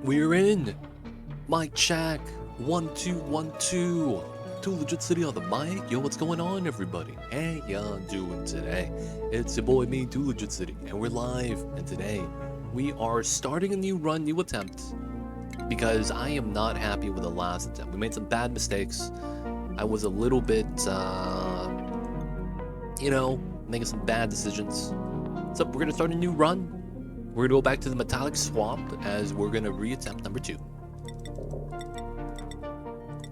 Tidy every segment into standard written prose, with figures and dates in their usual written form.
We're in. Mic check. 1 2 1 2. Too Legit City on the mic. Yo, what's going on, everybody? Hey, y'all doing today? It's your boy, me, Too Legit City, and we're live. And today, we are starting a new run, new attempt, because I am not happy with the last attempt. We made some bad mistakes. I was a little bit, making some bad decisions. So we're gonna start a new run. We're gonna go back to the metallic swamp as we're gonna reattempt number 2.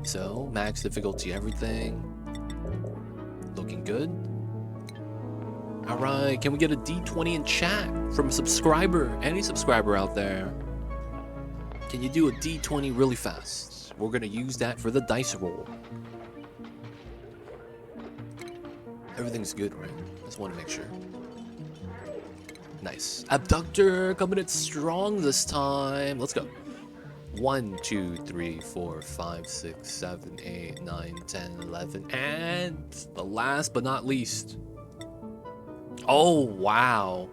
So max difficulty, everything looking good. All right, can we get a D20 in chat from a subscriber? Any subscriber out there? Can you do a D20 really fast? We're gonna use that for the dice roll. Everything's good, right? Just want to make sure. Nice. Abductor coming in strong this time. Let's go. 1 2 3 4 5 6 7 8 9 10 11, and the last but not least. Oh wow,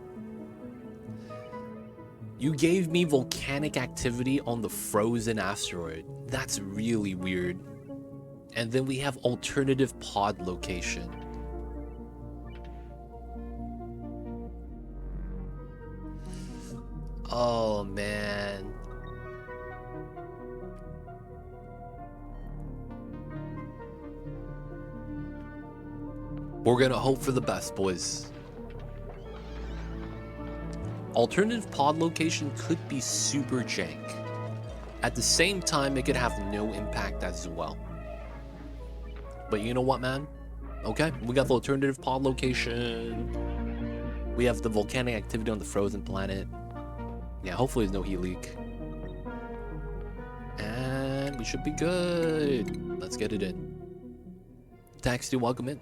you gave me volcanic activity on the frozen asteroid. That's really weird. And then we have alternative pod location. Oh man. We're gonna hope for the best, boys. Alternative pod location could be super jank. At the same time, it could have no impact as well. But you know what, man? Okay, we got the alternative pod location. We have the volcanic activity on the frozen planet. Yeah, hopefully there's no heat leak. And we should be good. Let's get it in. Taxi, welcome in.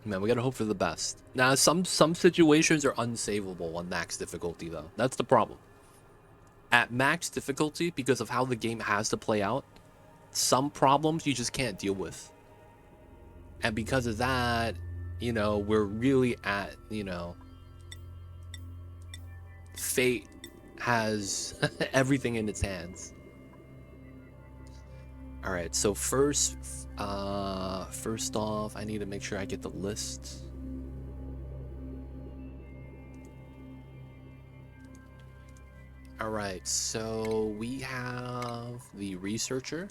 Man, we gotta hope for the best. Now, some situations are unsavable on max difficulty, though. That's the problem. At max difficulty, because of how the game has to play out, some problems you just can't deal with. And because of that, we're really at, fate has everything in its hands. All right, so first off, I need to make sure I get the list. All right, so we have the researcher,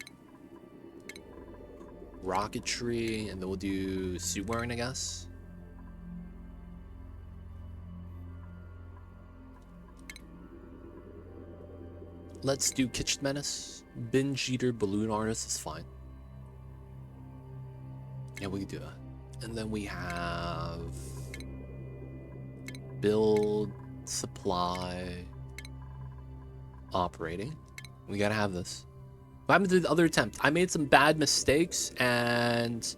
rocketry, and then we'll do suit wearing, I guess. Let's do kitchen menace. Binge eater, balloon artist is fine. Yeah, we can do that. And then we have build, supply, operating. We gotta have this. What happened to the other attempt? I made some bad mistakes and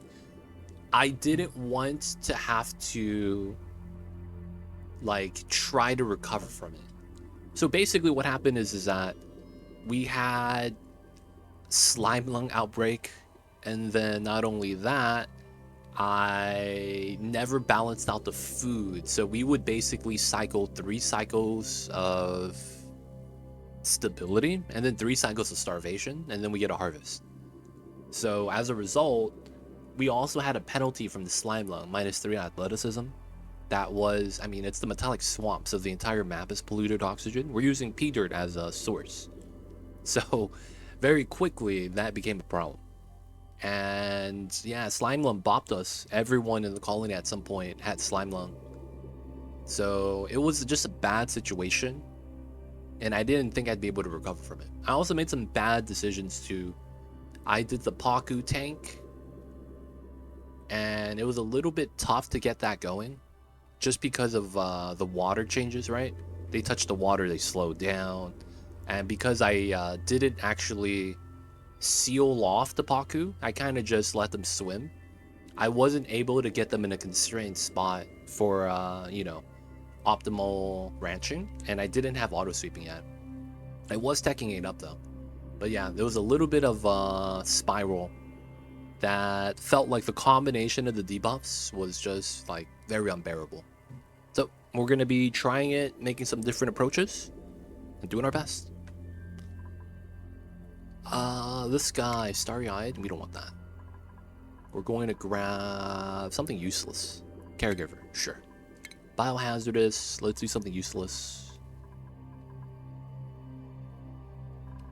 I didn't want to have to try to recover from it. So basically what happened is that we had Slimelung Out Break, and then not only that, I never balanced out the food. So we would basically cycle 3 cycles of stability and then 3 cycles of starvation, and then we get a harvest. So as a result, we also had a penalty from the Slimelung, -3 athleticism. That was, it's the metallic swamp, so the entire map is polluted oxygen. We're using pea dirt as a source. So very quickly, that became a problem. And yeah, Slimelung bopped us. Everyone in the colony at some point had Slimelung. So it was just a bad situation. And I didn't think I'd be able to recover from it. I also made some bad decisions too. I did the Pacus tank. And it was a little bit tough to get that going. Just because of the water changes, right? They touch the water, they slow down. And because I didn't actually seal off the Pacus, I kind of just let them swim. I wasn't able to get them in a constrained spot for, optimal ranching. And I didn't have auto sweeping yet. I was teching it up though. But yeah, there was a little bit of a spiral that felt like the combination of the debuffs was just very unbearable. So we're going to be trying it, making some different approaches. We're doing our best. This guy, starry-eyed, we don't want that. We're going to grab something useless. Caregiver, sure. Biohazardous, let's do something useless.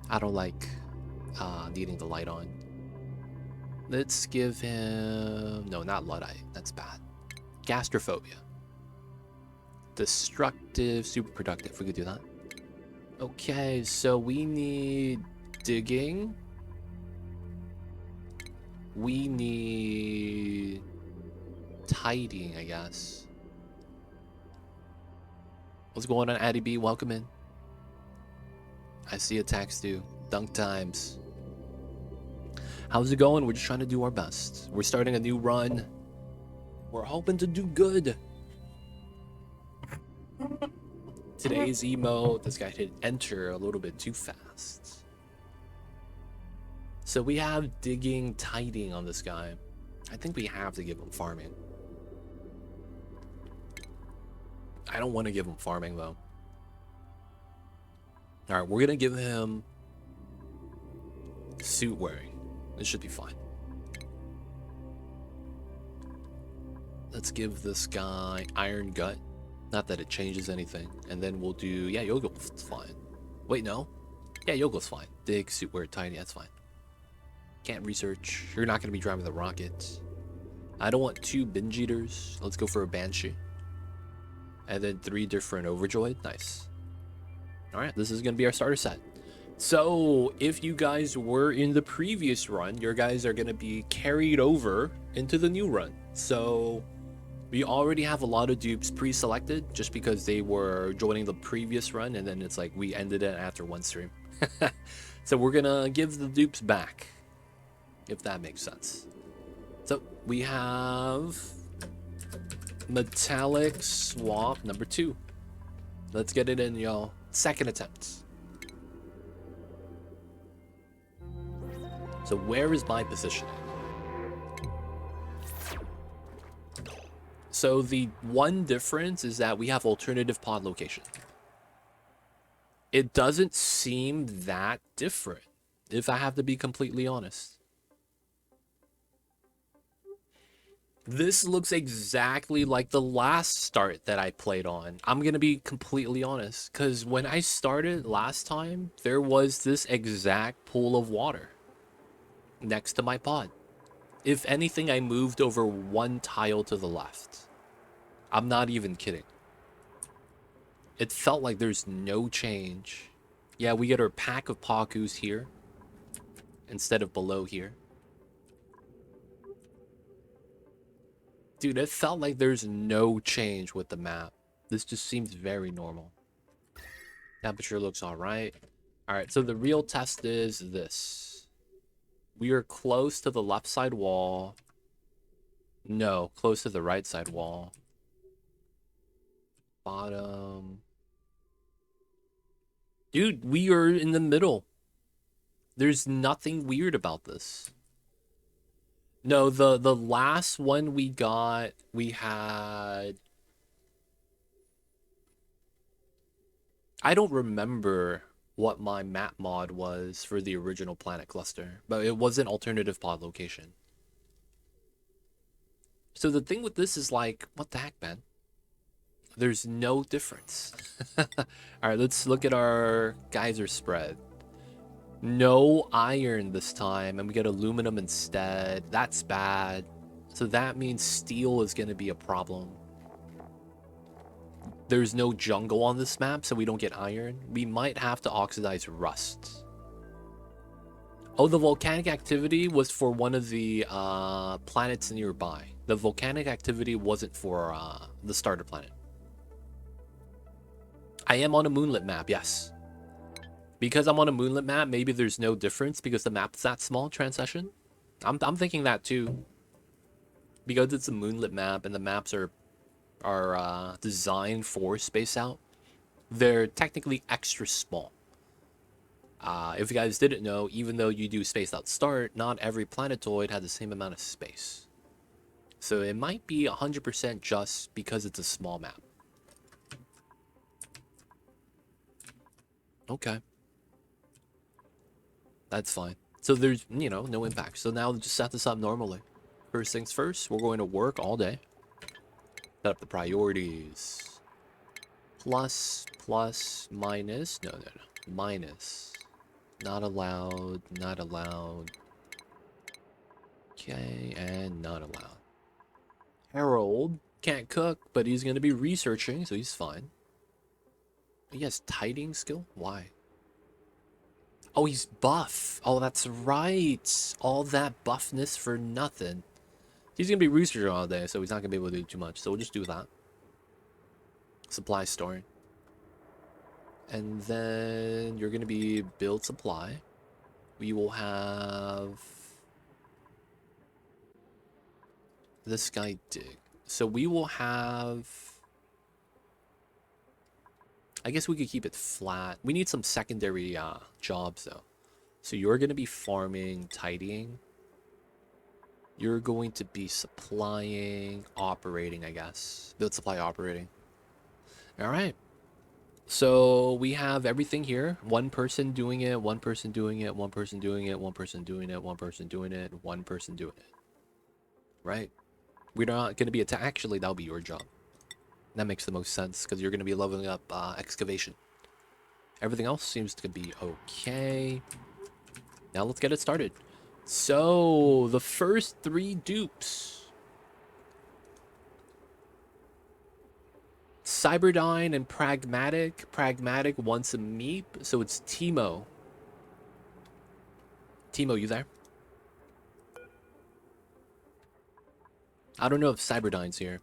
I don't like needing the light on. Let's give him... No, not Luddite. That's bad. Gastrophobia. Destructive, super productive. We could do that. Okay, so we need digging. We need tidying, I guess. What's going on, Addy B? Welcome in. I see a text too. Dunk times. How's it going? We're just trying to do our best. We're starting a new run. We're hoping to do good. Today's emote, this guy hit enter a little bit too fast. So we have digging, tidying on this guy. I think we have to give him farming. I don't want to give him farming though. Alright, we're gonna give him suit wearing. It should be fine. Let's give this guy iron gut. Not that it changes anything. And then we'll do... Yeah, Yogo's fine. Wait, no? Yeah, Yogo's fine. Dig, suit wear, tiny, that's fine. Can't research. You're not going to be driving the rocket. I don't want 2 binge eaters. Let's go for a banshee. And then 3 different overjoyed. Nice. Alright, this is going to be our starter set. So, if you guys were in the previous run, your guys are going to be carried over into the new run. So, we already have a lot of dupes pre-selected just because they were joining the previous run, and then it's like we ended it after 1 stream. So, we're going to give the dupes back, if that makes sense. So, we have Metallic Swamp number 2. Let's get it in, y'all. Second attempt. So where is my positioning? So the one difference is that we have alternative pod location. It doesn't seem that different, if I have to be completely honest. This looks exactly like the last start that I played on. I'm going to be completely honest, because when I started last time, there was this exact pool of water next to my pod. If anything, I moved over 1 tile to the left. I'm not even kidding. It felt like there's no change. Yeah, we get our pack of Pacus here instead of below here. Dude, it felt like there's no change with the map. This just seems very normal. Temperature looks alright. Alright, so the real test is this. We are close to the left side wall. No, close to the right side wall. Bottom. Dude, we are in the middle. There's nothing weird about this. No, the last one we got, we had... I don't remember what my map mod was for the original planet cluster, but it was an alternative pod location. So the thing with this is like, what the heck, man? There's no difference. Alright, let's look at our geyser spread. No iron this time, and we get aluminum instead. That's bad. So that means steel is going to be a problem. There's no jungle on this map, so we don't get iron. We might have to oxidize rust. Oh, the volcanic activity was for one of the planets nearby. The volcanic activity wasn't for the starter planet. I am on a moonlit map, yes. Because I'm on a moonlit map, maybe there's no difference because the map's that small, Transession. I'm thinking that too. Because it's a moonlit map and the maps are designed for space out, they're technically extra small. If you guys didn't know, even though you do space out start, not every planetoid had the same amount of space. So it might be 100% just because it's a small map. Okay. That's fine. So there's, you know, no impact. So now just set this up normally. First things first, we're going to work all day. Set up the priorities. Plus, plus, minus. No. Minus. Not allowed, not allowed. Okay, and not allowed. Harold can't cook, but he's going to be researching, so he's fine. He has tiding skill? Why? Oh, he's buff. Oh, that's right. All that buffness for nothing. He's going to be researching all day, so he's not going to be able to do too much. So we'll just do that. Supply storing. And then you're going to be build supply. We will have this guy dig. So we will have... I guess we could keep it flat. We need some secondary jobs, though. So you're going to be farming, tidying. You're going to be supplying, operating, I guess. Build, supply, operating. All right. So we have everything here. One person doing it, one person doing it, one person doing it, one person doing it, one person doing it, one person doing it. Right? We're not going to be attacked. Actually, that'll be your job. That makes the most sense because you're going to be leveling up excavation. Everything else seems to be okay. Now let's get it started. So, the first 3 dupes. Cyberdyne and Pragmatic. Pragmatic wants a meep, so it's Timo. Timo, you there? I don't know if Cyberdyne's here.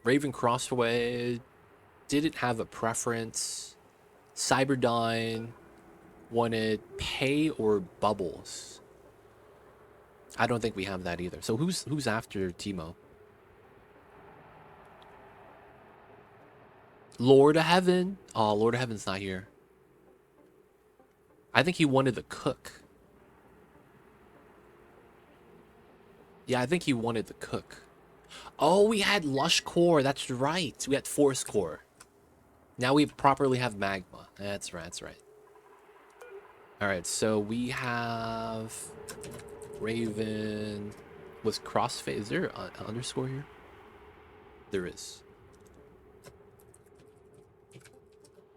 Raven Crossway didn't have a preference. Cyberdyne wanted pay or bubbles. I don't think we have that either. So who's after Timo? Lord of Heaven. Oh, Lord of Heaven's not here. I think he wanted the cook. Yeah, I think he wanted the cook. Oh, we had Lush Core. That's right. We had Force Core. Now we properly have Magma. That's right. That's right. All right. So we have Raven. Was Crossfade? Is there an underscore here? There is.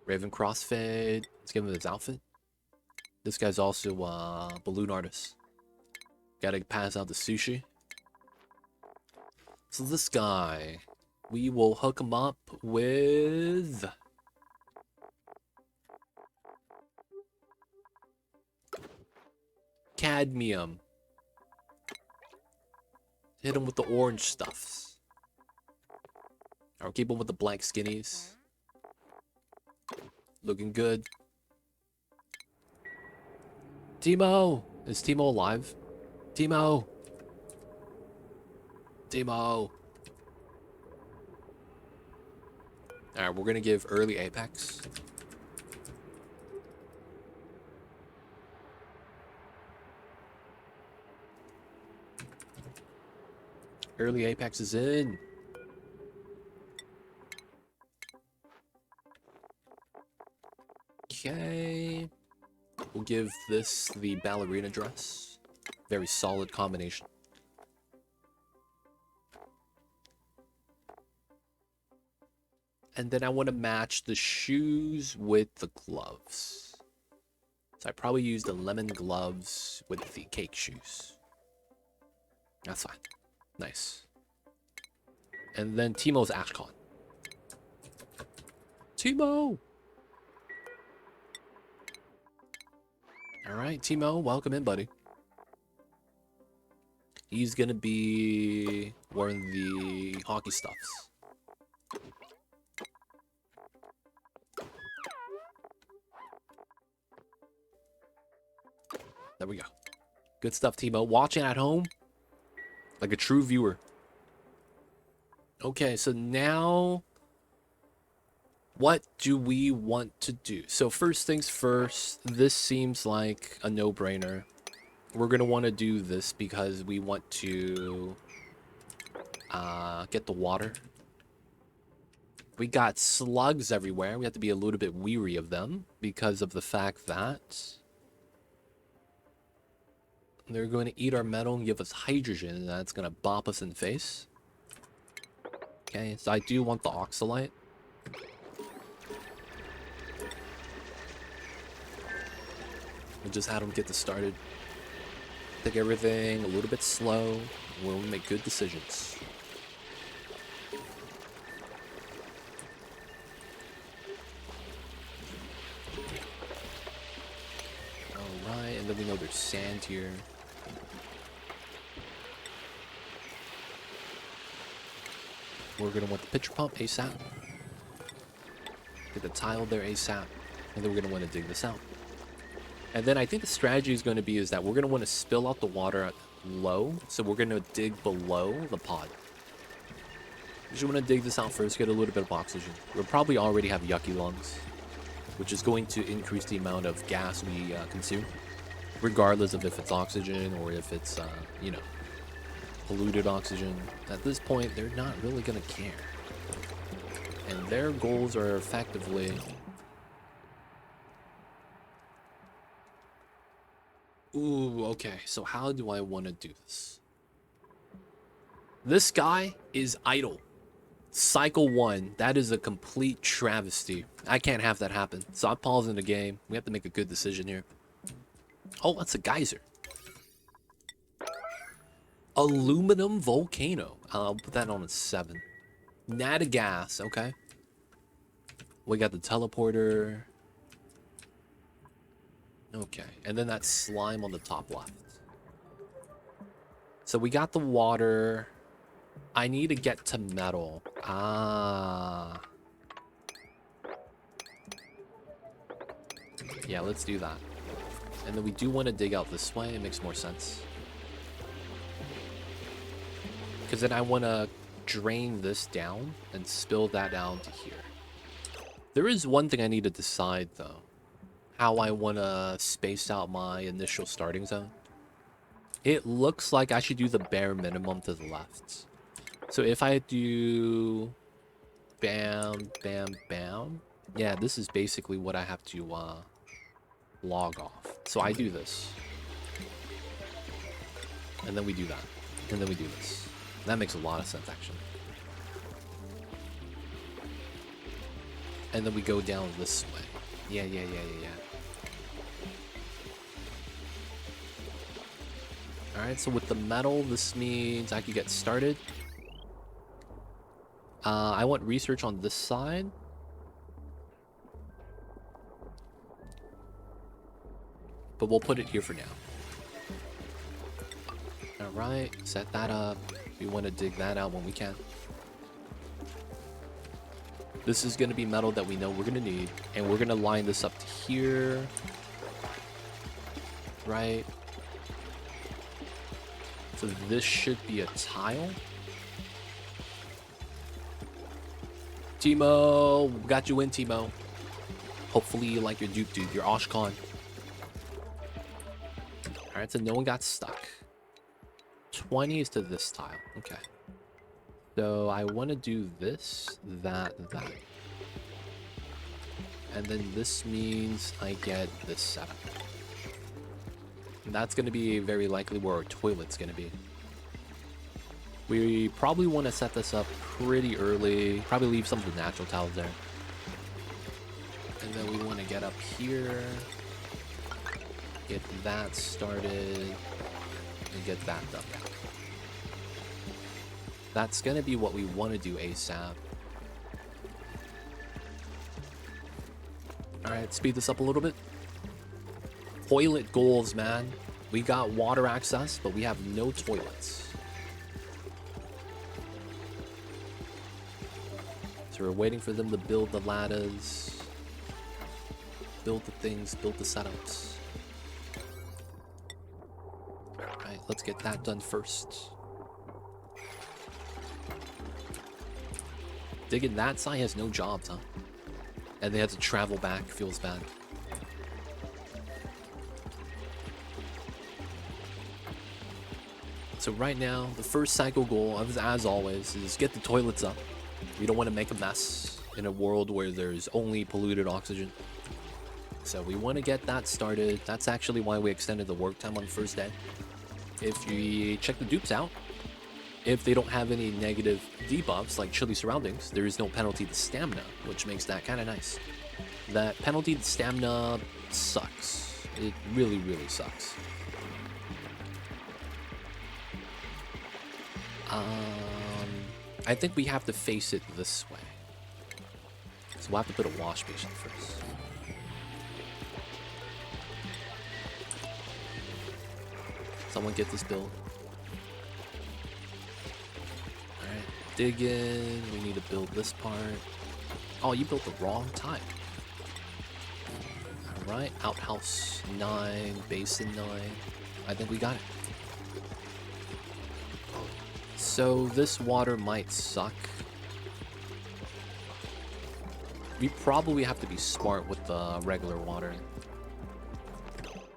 Raven Crossfade. Let's give him his outfit. This guy's also a balloon artist. Gotta pass out the sushi. So this guy, we will hook him up with... cadmium. Hit him with the orange stuffs. Or keep him with the black skinnies. Looking good. Timo! Is Timo alive? Timo! Timo! Alright, we're gonna give early Apex. Early Apex is in. Okay. We'll give this the ballerina dress. Very solid combination. And then I want to match the shoes with the gloves. So I probably use the lemon gloves with the cake shoes. That's fine. Nice. And then Timo's Ashcon. Timo! Alright, Timo, welcome in, buddy. He's gonna be wearing the hockey stuffs. There we go. Good stuff, Timo. Watching at home like a true viewer. Okay, so now what do we want to do? So first things first, this seems like a no-brainer. We're going to want to do this because we want to get the water. We got slugs everywhere. We have to be a little bit weary of them because of the fact that they're going to eat our metal and give us hydrogen, and that's going to bop us in the face. Okay, so I do want the oxalite. We'll just have them get this started. Take everything a little bit slow. We'll make good decisions. Alright, and then we know there's sand here. We're going to want the pitcher pump ASAP. Get the tile there ASAP. And then we're going to want to dig this out. And then I think the strategy is going to be is that we're going to want to spill out the water at low. So we're going to dig below the pod. We just want to dig this out first, get a little bit of oxygen. We'll probably already have yucky lungs, which is going to increase the amount of gas we consume, regardless of if it's oxygen or if it's, you know, polluted oxygen. At this point, they're not really going to care. And their goals are effectively... Ooh, okay. So how do I want to do this? This guy is idle. Cycle 1. That is a complete travesty. I can't have that happen. So I'm pausing the game. We have to make a good decision here. Oh, that's a geyser. Aluminum volcano. I'll put that on a 7. Nadagas. Okay. We got the teleporter. Okay, and then that slime on the top left. So we got the water. I need to get to metal. Ah. Yeah, let's do that. And then we do want to dig out this way. It makes more sense. Because then I want to drain this down and spill that down to here. There is one thing I need to decide, though. How I want to space out my initial starting zone. It looks like I should do the bare minimum to the left. So if I do bam, bam, bam. Yeah, this is basically what I have to log off. So I do this. And then we do that. And then we do this. That makes a lot of sense, actually. And then we go down this way. Yeah. Alright, so with the metal, this means I could get started. I want research on this side. But we'll put it here for now. Alright, set that up. We want to dig that out when we can. This is going to be metal that we know we're going to need. And we're going to line this up to here. Right. So this should be a tile. Timo, got you in, Timo. Hopefully you like your Dupe, dude. Your Oshcon. Alright, so no one got stuck. 20 is to this tile. Okay. So I want to do this, that. And then this means I get this setup. And that's going to be very likely where our toilet's going to be. We probably want to set this up pretty early. Probably leave some of the natural tiles there. And then we want to get up here. Get that started. And get that done. That's going to be what we want to do ASAP. Alright, speed this up a little bit. Toilet goals, man. We got water access, but we have no toilets. So we're waiting for them to build the ladders. Build the things, build the setups. Alright, let's get that done first. Digging that side has no jobs, huh? And they had to travel back. Feels bad. So right now, the first cycle goal, as always, is get the toilets up. We don't want to make a mess. in a world where there's only polluted oxygen. So we want to get that started. That's actually why we extended the work time on the first day. If you check the dupes out, if they don't have any negative debuffs like chilly surroundings, there is no penalty to stamina, which makes that kind of nice. That penalty to stamina sucks. It really, really sucks. I think we have to face it this way. So we'll have to put a wash basin first. Someone get this build. Alright, dig in. We need to build this part. Oh, you built the wrong type. Alright, outhouse 9, basin 9. I think we got it. So this water might suck. We probably have to be smart with the regular water.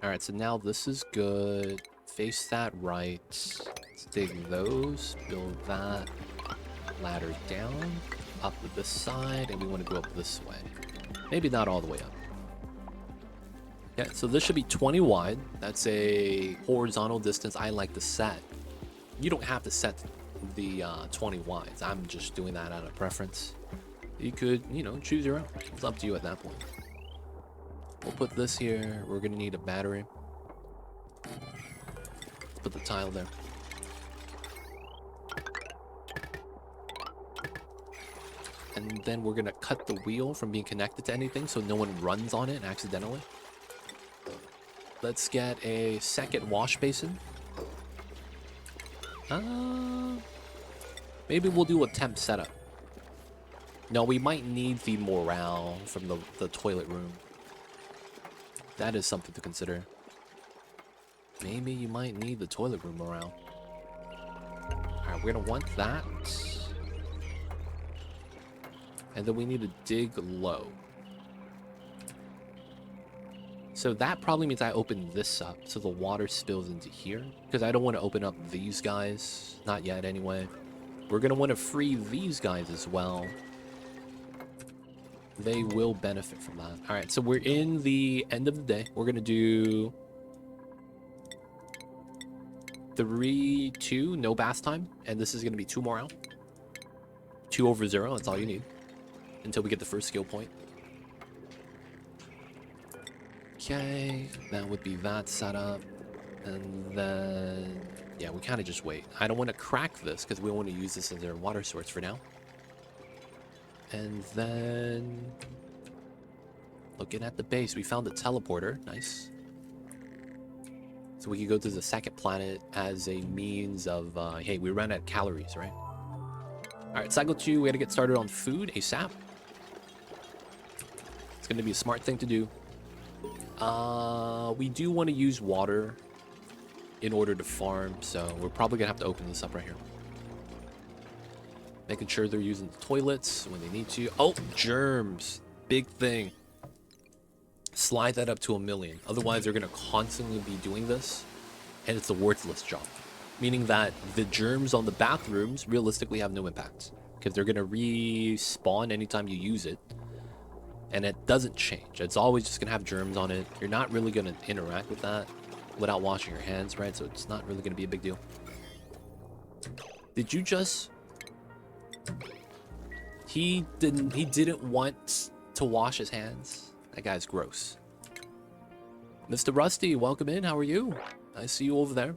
Alright, so now this is good. Face that right. Let's dig those. Build that. Ladder down. Up to this side. And we want to go up this way. Maybe not all the way up. Yeah, so this should be 20 wide. That's a horizontal distance I like to set. You don't have to set the 20 wides. I'm just doing that out of preference. You could, you know, choose your own. It's up to you at that point. We'll put this here. We're gonna need a battery. Put the tile there. And then we're gonna cut the wheel from being connected to anything so no one runs on it accidentally. Let's get a second wash basin. Maybe we'll do a temp setup. No, we might need the morale from the toilet room. That is something to consider. Maybe you might need the toilet room morale. Alright, we're gonna want that. And then we need to dig low. So that probably means I open this up so the water spills into here. Because I don't want to open up these guys. Not yet anyway. We're going to want to free these guys as well. They will benefit from that. Alright, so we're in the end of the day. We're going to do 3, 2, no bath time. And this is going to be 2 morale. 2 over 0, that's all you need. Until we get the first skill point. Okay, that would be that setup. And then, yeah, we kind of just wait. I don't want to crack this because we want to use this as our water source for now. And then, looking at the base, we found the teleporter. Nice. So we can go to the second planet as a means of, hey, we ran out of calories, right? Alright, cycle 2, we gotta get started on food ASAP. It's gonna be a smart thing to do. We do want to use water in order to farm, so we're probably gonna have to open this up right here. Making sure they're using the toilets when they need to. Oh, germs. Big thing. Slide that up to 1,000,000. Otherwise, they're gonna constantly be doing this, and it's a worthless job. Meaning that the germs on the bathrooms realistically have no impact, because they're gonna respawn anytime you use it. And it doesn't change. It's always just gonna have germs on it. You're not really gonna interact with that without washing your hands, right? So it's not really gonna be a big deal. Did you just... He didn't want to wash his hands? That guy's gross. Mr. Rusty, welcome in. How are you? I see you over there.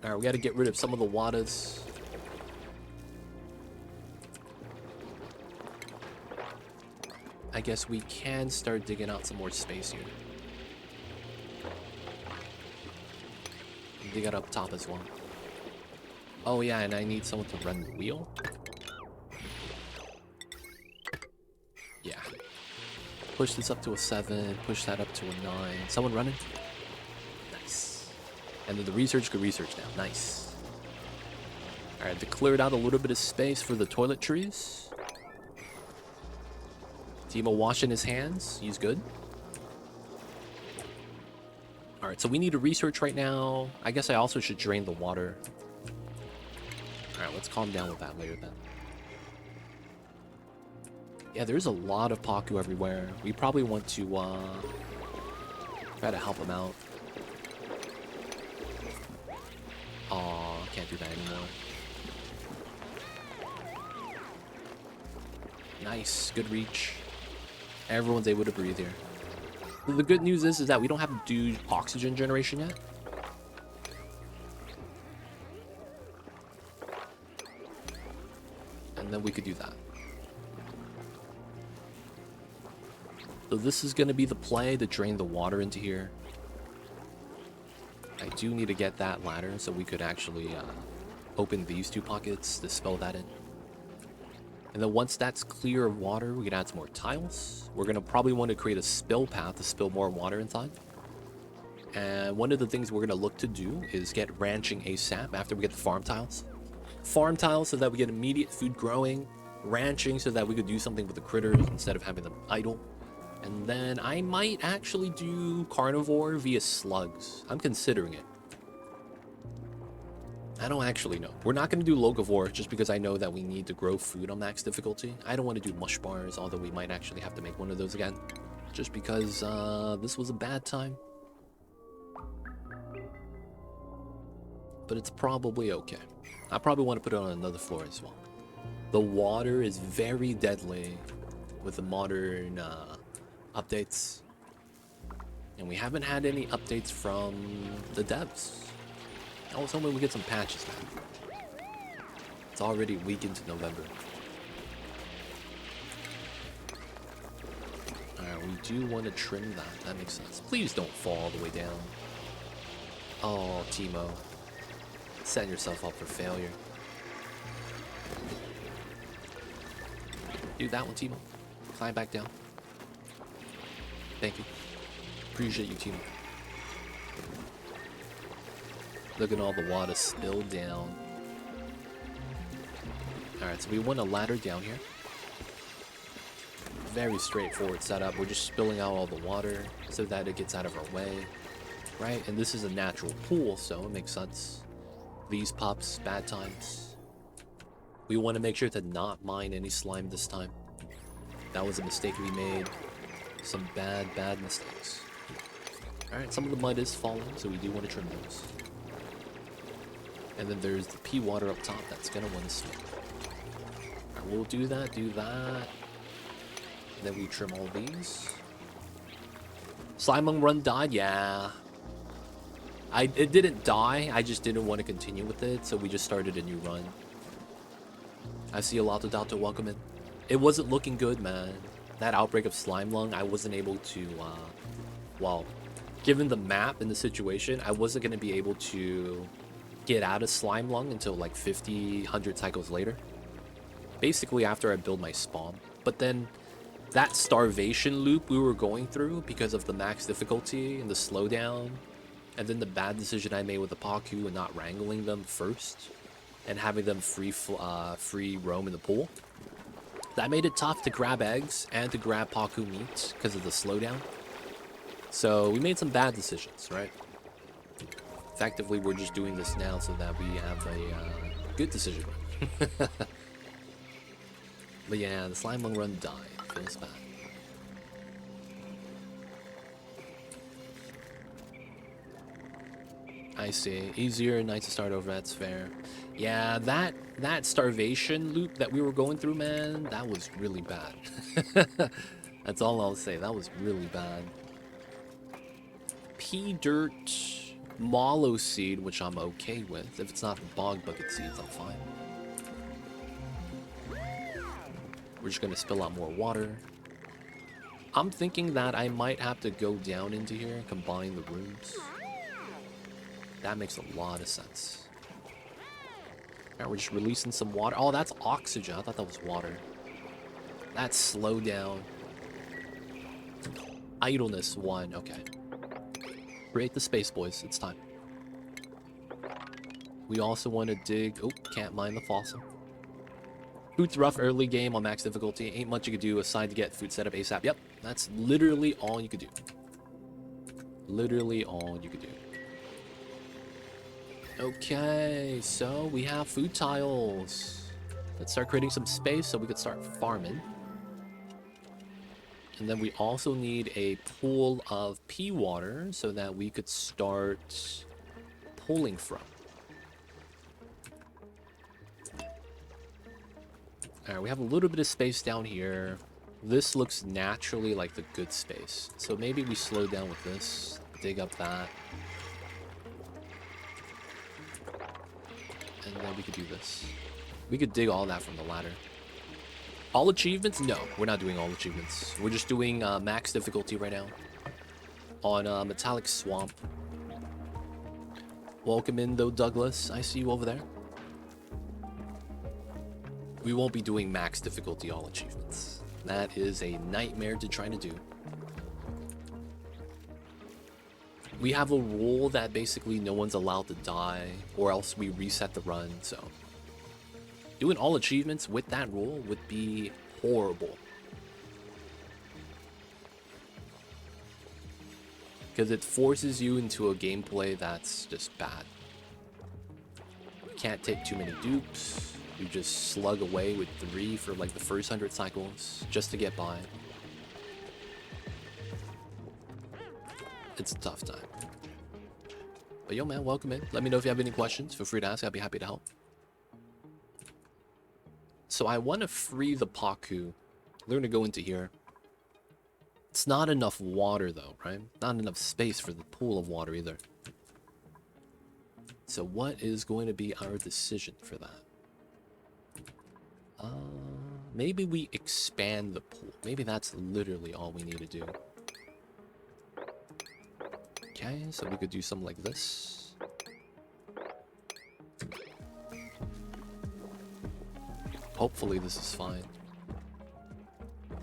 Alright, we gotta get rid of some of the waters. I guess we can start digging out some more space here. Dig it up top as well. Oh yeah, and I need someone to run the wheel. Yeah. Push this up to a 7, push that up to a 9. Someone running? Nice. And then the research could research now. Nice. Alright, they cleared out a little bit of space for the toiletries. Timo washing his hands. He's good. Alright, so we need to research right now. I guess I also should drain the water. Alright, let's calm down with that later then. Yeah, there's a lot of Paku everywhere. We probably want to try to help him out. Aw, can't do that anymore. Nice, good reach. Everyone's able to breathe here. The good news is that we don't have to do oxygen generation yet. And then we could do that. So this is going to be the play to drain the water into here. I do need to get that ladder so we could actually open these two pockets to spell that in. And then once that's clear of water, we can add some more tiles. We're going to probably want to create a spill path to spill more water inside. And one of the things we're going to look to do is get ranching ASAP after we get the farm tiles. Farm tiles so that we get immediate food growing. Ranching so that we could do something with the critters instead of having them idle. And then I might actually do carnivore via slugs. I'm considering it. I don't actually know. We're not going to do locavore just because I know that we need to grow food on max difficulty. I don't want to do mush bars, although we might actually have to make one of those again. Just because this was a bad time. But it's probably okay. I probably want to put it on another floor as well. The water is very deadly with the modern updates. And we haven't had any updates from the devs. I was hoping we get some patches, man. It's already a week into November. Alright, we do want to trim that. That makes sense. Please don't fall all the way down. Oh, Timo. Setting yourself up for failure. Do that one, Timo. Climb back down. Thank you. Appreciate you, Timo. Look at all the water spilled down. Alright, so we want a ladder down here. Very straightforward setup. We're just spilling out all the water so that it gets out of our way. Right? And this is a natural pool, so it makes sense. These pops, bad times. We want to make sure to not mine any slime this time. That was a mistake we made. Some bad mistakes. Alright, some of the mud is falling, so we do want to trim those. And then there's the pea water up top that's gonna want to swim. Alright, we'll do that. Then we trim all these. Slimelung run died, yeah. It didn't die, I just didn't want to continue with it, so we just started a new run. I see a lot of Dota, welcome in. It wasn't looking good, man. That outbreak of Slimelung, I wasn't able to, well, given the map and the situation, I wasn't going to be able to get out of Slimelung until like 50, 100 cycles later. Basically after I build my spawn. But then that starvation loop we were going through because of the max difficulty and the slowdown, and then the bad decision I made with the Paku and not wrangling them first and having them free roam in the pool. That made it tough to grab eggs and to grab Paku meat because of the slowdown. So we made some bad decisions, right? Effectively, we're just doing this now so that we have a good decision. But yeah, the Slimelung run died. Feels bad. I see. Easier, nice to start over, that's fair. Yeah, that starvation loop that we were going through, man, that was really bad. That's all I'll say. That was really bad. Pea dirt mallow seed, which I'm okay with. If it's not the bog bucket seeds, I'm fine. We're just gonna spill out more water. I'm thinking that I might have to go down into here and combine the rooms. That makes a lot of sense. Alright, we're just releasing some water. Oh, that's oxygen. I thought that was water. That's slow down. Idleness 1. Okay. Create the space, boys. It's time. We also want to dig... Oh, can't mine the fossil. Food's rough early game on max difficulty. Ain't much you could do aside to get food set up ASAP. Yep, that's literally all you could do. Literally all you could do. Okay, so we have food tiles. Let's start creating some space so we could start farming. And then we also need a pool of pea water so that we could start pulling from. Alright, we have a little bit of space down here. This looks naturally like the good space. So maybe we slow down with this, dig up that. And then we could do this. We could dig all that from the ladder. All achievements? No, we're not doing all achievements. We're just doing max difficulty right now. On Metallic Swamp. Welcome in though, Douglas. I see you over there. We won't be doing max difficulty all achievements. That is a nightmare to try to do. We have a rule that basically no one's allowed to die, or else we reset the run, so... doing all achievements with that rule would be horrible. Because it forces you into a gameplay that's just bad. You can't take too many dupes. You just slug away with 3 for like the first 100 cycles just to get by. It's a tough time. But yo man, welcome in. Let me know if you have any questions. Feel free to ask. I'll be happy to help. So I want to free the Pacus. We're going to go into here. It's not enough water though, right? Not enough space for the pool of water either. So what is going to be our decision for that? Maybe we expand the pool. Maybe that's literally all we need to do. Okay, so we could do something like this. Hopefully this is fine.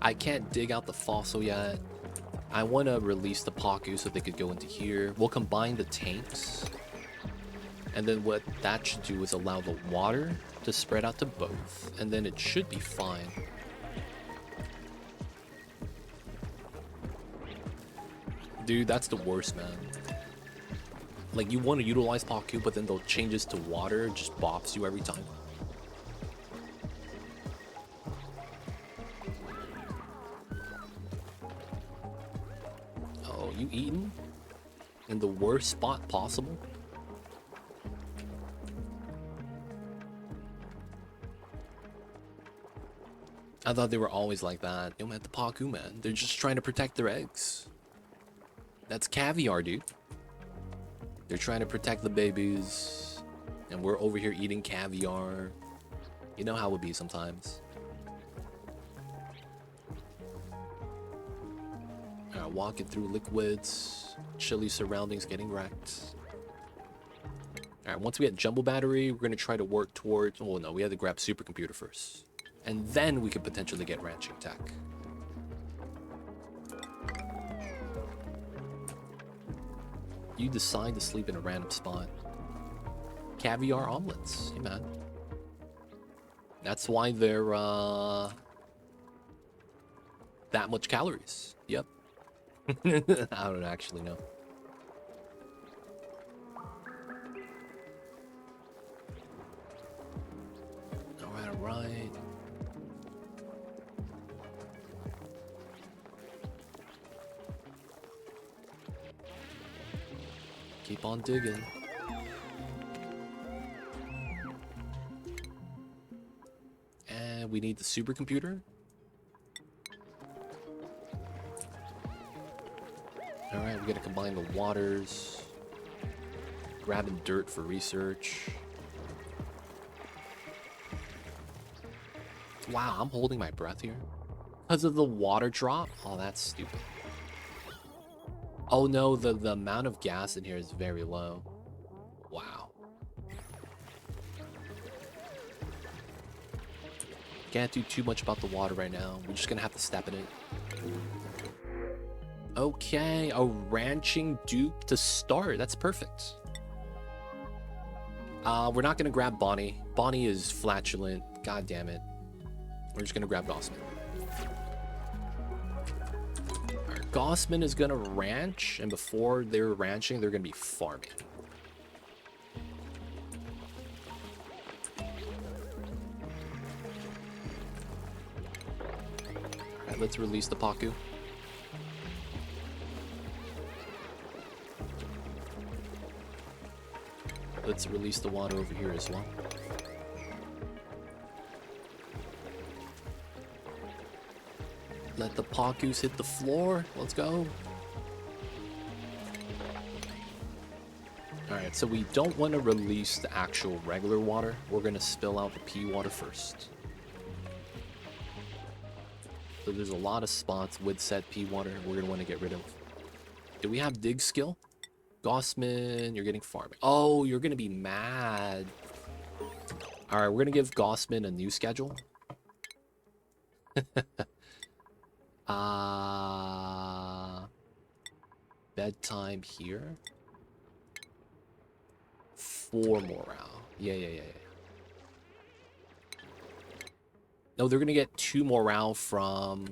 I can't dig out the fossil yet. I want to release the Pacus so they could go into here. We'll combine the tanks. And then what that should do is allow the water to spread out to both. And then it should be fine. Dude, that's the worst, man. Like, you want to utilize Pacus, but then the changes to water just bops you every time. Oh, you eating? In the worst spot possible? I thought they were always like that. Yo, man, the Pacus, man. They're just trying to protect their eggs. That's caviar, dude. They're trying to protect the babies. And we're over here eating caviar. You know how it would be sometimes. Alright, walking through liquids. Chilly surroundings, getting wrecked. Alright, once we get Jumbo Battery, we're going to try to work towards... Oh, no, we have to grab Supercomputer first. And then we could potentially get Ranching Tech. You decide to sleep in a random spot. Caviar omelets. Hey, man. That's why they're, that much calories. Yep. I don't actually know. Alright. Keep on digging. And we need the supercomputer. Alright, we gotta combine the waters. Grabbing dirt for research. Wow, I'm holding my breath here. Because of the water drop? Oh, that's stupid. Oh no, the amount of gas in here is very low. Wow. Can't do too much about the water right now. We're just gonna have to step in it. Okay, a ranching dupe to start. That's perfect. We're not gonna grab Bonnie. Bonnie is flatulent. God damn it. We're just gonna grab Gossman. Gossman is gonna ranch, and before they're ranching, they're gonna be farming. Alright, let's release the Pacus. Let's release the water over here as well. Let the Pacus hit the floor. Let's go. Alright, so we don't want to release the actual regular water. We're going to spill out the pea water first. So there's a lot of spots with said pea water we're going to want to get rid of. Do we have dig skill? Gossman, you're getting farming. Oh, you're going to be mad. Alright, we're going to give Gossman a new schedule. Bedtime here. 4 morale. Yeah. No, they're gonna get 2 morale from...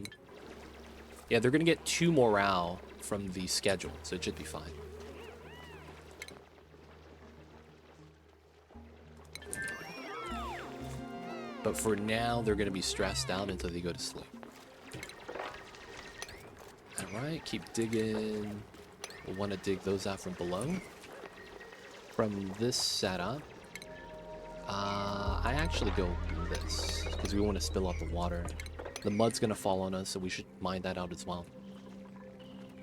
Yeah, they're gonna get 2 morale from the schedule, so it should be fine. But for now, they're gonna be stressed out until they go to sleep. Alright, keep digging. We'll want to dig those out from below. From this setup, I actually go this, because we want to spill out the water. The mud's going to fall on us, so we should mine that out as well.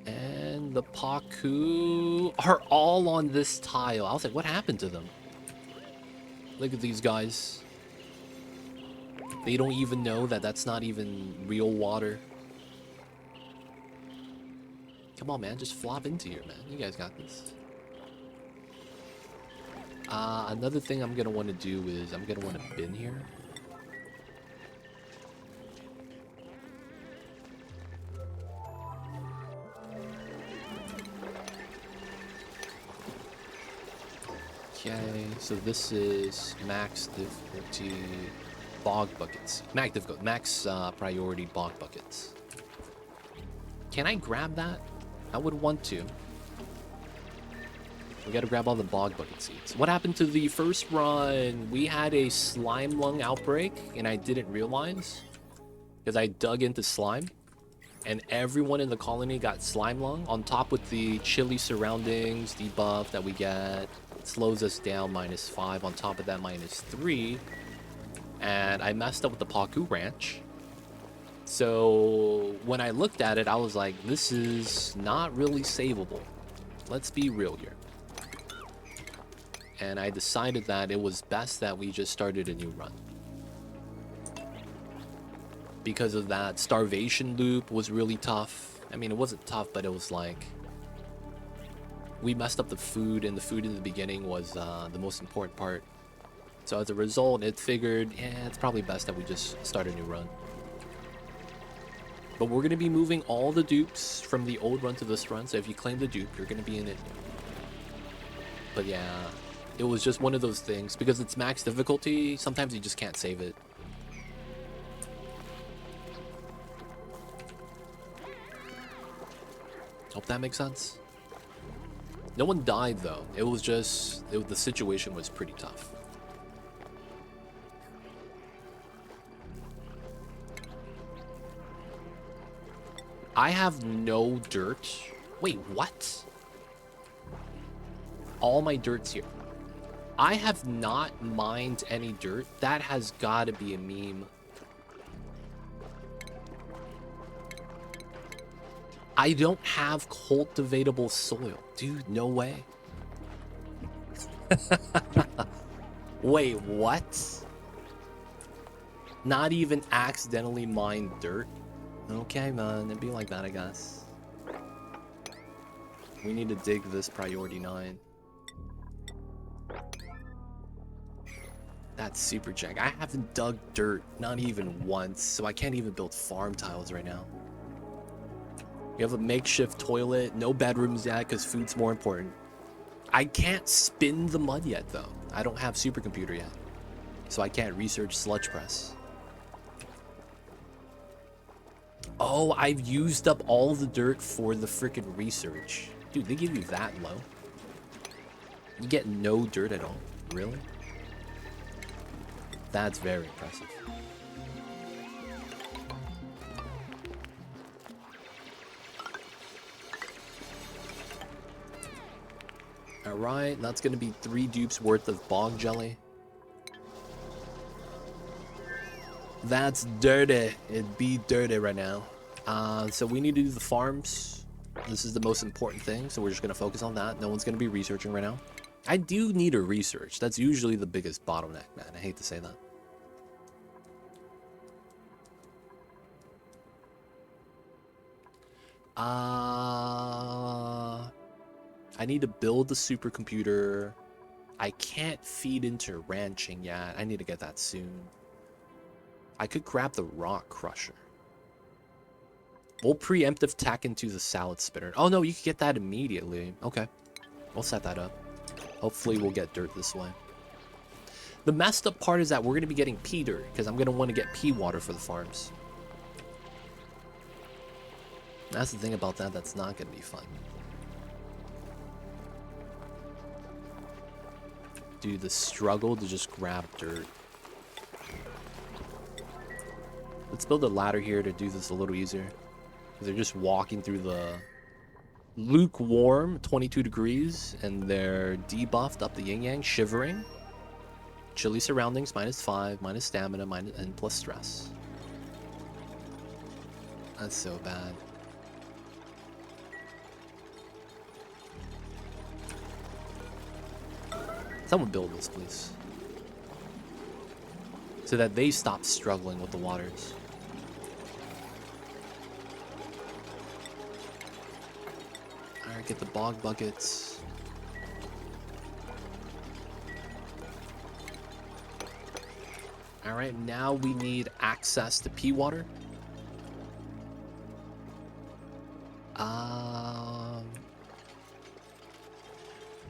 And the Pacus are all on this tile. I was like, what happened to them? Look at these guys. They don't even know that that's not even real water. Come on, man. Just flop into here, man. You guys got this. Another thing I'm going to want to do is I'm going to want to bin here. Okay, so this is max difficulty bog buckets. Max priority bog buckets. Can I grab that? I would want to. We gotta grab all the bog bucket seeds. What happened to the first run? We had a Slimelung Out Break, and I didn't realize. Because I dug into slime. And everyone in the colony got Slimelung. On top with the chilly surroundings, debuff that we get. It slows us down -5. On top of that, -3. And I messed up with the Pacus Ranch. So when I looked at it, I was like, this is not really savable. Let's be real here. And I decided that it was best that we just started a new run. Because of that starvation loop was really tough. I mean, it wasn't tough, but it was like... we messed up the food, and the food in the beginning was the most important part. So as a result, it figured, yeah, it's probably best that we just start a new run. But we're going to be moving all the dupes from the old run to this run. So if you claim the dupe, you're going to be in it. But yeah, it was just one of those things. Because it's max difficulty, sometimes you just can't save it. Hope that makes sense. No one died though. It was just, the situation was pretty tough. I have no dirt. Wait, what? All my dirt's here. I have not mined any dirt. That has got to be a meme. I don't have cultivatable soil. Dude, no way. Wait, what? Not even accidentally mined dirt? Okay, man. It'd be like that, I guess. We need to dig this priority 9. That's super jank. I haven't dug dirt, not even once, so I can't even build farm tiles right now. We have a makeshift toilet, no bedrooms yet because food's more important. I can't spin the mud yet though. I don't have supercomputer yet, so I can't research sludge press. Oh, I've used up all the dirt for the freaking research. Dude, they give you that low? You get no dirt at all? Really? That's very impressive. Alright, that's going to be 3 dupes worth of bog jelly. That's dirty. It'd be dirty right now. So we need to do the farms. This is the most important thing, so we're just going to focus on that. No one's going to be researching right now. I do need a research. That's usually the biggest bottleneck, man. I hate to say that. I need to build the supercomputer. I can't feed into ranching yet. I need to get that soon. I could grab the rock crusher. We'll preemptive tack into the salad spinner. Oh no, you can get that immediately. Okay, we'll set that up. Hopefully we'll get dirt this way. The messed up part is that we're going to be getting pea dirt because I'm going to want to get pea water for the farms. That's the thing about that. That's not going to be fun. Dude, the struggle to just grab dirt. Let's build a ladder here to do this a little easier. They're just walking through the lukewarm 22 degrees and they're debuffed up the yin-yang, shivering. Chilly surroundings, -5, minus stamina, and plus stress. That's so bad. Someone build this, please. So that they stop struggling with the waters. Alright, get the bog buckets. Alright, now we need access to pea water.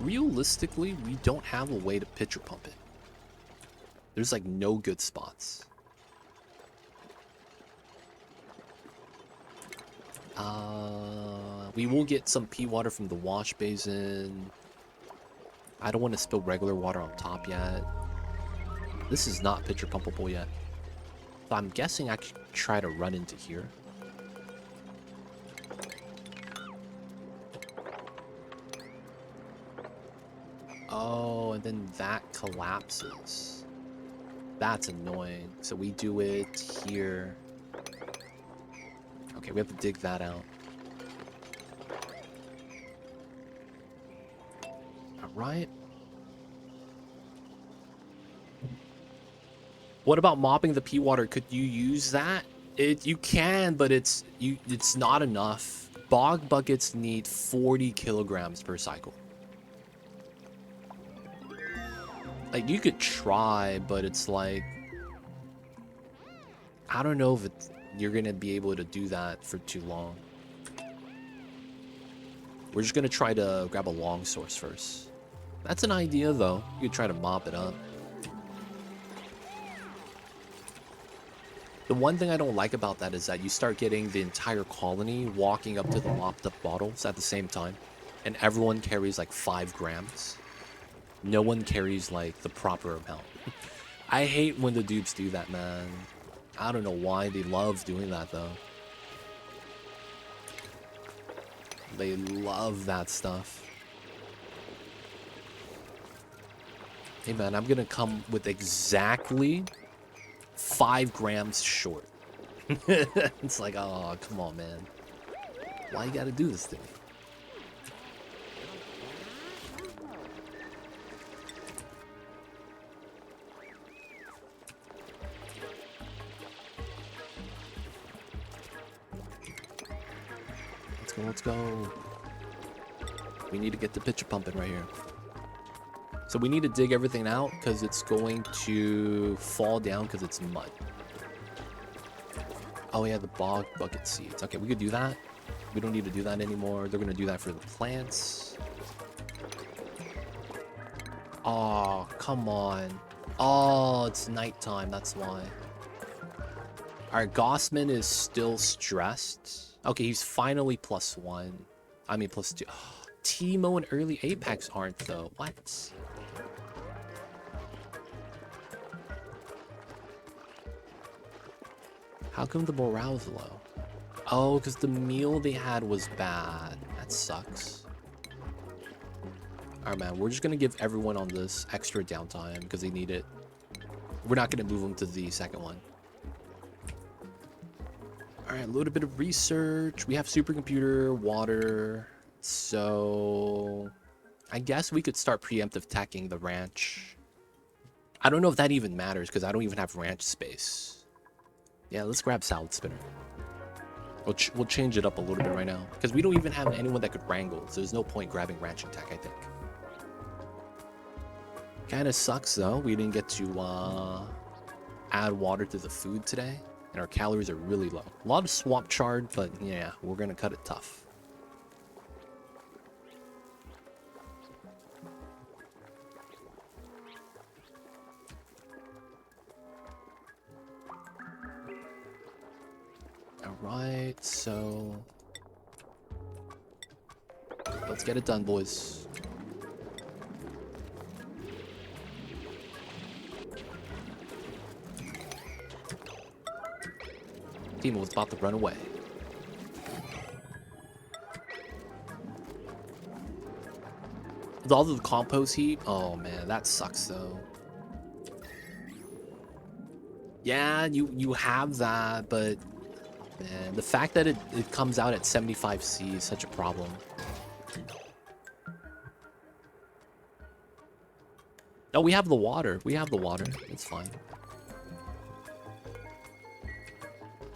Realistically, we don't have a way to pitcher pump it. There's like no good spots. We will get some pea water from the wash basin. I don't want to spill regular water on top yet. This is not pitcher pumpable yet. So I'm guessing I could try to run into here. Oh, and then that collapses. That's annoying. So we do it here. Okay, we have to dig that out. Alright. What about mopping the pea water? Could you use that? You can, but it's not enough. Bog buckets need 40 kilograms per cycle. Like, you could try, but it's like, I don't know if you're gonna be able to do that for too long. We're just gonna try to grab a long source first. That's an idea, though. You could try to mop it up. The one thing I don't like about that is that you start getting the entire colony walking up to the mopped up bottles at the same time, and everyone carries like 5 grams. No one carries like the proper amount. I hate when the dupes do that, man. I don't know why they love doing that, though. They love that stuff. Hey, man, I'm gonna come with exactly 5 grams short. It's like, oh, come on, man. Why you gotta do this to me? Let's go. We need to get the pitcher pumping right here. So we need to dig everything out because it's going to fall down because it's mud. Oh yeah, the bog bucket seeds. Okay, we could do that. We don't need to do that anymore. They're going to do that for the plants. Oh, come on. Oh, it's nighttime. That's why. Alright, Gossman is still stressed. Okay, he's finally +1. I mean, +2. Oh, Teemo and early Apex aren't, though. What? How come the morale's low? Oh, because the meal they had was bad. That sucks. Alright, man. We're just gonna give everyone on this extra downtime because they need it. We're not gonna move them to the second one. Alright, a little bit of research. We have supercomputer, water. So I guess we could start preemptive teching the ranch. I don't know if that even matters because I don't even have ranch space. Yeah, let's grab salad spinner. We'll change it up a little bit right now because we don't even have anyone that could wrangle. So there's no point grabbing ranching tech, I think. Kind of sucks though. We didn't get to add water to the food today. And our calories are really low. A lot of swamp chard, but yeah, we're going to cut it tough. Alright, so let's get it done, boys. Team was about to run away. With all of the compost heat, oh man, that sucks though. Yeah, you have that, but man, the fact that it comes out at 75C is such a problem. No, we have the water. We have the water. It's fine.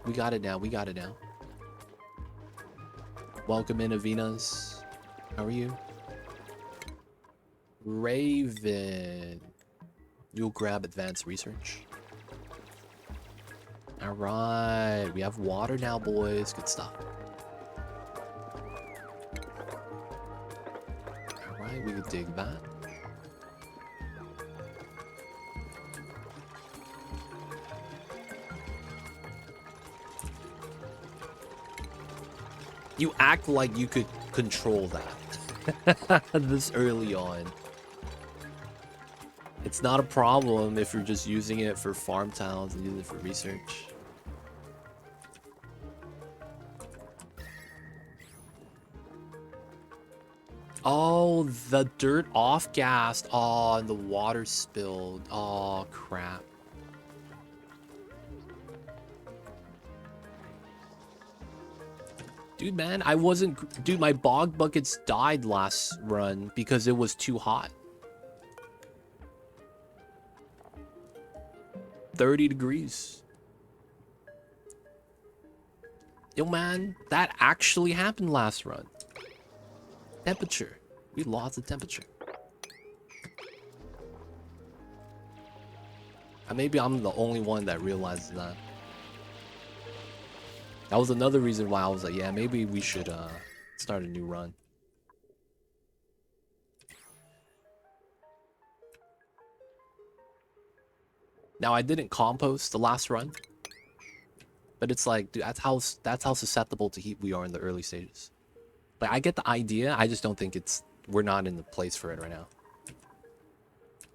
We got it now. We got it now. Welcome in, Avinas. How are you? Raven. You'll grab advanced research. Alright. We have water now, boys. Good stuff. Alright, we can dig that. You act like you could control that this early on. It's not a problem if you're just using it for farm towns and using it for research. Oh, the dirt off-gassed. Oh, and the water spilled. Oh, crap. Dude, man, I wasn't... Dude, my bog buckets died last run because it was too hot. 30 degrees. Yo, man, that actually happened last run. Temperature. We lost the temperature. Maybe I'm the only one that realizes that. That was another reason why I was like, yeah, maybe we should start a new run. Now I didn't compost the last run, but it's like, dude, that's how susceptible to heat we are in the early stages. Like, I get the idea, I just don't think we're not in the place for it right now.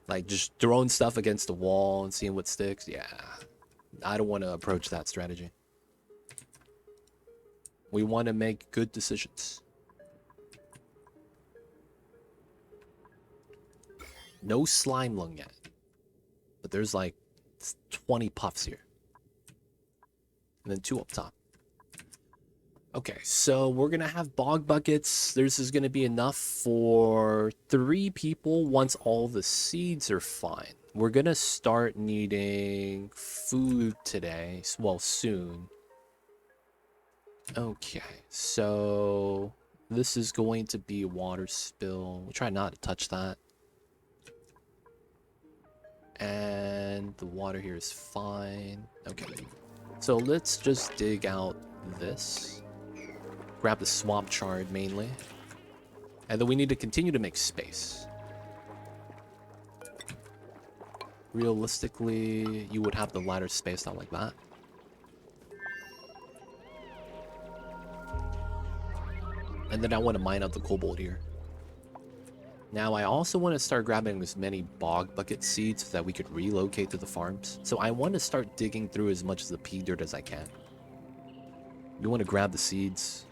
Like, just throwing stuff against the wall and seeing what sticks, yeah. I don't want to approach that strategy. We want to make good decisions. No Slimelung yet. But there's like 20 puffs here. And then 2 up top. Okay, so we're going to have bog buckets. This is going to be enough for 3 people once all the seeds are fine. We're going to start needing food today. Well, soon. Okay, so this is going to be a water spill. We'll try not to touch that. And the water here is fine. Okay, so let's just dig out this. Grab the swamp chard mainly. And then we need to continue to make space. Realistically, you would have the ladder spaced out like that. And then I want to mine out the cobalt here. Now, I also want to start grabbing as many bog bucket seeds so that we could relocate to the farms. So I want to start digging through as much of the pea dirt as I can. You want to grab the seeds.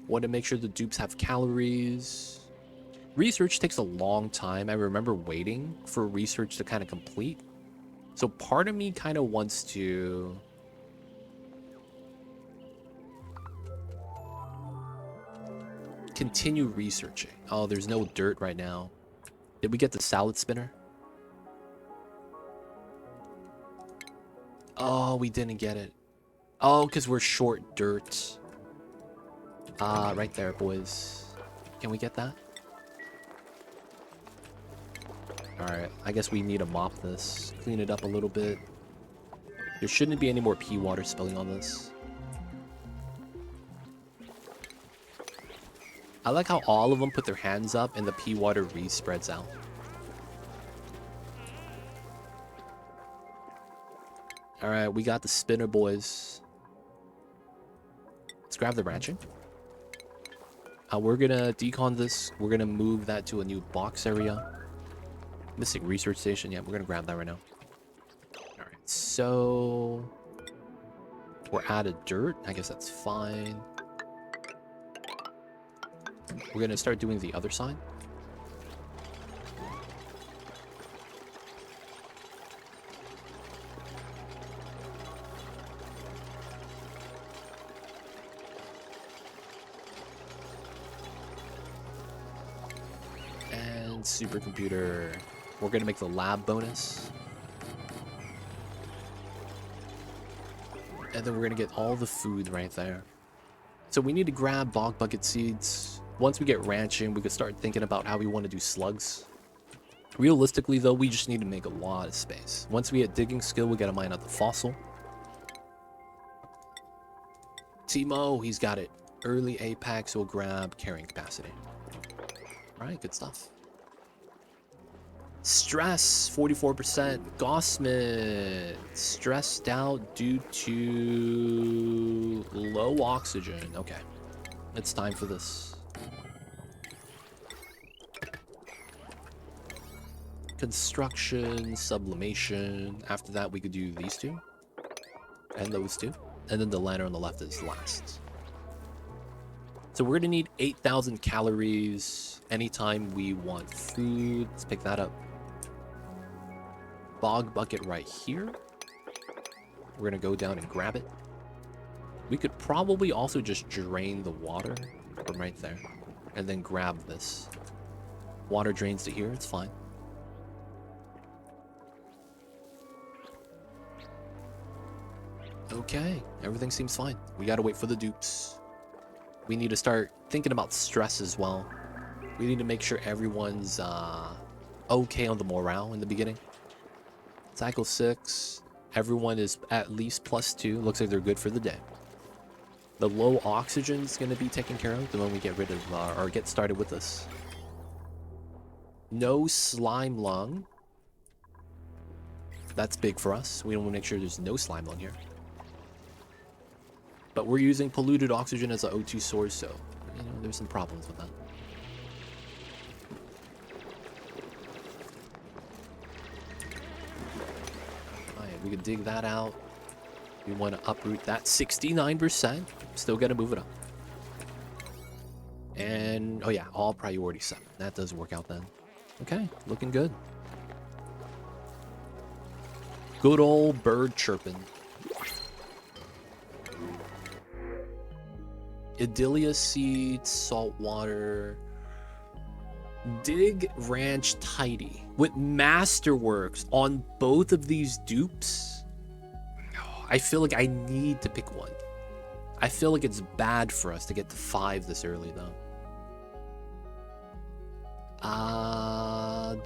Want to make sure the dupes have calories. Research takes a long time. I remember waiting for research to kind of complete. So part of me kind of wants to... continue researching. Oh, there's no dirt right now. Did we get the salad spinner? Oh, we didn't get it. Oh, because we're short dirt. Right there, boys. Can we get that? Alright, I guess we need to mop this. Clean it up a little bit. There shouldn't be any more pea water spilling on this. I like how all of them put their hands up and the pea water re-spreads out. Alright, we got the spinner, boys. Let's grab the ranching. We're gonna decon this. We're gonna move that to a new box area. Missing research station. Yeah, we're gonna grab that right now. Alright, so... we're out of dirt. I guess that's fine. We're gonna start doing the other side. And supercomputer. We're gonna make the lab bonus. And then we're gonna get all the food right there. So we need to grab bog bucket seeds. Once we get ranching, we can start thinking about how we want to do slugs. Realistically, though, we just need to make a lot of space. Once we get digging skill, we gotta mine out the fossil. Timo, he's got it. Early apex will grab carrying capacity. Alright, good stuff. Stress, 44%. Gossmith, stressed out due to low oxygen. Okay, it's time for this. Construction, sublimation. After that, we could do these two. And those two. And then the lantern on the left is last. So we're gonna need 8,000 calories anytime we want food. Let's pick that up. Bog bucket right here. We're gonna go down and grab it. We could probably also just drain the water from right there. And then grab this. Water drains to here, it's fine. Okay, everything seems fine. We gotta wait for the dupes. We need to start thinking about stress as well. We need to make sure everyone's okay on the morale in the beginning. Cycle 6. Everyone is at least +2. Looks like they're good for the day. The low oxygen is going to be taken care of the moment we get rid of or get started with this. No slime lung. That's big for us. We want to make sure there's no slime lung here. But we're using polluted oxygen as an O2 source, so you know there's some problems with that. Alright, we can dig that out. We want to uproot that 69%. Still got to move it up. And oh yeah, all priority set. That does work out then. Okay, looking good. Good old bird chirping. Idilia seeds, salt water. Dig ranch tidy. With masterworks on both of these dupes, I feel like I need to pick one. I feel like it's bad for us to get to 5 this early though.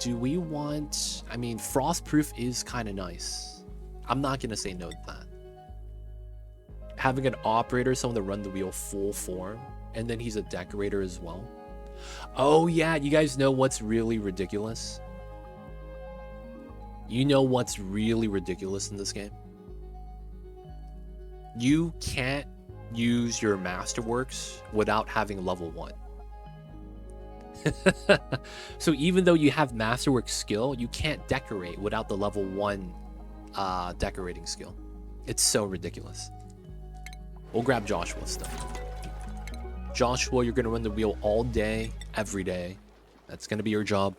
Do we want... I mean, frostproof is kind of nice. I'm not going to say no to that. Having an operator, someone to run the wheel full form, and then he's a decorator as well. Oh yeah, you guys know what's really ridiculous? You know what's really ridiculous in this game? You can't use your masterworks without having level 1. So even though you have masterwork skill, you can't decorate without the level 1 decorating skill. It's so ridiculous. We'll grab Joshua's stuff. Joshua, you're gonna run the wheel all day, every day. That's gonna be your job.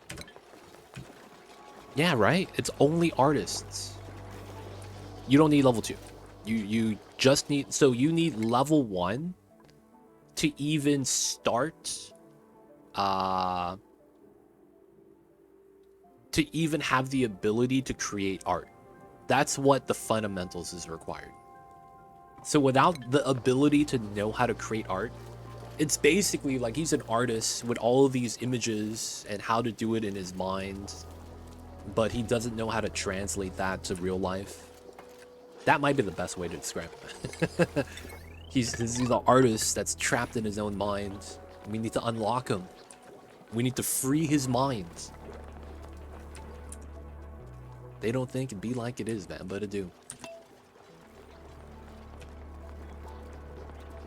Yeah, right? It's only artists. You don't need level 2. You just need... So you need level 1 to even start... to even have the ability to create art. That's what the fundamentals is required. So without the ability to know how to create art, it's basically like he's an artist with all of these images and how to do it in his mind, but he doesn't know how to translate that to real life. That might be the best way to describe it. he's an artist that's trapped in his own mind. We need to unlock him. We need to free his mind. They don't think it'd be like it is, man, but it do.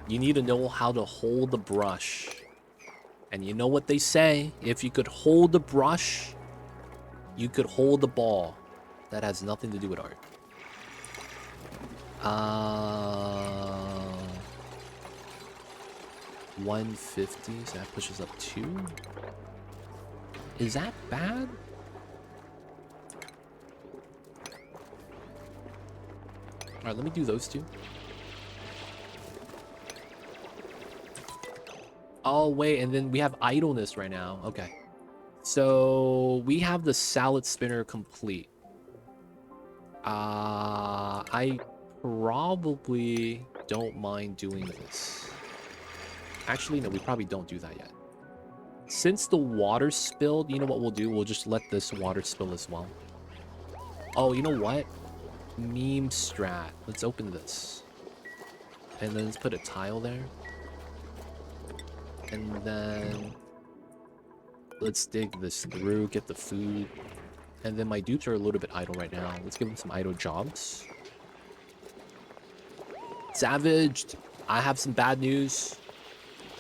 You need to know how to hold the brush. And you know what they say? If you could hold the brush, you could hold the ball. That has nothing to do with art. 150, so that pushes up 2. Is that bad? Alright, let me do those 2. Oh, wait, and then we have idleness right now. Okay. So, we have the salad spinner complete. I probably don't mind doing this. Actually, no, we probably don't do that yet. Since the water spilled, you know what we'll do? We'll just let this water spill as well. Oh, you know what? Meme strat. Let's open this. And then let's put a tile there. And then let's dig this through, get the food. And then my dupes are a little bit idle right now. Let's give them some idle jobs. Savaged, I have some bad news.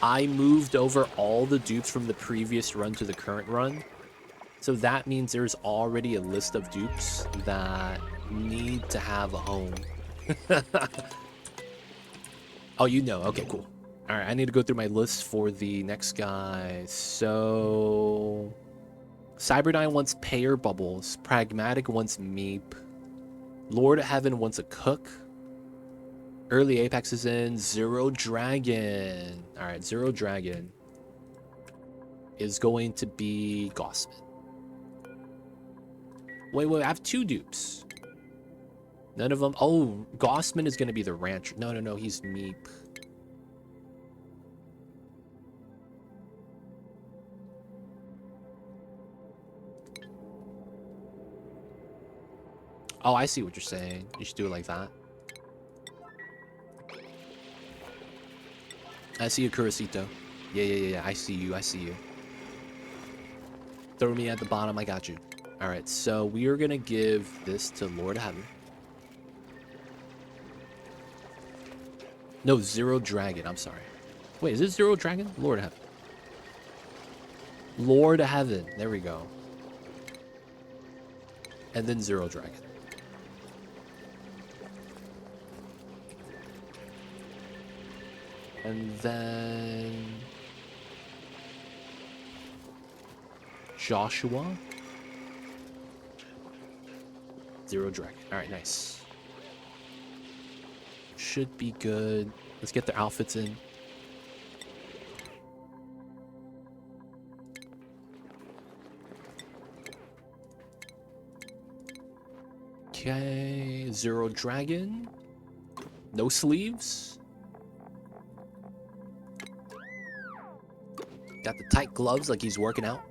I moved over all the dupes from the previous run to the current run. So that means there's already a list of dupes that need to have a home. Oh, you know. Okay, cool. All right, I need to go through my list for the next guy. So... Cyberdyne wants Payer Bubbles. Pragmatic wants Meep. Lord of Heaven wants a Cook. Early Apex is in. Zero Dragon. Alright, Zero Dragon is going to be Gossman. Wait, I have 2 dupes. None of them... Oh, Gossman is going to be the Rancher. No, he's Meep. Oh, I see what you're saying. You should do it like that. I see you, Curacito. Yeah. I see you. Throw me at the bottom. I got you. Alright, so we are going to give this to Lord of Heaven. No, Zero Dragon. I'm sorry. Wait, is this Zero Dragon? Lord of Heaven. Lord of Heaven. There we go. And then Zero Dragon. And then... Joshua. Zero Dragon. Alright, nice. Should be good. Let's get their outfits in. Okay, Zero Dragon. No sleeves. Got the tight gloves like he's working out.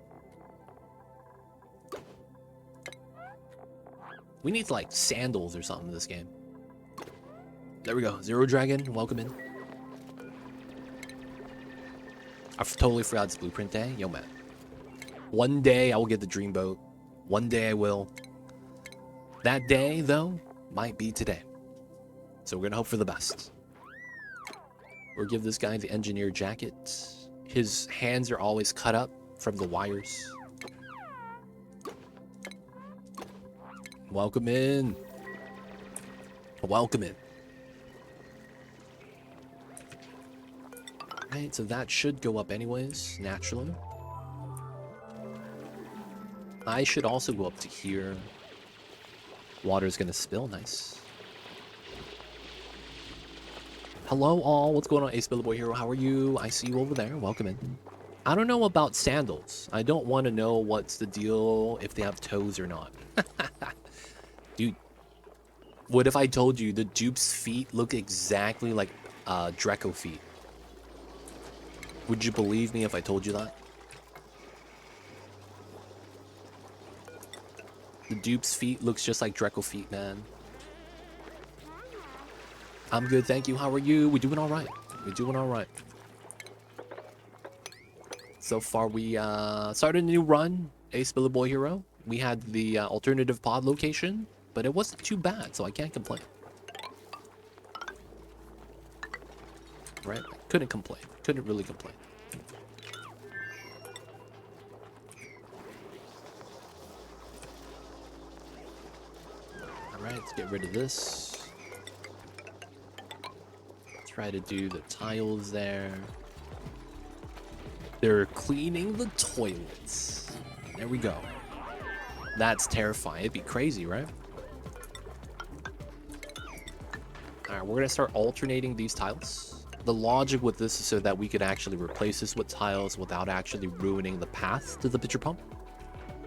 We need like sandals or something in this game. There we go. Zero Dragon, welcome in. I totally forgot it's Blueprint Day. Yo, man. One day I will get the Dreamboat. One day I will. That day, though, might be today. So we're going to hope for the best. We'll give this guy the engineer jacket. His hands are always cut up from the wires. Welcome in. Welcome in. Right, so that should go up anyways, naturally. I should also go up to here. Water's gonna spill, nice. Hello all, what's going on, Ace Boy Hero? How are you? I see you over there, welcome in. I don't know about sandals. I don't want to know what's the deal if they have toes or not. Dude, what if I told you the dupe's feet look exactly like Draco feet? Would you believe me if I told you that? The dupe's feet looks just like Draco feet, man. I'm good, thank you. How are you? We're doing all right. We're doing all right. So far, we started a new run, Ace Boy Hero. We had the alternative pod location, but it wasn't too bad, so I can't complain. Right? Couldn't complain. Couldn't really complain. Alright, let's get rid of this. Try to do the tiles there. They're cleaning the toilets. There we go. That's terrifying. It'd be crazy, right? Alright, we're gonna start alternating these tiles. The logic with this is so that we could actually replace this with tiles without actually ruining the path to the pitcher pump.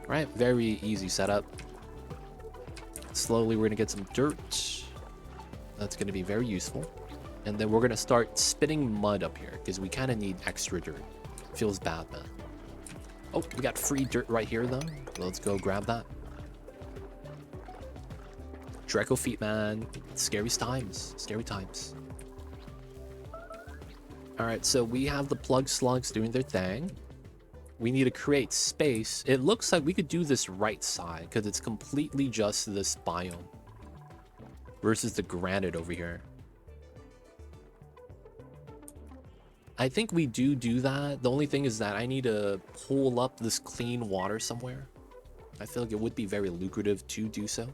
Right? Very easy setup. Slowly, we're gonna get some dirt. That's gonna be very useful. And then we're gonna start spitting mud up here because we kind of need extra dirt. Feels bad, man. Oh, we got free dirt right here, though. Let's go grab that. Draco feet, man. Scary times. Scary times. Alright, so we have the plug slugs doing their thing. We need to create space. It looks like we could do this right side because it's completely just this biome versus the granite over here. I think we do that. The only thing is that I need to pull up this clean water somewhere. I feel like it would be very lucrative to do so.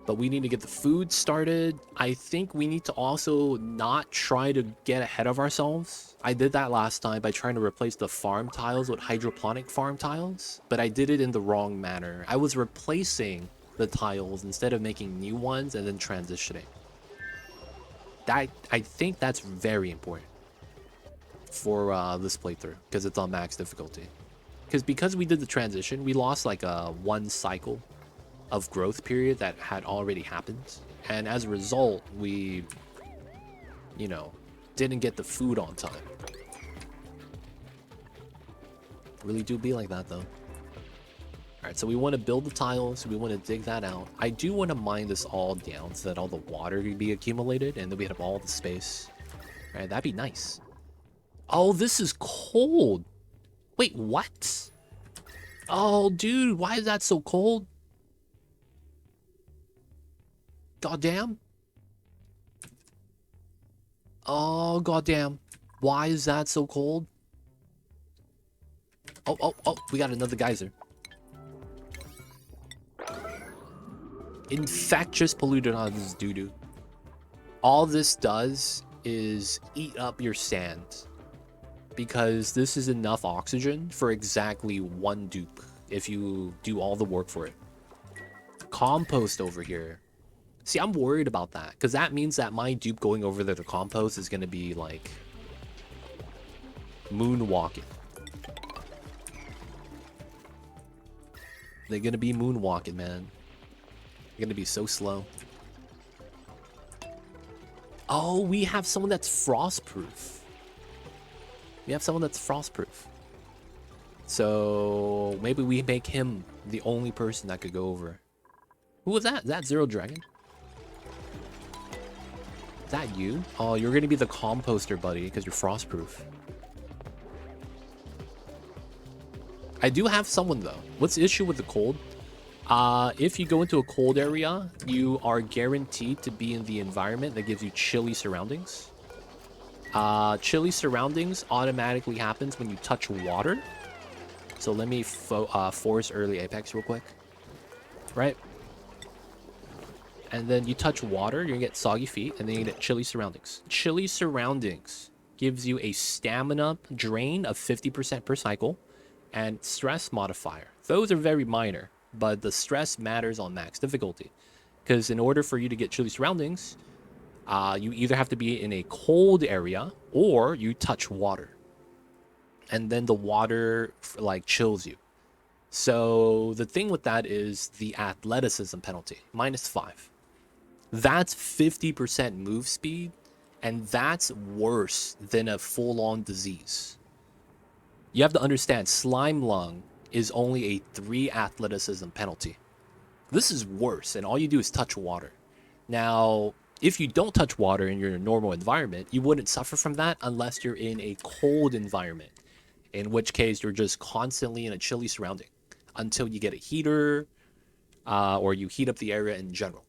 But we need to get the food started. I think we need to also not try to get ahead of ourselves. I did that last time by trying to replace the farm tiles with hydroponic farm tiles, but I did it in the wrong manner. I was replacing the tiles instead of making new ones and then transitioning. I think that's very important for this playthrough because it's on max difficulty. Because we did the transition, we lost like a 1 cycle of growth period that had already happened, and as a result, we, you know, didn't get the food on time. Really do be like that though. Alright, so we want to build the tiles, we want to dig that out. I do want to mine this all down so that all the water can be accumulated and then we have all the space. Alright, that'd be nice. Oh, this is cold. Wait, what? Oh, dude, why is that so cold? Goddamn. Oh, goddamn. Why is that so cold? Oh, we got another geyser. Infectious polluted on this doo-doo. All this does is eat up your sand, because this is enough oxygen for exactly 1 dupe if you do all the work for it. Compost over here. See, I'm worried about that because that means that my dupe going over there to compost is going to be like moonwalking. They're going to be moonwalking, man. Gonna be so slow. Oh, we have someone that's frostproof. We have someone that's frostproof. So maybe we make him the only person that could go over. Who was that? Is that Zero Dragon? Is that you? Oh, you're gonna be the composter, buddy, because you're frostproof. I do have someone though. What's the issue with the cold? If you go into a cold area, you are guaranteed to be in the environment that gives you chilly surroundings. Chilly surroundings automatically happens when you touch water. So let me force early apex real quick. Right? And then you touch water, you're gonna get soggy feet, and then you get chilly surroundings. Chilly surroundings gives you a stamina drain of 50% per cycle, and stress modifier. Those are very minor, but the stress matters on max difficulty. Because in order for you to get chilly surroundings, you either have to be in a cold area or you touch water. And then the water like chills you. So the thing with that is the athleticism penalty, -5. That's 50% move speed, and that's worse than a full-on disease. You have to understand, Slimelung is only a 3 athleticism penalty. This is worse, and all you do is touch water. Now, if you don't touch water in your normal environment, you wouldn't suffer from that unless you're in a cold environment, in which case you're just constantly in a chilly surrounding until you get a heater or you heat up the area in general.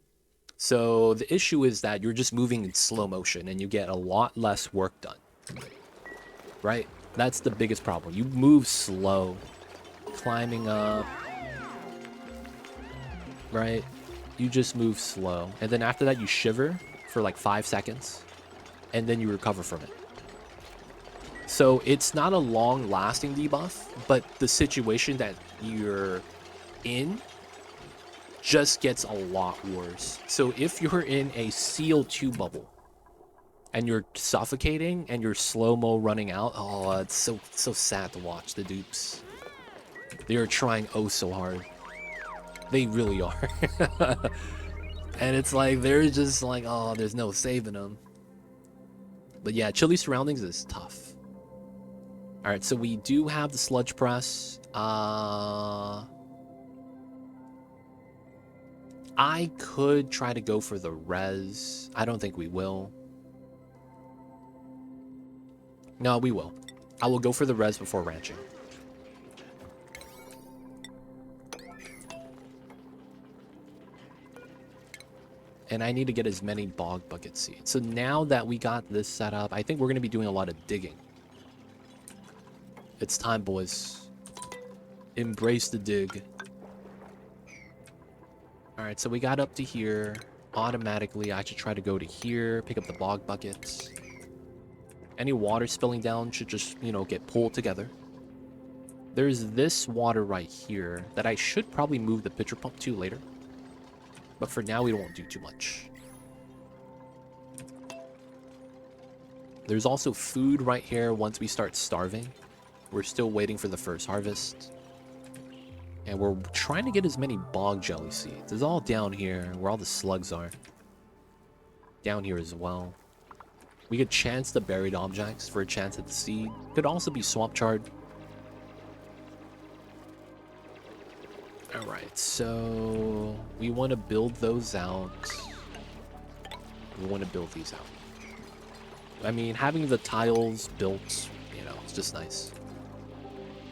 So the issue is that you're just moving in slow motion and you get a lot less work done, right? That's the biggest problem. You move slow, climbing up, right? You just move slow. And then after that, you shiver for like 5 seconds and then you recover from it. So it's not a long-lasting debuff, but the situation that you're in just gets a lot worse. So if you're in a CO2 bubble and you're suffocating and you're slow-mo running out, oh, it's so sad to watch the dupes. They are trying oh so hard. They really are. And it's like, they're just like, oh, there's no saving them. But yeah, chilly surroundings is tough. All right, so we do have the sludge press. I could try to go for the res. I don't think we will. No, we will. I will go for the res before ranching. And I need to get as many bog bucket seeds. So now that we got this set up, I think we're going to be doing a lot of digging. It's time, boys. Embrace the dig. Alright, so we got up to here. Automatically, I should try to go to here, pick up the bog buckets. Any water spilling down should just, you know, get pulled together. There's this water right here that I should probably move the pitcher pump to later. But for now, we won't do too much. There's also food right here once we start starving. We're still waiting for the first harvest. And we're trying to get as many bog jelly seeds. It's all down here where all the slugs are. Down here as well. We could chance the buried objects for a chance at the seed. Could also be swamp chard. Alright, so we want to build those out. We want to build these out. I mean, having the tiles built, you know, it's just nice.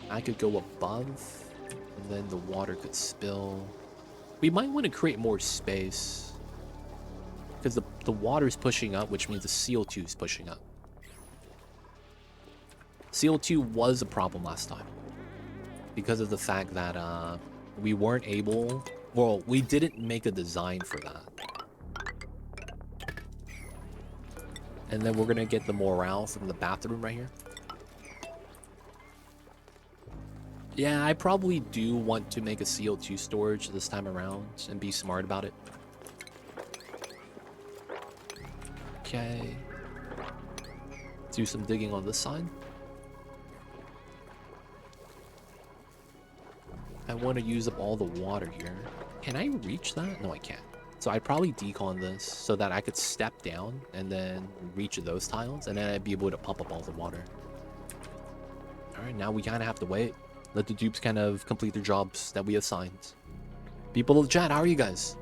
I could go above, and then the water could spill. We might want to create more space, because the water is pushing up, which means the CO2 is pushing up. CO2 was a problem last time, because of the fact that we weren't able... Well, we didn't make a design for that. And then we're going to get the morale from the bathroom right here. Yeah, I probably do want to make a CO2 storage this time around and be smart about it. Okay. Do some digging on this side. I want to use up all the water here. Can I reach that? No, I can't. So I'd probably decon this so that I could step down and then reach those tiles, and then I'd be able to pump up all the water. Alright, now we kind of have to wait. Let the dupes kind of complete their jobs that we assigned. People of the chat, how are you guys?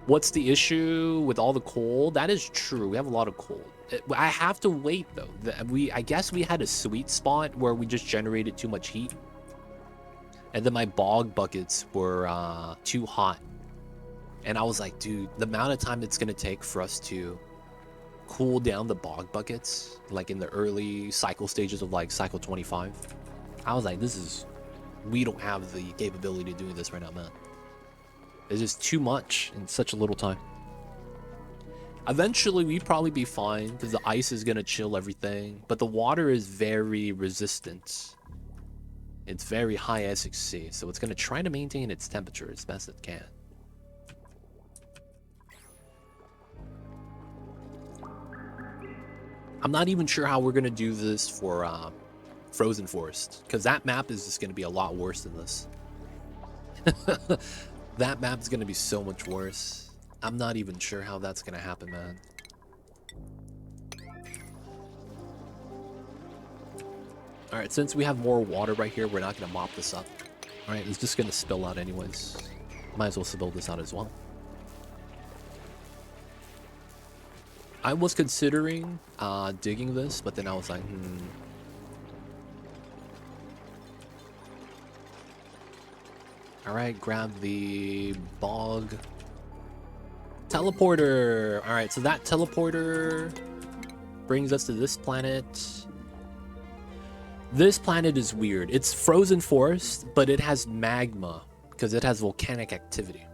What's the issue with all the coal? That is true. We have a lot of coal. I have to wait, though. I guess we had a sweet spot where we just generated too much heat. And then my bog buckets were too hot. And I was like, dude, the amount of time it's going to take for us to cool down the bog buckets, like in the early cycle stages of like cycle 25. I was like, we don't have the capability of doing this right now, man. It's just too much in such a little time. Eventually, we'd probably be fine because the ice is going to chill everything. But the water is very resistant. It's very high SXC, so it's going to try to maintain its temperature as best it can. I'm not even sure how we're going to do this for Frozen Forest, because that map is just going to be a lot worse than this. That map is going to be so much worse. I'm not even sure how that's going to happen, man. Alright, since we have more water right here, we're not going to mop this up. Alright, it's just going to spill out anyways. Might as well spill this out as well. I was considering digging this, but then I was like, Alright, grab the bog teleporter. Alright, so that teleporter brings us to this planet. This planet is weird. It's frozen forest, but it has magma because it has volcanic activity.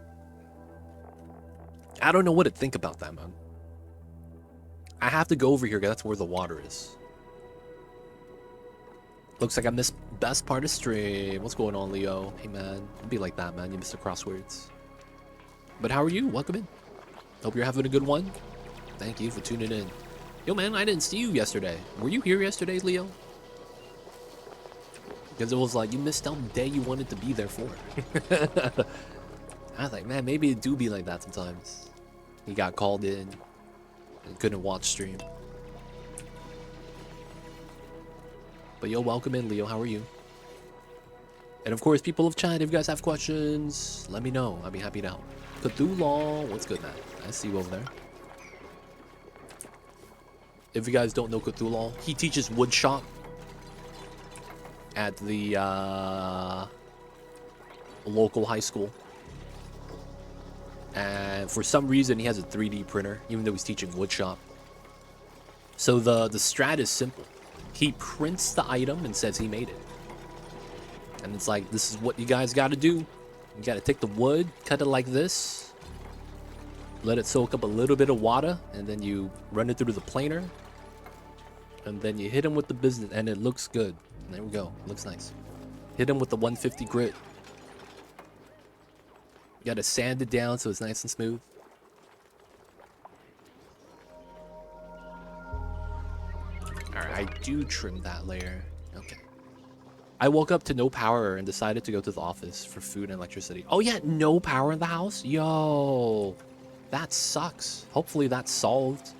I don't know what to think about that, man. I have to go over here because that's where the water is. Looks like I missed best part of stream. What's going on, Leo? Hey, man. Don't be like that, man. You missed the crosswords. But how are you? Welcome in. Hope you're having a good one. Thank you for tuning in. Yo, man, I didn't see you yesterday. Were you here yesterday, Leo? Because it was like, you missed out the day you wanted to be there for. I was like, man, maybe it do be like that sometimes. He got called in and couldn't watch stream. But yo, welcome in, Leo. How are you? And of course, people of chat, if you guys have questions, let me know. I'll be happy to help. Cthulhu, what's good, man? I see you over there. If you guys don't know Cthulhu, he teaches woodshop at the local high school. And for some reason, he has a 3D printer, even though he's teaching woodshop. So the strat is simple. He prints the item and says he made it. And it's like, this is what you guys got to do. You got to take the wood, cut it like this, let it soak up a little bit of water, and then you run it through the planer. And then you hit him with the business, and it looks good. There we go. Looks nice. Hit him with the 150 grit. You got to sand it down so it's nice and smooth. Alright, I do trim that layer. Okay. I woke up to no power and decided to go to the office for food and electricity. Oh yeah, no power in the house? Yo, that sucks. Hopefully that's solved.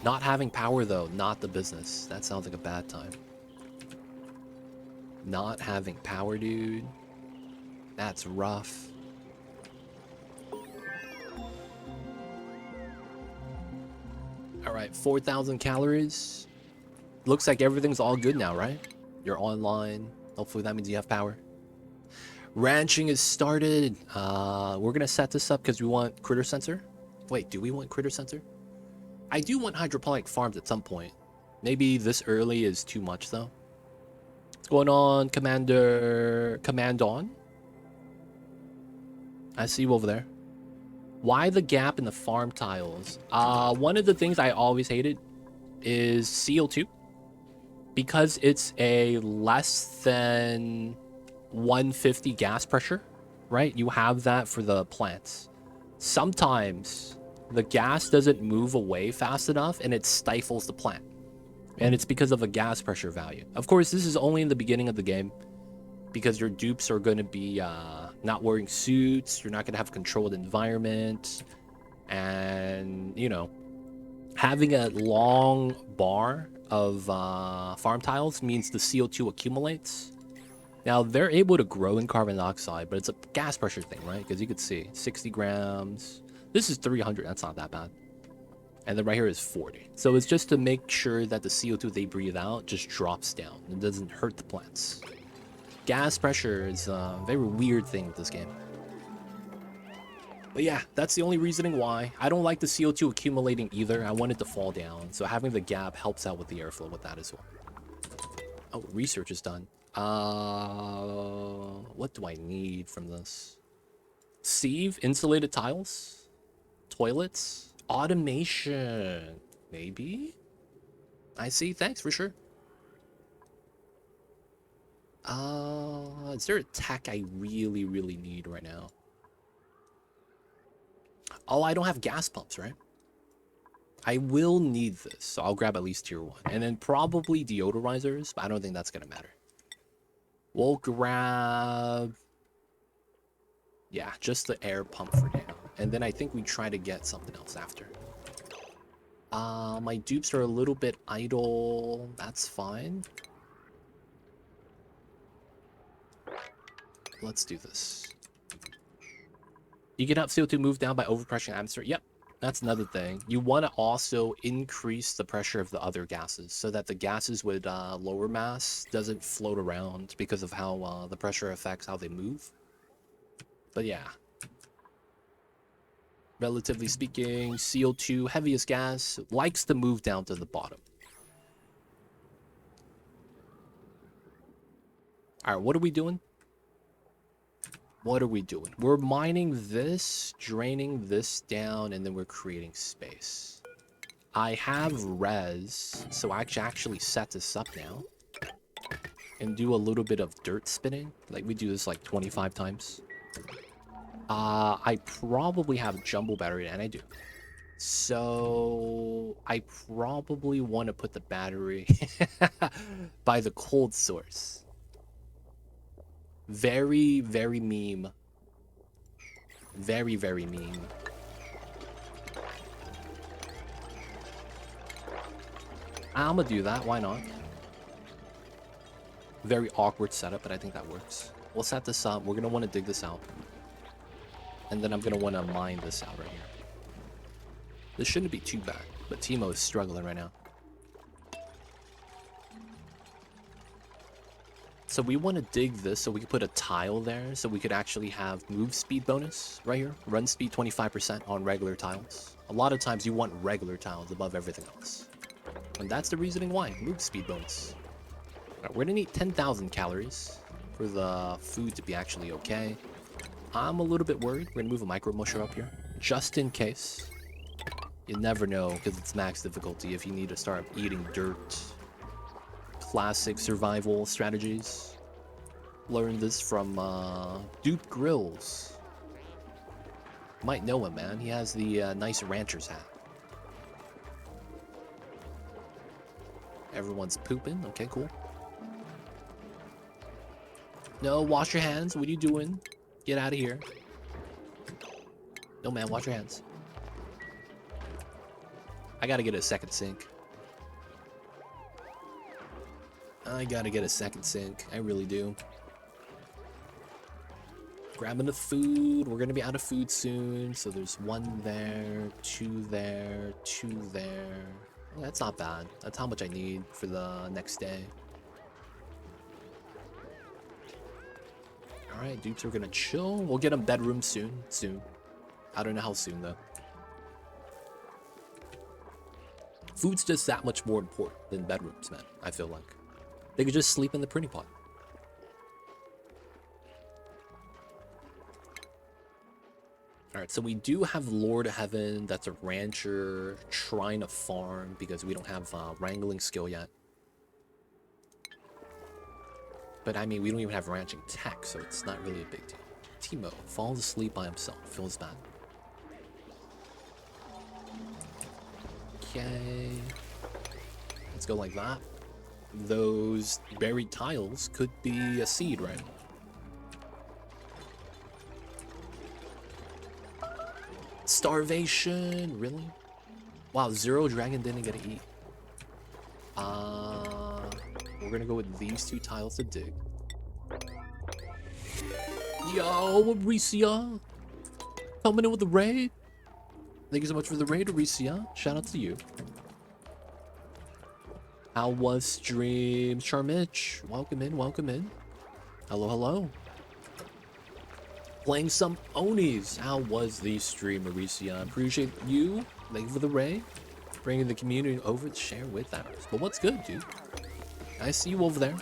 Not having power though, not the business. That sounds like a bad time. Not having power, dude. That's rough. Alright, 4,000 calories. Looks like everything's all good now, right? You're online. Hopefully that means you have power. Ranching is started. We're gonna set this up because we want critter sensor. Wait, do we want critter sensor? I do want hydroponic farms at some point. Maybe this early is too much though. What's going on, Commander? Command on? I see you over there. Why the gap in the farm tiles? One of the things I always hated is CO2. Because it's a less than 150 gas pressure, right? You have that for the plants. Sometimes the gas doesn't move away fast enough and it stifles the plant. And it's because of a gas pressure value. Of course, this is only in the beginning of the game because your dupes are going to be not wearing suits. You're not going to have a controlled environment. And, you know, having a long bar of farm tiles means the CO2 accumulates. Now, they're able to grow in carbon dioxide, but it's a gas pressure thing, right? Because you could see 60 grams. This is 300. That's not that bad. And then right here is 40. So it's just to make sure that the CO2 they breathe out just drops down. It doesn't hurt the plants. Gas pressure is a very weird thing with this game. But yeah, that's the only reasoning why. I don't like the CO2 accumulating either. I want it to fall down. So having the gap helps out with the airflow with that as well. Oh, research is done. What do I need from this? Sieve, insulated tiles, toilets, automation, maybe. I see. Thanks for sure. Is there a tech I really need right now? Oh, I don't have gas pumps, right? I will need this, so I'll grab at least tier 1. And then probably deodorizers, but I don't think that's gonna matter. We'll grab... yeah, just the air pump for now. And then I think we try to get something else after. My dupes are a little bit idle. That's fine. Let's do this. You can have CO2 move down by overpressuring atmosphere. Yep, that's another thing. You want to also increase the pressure of the other gases so that the gases with lower mass doesn't float around because of how the pressure affects how they move. But yeah. Relatively speaking, CO2, heaviest gas, likes to move down to the bottom. All right, what are we doing? What are we doing? We're mining this, draining this down, and then we're creating space. I have res, so I can actually set this up now. And do a little bit of dirt spinning. Like, we do this like 25 times. I probably have jumbo battery, and I do. So, I probably want to put the battery by the cold source. Very meme. Very meme. I'm gonna do that. Why not? Very awkward setup, but I think that works. We'll set this up. We're gonna want to dig this out. And then I'm gonna want to mine this out right here. This shouldn't be too bad, but Timo is struggling right now. So we want to dig this so we can put a tile there so we could actually have move speed bonus right here. Run speed 25% on regular tiles. A lot of times you want regular tiles above everything else. And that's the reasoning why. Move speed bonus. All right, we're going to need 10,000 calories for the food to be actually okay. I'm a little bit worried. We're going to move a micro musher up here just in case. You never know because it's max difficulty if you need to start eating dirt. Classic survival strategies. Learned this from Dupe Grills. Might know him, man. He has the nice rancher's hat. Everyone's pooping. Okay, cool. No, wash your hands. What are you doing? Get out of here. No, man, wash your hands. I gotta get a second sink. I gotta get a second sink. I really do. Grabbing the food. We're gonna be out of food soon. So there's 1 there, 2 there, 2 there. Well, that's not bad. That's how much I need for the next day. Alright, dupes are gonna chill. We'll get them bedrooms soon. I don't know how soon though. Food's just that much more important than bedrooms, man. I feel like. They could just sleep in the printing pot. Alright, so we do have Lord of Heaven, that's a rancher trying to farm because we don't have wrangling skill yet. But I mean, we don't even have ranching tech, so it's not really a big deal. Timo falls asleep by himself, feels bad. Okay. Let's go like that. Those buried tiles could be a seed, right? Starvation, really? Wow, Zero Dragon didn't get to eat. We're gonna go with these 2 tiles to dig. Yo, Aricia! Coming in with the raid. Thank you so much for the raid, Aricia. Shout out to you. How was stream? Charmich, welcome in, welcome in. Hello, hello. Playing some Onis. How was the stream, Aricia? Appreciate you. Thank you for the raid. Bringing the community over to share with ours. But what's good, dude? I see you over there.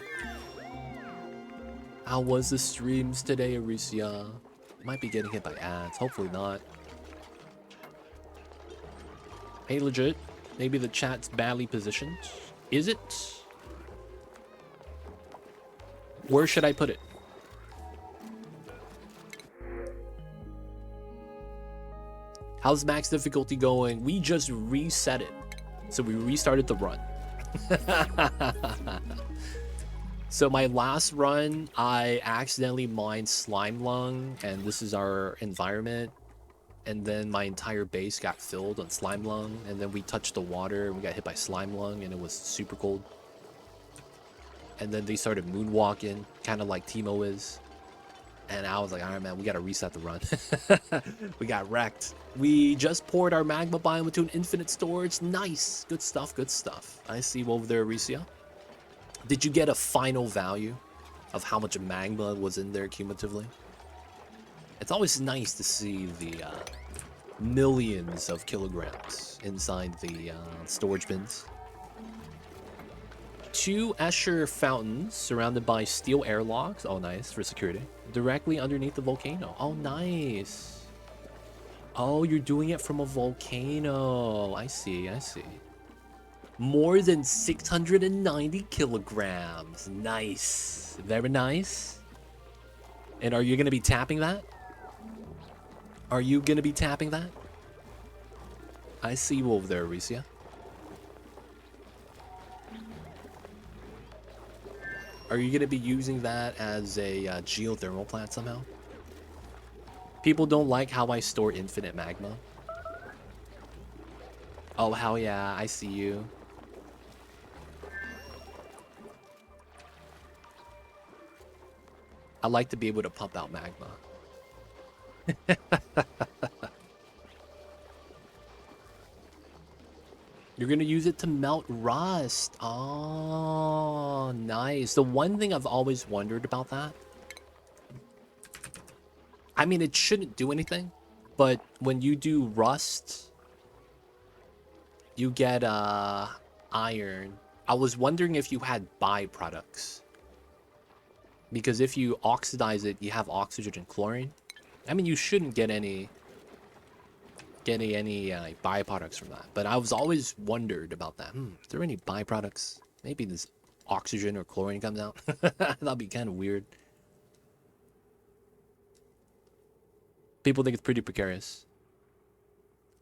How was the streams today, Aricia? Might be getting hit by ads. Hopefully not. Hey, legit. Maybe the chat's badly positioned. Is it? Where should I put it? How's max difficulty going? We just reset it. So we restarted the run. So my last run, I accidentally mined Slimelung, and this is our environment. And then my entire base got filled on Slimelung, and then we touched the water, and we got hit by Slimelung, and it was super cold. And then they started moonwalking, kind of like Teemo is. And I was like, all right, man, we got to reset the run. We got wrecked. We just poured our magma biome into an infinite storage. Nice. Good stuff, good stuff. I see you over there, Aricia. Did you get a final value of how much magma was in there cumulatively? It's always nice to see the millions of kilograms inside the storage bins. 2 Escher fountains surrounded by steel airlocks. Oh, nice, for security. Directly underneath the volcano. Oh, nice. Oh, you're doing it from a volcano. I see, I see. More than 690 kilograms. Nice. Very nice. And are you going to be tapping that? Are you going to be tapping that? I see you over there, Aricia. Are you going to be using that as a geothermal plant somehow? People don't like how I store infinite magma. Oh, hell yeah. I see you. I like to be able to pump out magma. You're going to use it to melt rust. Oh, nice. The one thing I've always wondered about that, I mean, it shouldn't do anything, but when you do rust, you get iron. I was wondering if you had byproducts. Because if you oxidize it, you have oxygen and chlorine. I mean, you shouldn't get any byproducts from that. But I was always wondered about that. Is there any byproducts? Maybe this oxygen or chlorine comes out. That'd be kind of weird. People think it's pretty precarious.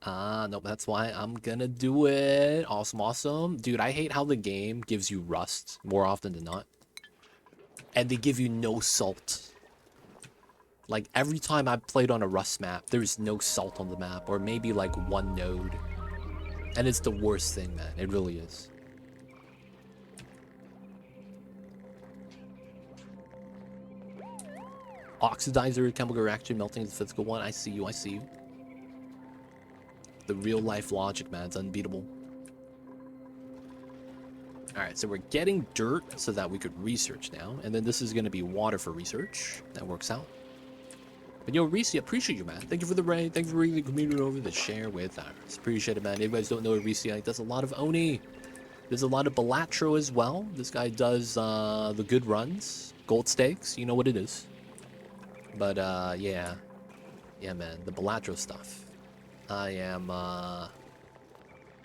Nope, that's why I'm gonna do it. Awesome, awesome. Dude, I hate how the game gives you rust more often than not. And they give you no salt. Like, every time I've played on a rust map, there's no salt on the map. Or maybe, like, one node. And it's the worst thing, man. It really is. Oxidizer, chemical reaction, melting is the physical one. I see you, I see you. The real-life logic, man. It's unbeatable. Alright, so we're getting dirt so that we could research now. And then this is going to be water for research. That works out. But yo, Reese, appreciate you, man. Thank you for the raid. Thank you for bringing the community over to share with us. Appreciate it, man. If you guys don't know Reese, he does a lot of Oni. There's a lot of Balatro as well. This guy does the good runs. Gold stakes. You know what it is. But, yeah. Yeah, man. The Balatro stuff. I am,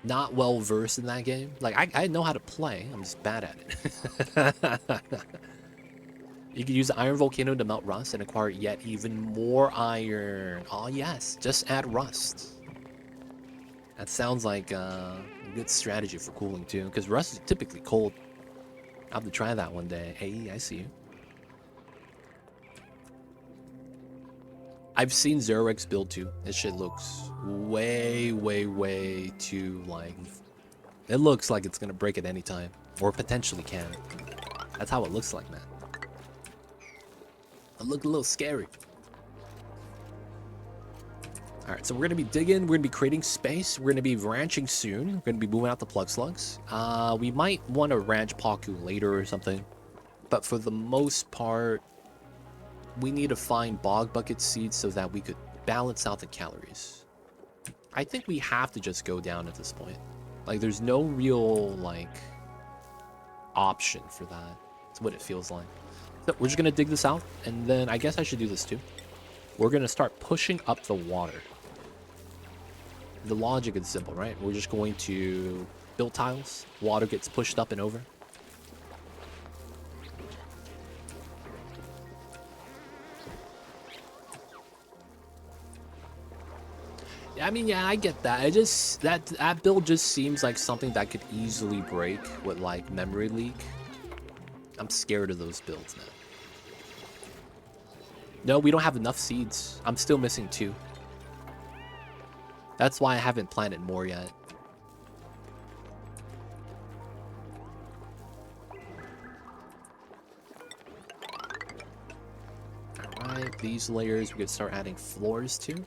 not well versed in that game. Like, I know how to play. I'm just bad at it. You can use the Iron Volcano to melt rust and acquire yet even more iron. Oh, yes. Just add rust. That sounds like a good strategy for cooling, too. Because rust is typically cold. I'll have to try that one day. Hey, I see you. I've seen ZeroX build, too. This shit looks way, way, way too, like... It looks like it's going to break at any time. Or potentially can. That's how it looks like, man. It looked a little scary. Alright, so we're going to be digging. We're going to be creating space. We're going to be ranching soon. We're going to be moving out the plug slugs. We might want to ranch Paku later or something. But for the most part, we need to find bog bucket seeds so that we could balance out the calories. I think we have to just go down at this point. Like, there's no real, like, option for that. That's what it feels like. So we're just going to dig this out, and then I guess I should do this too. we're going to start pushing up the water. The logic is simple, right? We're just going to build tiles. Water gets pushed up and over. I mean, yeah, I get that. It just that build just seems like something that could easily break with like memory leak. I'm scared of those builds now. No, we don't have enough seeds. I'm still missing 2. That's why I haven't planted more yet. Alright, these layers we could start adding floors to.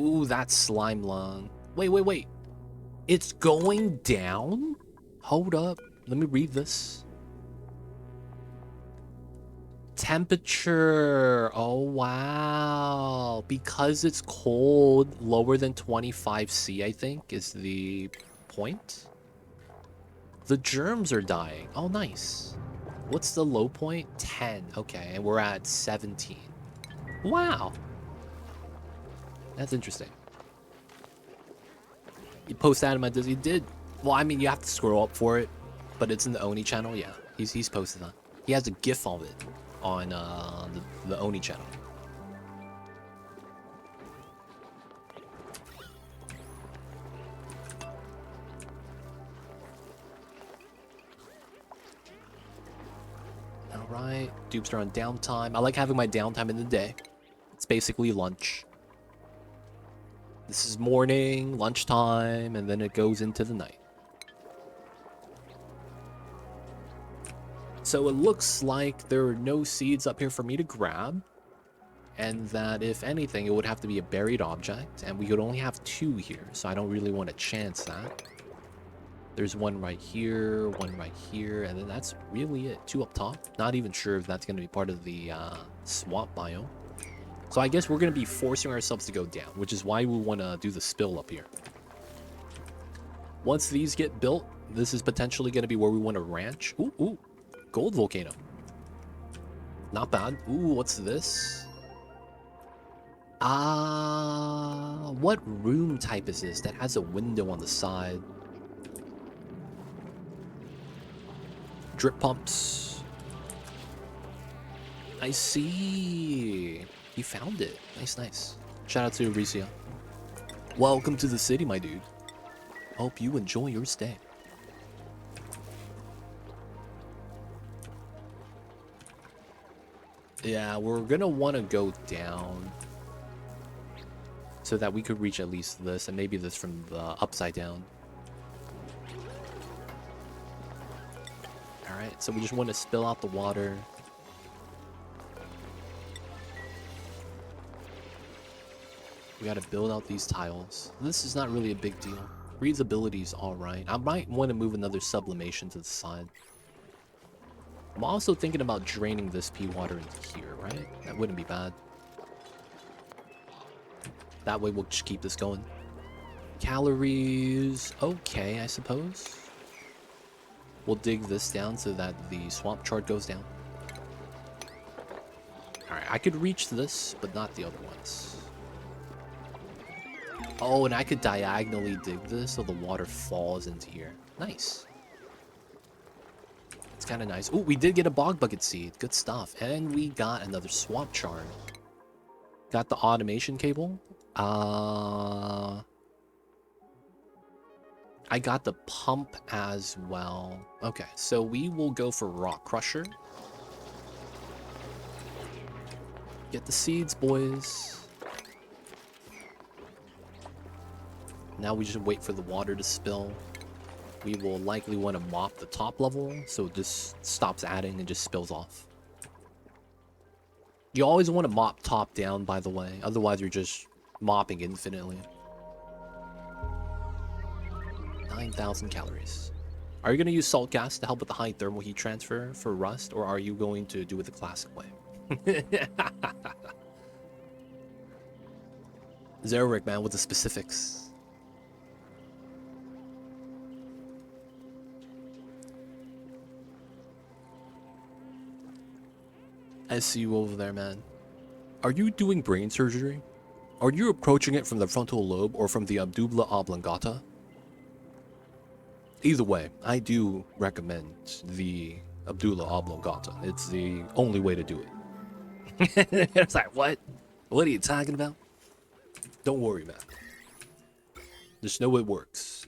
Ooh, that's Slimelung. Wait. It's going down? Hold up. Let me read this. Temperature. Oh, wow. Because it's cold, lower than 25°C, I think, is the point. The germs are dying. Oh, nice. What's the low point? 10. Okay, and we're at 17. Wow. That's interesting. You post that in my Disney? Did. Well, I mean, you have to scroll up for it, but it's in the Oni channel. Yeah, he's posted that. He has a GIF of it on the Oni channel. All right, dupes are on downtime. I like having my downtime in the day. It's basically lunch. This is morning, lunchtime, and then it goes into the night. So it looks like there are no seeds up here for me to grab, and that if anything, it would have to be a buried object, and we could only have 2 here, so I don't really want to chance that. There's one right here, one right here, and then that's really it. 2 up top. Not even sure if that's going to be part of the swamp biome. So I guess we're going to be forcing ourselves to go down, which is why we want to do the spill up here. Once these get built, this is potentially going to be where we want to ranch. Ooh, gold volcano. Not bad. Ooh, what's this? What room type is this that has a window on the side? Drip pumps. I see. He found it. Nice. Shout out to Euricia. Welcome to the city, my dude. Hope you enjoy your stay. Yeah, we're gonna want to go down so that we could reach at least this, and maybe this from the upside down. Alright, so we just want to spill out the water. We gotta build out these tiles. This is not really a big deal. Breathability's alright. I might want to move another sublimation to the side. I'm also thinking about draining this pea water into here, right? That wouldn't be bad. That way we'll just keep this going. Calories, okay, I suppose. We'll dig this down so that the swamp chart goes down. Alright, I could reach this, but not the other ones. Oh, and I could diagonally dig this so the water falls into here. Nice. It's kind of nice. Oh, we did get a bog bucket seed. Good stuff. And we got another swamp chart. Got the automation cable. I got the pump as well. Okay, so we will go for rock crusher. Get the seeds, boys. Now we just wait for the water to spill. We will likely want to mop the top level so it just stops adding and just spills off. You always want to mop top down, by the way. Otherwise, you're just mopping infinitely. 9,000 calories. Are you going to use salt gas to help with the high thermal heat transfer for rust, or are you going to do it the classic way? Zerrick, man, with the specifics. I see you over there, man. Are you doing brain surgery? Are you approaching it from the frontal lobe or from the medulla oblongata? Either way, I do recommend the medulla oblongata. It's the only way to do it. It's like, what? What are you talking about? Don't worry, man. Just know it works.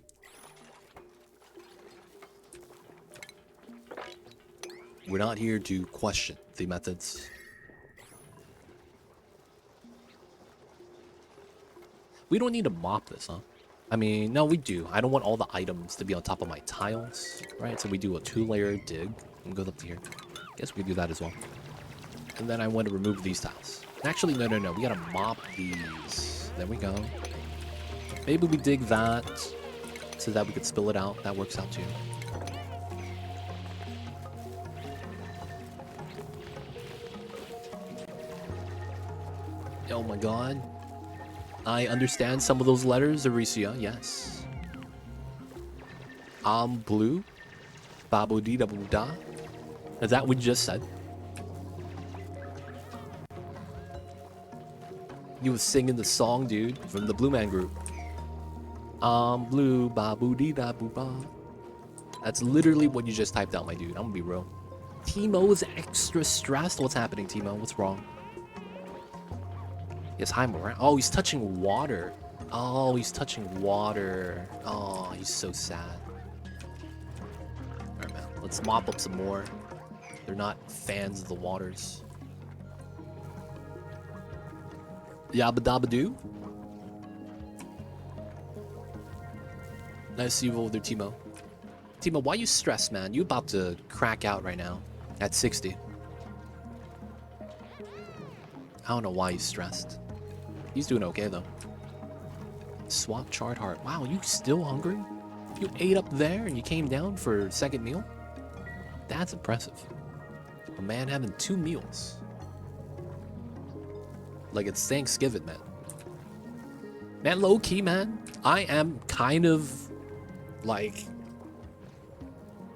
We're not here to question the methods. We don't need to mop this, huh? I mean, no, we do. I don't want all the items to be on top of my tiles, right? So we do a 2-layer dig and go up to here. Guess we do that as well. And then I want to remove these tiles. Actually, no. We gotta mop these. There we go. Maybe we dig that so that we could spill it out. That works out too. Oh my god. I understand some of those letters, Aricia, yes. Blue. Babu-dee da da. Is that what you just said? You was singing the song, dude, from the Blue Man Group. Blue, babu-dee da boo ba. That's literally what you just typed out, my dude. I'm gonna be real. Timo is extra stressed. What's happening, Timo? What's wrong? Yes, hi, Moran. Oh, he's touching water. Oh, he's touching water. Oh, he's so sad. Alright, man. Let's mop up some more. They're not fans of the waters. Yabba dabba doo. Nice to see you over there, Timo. Timo, why you stressed, man? You about to crack out right now at 60. I don't know why he's stressed. He's doing okay, though. Swap charred heart. Wow, you still hungry? You ate up there and you came down for a second meal? That's impressive. A man having 2 meals. Like it's Thanksgiving, man. Man, low-key, man. I am kind of, like,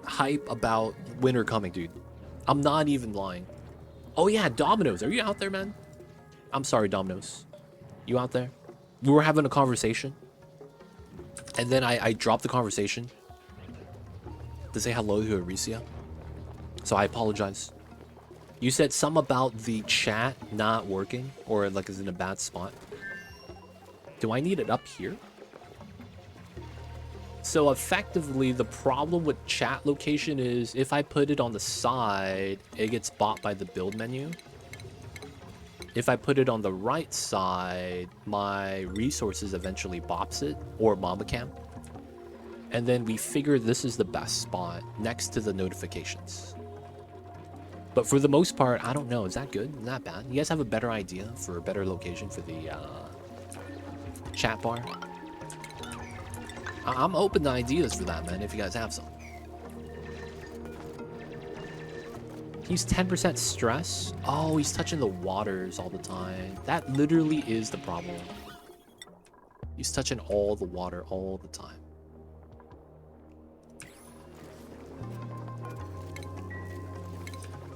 hype about winter coming, dude. I'm not even lying. Oh, yeah, Domino's. Are you out there, man? I'm sorry, Domino's. You out there? We were having a conversation. And then I dropped the conversation to say hello to Aricia. So I apologize. You said something about the chat not working or like is in a bad spot. Do I need it up here? So effectively, the problem with chat location is if I put it on the side, it gets bought by the build menu. If I put it on the right side, my resources eventually bops it, or Mama Cam. And then we figure this is the best spot next to the notifications. But for the most part, I don't know. Is that good? Is that bad? You guys have a better idea for a better location for the chat bar? I'm open to ideas for that, man, if you guys have some. He's 10% stress. Oh, he's touching the waters all the time. That literally is the problem. He's touching all the water all the time.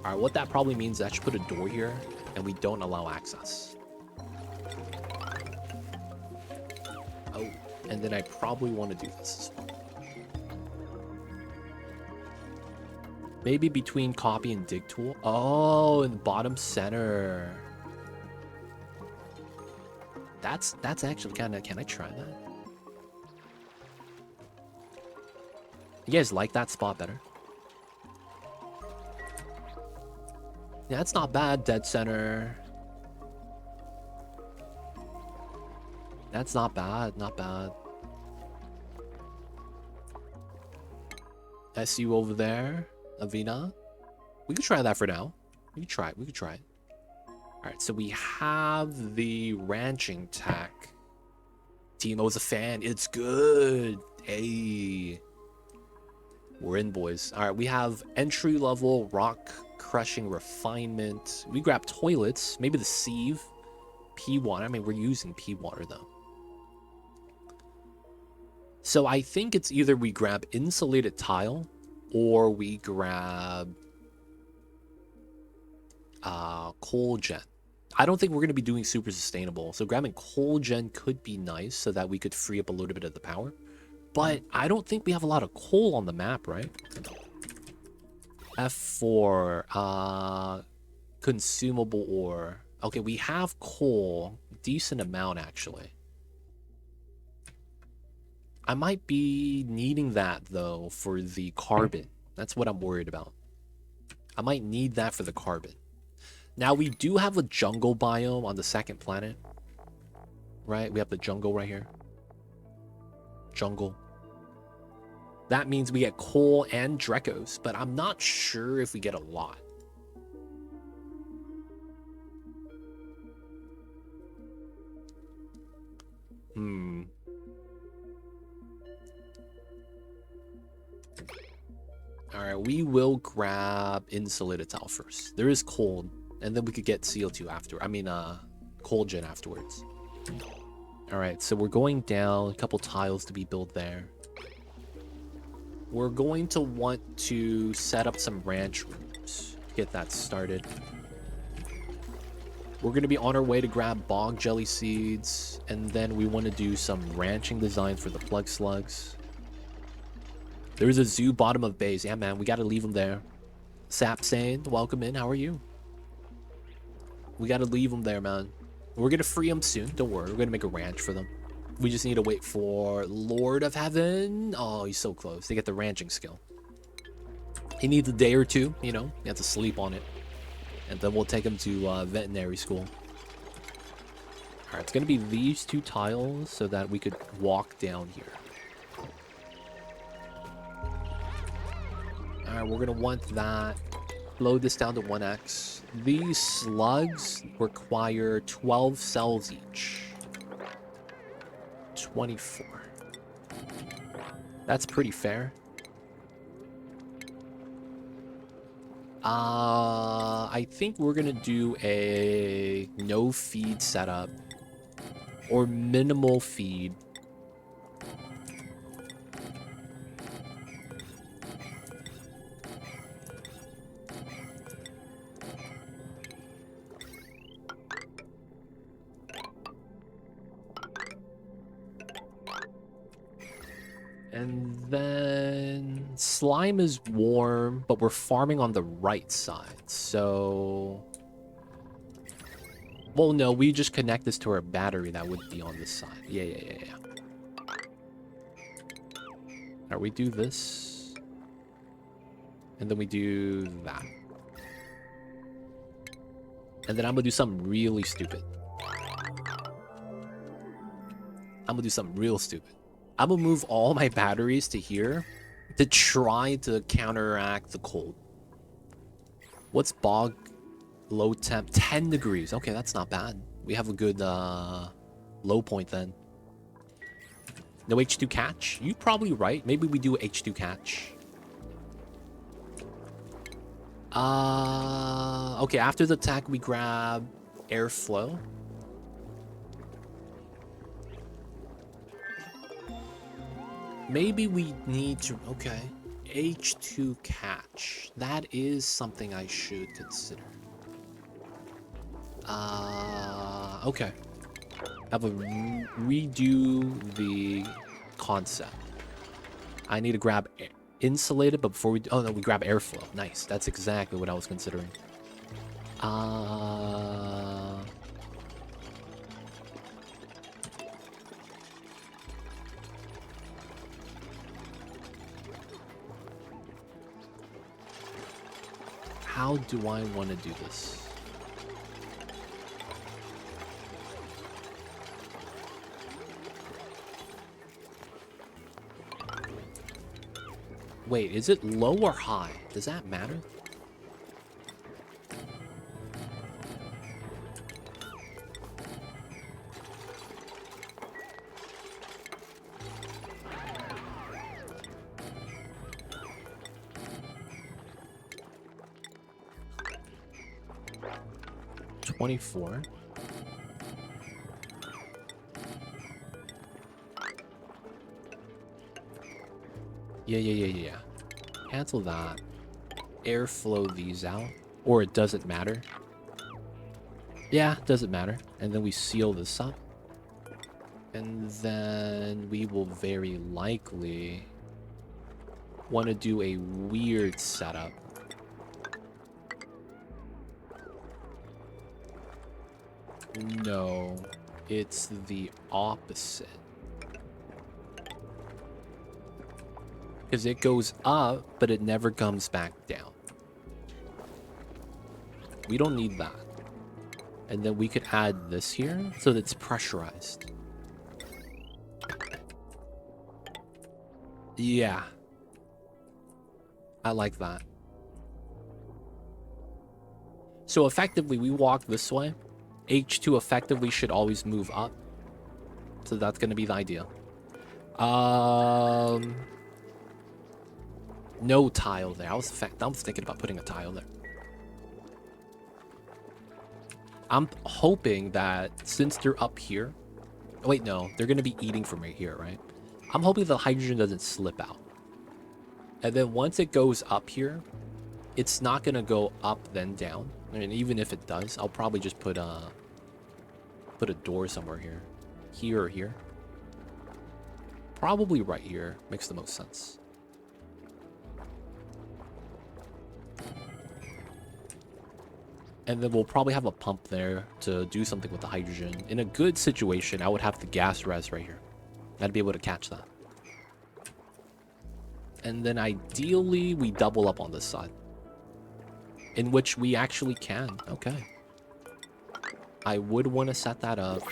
Alright, what that probably means is I should put a door here, and we don't allow access. Oh, and then I probably want to do this as well. Maybe between copy and dig tool. Oh, in the bottom center. That's actually kind of... Can I try that? You guys like that spot better? Yeah, that's not bad, dead center. That's not bad, not bad. I see you over there. Avina, we could try that for now. We could try it. All right, so we have the ranching tack. Timo's a fan. It's good. Hey, we're in, boys. All right, we have entry level rock crushing refinement. We grab toilets, maybe the sieve, pea water. I mean, we're using pea water though. So I think it's either we grab insulated tile or we grab coal gen. I don't think we're going to be doing super sustainable. So grabbing coal gen could be nice so that we could free up a little bit of the power. But I don't think we have a lot of coal on the map, right? F4, consumable ore. Okay, we have coal. Decent amount, actually. I might be needing that, though, for the carbon. That's what I'm worried about. I might need that for the carbon. Now, we do have a jungle biome on the second planet. Right? We have the jungle right here. Jungle. That means we get coal and Drekos, but I'm not sure if we get a lot. Alright, we will grab insulated tile first. There is coal, and then we could get CO2 after. I mean, coal gen afterwards. Alright, so we're going down. A couple tiles to be built there. We're going to want to set up some ranch rooms. Get that started. We're going to be on our way to grab bog jelly seeds. And then we want to do some ranching designs for the plug slugs. There's a zoo bottom of base. Yeah, man, we got to leave them there. Sapsane, welcome in. How are you? We got to leave them there, man. We're going to free them soon. Don't worry. We're going to make a ranch for them. We just need to wait for Lord of Heaven. Oh, he's so close. They get the ranching skill. He needs a day or two, you know. You have to sleep on it. And then we'll take him to veterinary school. Alright, it's going to be these two tiles so that we could walk down here. Alright, we're going to want that. Load this down to 1x. These slugs require 12 cells each. 24. That's pretty fair. I think we're gonna do a no feed setup or minimal feed. And then slime is warm, but we're farming on the right side. So, well, no, we just connect this to our battery that would be on this side. Yeah. Alright, we do this. And then we do that. And then I'm gonna do something really stupid. I'm gonna do something real stupid. I'm gonna move all my batteries to here to try to counteract the cold. What's bog low temp? 10 degrees. Okay, that's not bad. We have a good low point then. No H2 catch? You're probably right. Maybe we do H2 catch. Okay, after the attack we grab airflow. Maybe we need to... Okay. H2 catch. That is something I should consider. Okay. Have a redo the concept. I need to grab insulated, but before we... Oh, no, we grab airflow. Nice. That's exactly what I was considering. How do I want to do this? Wait, is it low or high? Does that matter? $24. Yeah. Cancel that. Airflow these out. Or it doesn't matter. Yeah, doesn't matter. And then we seal this up. And then we will very likely want to do a weird setup. No, it's the opposite. Because it goes up, but it never comes back down. We don't need that. And then we could add this here so that it's pressurized. Yeah. I like that. So effectively, we walk this way. H2 effectively should always move up. So that's going to be the idea. No tile there. I was thinking about putting a tile there. I'm hoping that since they're up here... Oh, wait, no. They're going to be eating from right here, right? I'm hoping the hydrogen doesn't slip out. And then once it goes up here, it's not going to go up then down. And even if it does, I'll probably just put a door somewhere here. Here or here. Probably right here. Makes the most sense. And then we'll probably have a pump there to do something with the hydrogen. In a good situation, I would have the gas res right here. I'd be able to catch that. And then ideally, we double up on this side. In which we actually can. Okay. I would want to set that up.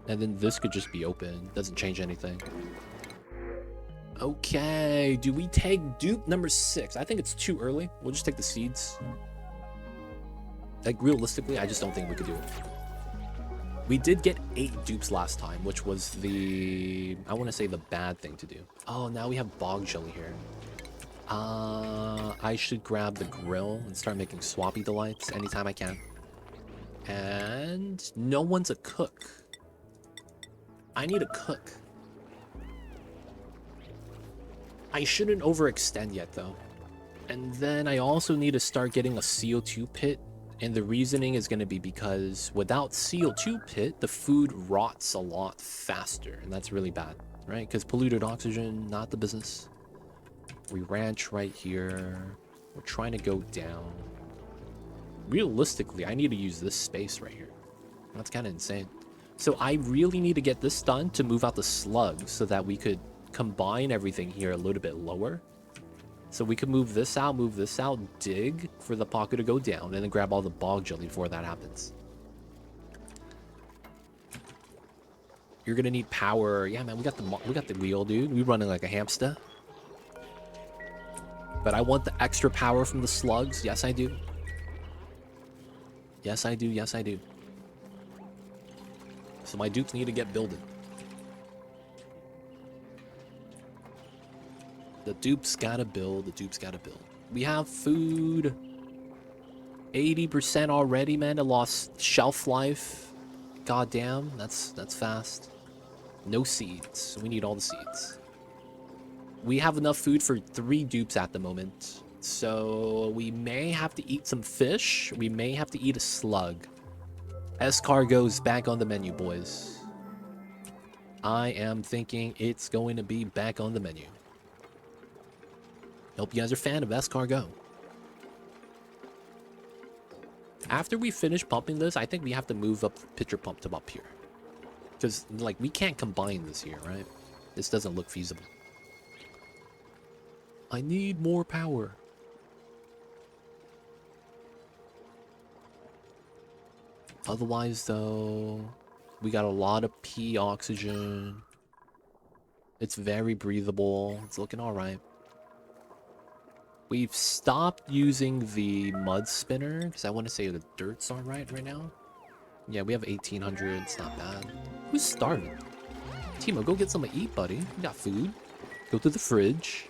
And then this could just be open. Doesn't change anything. Okay. Do we take dupe number 6? I think it's too early. We'll just take the seeds. Like, realistically, I just don't think we could do it. We did get 8 dupes last time, which was the... I want to say the bad thing to do. Oh, now we have bog jelly here. I should grab the grill and start making Swampy delights anytime I can. And no one's a cook. I need a cook. I shouldn't overextend yet, though. And then I also need to start getting a CO2 pit. And the reasoning is going to be because without CO2 pit, the food rots a lot faster. And that's really bad, right? Because polluted oxygen, not the business. We ranch right here. We're trying to go down. Realistically, I need to use this space right here. That's kind of insane. So I really need to get this done to move out the slugs so that we could combine everything here a little bit lower. So we can move this out, dig for the pocket to go down, and then grab all the bog jelly before that happens. You're gonna need power. Yeah, man, we got the wheel, dude. We running like a hamster. But I want the extra power from the slugs. Yes, I do. Yes, I do. Yes, I do. So my dupes need to get building. The dupes gotta build. The dupes gotta build. We have food. 80% already, man. It lost shelf life. God damn, that's fast. No seeds. We need all the seeds. We have enough food for 3 dupes at the moment. So we may have to eat some fish. We may have to eat a slug. Escargot's back on the menu, boys. I am thinking it's going to be back on the menu. Hope you guys are a fan of escargot. After we finish pumping this, I think we have to move up the pitcher pump to up here. Because, like, we can't combine this here, right? This doesn't look feasible. I need more power. Otherwise, though, we got a lot of pea oxygen. It's very breathable. It's looking all right. We've stopped using the mud spinner because I want to say the dirt's all right now. Yeah, we have 1800. It's not bad. Who's starving? Timo, go get something to eat, buddy. You got food. Go to the fridge.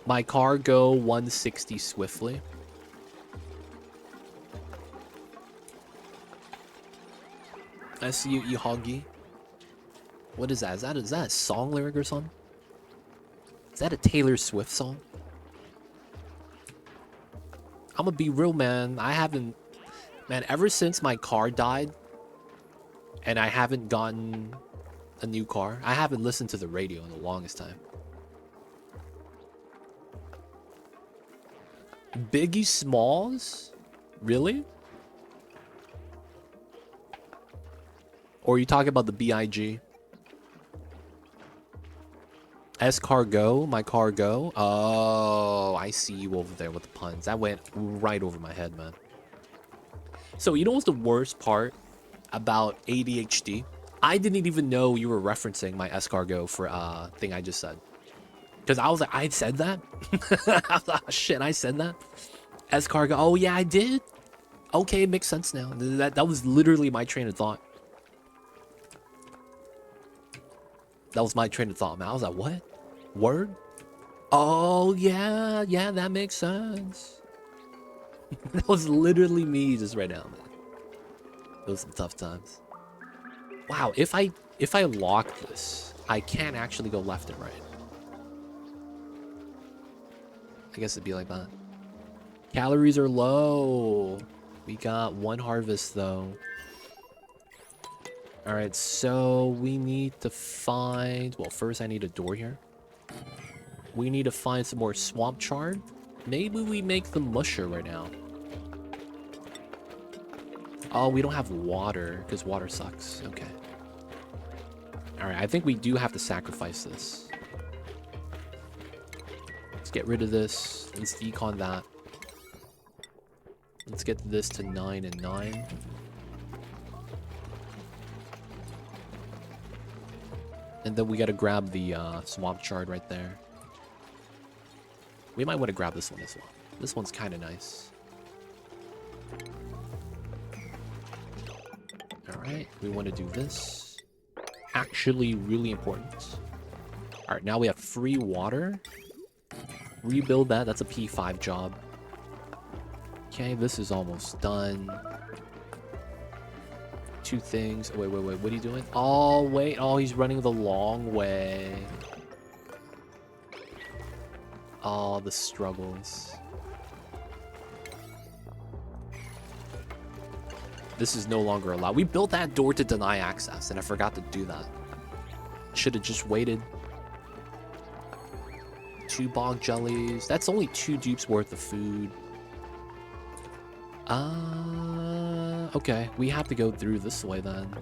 My car go 160 swiftly. I see you, Ihagi. What is that? Is that a song lyric or something? Is that a Taylor Swift song? I'm gonna be real, man. I haven't, man, ever since my car died, and I haven't gotten a new car. I haven't listened to the radio in the longest time. Biggie Smalls? Really? Or are you talking about the B.I.G.? S-Cargo? My cargo? Oh, I see you over there with the puns. That went right over my head, man. So, you know what's the worst part about ADHD? I didn't even know you were referencing my escargot for thing I just said. Because I was like, I said that? I thought, shit, I said that? Escargot. Oh, yeah, I did? Okay, it makes sense now. That was literally my train of thought. That was my train of thought, man. I was like, what? Word? Oh, yeah. Yeah, that makes sense. That was literally me just right now, man. Those some tough times. Wow, if I lock this, I can't actually go left and right. I guess it'd be like that. Calories are low. We got one harvest though. All right, so we need to find, well, first I need a door here. We need to find some more swamp chard. Maybe we make the musher right now. Oh, we don't have water because water sucks. Okay. All right, I think we do have to sacrifice this. Let's get rid of this. Let's decon that. Let's get this to 9 and 9. And then we got to grab the swamp chard right there. We might want to grab this one as well. This one's kind of nice. Alright, we want to do this. Actually really important. Alright, now we have free water. Rebuild that. That's a P5 job. Okay, this is almost done. Two things. Wait. What are you doing? Oh, wait. Oh, he's running the long way. Oh, the struggles. This is no longer allowed. We built that door to deny access, and I forgot to do that. Should have just waited. 2 bog jellies. That's only 2 dupes worth of food. Okay. We have to go through this way then.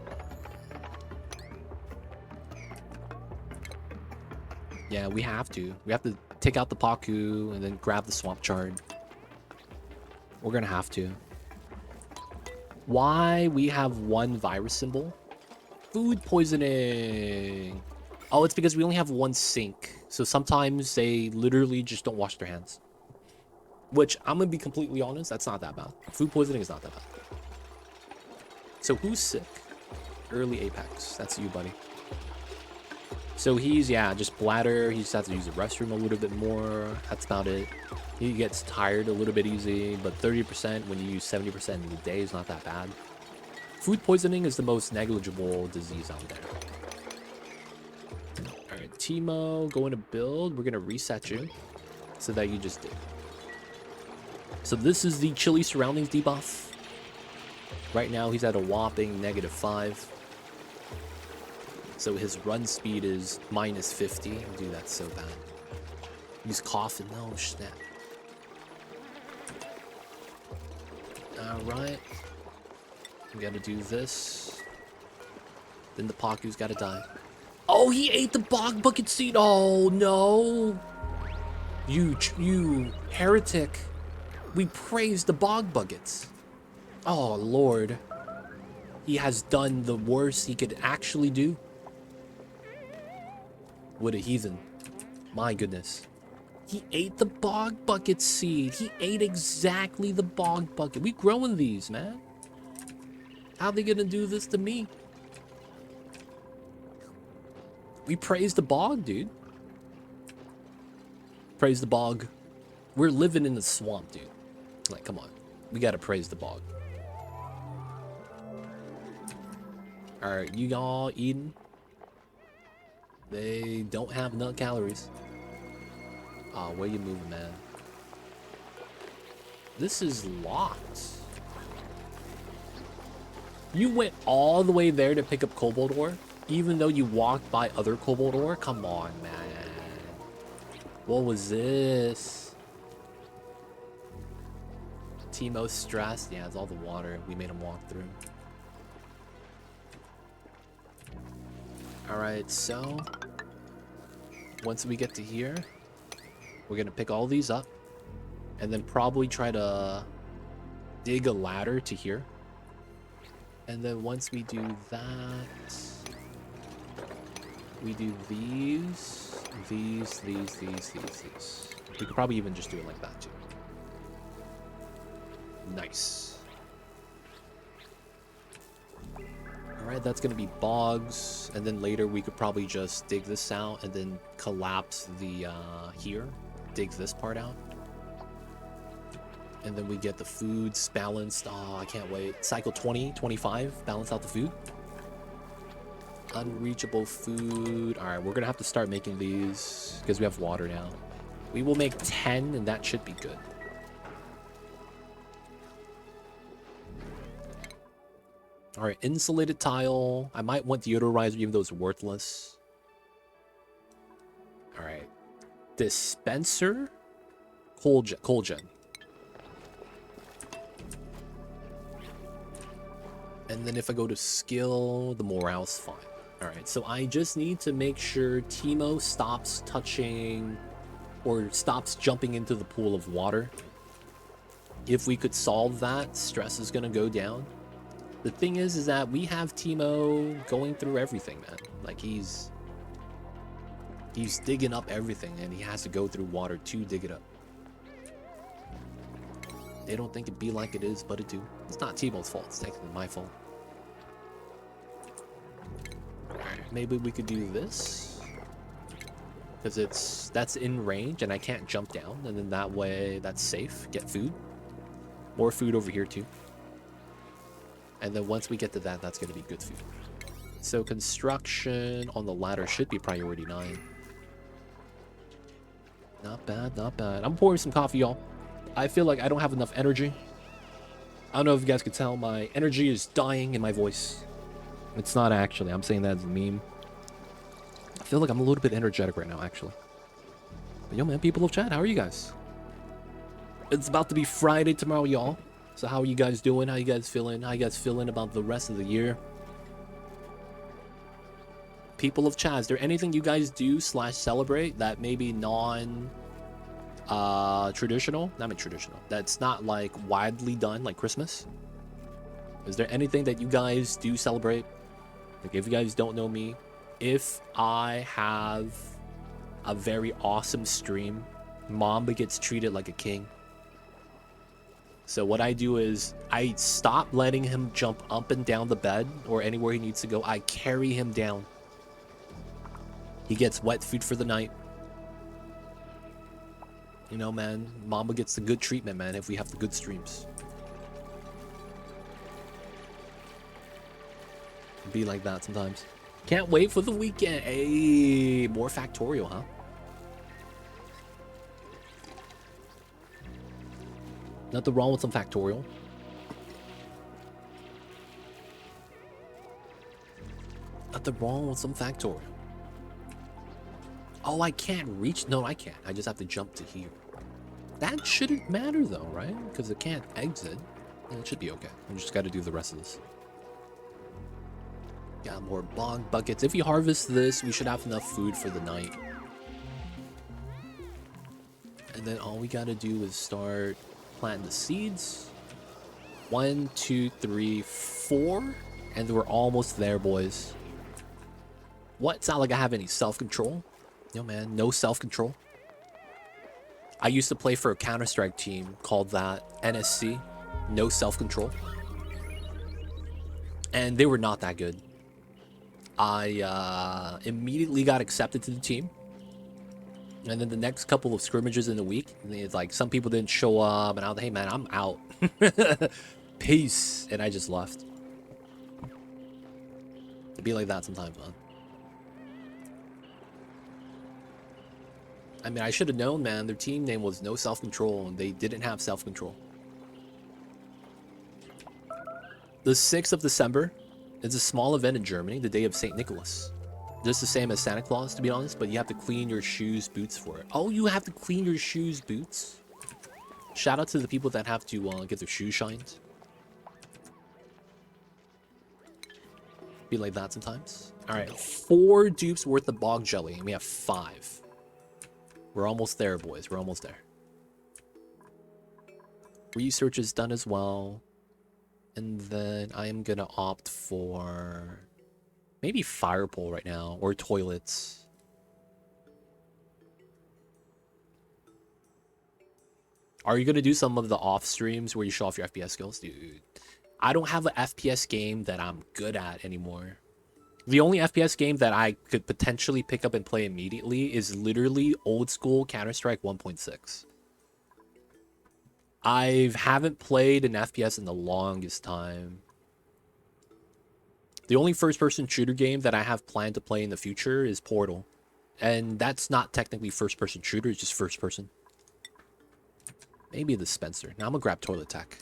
Yeah, we have to. We have to take out the Paku and then grab the swamp chard. We're gonna have to. Why we have 1 virus symbol? Food poisoning. Oh, it's because we only have 1 sink. So sometimes they literally just don't wash their hands. Which, I'm gonna be completely honest, that's not that bad. Food poisoning is not that bad. So who's sick? Early Apex. That's you, buddy. So he's, yeah, just bladder. He just has to use the restroom a little bit more. That's about it. He gets tired a little bit easy, but 30% when you use 70% in the day is not that bad. Food poisoning is the most negligible disease out there. Alright, Timo, going to build. We're going to reset you so that you just did. So this is the chilly surroundings debuff. Right now he's at a whopping -5. So his run speed is -50. Dude, that's so bad. He's coughing. No, snap. Alright. We gotta do this. Then the Paku's gotta die. Oh, he ate the bog bucket seed. Oh, no. You heretic. We praise the bog buckets. Oh, Lord. He has done the worst he could actually do. What a heathen. My goodness. He ate the bog bucket seed. He ate exactly the bog bucket. We growing these, man. How they gonna do this to me? We praise the bog, dude. Praise the bog. We're living in the swamp, dude. Like, come on. We gotta praise the bog. Alright, you all eating? They don't have enough calories. Oh, where you moving, man? This is locked. You went all the way there to pick up cobalt ore, even though you walked by other cobalt ore? Come on, man. What was this? Timo's stressed. Yeah, it's all the water we made him walk through. Alright, so once we get to here, we're gonna pick all these up and then probably try to dig a ladder to here. And then once we do that, we do these. We could probably even just do it like that too. Nice. Alright, that's gonna be bogs, and then later we could probably just dig this out and then collapse the here, dig this part out. And then we get the foods balanced. Oh, I can't wait. Cycle 20, 25, balance out the food. Unreachable food. Alright, we're gonna have to start making these because we have water now. We will make 10 and that should be good. Alright, insulated tile. I might want deodorizer even though it's worthless. Alright. Dispenser. Coal gen. And then if I go to skill, the morale's fine. Alright, so I just need to make sure Timo stops touching or stops jumping into the pool of water. If we could solve that, stress is going to go down. The thing is that we have Timo going through everything, man. Like, he's digging up everything, and he has to go through water to dig it up. They don't think it be like it is, but it do. It's not Timo's fault. It's technically my fault. Maybe we could do this. Because that's in range, and I can't jump down. And then that way, that's safe. Get food. More food over here, too. And then once we get to that, that's going to be good food. So construction on the ladder should be priority 9. Not bad, not bad. I'm pouring some coffee, y'all. I feel like I don't have enough energy. I don't know if you guys could tell, my energy is dying in my voice. It's not actually. I'm saying that as a meme. I feel like I'm a little bit energetic right now, actually. But yo, man, people of chat, how are you guys? It's about to be Friday tomorrow, y'all. So how are you guys doing? How you guys feeling? How you guys feeling about the rest of the year? People of chat, is there anything you guys do / celebrate that may be traditional? Not traditional. That's not like widely done like Christmas. Is there anything that you guys do celebrate? Like, if you guys don't know me, if I have a very awesome stream, Mamba gets treated like a king. So what I do is I stop letting him jump up and down the bed or anywhere he needs to go. I carry him down. He gets wet food for the night. You know, man, Mamba gets the good treatment, man, if we have the good streams. Be like that sometimes. Can't wait for the weekend. Hey, more Factorial, huh? Nothing wrong with some Factorial. Nothing wrong with some Factorial. Oh, I can't reach? No, I can't. I just have to jump to here. That shouldn't matter though, right? Because it can't exit. It should be okay. I just got to do the rest of this. Got more bog buckets. If you harvest this, we should have enough food for the night. And then all we got to do is start planting the seeds. 1, 2, 3, 4. And we're almost there, boys. What? It's not like I have any self-control. Yo, man, no self-control. I used to play for a Counter-Strike team called that NSC. No self-control. And they were not that good. I immediately got accepted to the team. And then the next couple of scrimmages in the week, it's like some people didn't show up. And I was like, hey, man, I'm out. Peace. And I just left. It'd be like that sometimes, man. I mean, I should have known, man. Their team name was No Self-Control, and they didn't have self-control. The 6th of December is a small event in Germany, the day of St. Nicholas. Just the same as Santa Claus, to be honest, but you have to clean your shoes, boots for it. Oh, you have to clean your shoes, boots? Shout out to the people that have to get their shoes shined. Be like that sometimes. All right, 4 dupes worth of bog jelly, and we have 5. We're almost there, boys. We're almost there. Research is done as well. And then I am going to opt for maybe fire pole right now, or toilets. Are you going to do some of the off streams where you show off your FPS skills? Dude, I don't have an FPS game that I'm good at anymore. The only FPS game that I could potentially pick up and play immediately is literally old school Counter-Strike 1.6. I haven't played an FPS in the longest time. The only first-person shooter game that I have planned to play in the future is Portal. And that's not technically first-person shooter, it's just first-person. Maybe the Spencer. Now I'm gonna grab Toilet Tech.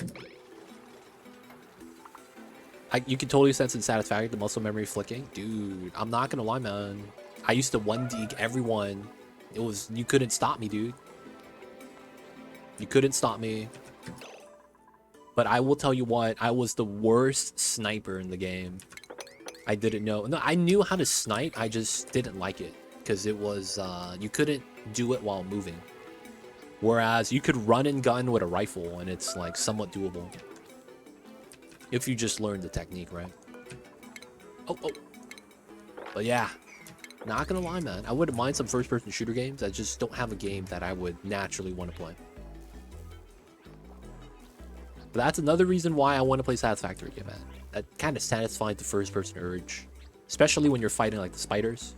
You can totally sense in Satisfactory the muscle memory flicking. Dude, I'm not gonna lie, man. I used to 1-dig everyone. You couldn't stop me, dude. You couldn't stop me. But I will tell you what, I was the worst sniper in the game. I didn't know. No, I knew how to snipe, I just didn't like it. Because it was, you couldn't do it while moving. Whereas you could run and gun with a rifle, and it's like somewhat doable. If you just learn the technique, right? Oh. But yeah, not gonna lie, man. I wouldn't mind some first-person shooter games. I just don't have a game that I would naturally want to play. But that's another reason why I want to play Satisfactory again, man. That kind of satisfies the first-person urge. Especially when you're fighting like the spiders.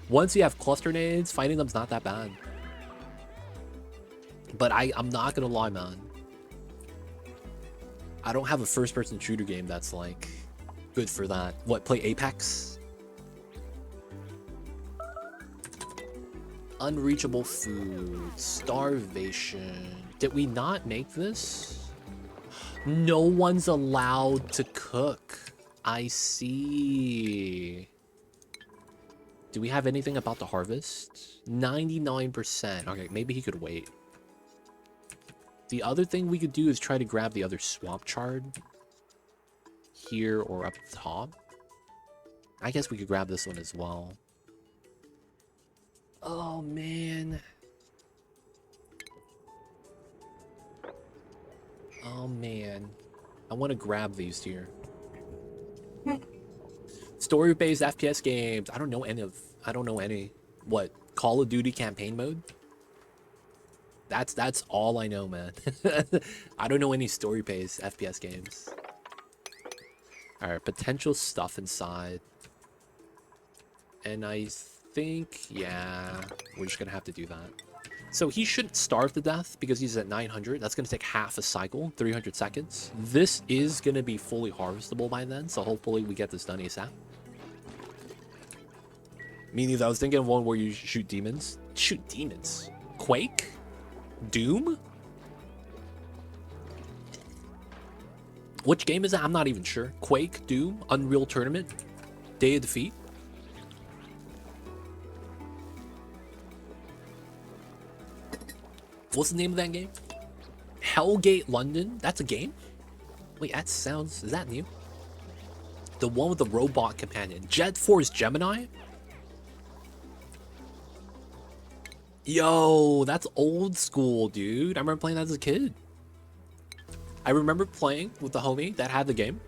Once you have cluster nades, fighting them's not that bad. But I'm not gonna lie, man. I don't have a first-person shooter game that's like good for that. What, play Apex? Unreachable food, starvation. Did we not make this? No one's allowed to cook. I see. Do we have anything about the harvest? 99%. Okay, maybe he could wait. The other thing we could do is try to grab the other swamp chard here or up top. I guess we could grab this one as well. Oh, man. Oh, man. I want to grab these here. Story-based FPS games. I don't know any. What? Call of Duty campaign mode? That's all I know, man. I don't know any story-based FPS games. Alright, potential stuff inside. And I think, yeah, we're just gonna have to do that. So he shouldn't starve to death because he's at 900. That's gonna take half a cycle, 300 seconds. This is gonna be fully harvestable by then, so hopefully we get this done ASAP. Me neither. I was thinking of one where you shoot demons. Shoot demons? Quake? Doom? Which game is that? I'm not even sure. Quake, Doom, Unreal Tournament, Day of Defeat. What's the name of that game? Hellgate London? That's a game? Wait, that sounds... Is that new? The one with the robot companion. Jet Force Gemini? Yo, that's old school, dude. I remember playing that as a kid. I remember playing with the homie that had the game.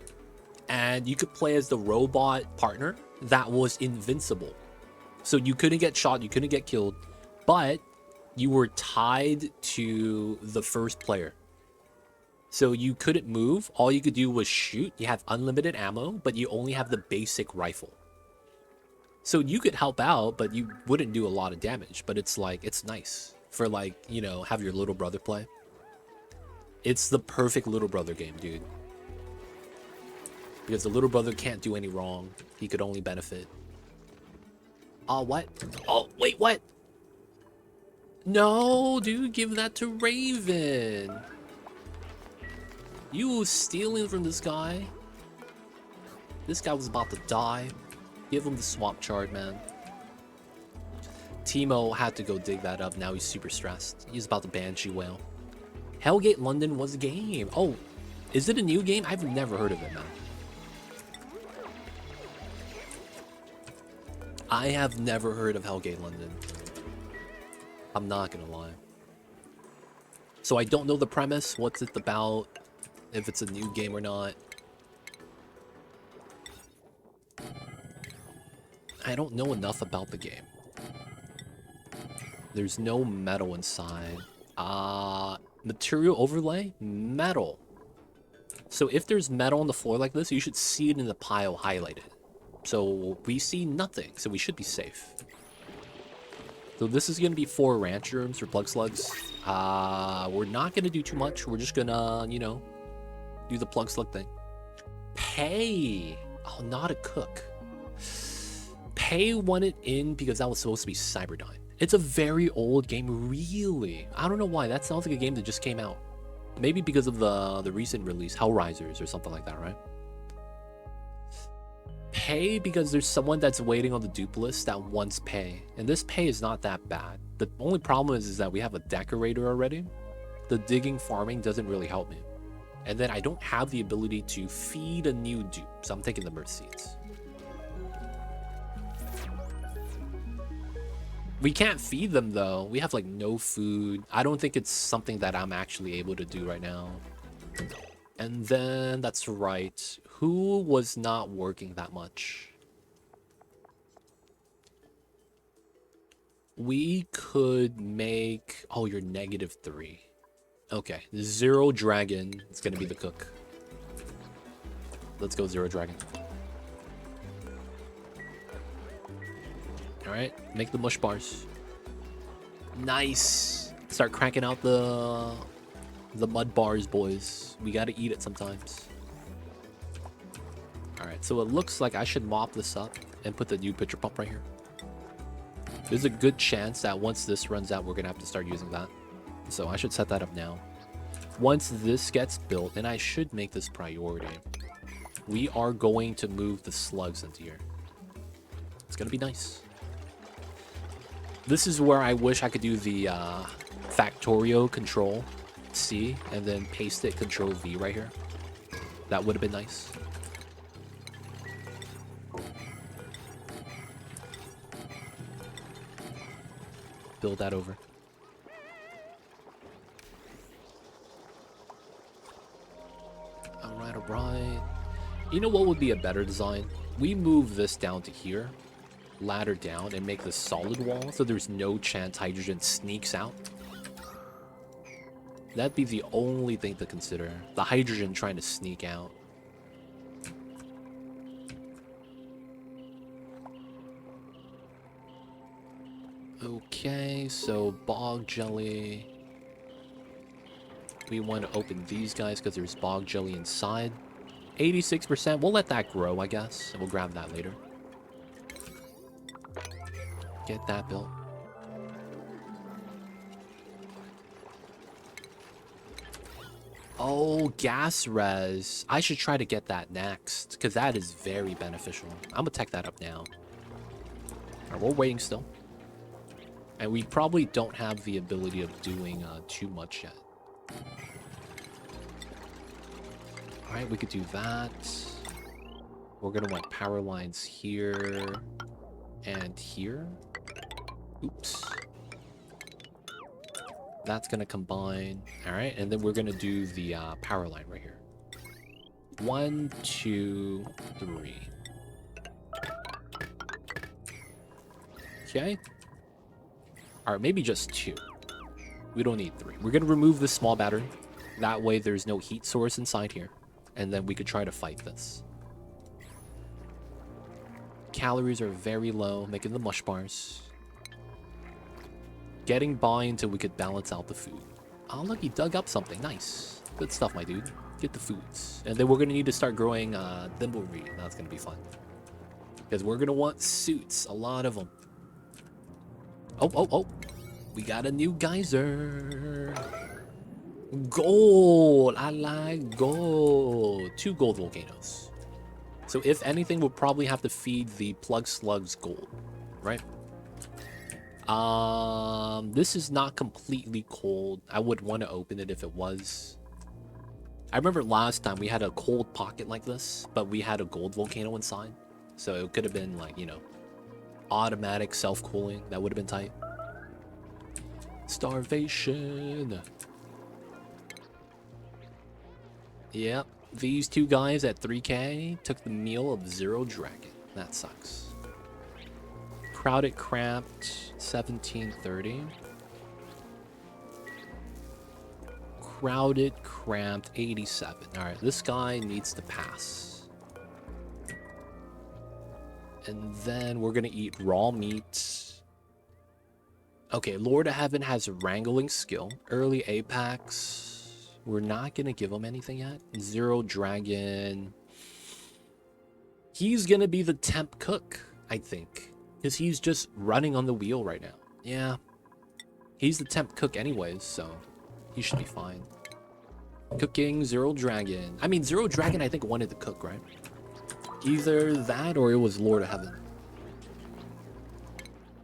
And you could play as the robot partner that was invincible. So you couldn't get shot, you couldn't get killed. But you were tied to the first player. So you couldn't move. All you could do was shoot. You have unlimited ammo, but you only have the basic rifle. So you could help out, but you wouldn't do a lot of damage. But it's like, it's nice for like, you know, have your little brother play. It's the perfect little brother game, dude. Because the little brother can't do any wrong. He could only benefit. Oh, what? Oh, wait, what? No, dude, give that to Raven. You stealing from this guy. This guy was about to die. Give him the swamp chard, man. Timo had to go dig that up. Now he's super stressed. He's about to Banshee Whale. Hellgate London was a game. Oh, is it a new game? I've never heard of it, man. I have never heard of Hellgate London. I'm not gonna lie. So I don't know the premise. What's it about? If it's a new game or not. I don't know enough about the game. There's no metal inside. Material overlay? Metal. So if there's metal on the floor like this, you should see it in the pile highlighted. So we see nothing, so we should be safe. So this is going to be 4 ranch rooms for plug slugs. We're not going to do too much. We're just going to, you know, do the plug slug thing. Pay. Oh, not a cook. Pay wanted in because that was supposed to be Cyberdyne. It's a very old game, really. I don't know why. That sounds like a game that just came out. Maybe because of the recent release, Hellrisers or something like that, right? Pay because there's someone that's waiting on the dupe list that wants pay. And this pay is not that bad. The only problem is that we have a decorator already. The digging farming doesn't really help me. And then I don't have the ability to feed a new dupe, so I'm taking the mirth seeds. We can't feed them though. We have like no food. I don't think it's something that I'm actually able to do right now. And then that's right. Who was not working that much? We could make... Oh, you're -3. Okay. 0 dragon. It's gonna be the cook. Let's go 0 dragon. Alright, make the mush bars. Nice. Start cranking out the mud bars, boys. We gotta eat it sometimes. Alright, so it looks like I should mop this up and put the new pitcher pump right here. There's a good chance that once this runs out, we're gonna have to start using that. So I should set that up now. Once this gets built, and I should make this priority, we are going to move the slugs into here. It's gonna be nice. This is where I wish I could do the Factorio Control C and then paste it Control V right here. That would have been nice. Build that over. Alright, alright. You know what would be a better design? We move this down to here. Ladder down and make the solid wall so there's no chance hydrogen sneaks out. That'd be the only thing to consider. The hydrogen trying to sneak out. Okay, so bog jelly. We want to open these guys because there's bog jelly inside. 86%. We'll let that grow, I guess. And we'll grab that later. Get that built. Oh, gas res. I should try to get that next, because that is very beneficial. I'm going to tech that up now. Right, we're waiting still. And we probably don't have the ability of doing too much yet. Alright, we could do that. We're going to want power lines here and here. Oops. That's going to combine. Alright, and then we're going to do the power line right here. 1, 2, 3. Okay. Alright, maybe just 2. We don't need 3. We're going to remove this small battery. That way there's no heat source inside here. And then we could try to fight this. Calories are very low, making the mush bars. Getting by until we could balance out the food. Oh, look, he dug up something. Nice. Good stuff, my dude. Get the foods. And then we're going to need to start growing thimbleweed. That's going to be fun. Because we're going to want suits. A lot of them. Oh, oh, oh. We got a new geyser. Gold. I like gold. 2 gold volcanoes. So if anything, we'll probably have to feed the plug slugs gold, right? This is not completely cold. I would want to open it if it was. I remember last time we had a cold pocket like this, but we had a gold volcano inside. So it could have been like, you know, automatic self-cooling. That would have been tight. Starvation. Yep. These two guys at 3k took the meal of Zero Dragon. That sucks. Crowded cramped 1730. Crowded cramped 87. Alright, this guy needs to pass. And then we're gonna eat raw meat. Okay, Lord of Heaven has a wrangling skill. Early Apex. We're not gonna give him anything yet. Zero Dragon. He's gonna be the temp cook, I think. Because he's just running on the wheel right now. Yeah. He's the temp cook anyways, so he should be fine. Cooking Zero Dragon. I mean, Zero Dragon, I think, wanted to cook, right? Either that or it was Lord of Heaven.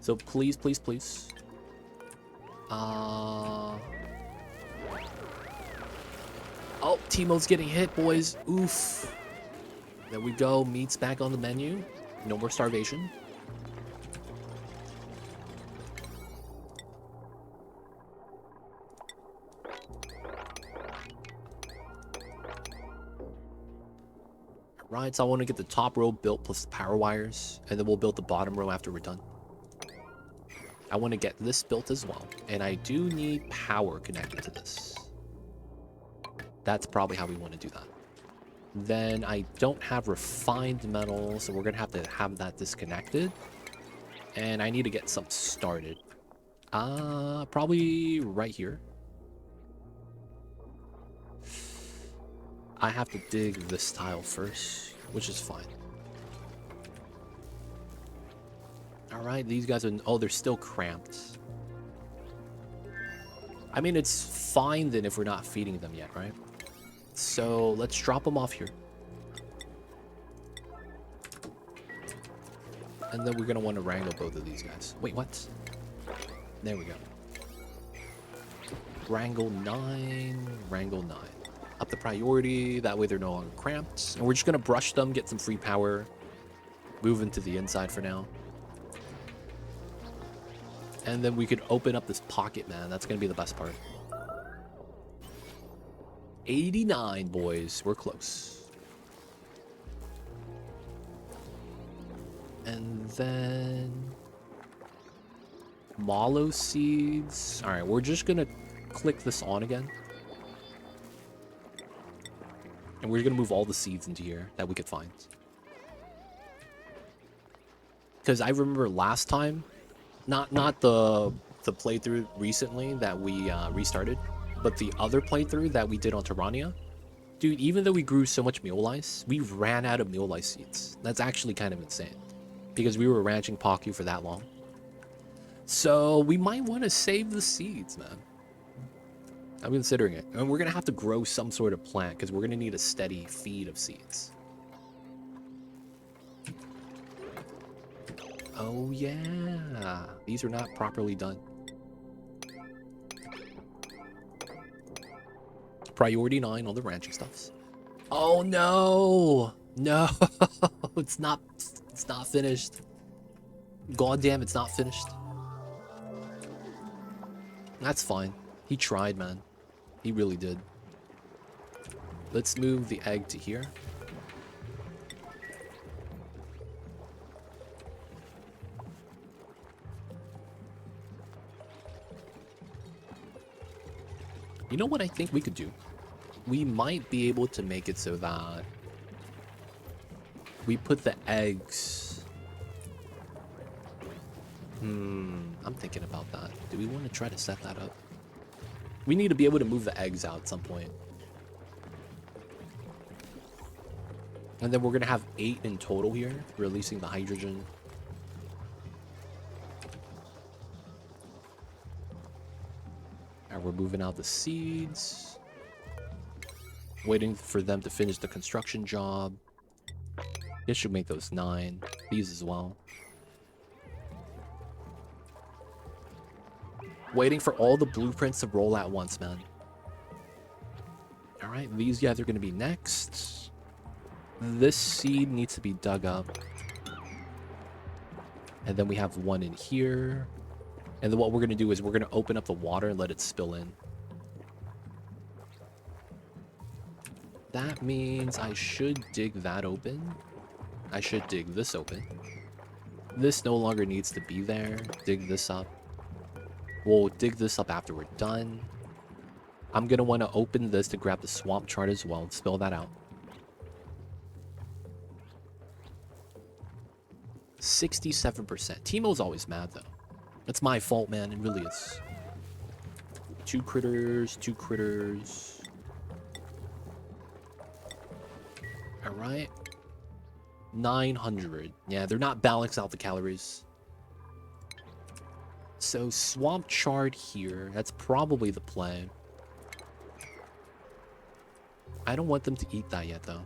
So please, please, please. Oh, Teemo's getting hit, boys. Oof. There we go. Meat's back on the menu. No more starvation. Right, so I want to get the top row built plus the power wires, and then we'll build the bottom row after we're done. I want to get this built as well, and I do need power connected to this. That's probably how we want to do that. Then I don't have refined metal, so we're going to have that disconnected. And I need to get something started. Probably right here. I have to dig this tile first, which is fine. Alright, these guys are... Oh, they're still cramped. I mean, it's fine then if we're not feeding them yet, right? So, let's drop them off here. And then we're going to want to wrangle both of these guys. Wait, what? There we go. Wrangle 9, wrangle 9. Up the priority, that way they're no longer cramped. And we're just going to brush them, get some free power. Move into the inside for now. And then we could open up this pocket, man. That's going to be the best part. 89, boys. We're close. And then... Mallow seeds. Alright, we're just going to click this on again. And we're going to move all the seeds into here that we could find. Because I remember last time, not the playthrough recently that we restarted, but the other playthrough that we did on Terrania. Dude, even though we grew so much mule lice, we ran out of mule lice seeds. That's actually kind of insane. Because we were ranching Pacus for that long. So we might want to save the seeds, man. I'm considering it. And we're going to have to grow some sort of plant because we're going to need a steady feed of seeds. Oh, yeah. These are not properly done. Priority 9 on the ranching stuffs. Oh, no. No. It's not finished. God damn, it's not finished. That's fine. He tried, man. He really did. Let's move the egg to here. You know what I think we could do? We might be able to make it so that we put the eggs... I'm thinking about that. Do we want to try to set that up? We need to be able to move the eggs out at some point. And then we're going to have 8 in total here, releasing the hydrogen. And we're moving out the seeds. Waiting for them to finish the construction job. This should make those 9. These as well. Waiting for all the blueprints to roll at once, man. Alright, these guys are going to be next. This seed needs to be dug up. And then we have one in here. And then what we're going to do is we're going to open up the water and let it spill in. That means I should dig that open. I should dig this open. This no longer needs to be there. Dig this up. We'll dig this up after we're done. I'm going to want to open this to grab the swamp chart as well and spill that out. 67%. Teemo's always mad, though. It's my fault, man. It really is. 2 critters, 2 critters. Alright. 900. Yeah, they're not balanced out the calories. So, swamp chart here. That's probably the play. I don't want them to eat that yet, though.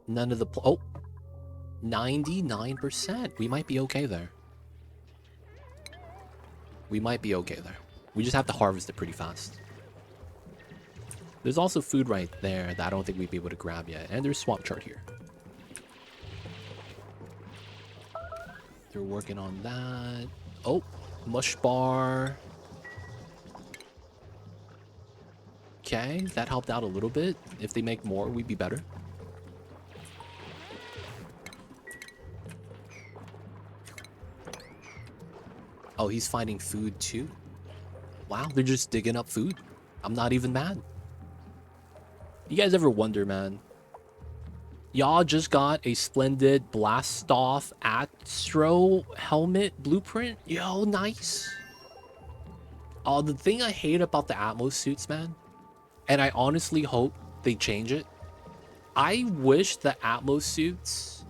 None of the... Oh! 99%. We might be okay there. We might be okay there. We just have to harvest it pretty fast. There's also food right there that I don't think we'd be able to grab yet. And there's swamp chart here. They're working on that. Oh, mush bar. Okay, that helped out a little bit. If they make more, we'd be better. Oh, he's finding food too. Wow, they're just digging up food. I'm not even mad. You guys ever wonder, man? Y'all just got a splendid Blastoff Astro helmet blueprint. Yo, nice. Oh, the thing I hate about the Atmos suits, man, and I honestly hope they change it. I wish the Atmos suits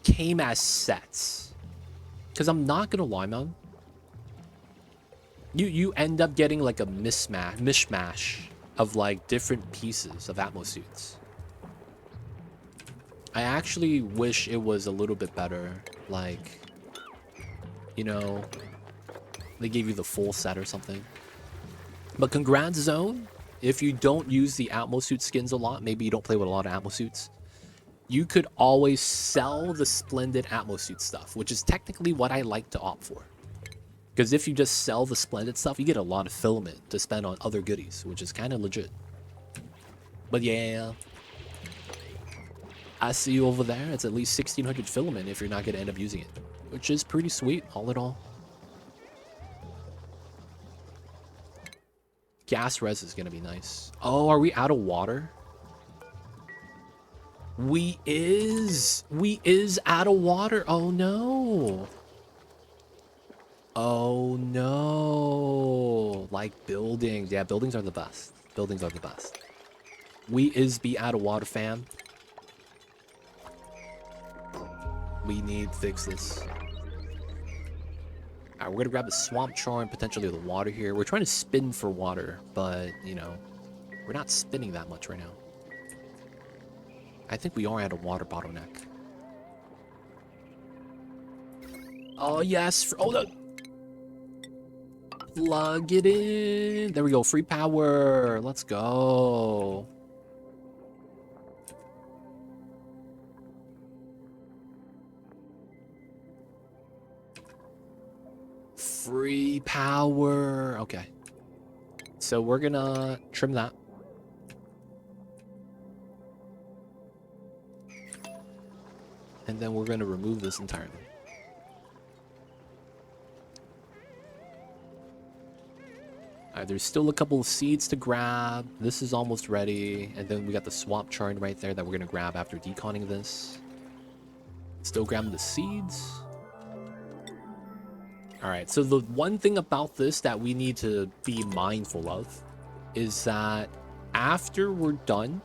came as sets. Because I'm not gonna lie, man. You end up getting like a mishmash of like different pieces of Atmos suits. I actually wish it was a little bit better. Like, you know, they gave you the full set or something. But congrats, Zone. If you don't use the Atmos suit skins a lot, maybe you don't play with a lot of Atmos suits, you could always sell the splendid Atmos suit stuff, which is technically what I like to opt for. Because if you just sell the splendid stuff, you get a lot of filament to spend on other goodies, which is kind of legit. But yeah, I see you over there. It's at least 1,600 filament if you're not going to end up using it, which is pretty sweet, all in all. Gas res is going to be nice. Oh, are we out of water? We is out of water. Oh, no. Oh, no. Like buildings. Yeah, buildings are the best. Buildings are the best. We is be out of water, fam. We need to fix this. Alright, we're gonna grab the swamp char and potentially the water here. We're trying to spin for water, but, you know, we're not spinning that much right now. I think we are at a water bottleneck. Oh, yes. Oh, no. Plug it in. There we go. Free power. Let's go. Free power. Okay. So we're gonna trim that. And then we're gonna remove this entirely. Alright, there's still a couple of seeds to grab. This is almost ready. And then we got the swamp chard right there that we're gonna grab after deconning this. Still grabbing the seeds. Alright, so the one thing about this that we need to be mindful of is that after we're done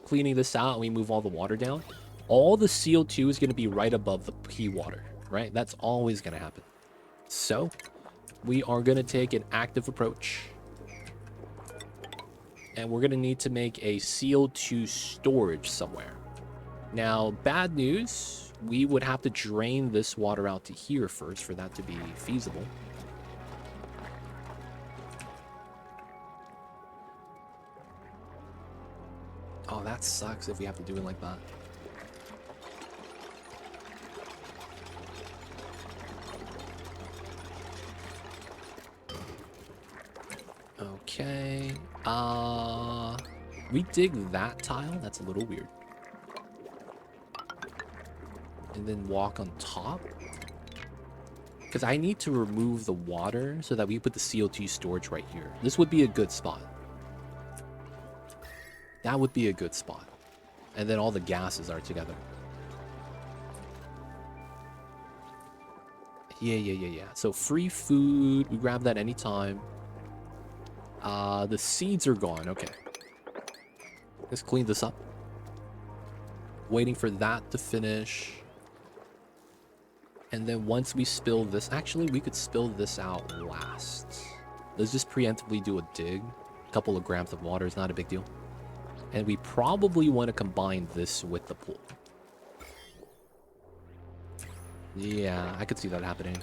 cleaning this out and we move all the water down, all the CO2 is going to be right above the pea water, right? That's always going to happen. So we are going to take an active approach. And we're going to need to make a CO2 storage somewhere. Now, bad news, we would have to drain this water out to here first for that to be feasible. Oh, that sucks if we have to do it like that. Okay. We dig that tile. That's a little weird. And then walk on top. Because I need to remove the water so that we put the CO2 storage right here. This would be a good spot. That would be a good spot. And then all the gases are together. Yeah. So free food. We grab that anytime. The seeds are gone. Okay. Let's clean this up. Waiting for that to finish. And then once we spill this... Actually, we could spill this out last. Let's just preemptively do a dig. A couple of grams of water is not a big deal. And we probably want to combine this with the pool. Yeah, I could see that happening.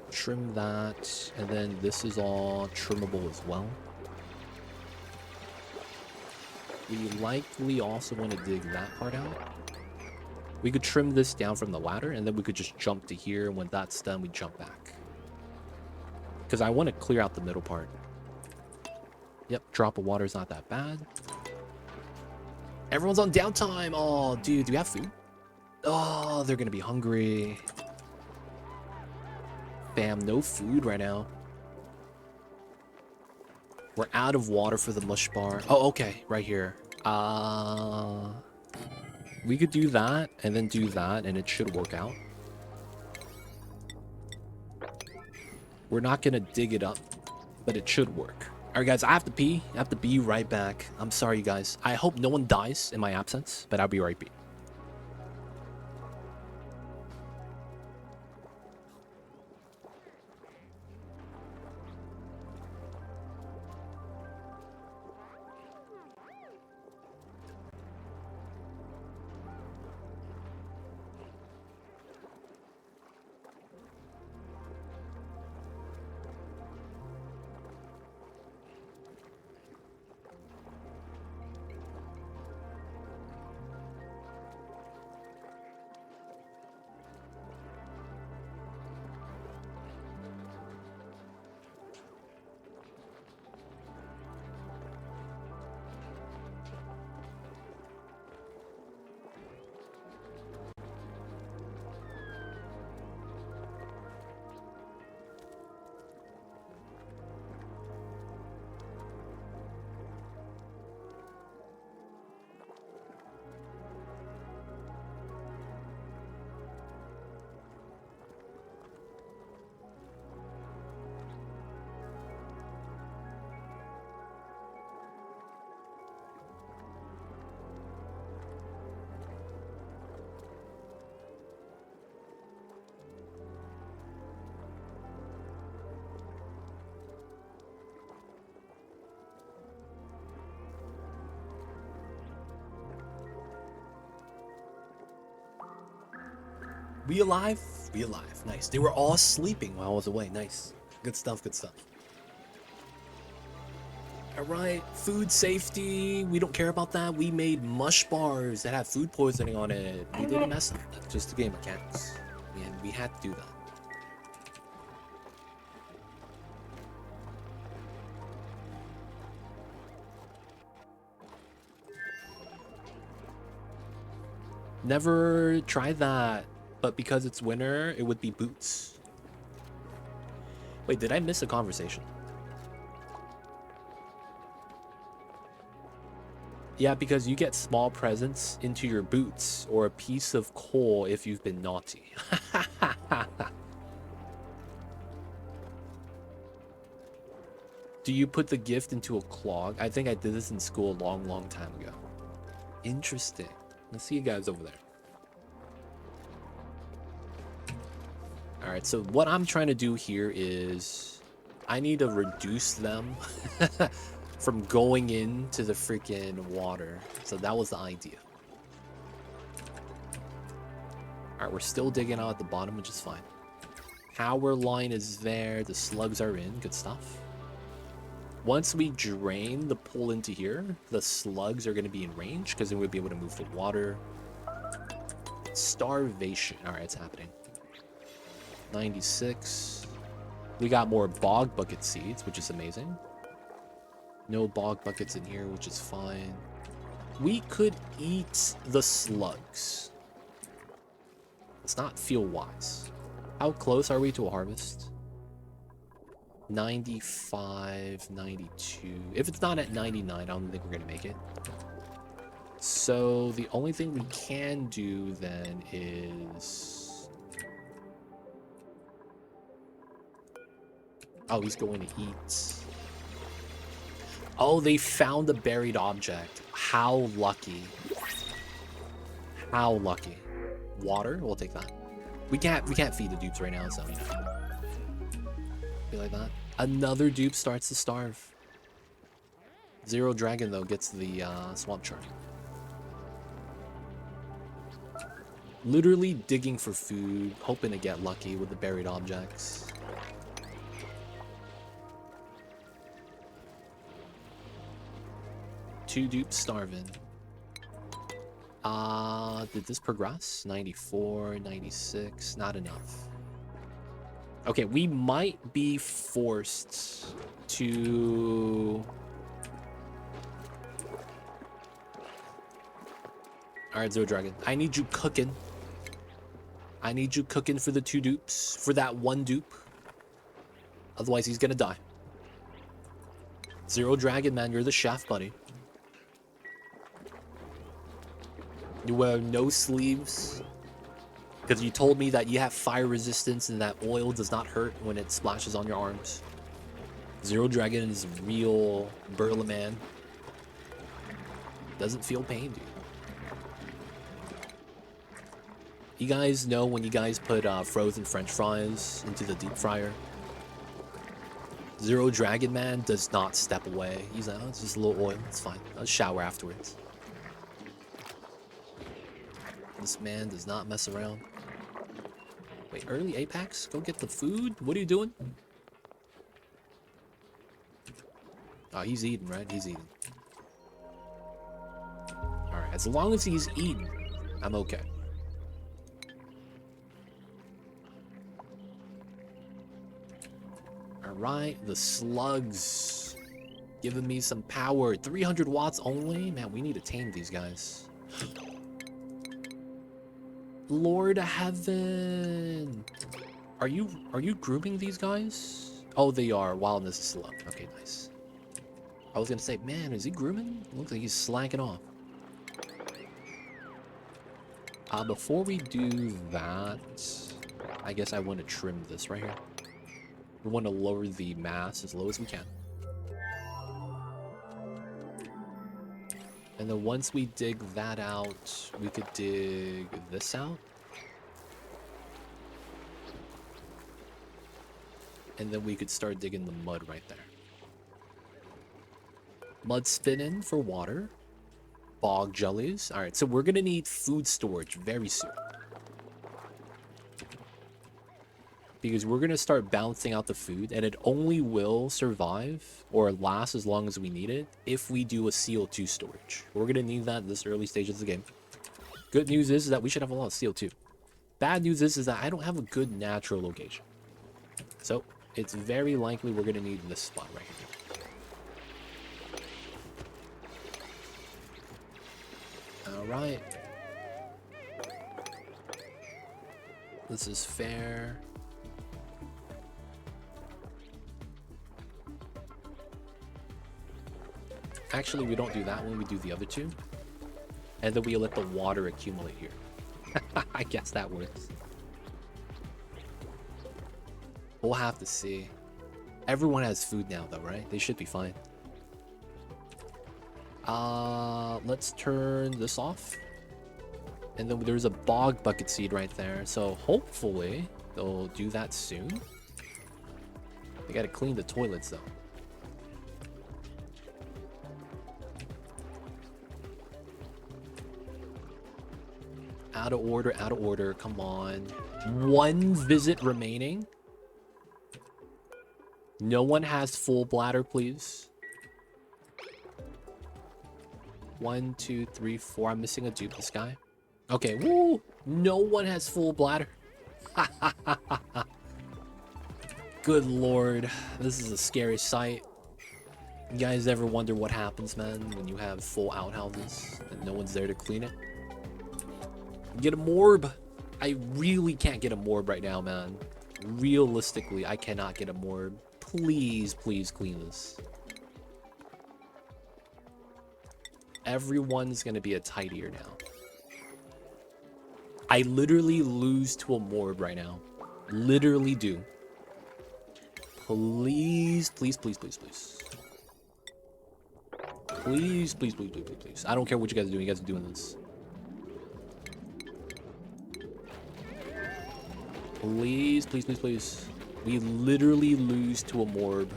Trim that, and then this is all trimmable as well. We likely also want to dig that part out. We could trim this down from the ladder, and then we could just jump to here. When that's done, we jump back. Because I want to clear out the middle part. Yep, drop of water is not that bad. Everyone's on downtime. Oh, dude, do we have food? Oh, they're going to be hungry. Bam, no food right now. We're out of water for the mush bar. Oh, okay, right here. We could do that and then do that, and it should work out. We're not gonna dig it up, but it should work. All right, guys, I have to pee. I have to be right back. I'm sorry, you guys. I hope no one dies in my absence, but I'll be right back. We alive? We alive. Nice. They were all sleeping while I was away. Nice. Good stuff, good stuff. Alright, food safety. We don't care about that. We made mush bars that have food poisoning on it. We didn't mess up. That's just a game of mechanics. And we had to do that. Never tried that. But because it's winter, it would be boots. Wait, did I miss a conversation? Yeah, because you get small presents into your boots or a piece of coal if you've been naughty. Do you put the gift into a clog? I think I did this in school a long time ago. Interesting. Let's see you guys over there. Alright, so what I'm trying to do here is I need to reduce them from going into the freaking water. So that was the idea. Alright, we're still digging out at the bottom, which is fine. Power line is there. The slugs are in. Good stuff. Once we drain the pool into here, the slugs are going to be in range because then we'll be able to move the water. Starvation. Alright, it's happening. 96. We got more bog bucket seeds, which is amazing. No bog buckets in here, which is fine. We could eat the slugs. Let's not feel wise. How close are we to a harvest? 95, 92. If it's not at 99, I don't think we're going to make it. So the only thing we can do then is... Oh, he's going to eat. Oh, they found a buried object. How lucky. How lucky. Water? We'll take that. We can't feed the dupes right now, so you know. Be like that. Another dupe starts to starve. Zero Dragon though gets the swamp chart. Literally digging for food, hoping to get lucky with the buried objects. Two dupes starving. Did this progress? 94, 96, not enough. Okay, we might be forced to... Alright, Zero Dragon. I need you cooking. I need you cooking for the two dupes. For that one dupe. Otherwise, he's gonna die. Zero Dragon, man, you're the chef, buddy. You wear no sleeves. Because you told me that you have fire resistance and that oil does not hurt when it splashes on your arms. Zero Dragon is a real burly man. Doesn't feel pain, dude. You guys know when you guys put frozen french fries into the deep fryer? Zero Dragon man does not step away. He's like, oh, it's just a little oil. It's fine. I'll shower afterwards. This man does not mess around. Wait, early Apex? Go get the food? What are you doing? Oh, he's eating, right? He's eating. Alright, as long as he's eating, I'm okay. Alright, the slugs. Giving me some power. 300 watts only? Man, we need to tame these guys. Lord Heaven. Are you grooming these guys? Oh, they are. Wildness is slow. Okay, nice. I was gonna say, man, is he grooming? Looks like he's slacking off. Before we do that, I guess I want to trim this right here. We want to lower the mass as low as we can. And then once we dig that out, we could dig this out. And then we could start digging the mud right there. Mud spinning for water. Bog jellies. Alright, so we're going to need food storage very soon. Because we're going to start balancing out the food, and it only will survive or last as long as we need it if we do a CO2 storage. We're going to need that at this early stage of the game. Good news is that we should have a lot of CO2. Bad news is that I don't have a good natural location. So it's very likely we're going to need this spot right here. Alright. This is fair. Actually, we don't do that one, we do the other two. And then we let the water accumulate here. I guess that works. We'll have to see. Everyone has food now though, right? They should be fine. Let's turn this off. And then there's a bog bucket seed right there. So hopefully they'll do that soon. They gotta clean the toilets though. Out of order, out of order. Come on. One visit remaining. No one has full bladder, please. 1, 2, 3, 4. I'm missing a dupe, this guy. Okay, woo! No one has full bladder. Good lord. This is a scary sight. You guys ever wonder what happens, man, when you have full outhouses and no one's there to clean it? Get a morb. I really can't get a morb right now, man. Realistically, I cannot get a morb. Please, please clean this. Everyone's gonna be a tidier now. I literally lose to a morb right now. Literally do. Please, please, please, please, please. Please, please, please, please, please, please. I don't care what you guys are doing. You guys are doing this. Please, please, please, please. We literally lose to a morb.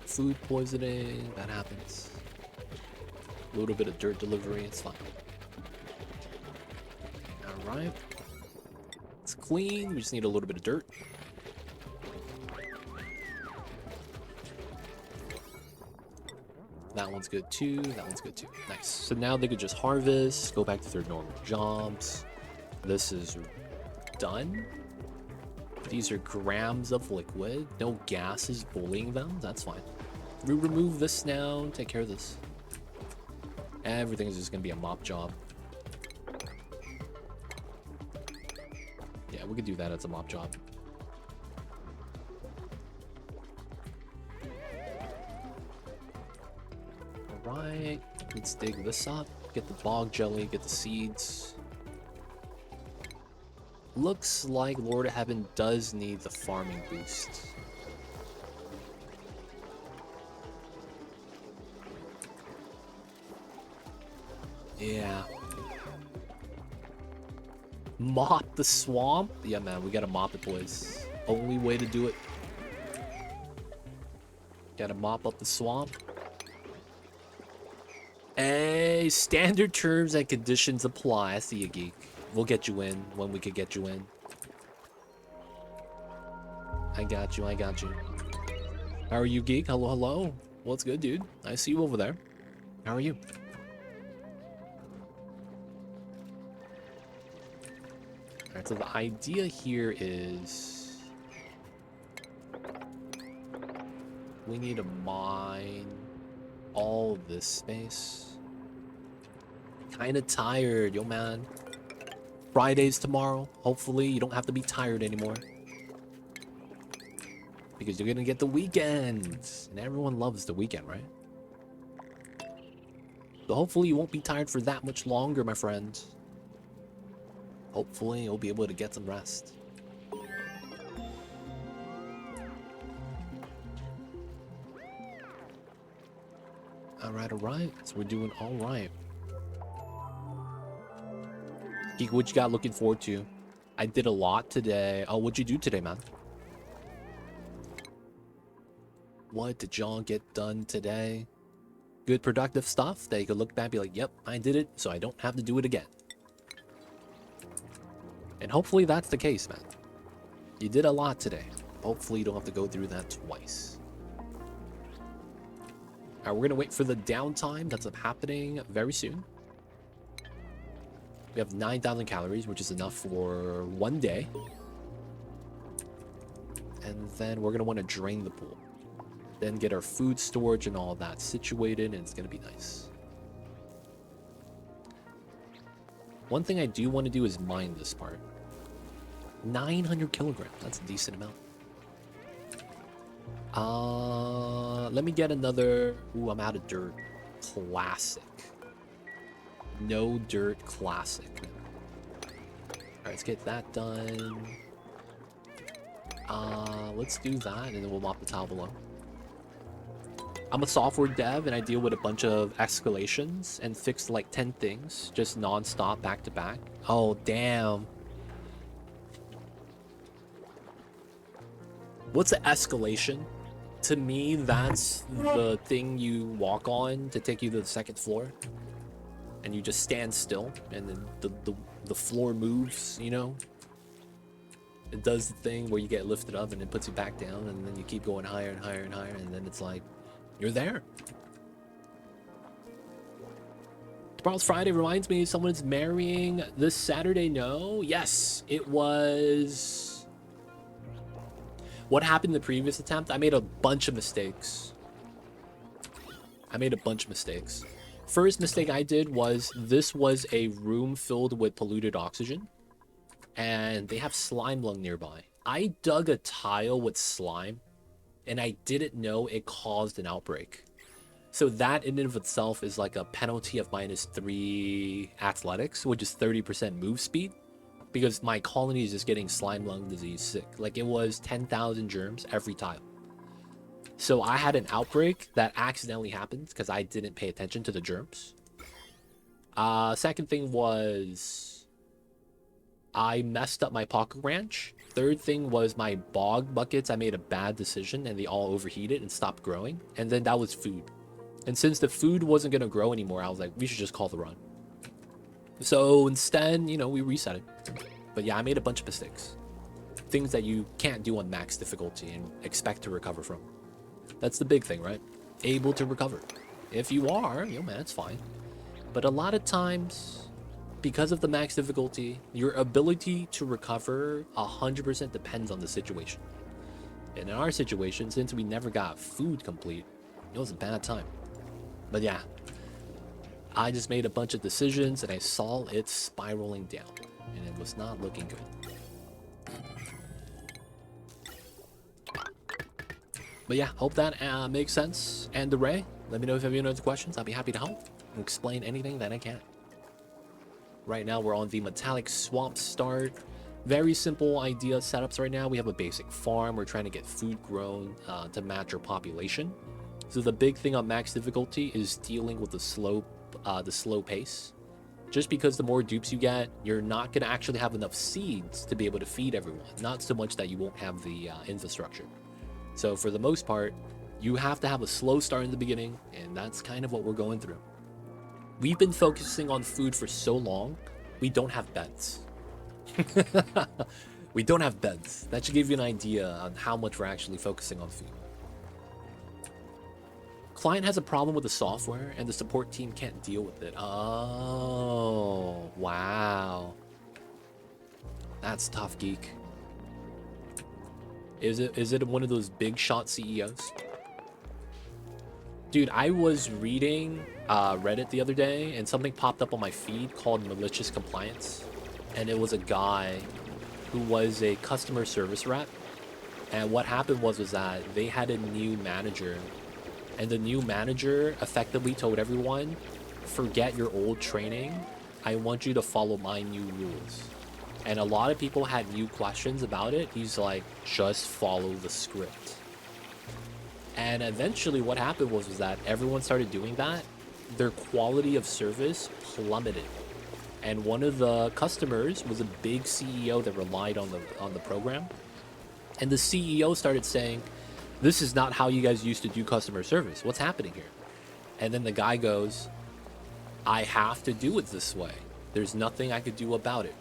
Food poisoning, that happens. A little bit of dirt delivery, it's fine. Alright. It's clean, we just need a little bit of dirt. That one's good too, that one's good too. Nice. So now they could just harvest, go back to their normal jobs. This is done. These are grams of liquid. No gas is bullying them, that's fine. We remove this now, take care of this. Everything's just gonna be a mop job. Yeah, we could do that as a mop job. Alright, let's dig this up. Get the bog jelly, get the seeds. Looks like Lord of Heaven does need the farming boost. Yeah. Mop the swamp? Yeah, man, we gotta mop it, boys. Only way to do it. Gotta mop up the swamp. Hey, standard terms and conditions apply. I see you, geek. We'll get you in when we could get you in. I got you, I got you. How are you, geek? Hello, hello. What's good, dude? I see you over there. How are you? Alright, so the idea here is we need to mine all this space. Kinda tired, yo man. Friday's tomorrow. Hopefully you don't have to be tired anymore. Because you're gonna get the weekend. And everyone loves the weekend, right? So hopefully you won't be tired for that much longer, my friend. Hopefully you'll be able to get some rest. Alright, alright. So we're doing alright. Geek, what you got looking forward to? I did a lot today. Oh, what'd you do today, man? What did y'all get done today? Good productive stuff that you could look back and be like, yep, I did it, so I don't have to do it again. And hopefully that's the case, man. You did a lot today. Hopefully you don't have to go through that twice. Alright, we're gonna wait for the downtime that's happening very soon. We have 9,000 calories, which is enough for one day. And then we're gonna want to drain the pool. Then get our food storage and all that situated, and it's gonna be nice. One thing I do want to do is mine this part. 900 kilograms. That's a decent amount. Let me get another... Ooh, I'm out of dirt. Classic. No dirt classic. let's get that done. Let's do that, and then we'll mop the tile below. I'm a software dev, and I deal with a bunch of escalations and fix like 10 things, just non-stop, back to back. Oh, damn. What's an escalation? To me, that's the thing you walk on to take you to the second floor. And you just stand still, and then the floor moves, you know? It does the thing where you get lifted up and it puts you back down, and then you keep going higher and higher and higher, and then it's like, you're there. Tomorrow's Friday reminds me someone's marrying this Saturday. No? Yes, it was... What happened in the previous attempt? I made a bunch of mistakes. First mistake I did was, this was a room filled with polluted oxygen, and they have Slimelung nearby. I dug a tile with slime, and I didn't know it caused an outbreak. So that in and of itself is like a penalty of -3 athletics, which is 30% move speed, because my colony is just getting Slimelung disease sick. Like, it was 10,000 germs every tile. So I had an outbreak that accidentally happened because I didn't pay attention to the germs. Second thing was, I messed up my pocket ranch. Third thing was my bog buckets. I made a bad decision and they all overheated and stopped growing. And then that was food. And since the food wasn't going to grow anymore, I was like, we should just call the run. So instead, you know, we reset it. But yeah, I made a bunch of mistakes. Things that you can't do on max difficulty and expect to recover from. That's the big thing, right? Able to recover. If you are, you know, man, it's fine. But a lot of times, because of the max difficulty, your ability to recover 100% depends on the situation. And in our situation, since we never got food complete, it was a bad time. But yeah, I just made a bunch of decisions and I saw it spiraling down. And it was not looking good. But yeah, hope that makes sense. And the Ray, let me know if you have any other questions. I'll be happy to help and explain anything that I can. Right now, we're on the metallic swamp start. Very simple idea setups right now. We have a basic farm. We're trying to get food grown to match our population. So the big thing on max difficulty is dealing with the slow pace. Just because the more dupes you get, you're not going to actually have enough seeds to be able to feed everyone. Not so much that you won't have the infrastructure. So for the most part, you have to have a slow start in the beginning, and that's kind of what we're going through. We've been focusing on food for so long, we don't have beds. We don't have beds. That should give you an idea on how much we're actually focusing on food. Client has a problem with the software, and the support team can't deal with it. Oh, wow. That's tough, geek. Is it one of those big shot CEOs? Dude, I was reading Reddit the other day, and something popped up on my feed called malicious compliance. And it was a guy who was a customer service rep. And what happened was that they had a new manager. And the new manager effectively told everyone, forget your old training. I want you to follow my new rules. And a lot of people had new questions about it. He's like, just follow the script. And eventually what happened was that everyone started doing that. Their quality of service plummeted. And one of the customers was a big CEO that relied on the program. And the CEO started saying, this is not how you guys used to do customer service. What's happening here? And then the guy goes, I have to do it this way. There's nothing I could do about it.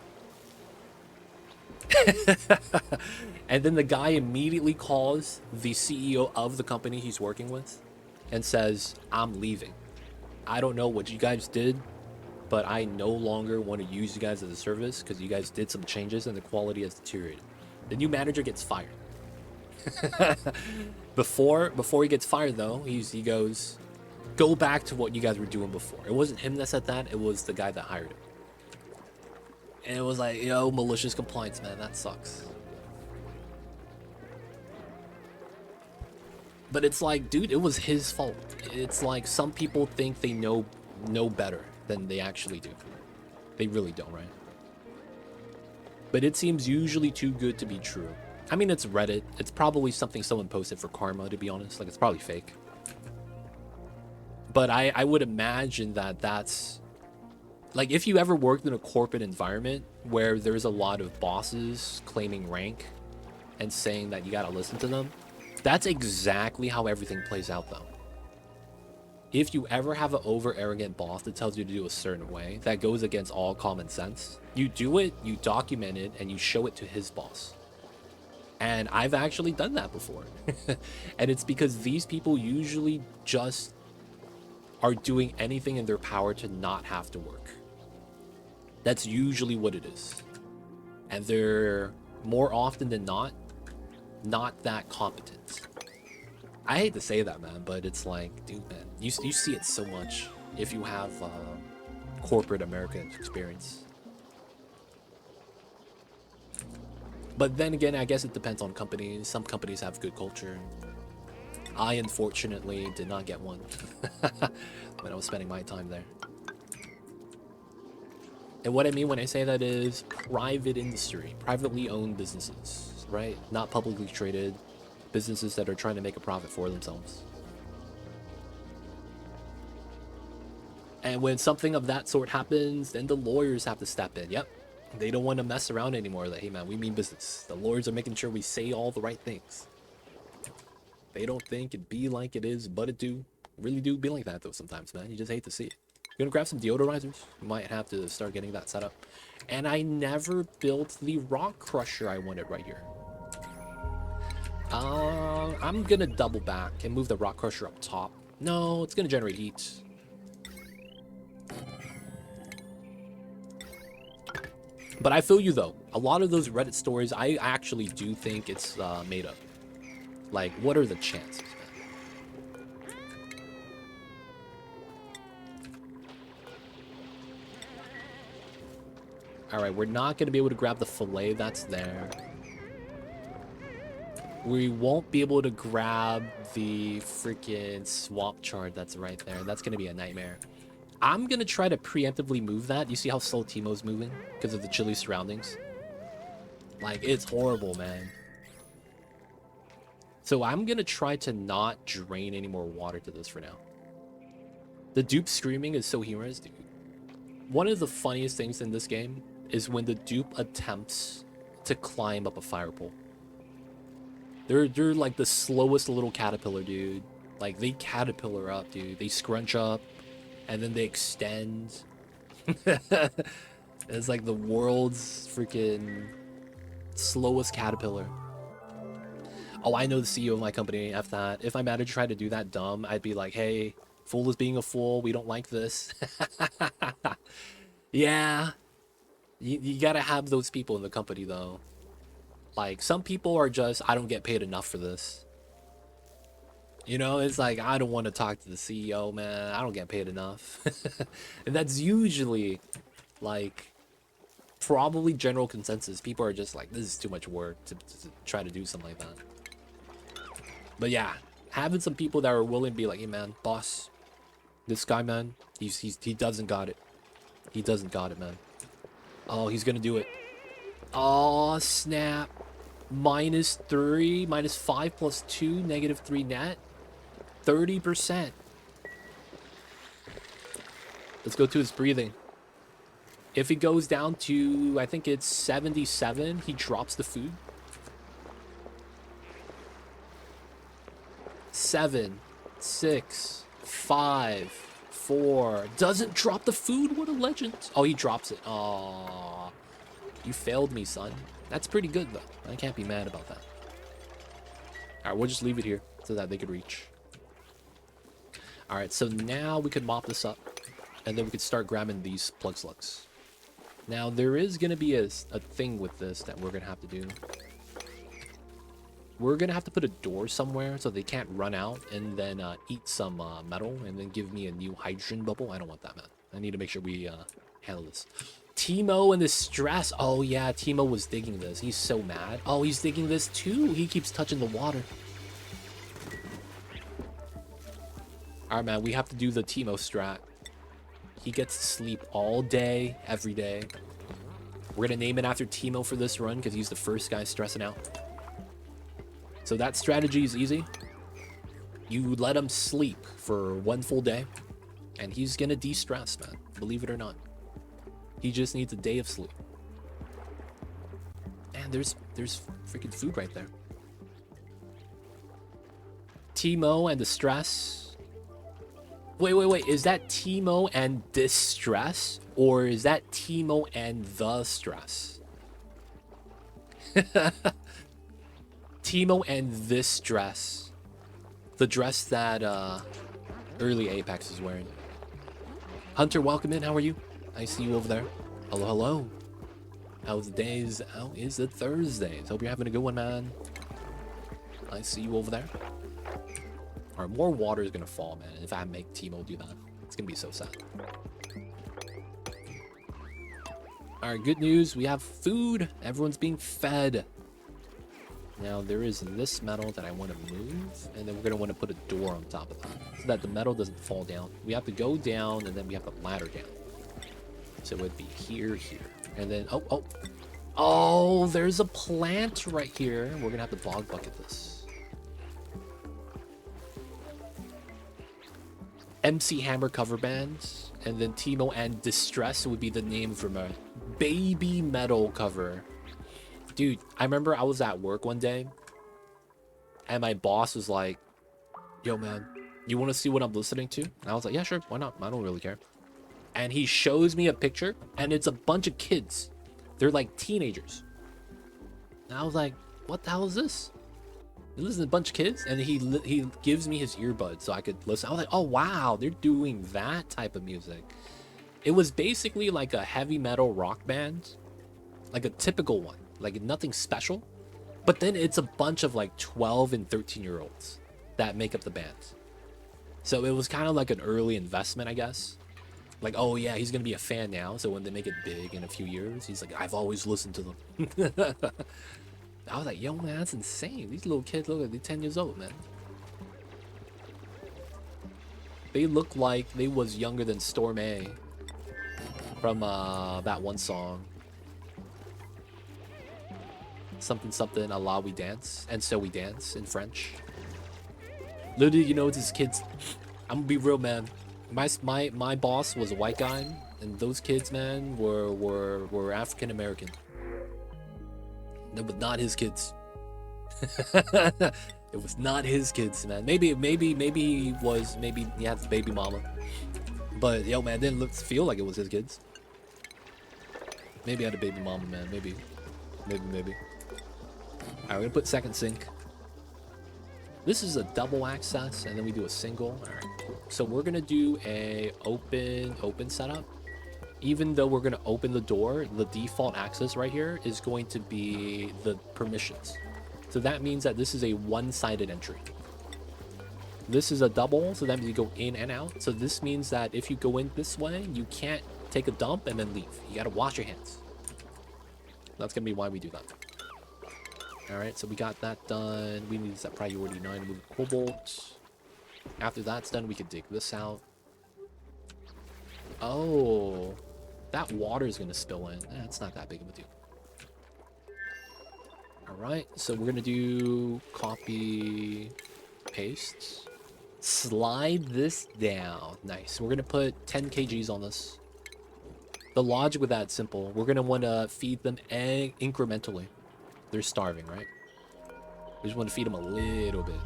And then the guy immediately calls the CEO of the company he's working with and says, I'm leaving. I don't know what you guys did, but I no longer want to use you guys as a service because you guys did some changes and the quality has deteriorated. The new manager gets fired. Before he gets fired though, he goes, go back to what you guys were doing before. It wasn't him that said that, it was the guy that hired him. And it was like, yo, malicious compliance, man, that sucks. But it's like, dude, it was his fault. It's like some people think they know better than they actually do. They really don't, right? but it seems usually too good to be true. I mean, it's Reddit. It's probably something someone posted for karma, to be honest. Like, it's probably fake. But I would imagine that that's... Like, if you ever worked in a corporate environment where there's a lot of bosses claiming rank and saying that you gotta listen to them, that's exactly how everything plays out, though. If you ever have an over-arrogant boss that tells you to do a certain way, that goes against all common sense, you do it, you document it, and you show it to his boss. And I've actually done that before. And it's because these people usually just are doing anything in their power to not have to work. That's usually what it is. And they're, more often than not that competent. I hate to say that, man, but it's like, dude, man, you see it so much if you have corporate American experience. But then again, I guess it depends on companies. Some companies have good culture. I, unfortunately, did not get one when I was spending my time there. And what I mean when I say that is private industry, privately owned businesses, right? Not publicly traded businesses that are trying to make a profit for themselves. And when something of that sort happens, then the lawyers have to step in. Yep. They don't want to mess around anymore. Like, hey, man, we mean business. The lawyers are making sure we say all the right things. They don't think it be like it is, but it do. Really do be like that, though, sometimes, man. You just hate to see it. You're gonna grab some deodorizers? You might have to start getting that set up. And I never built the rock crusher I wanted right here. I'm gonna double back and move the rock crusher up top. No, it's gonna generate heat. But I feel you, though. A lot of those Reddit stories, I actually do think it's made up. Like, what are the chances, man? Alright, we're not going to be able to grab the fillet that's there. We won't be able to grab the freaking swamp chard that's right there. That's going to be a nightmare. I'm going to try to preemptively move that. You see how slow Teemo's moving? Because of the chilly surroundings. Like, it's horrible, man. So I'm going to try to not drain any more water to this for now. The dupe screaming is so humorous, dude. One of the funniest things in this game is when the dupe attempts to climb up a fire pole. They're like the slowest little caterpillar, dude. Like, they caterpillar up, dude. They scrunch up, and then they extend. It's like the world's freaking slowest caterpillar. Oh, I know the CEO of my company. F that. If I managed to try to do that dumb, I'd be like, hey, fool is being a fool. We don't like this. Yeah. You gotta have those people in the company, though. Like, some people are just, I don't get paid enough for this. You know, it's like, I don't want to talk to the CEO, man. I don't get paid enough. And that's usually, like, probably general consensus. People are just like, this is too much work to try to do something like that. But yeah, having some people that are willing to be like, hey, man, boss, this guy, man, he doesn't got it. He doesn't got it, man. Oh, he's gonna do it. Oh, snap. -3, -5 + 2, -3 net. 30%. Let's go to his breathing. If he goes down to, I think it's 77, he drops the food. 7, 6, 5, 4. Doesn't drop the food? What a legend. Oh, he drops it. Oh, you failed me, son. That's pretty good, though. I can't be mad about that. Alright, we'll just leave it here so that they could reach. Alright, so now we could mop this up. And then we could start grabbing these plug slugs. Now, there is going to be a thing with this that we're going to have to do. We're going to have to put a door somewhere so they can't run out and then eat some metal and then give me a new hydrogen bubble. I don't want that, man. I need to make sure we handle this. Teemo and the stress. Oh, yeah, Teemo was digging this. He's so mad. Oh, he's digging this too. He keeps touching the water. All right, man, we have to do the Teemo strat. He gets to sleep all day, every day. We're gonna name it after Teemo for this run because he's the first guy stressing out. So that strategy is easy. You let him sleep for 1 full day, and he's gonna de-stress, man. Believe it or not. He just needs a day of sleep. And there's freaking food right there. Teemo and the stress. Wait. Is that Teemo and distress? Or is that Teemo and the stress? Teemo and this dress. The dress that early Apex is wearing. Hunter, welcome in. How are you? I see you over there. Hello. How's the days? How is it Thursdays? Hope you're having a good one, man. I see you over there. Alright, more water is gonna fall, man. If I make Teemo do that, it's gonna be so sad. Alright, good news. We have food. Everyone's being fed. Now, there is this metal that I want to move, and then we're gonna want to put a door on top of that so that the metal doesn't fall down. We have to go down, and then we have to ladder down. So it would be here, and then oh, there's a plant right here. We're gonna have to bog bucket this. MC Hammer cover bands, and then Teemo and Distress would be the name from a baby metal cover. Dude, I remember I was at work one day, and my boss was like, "Yo, man, you want to see what I'm listening to?" And I was like, "Yeah, sure, why not? I don't really care." And he shows me a picture, and it's a bunch of kids. They're like teenagers. And I was like, "What the hell is this?" He listens to a bunch of kids, and he gives me his earbuds so I could listen. I was like, "Oh wow, they're doing that type of music." It was basically like a heavy metal rock band, like a typical one, like nothing special. But then it's a bunch of like 12 and 13-year-olds that make up the band. So it was kind of like an early investment, I guess. Like, oh yeah, he's gonna be a fan now, so when they make it big in a few years, he's like, I've always listened to them. I was like, yo, man, that's insane. These little kids look like they're 10 years old, man. They look like they was younger than Storm A from that one song. Something, Allah we dance, and so we dance in French. Literally, you know, it's his kids. I'm gonna be real, man. My boss was a white guy, and those kids, man, were African American. That was not his kids. It was not his kids, man. Maybe he was. Maybe he had the baby mama. But yo, man, it didn't feel like it was his kids. Maybe he had a baby mama, man. Maybe. Alright, we're gonna put second sink. This is a double access, and then we do a single. Alright, cool. So we're gonna do a open setup. Even though we're gonna open the door, the default access right here is going to be the permissions. So that means that this is a one-sided entry. This is a double, so that means you go in and out. So this means that if you go in this way, you can't take a dump and then leave. You gotta wash your hands. That's gonna be why we do that. Alright, so we got that done. We need that priority 9 to move cobalt. After that's done, we can dig this out. Oh, that water is gonna spill in. It's not that big of a deal. Alright, so we're gonna do copy, paste, slide this down. Nice. We're gonna put 10 kgs on this. The logic with that is simple. We're gonna want to feed them incrementally. They're starving, right? We just want to feed them a little bit.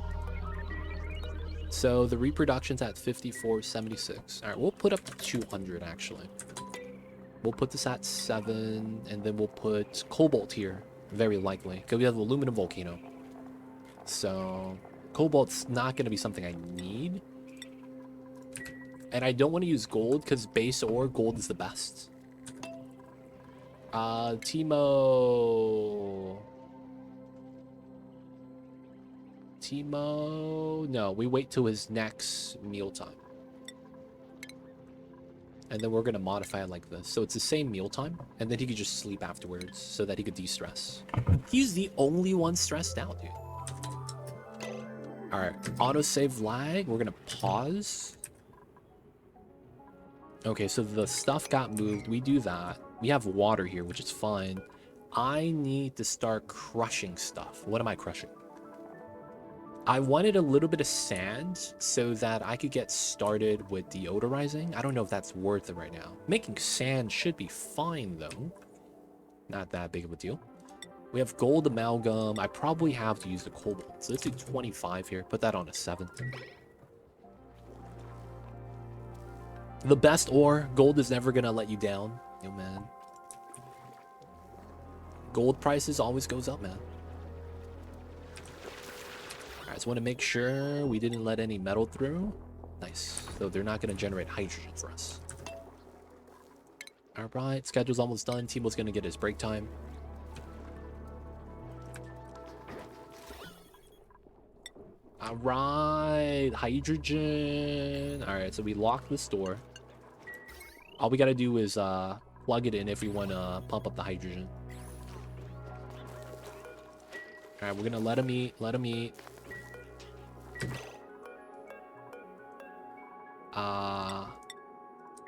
So the reproduction's at 5476. All right, we'll put up to 200 actually. We'll put this at 7, and then we'll put cobalt here, very likely, because we have the aluminum volcano. So cobalt's not going to be something I need. And I don't want to use gold because base ore gold is the best. Teemo, no, we wait till his next mealtime. And then we're going to modify it like this. So it's the same mealtime, and then he could just sleep afterwards so that he could de-stress. He's the only one stressed out, dude. All right, autosave lag. We're going to pause. Okay, so the stuff got moved. We do that. We have water here, which is fine. I need to start crushing stuff. What am I crushing? I wanted a little bit of sand so that I could get started with deodorizing. I don't know if that's worth it right now. Making sand should be fine, though. Not that big of a deal. We have gold amalgam. I probably have to use the cobalt. So let's do 25 here. Put that on a 7. The best ore. Gold is never going to let you down. Yo, man. Gold prices always goes up, man. Alright, so want to make sure we didn't let any metal through. Nice. So they're not going to generate hydrogen for us. Alright, schedule's almost done. Timo's going to get his break time. Alright, hydrogen. Alright, so we locked this door. All we gotta do is plug it in if we want to pump up the hydrogen. Alright, we're gonna let him eat. Let him eat.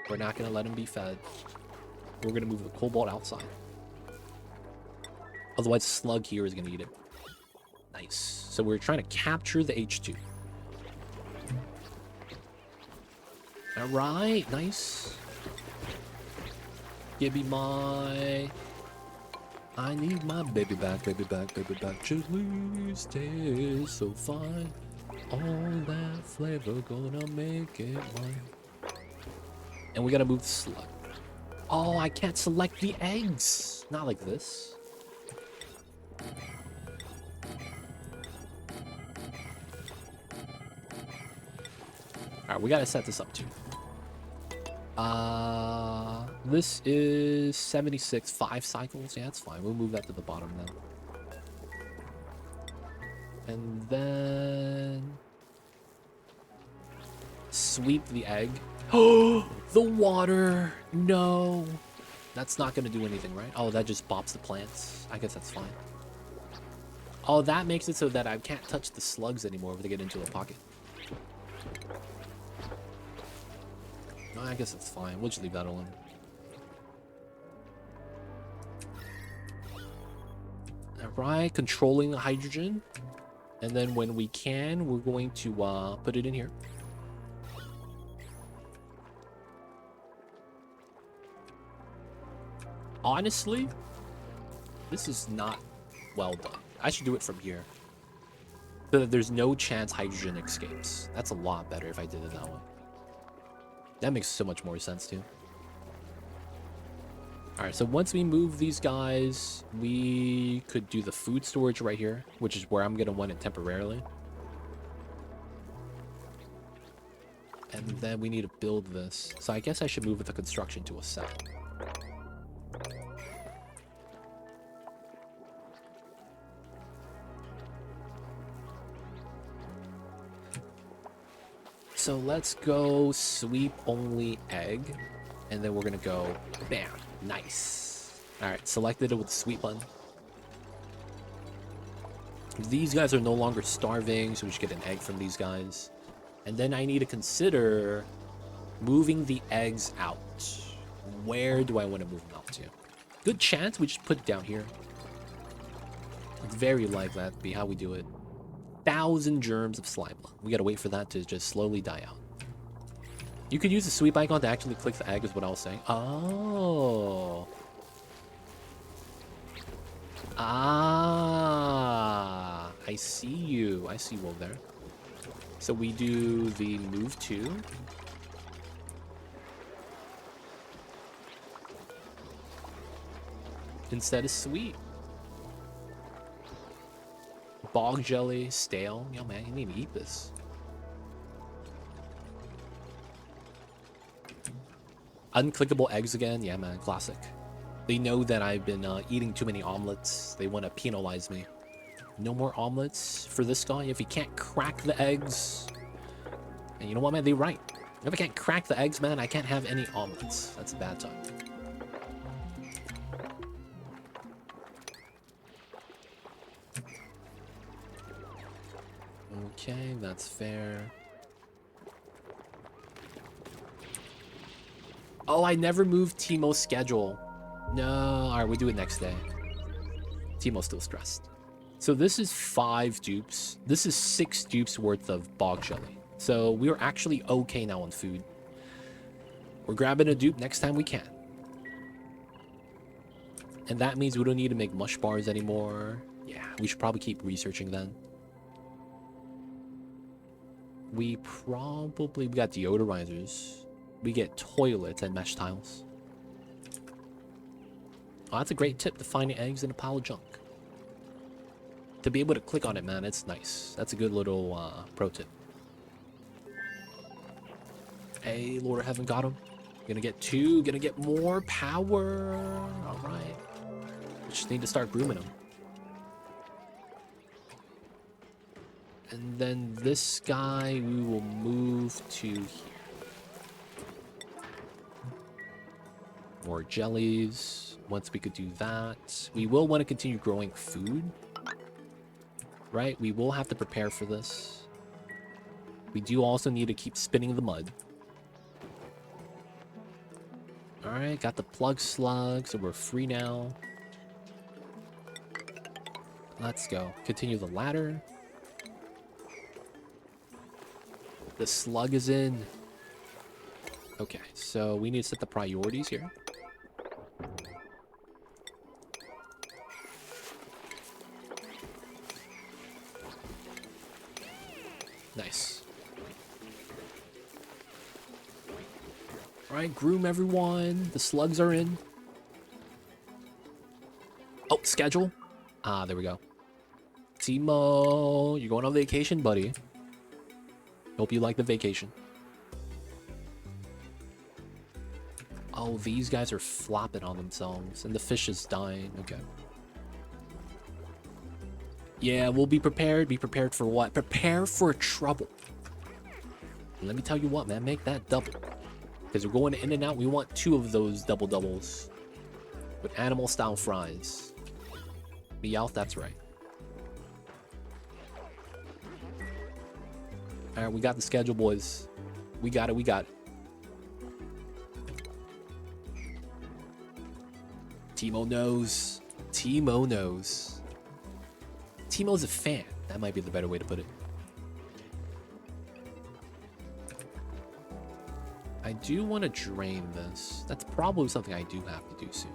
We're not gonna let him be fed. We're gonna move the cobalt outside. Otherwise, slug here is gonna eat it. Nice. So we're trying to capture the H2. Alright, nice. Give me my... I need my baby back, baby back, baby back. Chili tastes so fine. All that flavor gonna make it mine. And we gotta move the slug. Oh, I can't select the eggs. Not like this. Alright, we gotta set this up too. This is 76, 5 cycles. Yeah, that's fine. We'll move that to the bottom now. And then sweep the egg. Oh, the water. No, that's not gonna do anything, right? Oh, that just bops the plants. I guess that's fine. Oh, that makes it so that I can't touch the slugs anymore if they get into a pocket. No, I guess it's fine. We'll just leave that alone. Alright, controlling the hydrogen. And then when we can, we're going to put it in here. Honestly, this is not well done. I should do it from here. So that there's no chance hydrogen escapes. That's a lot better if I did it that way. That makes so much more sense too. Alright, so once we move these guys, we could do the food storage right here, which is where I'm going to want it temporarily. And then we need to build this. So I guess I should move the construction to a 7. So let's go sweep only egg. And then we're going to go bam. Nice. Alright, selected it with the sweep button. These guys are no longer starving, so we should get an egg from these guys. And then I need to consider moving the eggs out. Where do I want to move them out to? Good chance we just put it down here. It's very likely that to be how we do it. 1,000 germs of Slimelung. We gotta wait for that to just slowly die out. You could use the sweep icon to actually click the egg, is what I was saying. Oh. Ah. I see you. I see you there. So we do the move 2. Instead of sweet. Bog jelly, stale. Yo, man, you need to eat this. Unclickable eggs again. Yeah, man, classic. They know that I've been eating too many omelets. They want to penalize me. No more omelets for this guy. If he can't crack the eggs... And you know what, man? They're right. If I can't crack the eggs, man, I can't have any omelets. That's a bad time. Okay, that's fair. Oh, I never moved Timo's schedule. No. All right, we do it next day. Teemo's still stressed. So this is 5 dupes. This is 6 dupes worth of bog jelly. So we're actually okay now on food. We're grabbing a dupe next time we can. And that means we don't need to make mush bars anymore. Yeah, we should probably keep researching then. We got deodorizers. We get toilets and mesh tiles. Oh, that's a great tip to find eggs in a pile of junk. To be able to click on it, man, it's nice. That's a good little pro tip. Hey, Lord of Heaven got him. Gonna get 2, gonna get more power. All right. We just need to start grooming him. And then this guy, we will move to here. More jellies. Once we could do that, we will want to continue growing food. Right? We will have to prepare for this. We do also need to keep spinning the mud. Alright, got the plug slug, so we're free now. Let's go. Continue the ladder. The slug is in. Okay, so we need to set the priorities here. Nice. Alright, groom everyone. The slugs are in. Oh, schedule. Ah, there we go. Teemo, you're going on vacation, buddy. Hope you like the vacation. Oh, these guys are flopping on themselves, and the fish is dying. Okay. Yeah, we'll be prepared. Be prepared for what? Prepare for trouble. Let me tell you what, man. Make that double. Because we're going in and out. We want 2 of those doubles. With animal-style fries. Meowth, that's right. Alright, we got the schedule, boys. We got it, we got it. Teemo knows. Teemo knows. Teemo's a fan. That might be the better way to put it. I do want to drain this. That's probably something I do have to do soon.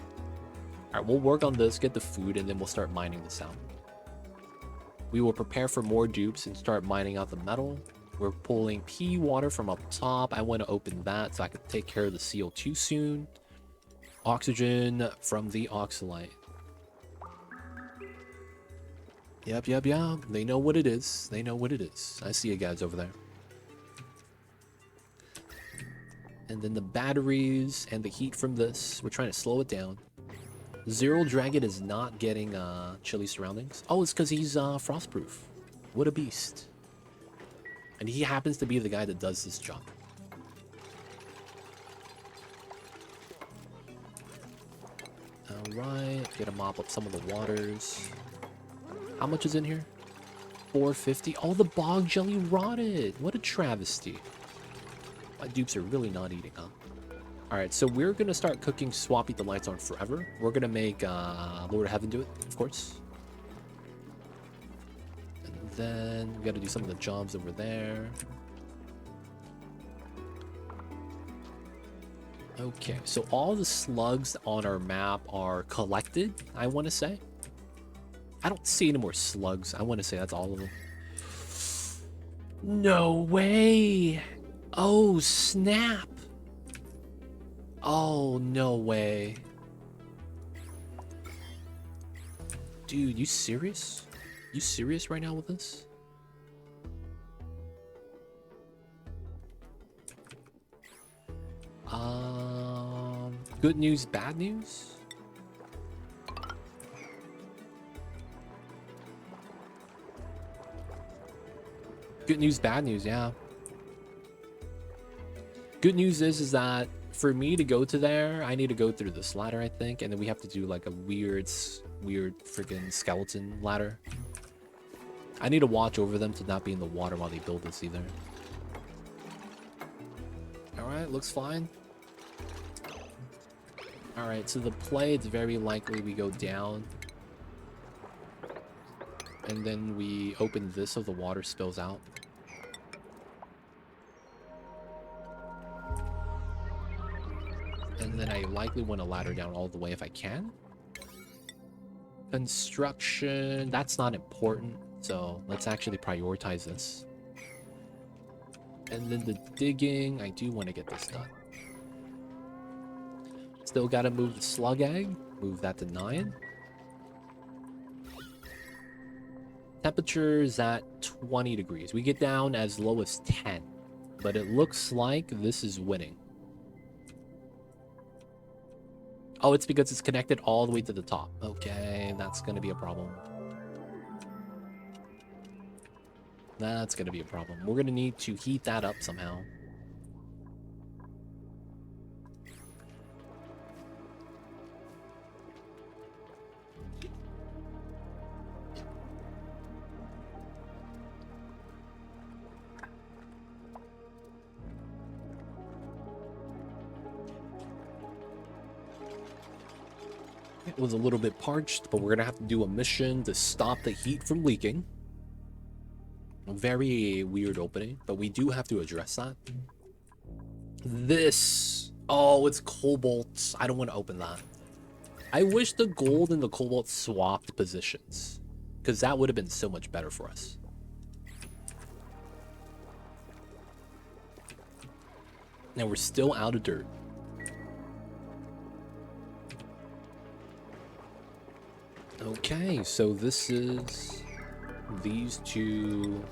Alright, we'll work on this, get the food, and then we'll start mining this out. We will prepare for more dupes and start mining out the metal. We're pulling pea water from up top. I want to open that so I can take care of the CO2 soon. Oxygen from the oxalite. Yep. They know what it is. They know what it is. I see you guys over there. And then the batteries and the heat from this. We're trying to slow it down. Zero Dragon is not getting chilly surroundings. Oh, it's because he's frostproof. What a beast. And he happens to be the guy that does this job. Alright, get to mop up some of the waters. How much is in here? 450. Oh, the bog jelly rotted. What a travesty. My dupes are really not eating, huh? Alright, so we're going to start cooking Swampy the lights on forever. We're going to make Lord of Heaven do it, of course. And then we got to do some of the jobs over there. Okay, so all the slugs on our map are collected, I want to say. I don't see any more slugs. I want to say that's all of them. No way! Oh, snap! Oh, no way. Dude, you serious? You serious right now with this? Good news, bad news? Good news, bad news, yeah. Good news is that for me to go to there, I need to go through this ladder, I think, and then we have to do like a weird freaking skeleton ladder. I need to watch over them to not be in the water while they build this either. Alright, looks fine. Alright, so the play, it's very likely we go down. And then we open this so the water spills out. And then I likely want to ladder down all the way if I can. Construction, that's not important. So let's actually prioritize this. And then the digging, I do want to get this done. Still got to move the slug egg. Move that to 9. Temperature's at 20 degrees. We get down as low as 10. But it looks like this is winning. Oh, it's because it's connected all the way to the top. Okay, that's going to be a problem. That's going to be a problem. We're going to need to heat that up somehow. It was a little bit parched, but we're going to have to do a mission to stop the heat from leaking. A very weird opening, but we do have to address that. This. Oh, it's cobalt. I don't want to open that. I wish the gold and the cobalt swapped positions, because that would have been so much better for us. Now we're still out of dirt. Okay, so this is these two.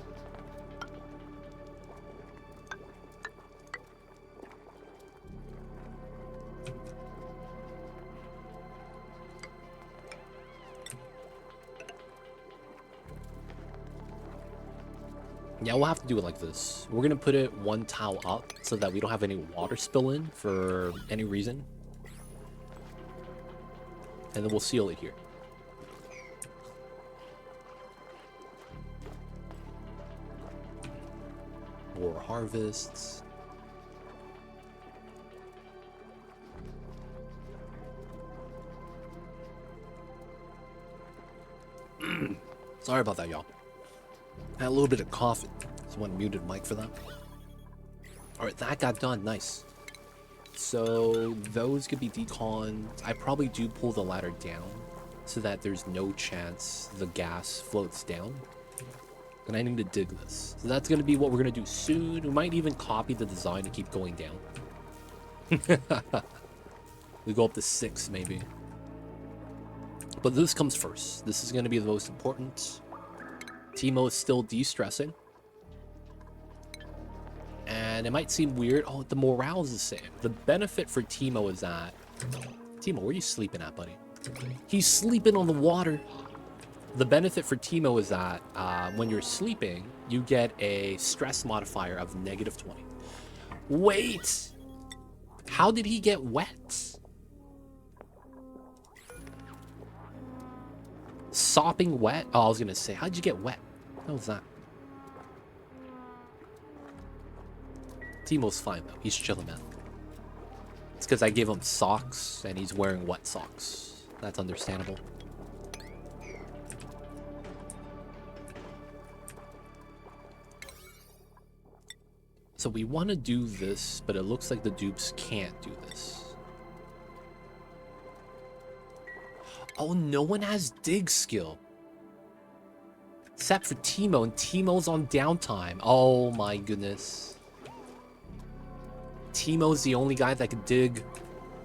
Yeah, we'll have to do it like this. We're gonna put it one tile up so that we don't have any water spill in for any reason. And then we'll seal it here. More harvests. Sorry about that, y'all. Had a little bit of coughing. Someone muted mic for that. Alright, that got done. Nice. So those could be deconned. I probably do pull the ladder down so that there's no chance the gas floats down. And I need to dig this. So that's going to be what we're going to do soon. We might even copy the design to keep going down. We go up to 6 maybe. But this comes first. This is going to be the most important. Teemo is still de-stressing. And it might seem weird. Oh, the morale is the same. The benefit for Teemo is that... Teemo, where are you sleeping at, buddy? He's sleeping on the water. The benefit for Teemo is that when you're sleeping, you get a stress modifier of -20. Wait! How did he get wet? Sopping wet? Oh, I was gonna say, how'd you get wet? How was that? Teemo's fine though. He's chilling, man. It's because I gave him socks and he's wearing wet socks. That's understandable. So we want to do this, but it looks like the dupes can't do this. Oh, no one has dig skill. Except for Teemo, and Teemo's on downtime. Oh my goodness. Teemo's the only guy that can dig,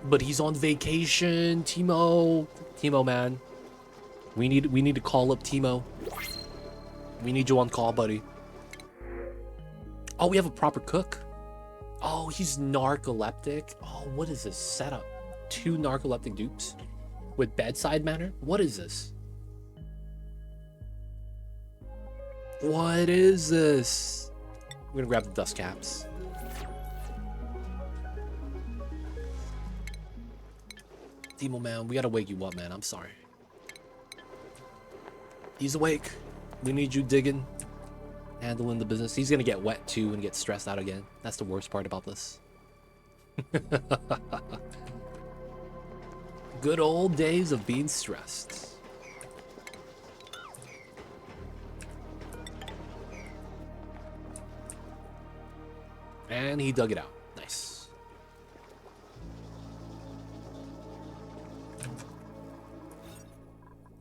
but he's on vacation. Teemo, man. We need to call up Teemo. We need you on call, buddy. Oh, we have a proper cook. Oh, he's narcoleptic. Oh, what is this setup? 2 narcoleptic dupes with bedside manner? What is this? What is this? I'm gonna grab the dust caps. Teemo, man, we gotta wake you up, man. I'm sorry. He's awake. We need you digging. Handling the business. He's gonna get wet too and get stressed out again. That's the worst part about this. Good old days of being stressed. And he dug it out. Nice.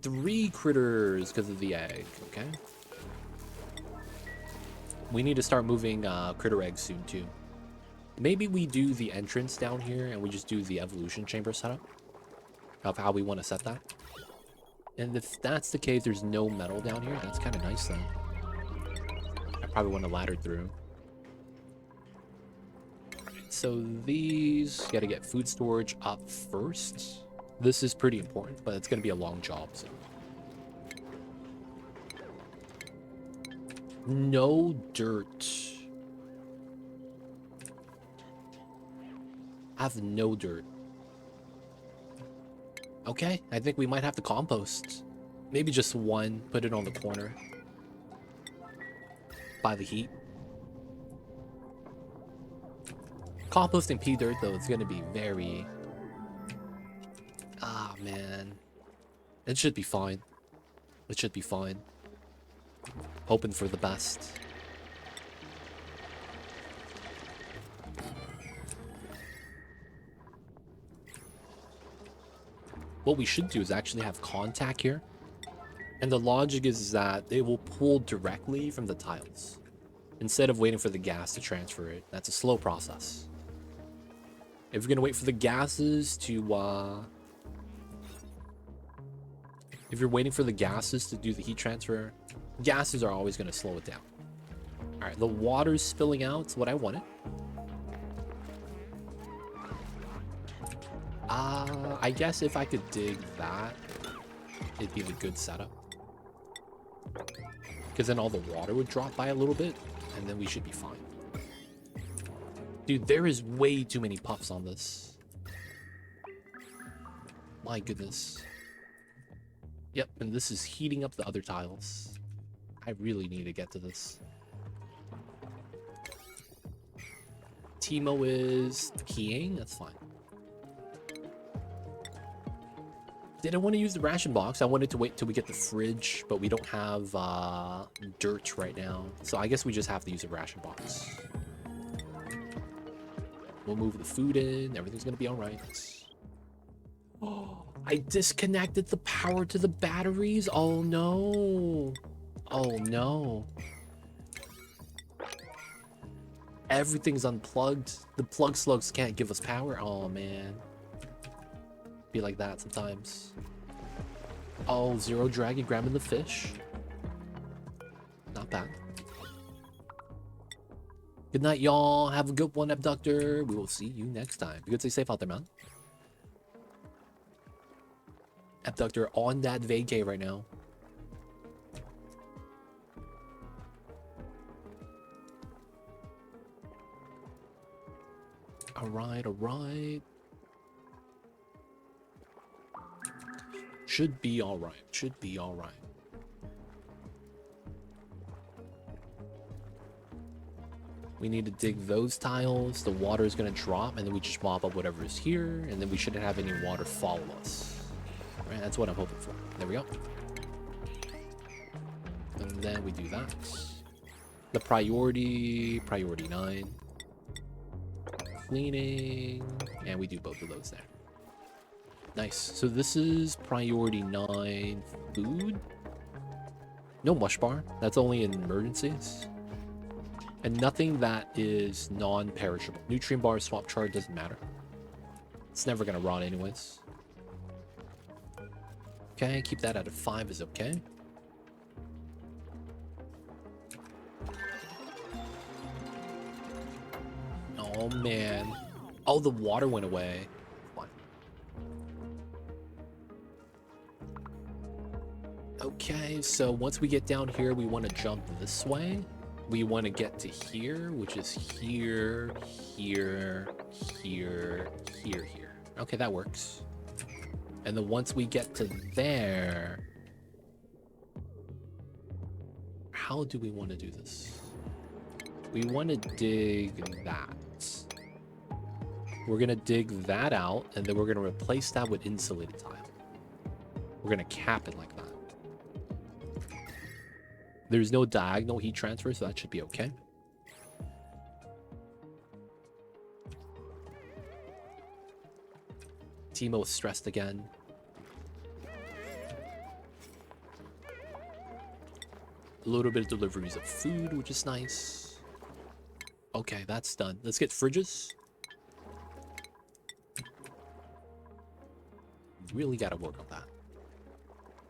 Three critters because of the egg. Okay. We need to start moving critter eggs soon too. Maybe we do the entrance down here and we just do the evolution chamber setup of how we want to set that. And if that's the case, there's no metal down here. That's kind of nice though. I probably want to ladder through. So these got to get food storage up first. This is pretty important, but it's going to be a long job. So. No dirt. I have no dirt. Okay, I think we might have to compost. Maybe just one, put it on the corner. By the heat. Composting pea dirt, though, it's going to be very... Ah, man. It should be fine. It should be fine. Hoping for the best. What we should do is actually have contact here. And the logic is that they will pull directly from the tiles. Instead of waiting for the gas to transfer it. That's a slow process. If you're going to wait for the gases to... If you're waiting for the gases to do the heat transfer, gases are always going to slow it down. Alright, the water's spilling out. It's what I wanted. I guess if I could dig that, it'd be the good setup. Because then all the water would drop by a little bit, and then we should be fine. Dude, there is way too many puffs on this. My goodness. Yep, and this is heating up the other tiles. I really need to get to this. Timo is peeing? That's fine. Didn't want to use the ration box. I wanted to wait till we get the fridge, but we don't have dirt right now. So I guess we just have to use a ration box. We'll move the food in. Everything's going to be all right. Oh, I disconnected the power to the batteries. Oh, no. Oh, no. Everything's unplugged. The plug slugs can't give us power. Oh, man. Be like that sometimes. Oh, Zero Dragon grabbing the fish. Not bad. Good night, y'all. Have a good one, Abductor. We will see you next time. Be good, stay safe out there, man. Abductor on that vacay right now. Alright, alright. Should be alright. Should be alright. We need to dig those tiles. The water is going to drop, and then we just mop up whatever is here, and then we shouldn't have any water follow us. Right, that's what I'm hoping for. There we go. And then we do that. The priority 9. Cleaning, and we do both of those there. Nice. So this is priority 9 food. No mush bar. That's only in emergencies. And nothing that is non-perishable. Nutrient bar, swap chart, doesn't matter. It's never going to rot anyways. Okay, keep that at a 5 is okay. Oh, man. Oh, the water went away. What? Okay, so once we get down here, we want to jump this way. We want to get to here, which is here, here, here, here, here. Okay, that works. And then once we get to there... How do we want to do this? We want to dig that. We're gonna dig that out, and then we're gonna replace that with insulated tile. We're gonna cap it like that. There's no diagonal heat transfer, so that should be okay. Timo is stressed again. A little bit of deliveries of food, which is nice. Okay, that's done. Let's get fridges. Really gotta work on that.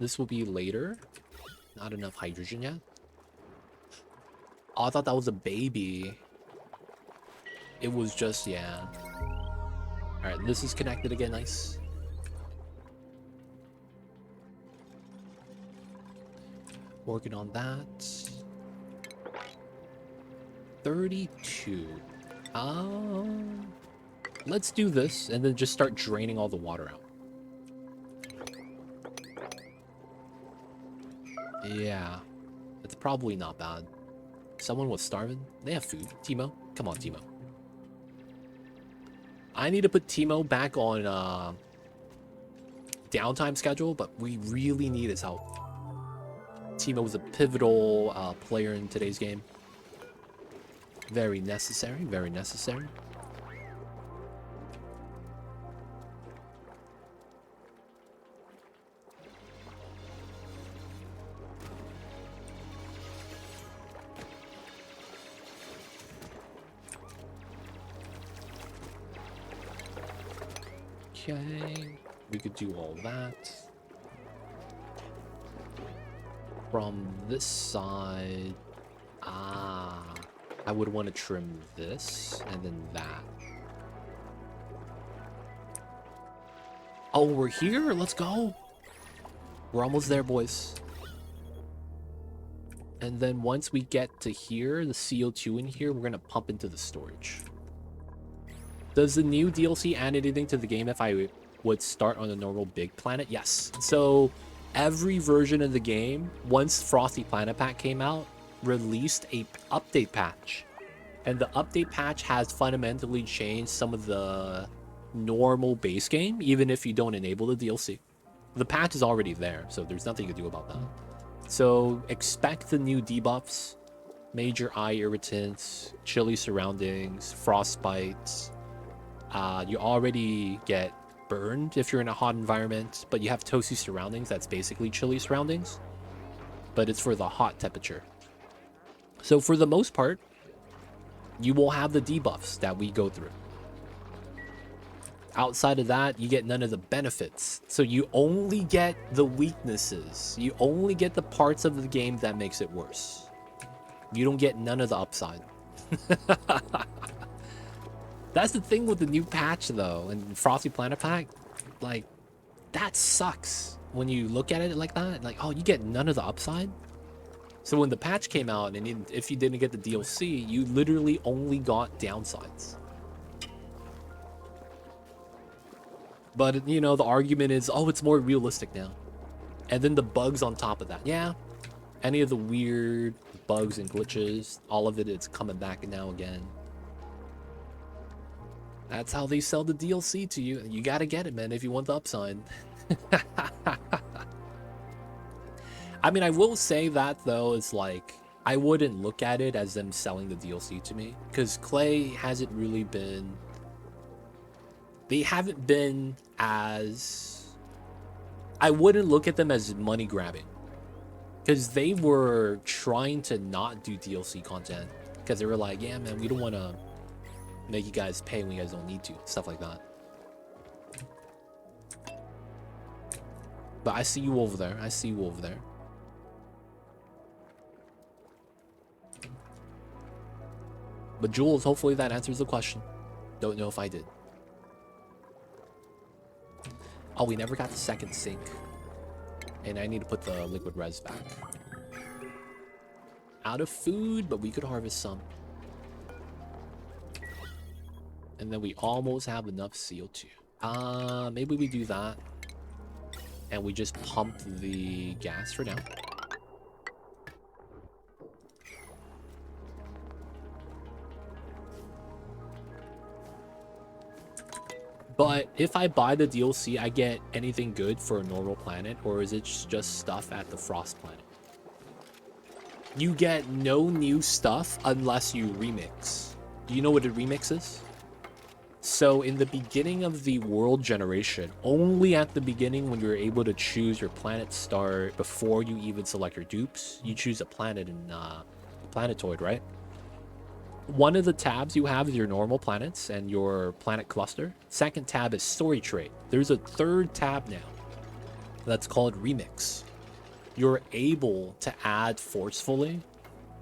This will be later. Not enough hydrogen yet. Oh, I thought that was a baby. It was just, yeah. Alright, this is connected again, nice. Working on that. 32. Let's do this and then just start draining all the water out. Yeah. It's probably not bad. Someone was starving. They have food. Timo. Come on, Timo. I need to put Timo back on downtime schedule, but we really need his help. Timo was a pivotal player in today's game. Very necessary, very necessary. Okay, we could do all that. From this side, I would want to trim this and then that. Oh, we're here? Let's go. We're almost there, boys. And then once we get to here, the CO2 in here, we're going to pump into the storage. Does the new DLC add anything to the game if I would start on a normal big planet? Yes. So every version of the game, once Frosty Planet Pack came out, released a update patch. And the update patch has fundamentally changed some of the normal base game, even if you don't enable the DLC. The patch is already there, so there's nothing you can do about that. So expect the new debuffs, major eye irritants, chilly surroundings, frostbites. You already get burned if you're in a hot environment, but you have toasty surroundings. That's basically chilly surroundings, but it's for the hot temperature. So for the most part, you will have the debuffs that we go through. Outside of that, you get none of the benefits. So you only get the weaknesses. You only get the parts of the game that makes it worse. You don't get none of the upside. That's the thing with the new patch, though, and Frosty Planet Pack. Like, that sucks when you look at it like that. Like, oh, you get none of the upside? So when the patch came out, and if you didn't get the DLC, you literally only got downsides. But, you know, the argument is, oh, it's more realistic now. And then the bugs on top of that. Yeah, any of the weird bugs and glitches, all of it is coming back now again. That's how they sell the DLC to you. You gotta get it, man, if you want the upside. I mean, I will say that, though, it's like, I wouldn't look at it as them selling the DLC to me. Because Clay hasn't really been... They haven't been as... I wouldn't look at them as money grabbing. Because they were trying to not do DLC content. Because they were like, yeah, man, we don't want to make you guys pay when you guys don't need to. Stuff like that. But I see you over there. I see you over there. But Jules, hopefully that answers the question. Don't know if I did. Oh, we never got the second sink. And I need to put the liquid res back. Out of food, but we could harvest some. And then we almost have enough CO2. Maybe we do that. And we just pump the gas for now. But if I buy the DLC, I get anything good for a normal planet, or is it just stuff at the Frost planet? You get no new stuff unless you remix. Do you know what a remix is? So in the beginning of the world generation, only at the beginning when you're able to choose your planet start before you even select your dupes, you choose a planet in Planetoid, right? One of the tabs you have is your normal planets and your planet cluster. Second tab is story trait. There's a third tab now that's called remix. You're able to add forcefully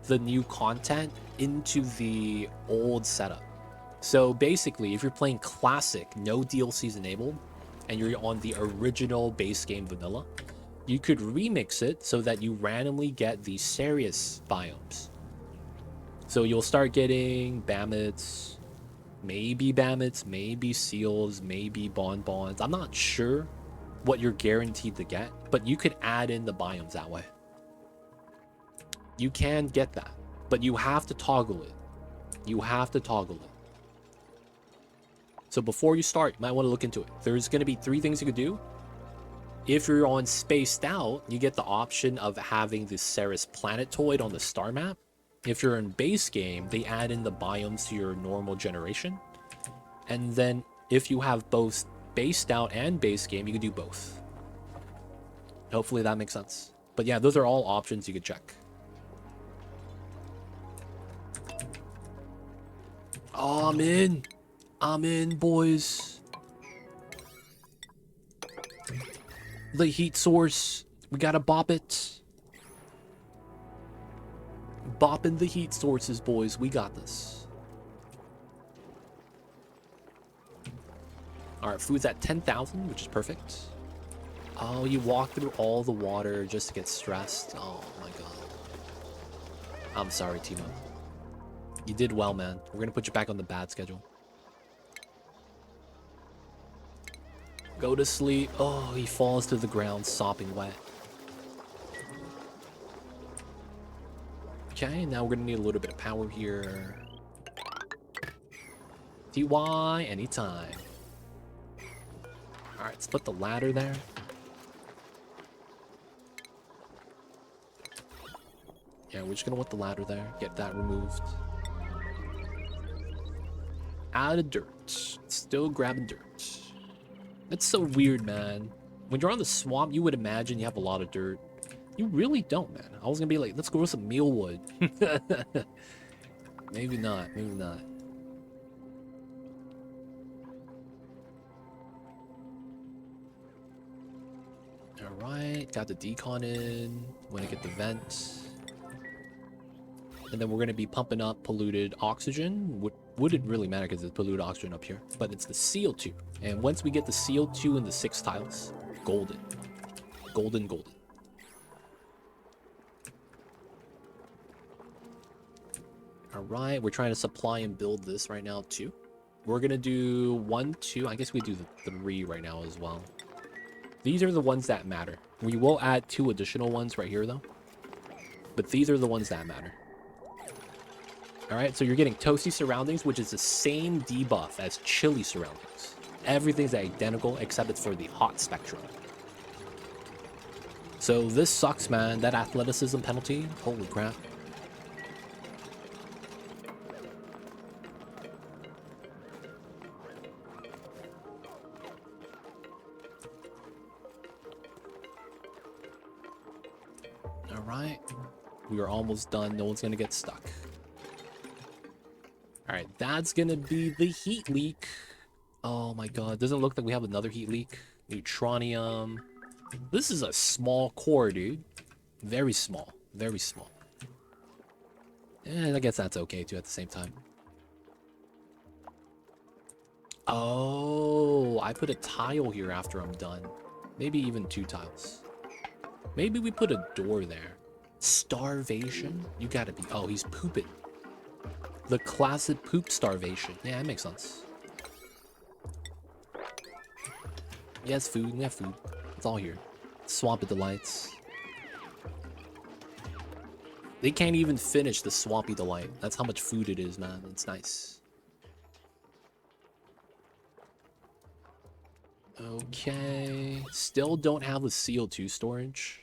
the new content into the old setup. So basically, if you're playing classic, no DLCs enabled, and you're on the original base game vanilla, you could remix it so that you randomly get the serious biomes. So you'll start getting Bammits, maybe seals, maybe bonbons. I'm not sure what you're guaranteed to get, but you could add in the biomes that way. You can get that, but you have to toggle it. You have to toggle it. So before you start, you might want to look into it. There's going to be 3 things you could do. If you're on Spaced Out, you get the option of having the Ceres Planetoid on the star map. If you're in base game, they add in the biomes to your normal generation. And then if you have both Spaced Out and base game, you can do both. Hopefully that makes sense. But yeah, those are all options you could check. Oh, I'm in, boys. The heat source. We gotta bop it. Bopping the heat sources, boys. We got this. Alright, food's at 10,000, which is perfect. Oh, you walk through all the water just to get stressed. Oh my god. I'm sorry, Timo. You did well, man. We're gonna put you back on the bad schedule. Go to sleep. Oh, he falls to the ground, sopping wet. Okay, now we're gonna need a little bit of power here. TY, anytime. Alright, let's put the ladder there. Yeah, we're just gonna want the ladder there. Get that removed. Out of dirt. Still grabbing dirt. That's so weird, man. When you're on the swamp, you would imagine you have a lot of dirt. You really don't, man. I was gonna be like, let's grow some mealwood. Maybe not, maybe not. Alright, got the decon in. Wanna get the vent. And then we're gonna be pumping up polluted oxygen. Wouldn't really matter because it's polluted oxygen up here. But it's the CO2. And once we get the CO2 in the 6 tiles, golden. Golden, golden. Alright, we're trying to supply and build this right now too. We're gonna do 1, 2, I guess we do the 3 right now as well. These are the ones that matter. We will add 2 additional ones right here though. But these are the ones that matter. Alright, so you're getting toasty surroundings, which is the same debuff as chilly surroundings. Everything's identical except it's for the hot spectrum. So this sucks, man. That athleticism penalty, holy crap. Alright, we are almost done. No one's gonna get stuck. Alright, that's gonna be the heat leak. Oh my god, doesn't look like we have another heat leak. Neutronium. This is a small core, dude. Very small. Very small. And I guess that's okay too at the same time. Oh, I put a tile here after I'm done. Maybe even 2 tiles. Maybe we put a door there. Starvation? You gotta be... Oh, he's pooping. The classic poop starvation. Yeah, that makes sense. Yes, food. We have food. It's all here. Swampy Delights. They can't even finish the Swampy Delight. That's how much food it is, man. It's nice. Okay. Still don't have the CO2 storage.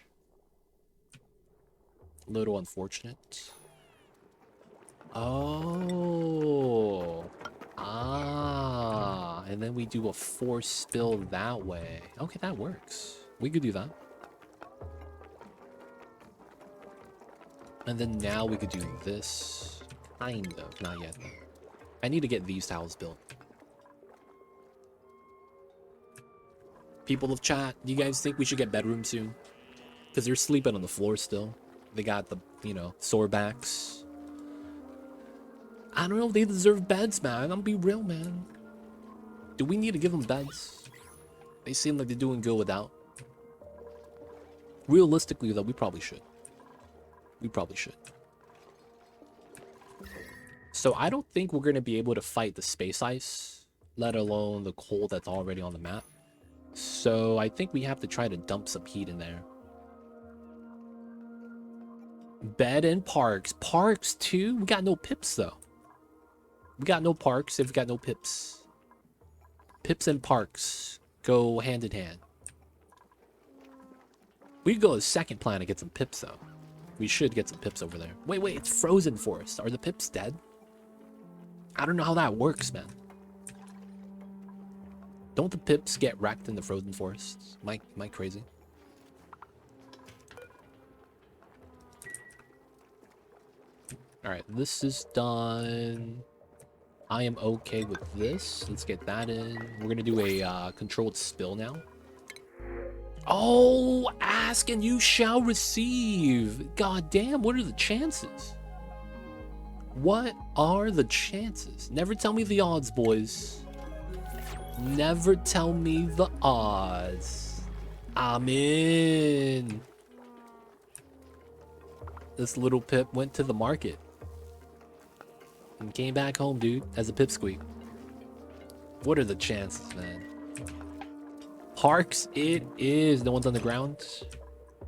A little unfortunate. Oh. Ah. And then we do a force spill that way. Okay, that works. We could do that. And then now we could do this. Kind of. Not yet, though. I need to get these tiles built. People of chat, do you guys think we should get bedrooms soon? Because they're sleeping on the floor still. They got the, you know, sore backs. I don't know if they deserve beds, man. I'm gonna be real, man. Do we need to give them beds? They seem like they're doing good without. Realistically, though, we probably should. We probably should. So I don't think we're going to be able to fight the space ice, let alone the cold that's already on the map. So I think we have to try to dump some heat in there. Bed and parks. Parks too? We got no pips though. We got no parks if we got no pips. Pips and parks go hand in hand. We could go to the second planet and get some pips though. We should get some pips over there. Wait, it's frozen forest. Are the pips dead? I don't know how that works, man. Don't the pips get wrecked in the frozen forests? Am I crazy? Alright, this is done. I am okay with this. Let's get that in. We're gonna do a controlled spill now. Oh, ask and you shall receive. God damn, what are the chances? What are the chances? Never tell me the odds, boys. Never tell me the odds. I'm in. This little pip went to the market and came back home, dude, as a pipsqueak. What are the chances, man? Parks it is. No one's on the ground.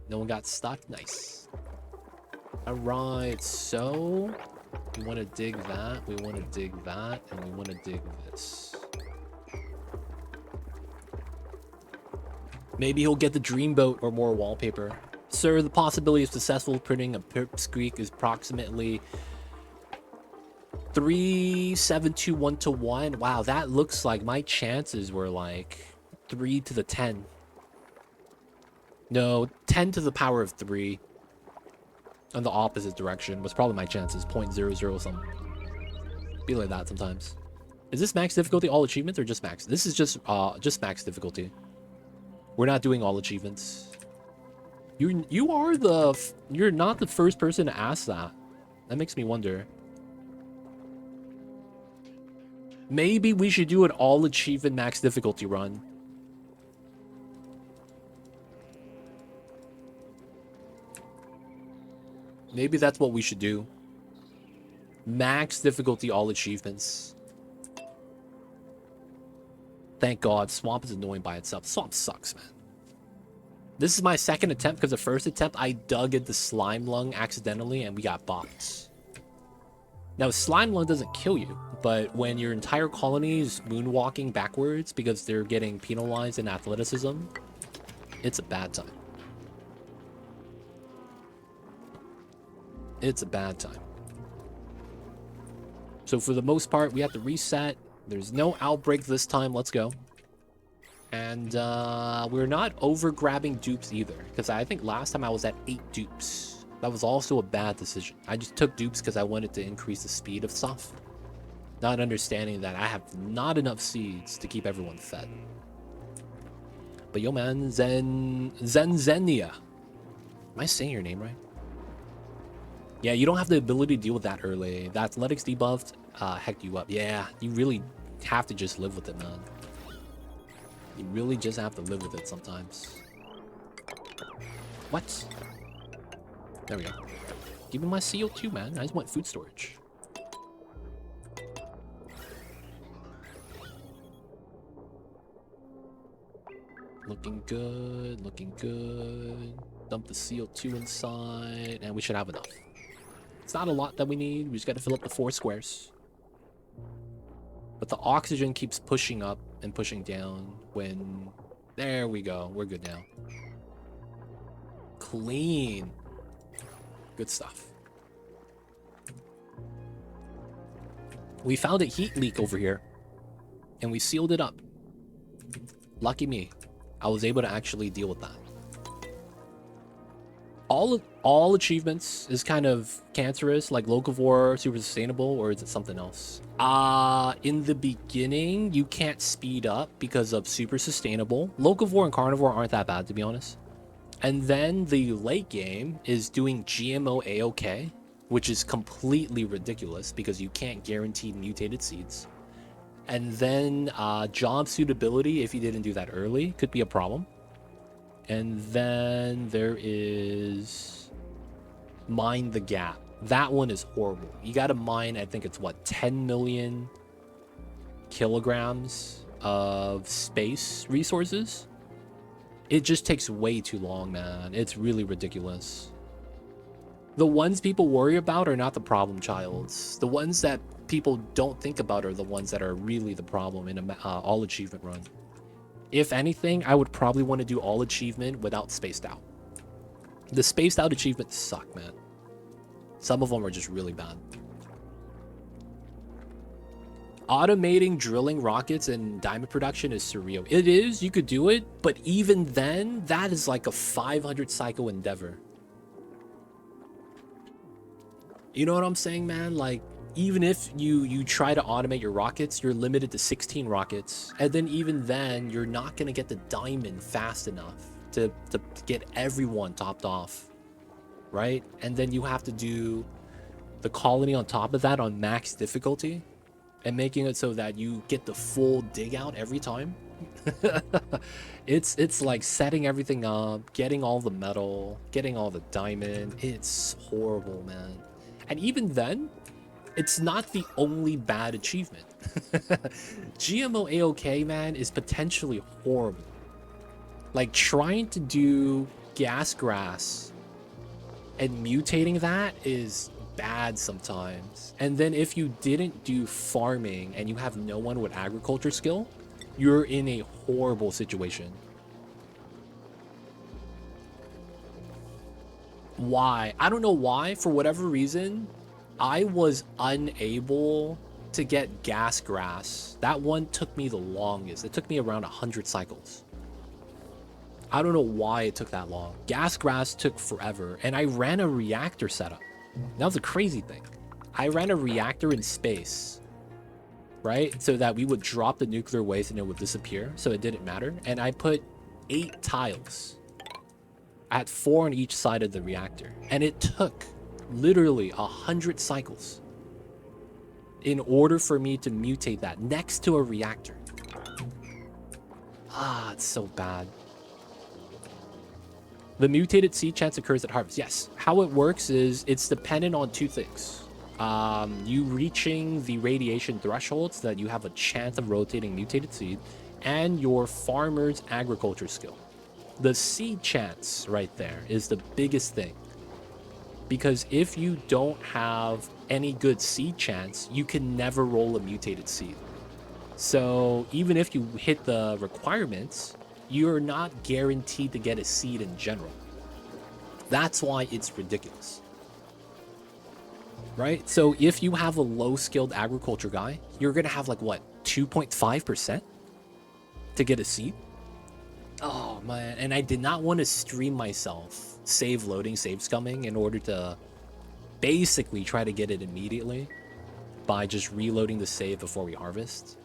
No one got stuck. Nice. All right, so we want to dig that. We want to dig that. And we want to dig this. Maybe he'll get the dreamboat or more wallpaper. Sir, the possibility of successful printing a pipsqueak is approximately 3.721 to 1. Wow, that looks like my chances were like 3 to the 10. No, 10 to the power of 3. On the opposite direction was probably my chances. 0.00 something. Be like that sometimes. Is this max difficulty all achievements or just max? This is just max difficulty. We're not doing all achievements. You're not the first person to ask that. That makes me wonder. Maybe we should do an all achievement max difficulty run. Maybe that's what we should do. Max difficulty all achievements. Thank God, Swamp is annoying by itself. Swamp sucks, man. This is my second attempt because the first attempt I dug into Slimelung accidentally and we got bots. Now, Slimelung doesn't kill you, but when your entire colony is moonwalking backwards because they're getting penalized in athleticism, it's a bad time. It's a bad time. So for the most part, we have to reset. There's no outbreak this time. Let's go. And we're not over grabbing dupes either, because I think last time I was at 8 dupes. That was also a bad decision. I just took dupes because I wanted to increase the speed of stuff, not understanding that I have not enough seeds to keep everyone fed. But yo, man, Zenzenia. Am I saying your name right? Yeah, you don't have the ability to deal with that early. The athletics debuffed hecked you up. Yeah, you really have to just live with it, man. You really just have to live with it sometimes. What? There we go. Give me my CO2, man. I just want food storage. Looking good, looking good. Dump the CO2 inside, and we should have enough. It's not a lot that we need. We just got to fill up the 4 squares. But the oxygen keeps pushing up and pushing down when... There we go. We're good now. Clean. Good stuff. We found a heat leak over here, and we sealed it up. Lucky me. I was able to actually deal with that. All achievements is kind of cancerous, like Locavore, super sustainable, or is it something else? In the beginning, you can't speed up because of super sustainable. Locavore and Carnivore aren't that bad, to be honest. And then the late game is doing GMO A-OK, which is completely ridiculous because you can't guarantee mutated seeds. And then job suitability, if you didn't do that early, could be a problem. And then there is mine the gap. That one is horrible. You got to mine, I think it's what, 10 million kilograms of space resources. It just takes way too long, man. It's really ridiculous. The ones people worry about are not the problem childs. The ones that people don't think about are the ones that are really the problem in a all achievement run. If anything, I would probably want to do all achievement without spaced out. The spaced out achievements suck, man. Some of them are just really bad. Automating drilling rockets and diamond production is surreal. It is, you could do it, but even then, that is like a 500 cycle endeavor. You know what I'm saying, man? Like, even if you try to automate your rockets, you're limited to 16 rockets. And then even then, you're not going to get the diamond fast enough to get everyone topped off, right? And then you have to do the colony on top of that on max difficulty and making it so that you get the full dig out every time. It's like setting everything up, getting all the metal, getting all the diamond. It's horrible, man. And even then, it's not the only bad achievement. GMO A-OK, man, is potentially horrible. Like, trying to do gas grass and mutating that is bad sometimes. And then if you didn't do farming and you have no one with agriculture skill, you're in a horrible situation. Why? I don't know why. For whatever reason, I was unable to get gas grass. That one took me the longest. It took me around 100 cycles. I don't know why it took that long. Gas grass took forever, and I ran a reactor setup. That was a crazy thing. I ran a reactor in space, right? So that we would drop the nuclear waste and it would disappear, so it didn't matter. And I put 8 tiles. I had 4 on each side of the reactor. And it took literally 100 cycles in order for me to mutate that next to a reactor. Ah, it's so bad. The mutated seed chance occurs at harvest. Yes. How it works is it's dependent on 2 things. You reaching the radiation thresholds that you have a chance of rotating mutated seed, and your farmer's agriculture skill. The seed chance right there is the biggest thing. Because if you don't have any good seed chance, you can never roll a mutated seed. So even if you hit the requirements, you're not guaranteed to get a seed in general. That's why it's ridiculous. Right? So if you have a low-skilled agriculture guy, you're going to have like, what, 2.5% to get a seed? Oh, man. And I did not want to stream myself save loading, save scumming in order to basically try to get it immediately by just reloading the save before we harvest.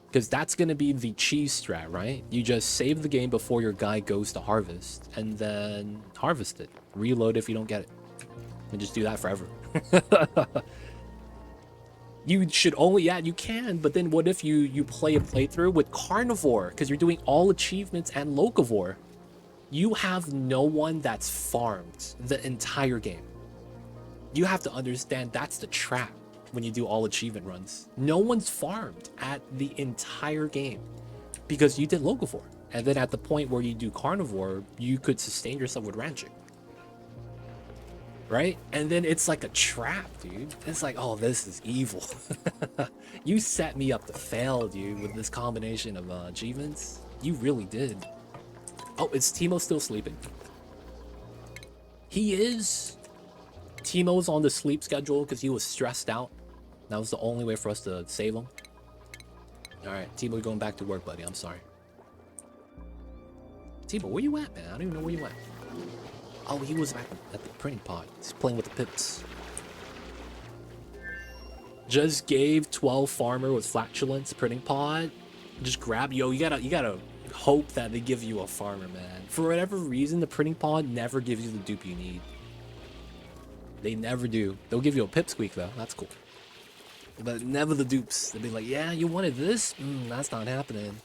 Because that's going to be the cheese strat, right? You just save the game before your guy goes to harvest and then harvest it. Reload if you don't get it. And just do that forever. You should only, yeah, you can, but then what if you play a playthrough with Carnivore, because you're doing all achievements and Locavore? You have no one that's farmed the entire game. You have to understand that's the trap when you do all achievement runs. No one's farmed at the entire game because you did Locavore. And then at the point where you do Carnivore, you could sustain yourself with ranching. right? And then it's like a trap, dude. It's like, oh, this is evil. You set me up to fail, dude, with this combination of achievements. You really did. Oh, is Timo still sleeping? He is. Timo's on the sleep schedule because he was stressed out. That was the only way for us to save him. All right, Timo, you're going back to work, buddy. I'm sorry. Timo, where you at, man? I don't even know where you at. Oh, he was back at the printing pod. He's playing with the pips. Just gave 12 farmer with flatulence printing pod. Just grab, yo. You gotta hope that they give you a farmer, man. For whatever reason, the printing pod never gives you the dupe you need. They never do. They'll give you a pipsqueak though. That's cool. But never the dupes. They'll be like, yeah, you wanted this? That's not happening.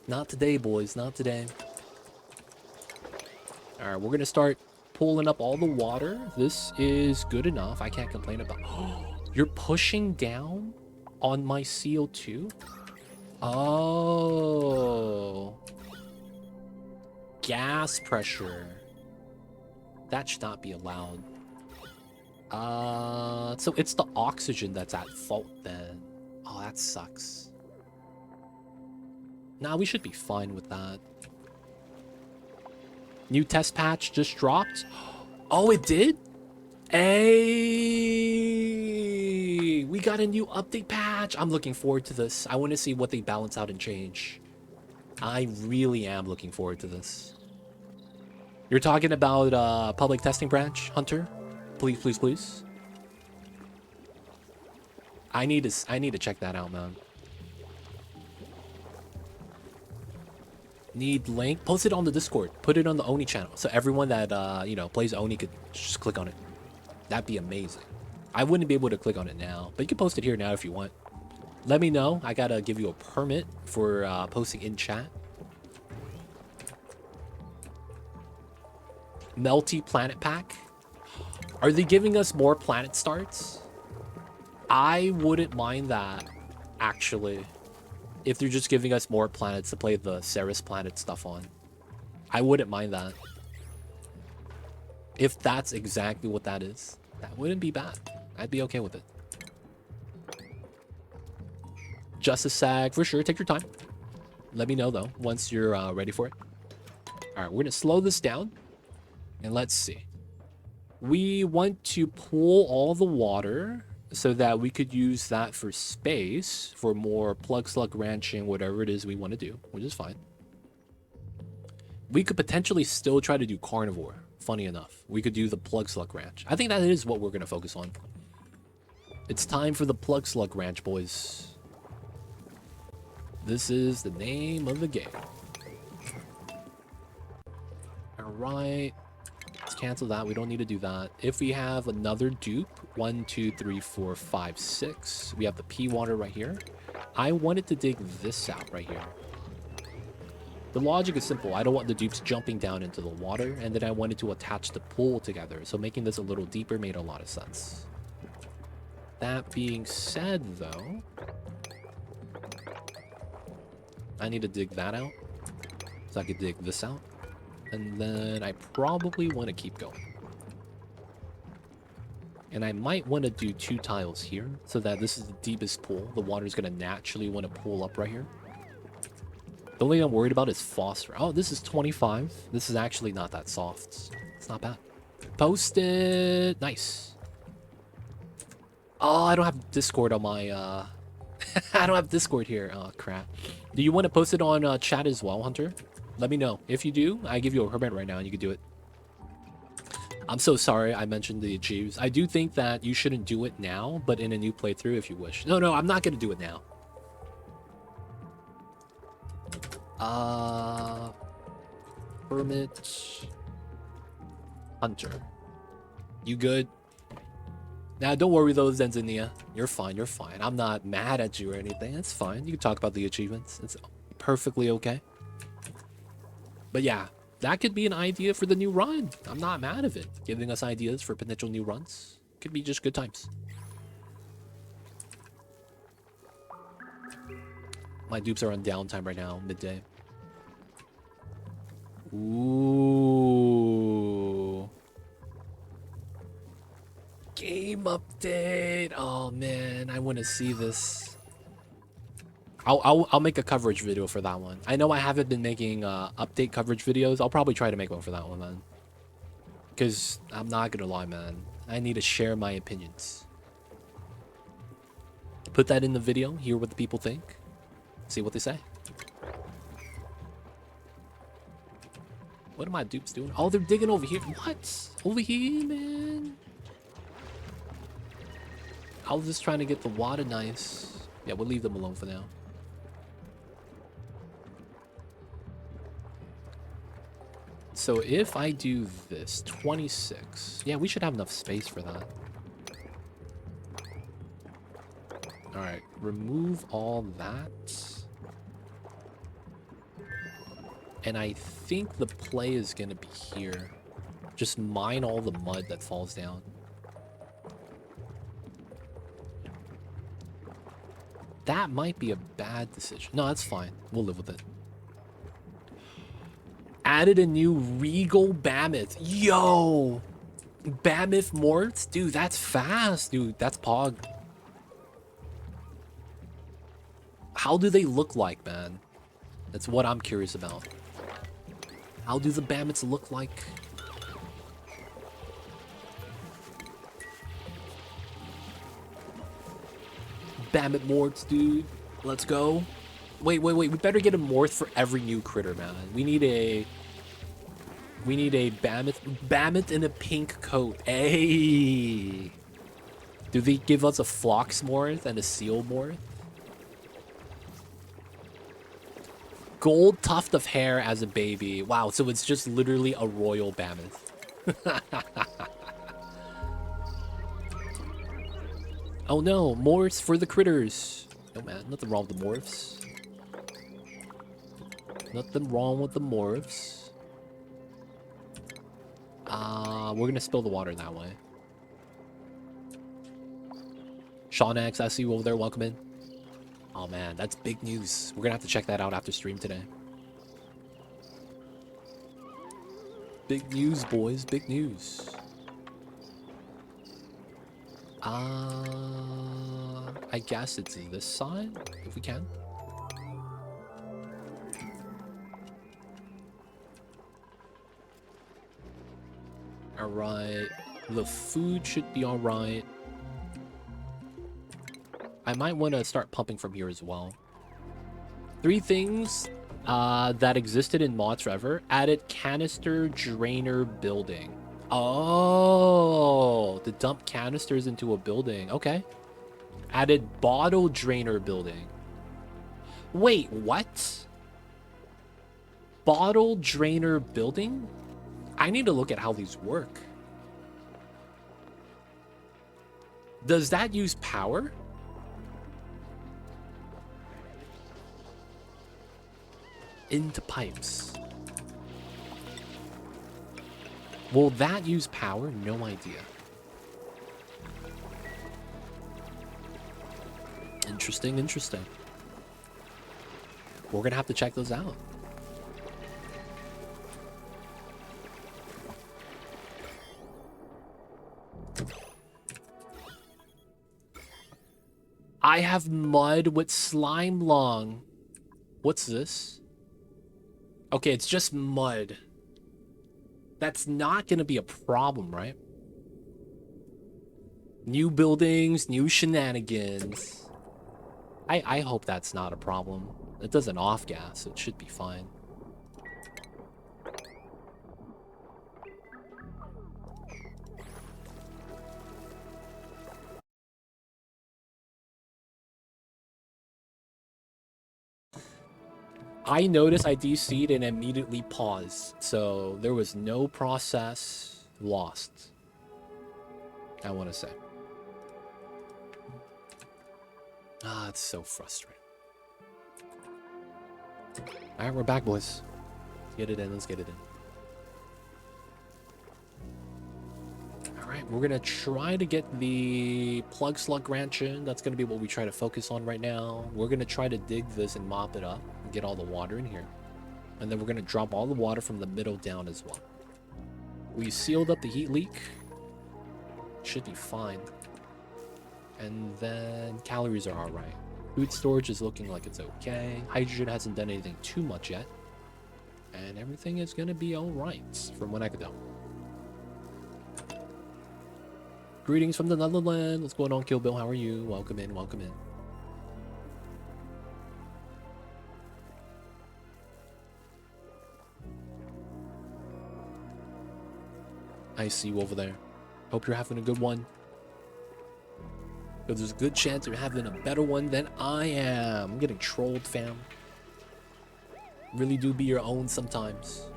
Not today, boys. Not today. All right, we're gonna start pulling up all the water. This is good enough. I can't complain about. You're pushing down on my CO2? Oh. Gas pressure. That should not be allowed. So it's the oxygen that's at fault then. Oh, that sucks. Nah, we should be fine with that. New test patch just dropped. Oh, it did? Hey, we got a new update patch. I'm looking forward to this. I want to see what they balance out and change. I really am looking forward to this. You're talking about public testing branch, Hunter? Please, please, please. I need to check that out, man. Need link? Post it on the Discord. Put it on the Oni channel so everyone that you know plays Oni could just click on it. That'd be amazing. I wouldn't be able to click on it now, but you can post it here now if you want. Let me know. I gotta give you a permit for posting in chat. Melty planet pack. Are they giving us more planet starts? I wouldn't mind that, actually. If they're just giving us more planets to play the Ceres planet stuff on. I wouldn't mind that. If that's exactly what that is, that wouldn't be bad. I'd be okay with it. Just a sec, for sure. Take your time. Let me know, though, once you're ready for it. All right, we're going to slow this down. And let's see. We want to pull all the water so that we could use that for space, for more plug slug ranching, whatever it is we want to do, which is fine. We could potentially still try to do carnivore. Funny enough, we could do the plug slug ranch. I think that is what we're going to focus on. It's time for the plug slug ranch, boys. This is the name of the game. All right. Let's cancel that. We don't need to do that. If we have another dupe, 1, 2, 3, 4, 5, 6. We have the pea water right here. I wanted to dig this out right here. The logic is simple. I don't want the dupes jumping down into the water, and then I wanted to attach the pool together. So making this a little deeper made a lot of sense. That being said, though, I need to dig that out. So I could dig this out. And then I probably want to keep going. And I might want to do 2 tiles here so that this is the deepest pool. The water is going to naturally want to pool up right here. The only thing I'm worried about is phosphor. Oh, this is 25. This is actually not that soft. It's not bad. Post it. Nice. Oh, I don't have Discord on my... I don't have Discord here. Oh, crap. Do you want to post it on chat as well, Hunter? Let me know. If you do, I give you a permit right now and you can do it. I'm so sorry I mentioned the achieves. I do think that you shouldn't do it now, but in a new playthrough if you wish. No, I'm not going to do it now. Permit. Hunter. You good? Now, don't worry though, Zenzinia. You're fine, you're fine. I'm not mad at you or anything. It's fine. You can talk about the achievements. It's perfectly okay. But yeah, that could be an idea for the new run. I'm not mad at it. Giving us ideas for potential new runs. Could be just good times. My dupes are on downtime right now, midday. Ooh. game update. Oh man, I want to see this. I'll make a coverage video for that one. I know I haven't been making update coverage videos. I'll probably try to make one for that one, man. Because I'm not gonna lie, man. I need to share my opinions. Put that in the video, hear what the people think, see what they say. What are my dupes doing? Oh, they're digging over here. What? Over here, man? I was just trying to get the water nice. Yeah, we'll leave them alone for now. So if I do this, 26. Yeah, we should have enough space for that. Alright, remove all that. And I think the play is going to be here. Just mine all the mud that falls down. That might be a bad decision. No, that's fine. We'll live with it. Added a new Regal Mammoth. Yo! Mammoth Morts? Dude, that's fast. Dude, that's Pog. How do they look like, man? That's what I'm curious about. How do the Mammoths look like? Mammoth Morts, dude. Let's go. Wait. We better get a Morth for every new critter, man. We need a Mammoth in a pink coat. Hey. Do they give us a Fox Morth and a Seal Morth? Gold tuft of hair as a baby. Wow, so it's just literally a royal mammoth. Oh no, morphs for the critters. No man, nothing wrong with the morphs. Nothing wrong with the morphs. We're gonna spill the water that way. Sean X, I see you over there, welcome in. Oh man, that's big news. We're gonna have to check that out after stream today. Big news, boys, big news. I guess it's this side, if we can. Alright, the food should be alright. I might want to start pumping from here as well. 3 things that existed in mods forever. Added canister drainer building. Oh, to dump canisters into a building. Okay. Added bottle drainer building. Wait, what? Bottle drainer building? I need to look at how these work. Does that use power? Into pipes. Will that use power? No idea. Interesting, interesting. We're gonna have to check those out. I have mud with Slimelung. What's this? Okay, it's just mud. That's not gonna be a problem, right? New buildings, new shenanigans. I hope that's not a problem. It doesn't off gas, so it should be fine. I noticed I DC'd and immediately paused, so there was no process lost, I want to say. Ah, it's so frustrating. Alright, we're back, boys. Let's get it in, let's get it in. Alright, we're gonna try to get the plug slug ranch in. That's gonna be what we try to focus on right now. We're gonna try to dig this and mop it up and get all the water in here. And then we're gonna drop all the water from the middle down as well. We sealed up the heat leak. Should be fine. And then calories are alright. Food storage is looking like it's okay. Hydrogen hasn't done anything too much yet. And everything is going to be alright, from what I could tell. Greetings from the Netherlands. What's going on, Kill Bill? How are you? Welcome in, welcome in. I see you over there. Hope you're having a good one. But there's a good chance you're having a better one than I am. I'm getting trolled, fam. Really do be your own sometimes.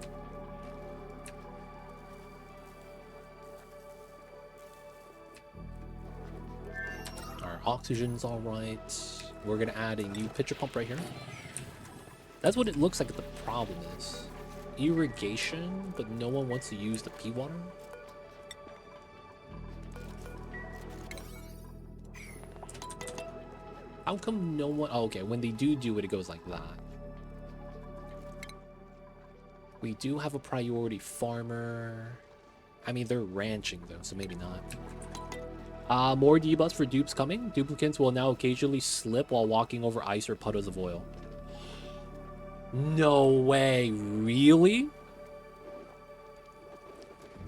Our oxygen's alright. We're gonna add a new pitcher pump right here. That's what it looks like the problem is. Irrigation, but no one wants to use the pea water? How come no one... Oh, okay, when they do it, it goes like that. We do have a priority farmer. I mean, they're ranching, though, so maybe not. More debuffs for dupes coming. Duplicants will now occasionally slip while walking over ice or puddles of oil. No way. Really?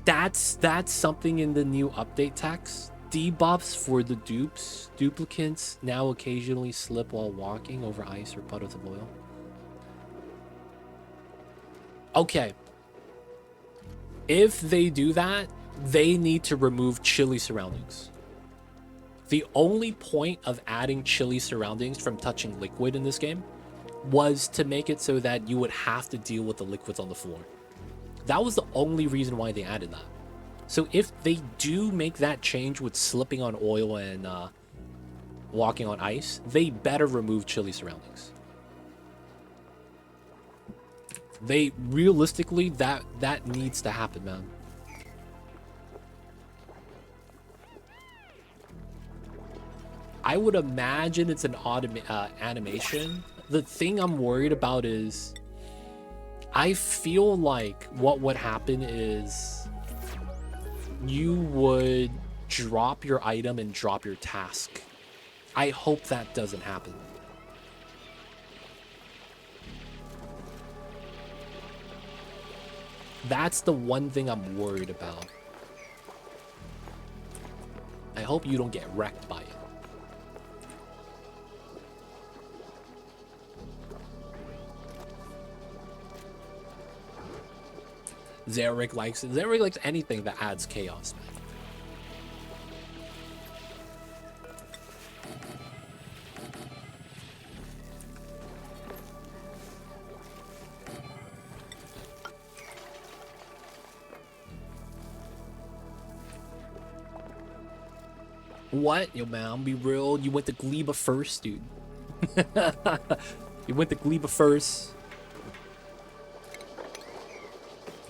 That's something in the new update text? Debuffs for the dupes. Duplicants now occasionally slip while walking over ice or puddles of oil. Okay. If they do that, they need to remove chilly surroundings. The only point of adding chilly surroundings from touching liquid in this game was to make it so that you would have to deal with the liquids on the floor. That was the only reason why they added that. So if they do make that change with slipping on oil and walking on ice, they better remove chilly surroundings. They realistically, that needs to happen, man. I would imagine it's an animation. The thing I'm worried about is I feel like what would happen is you would drop your item and drop your task. I hope that doesn't happen. That's the one thing I'm worried about. I hope you don't get wrecked by it. Zarek likes it. Zarek likes anything that adds chaos, man. What? Yo, man, be real. You went to Gleba first, dude. You went to Gleba first.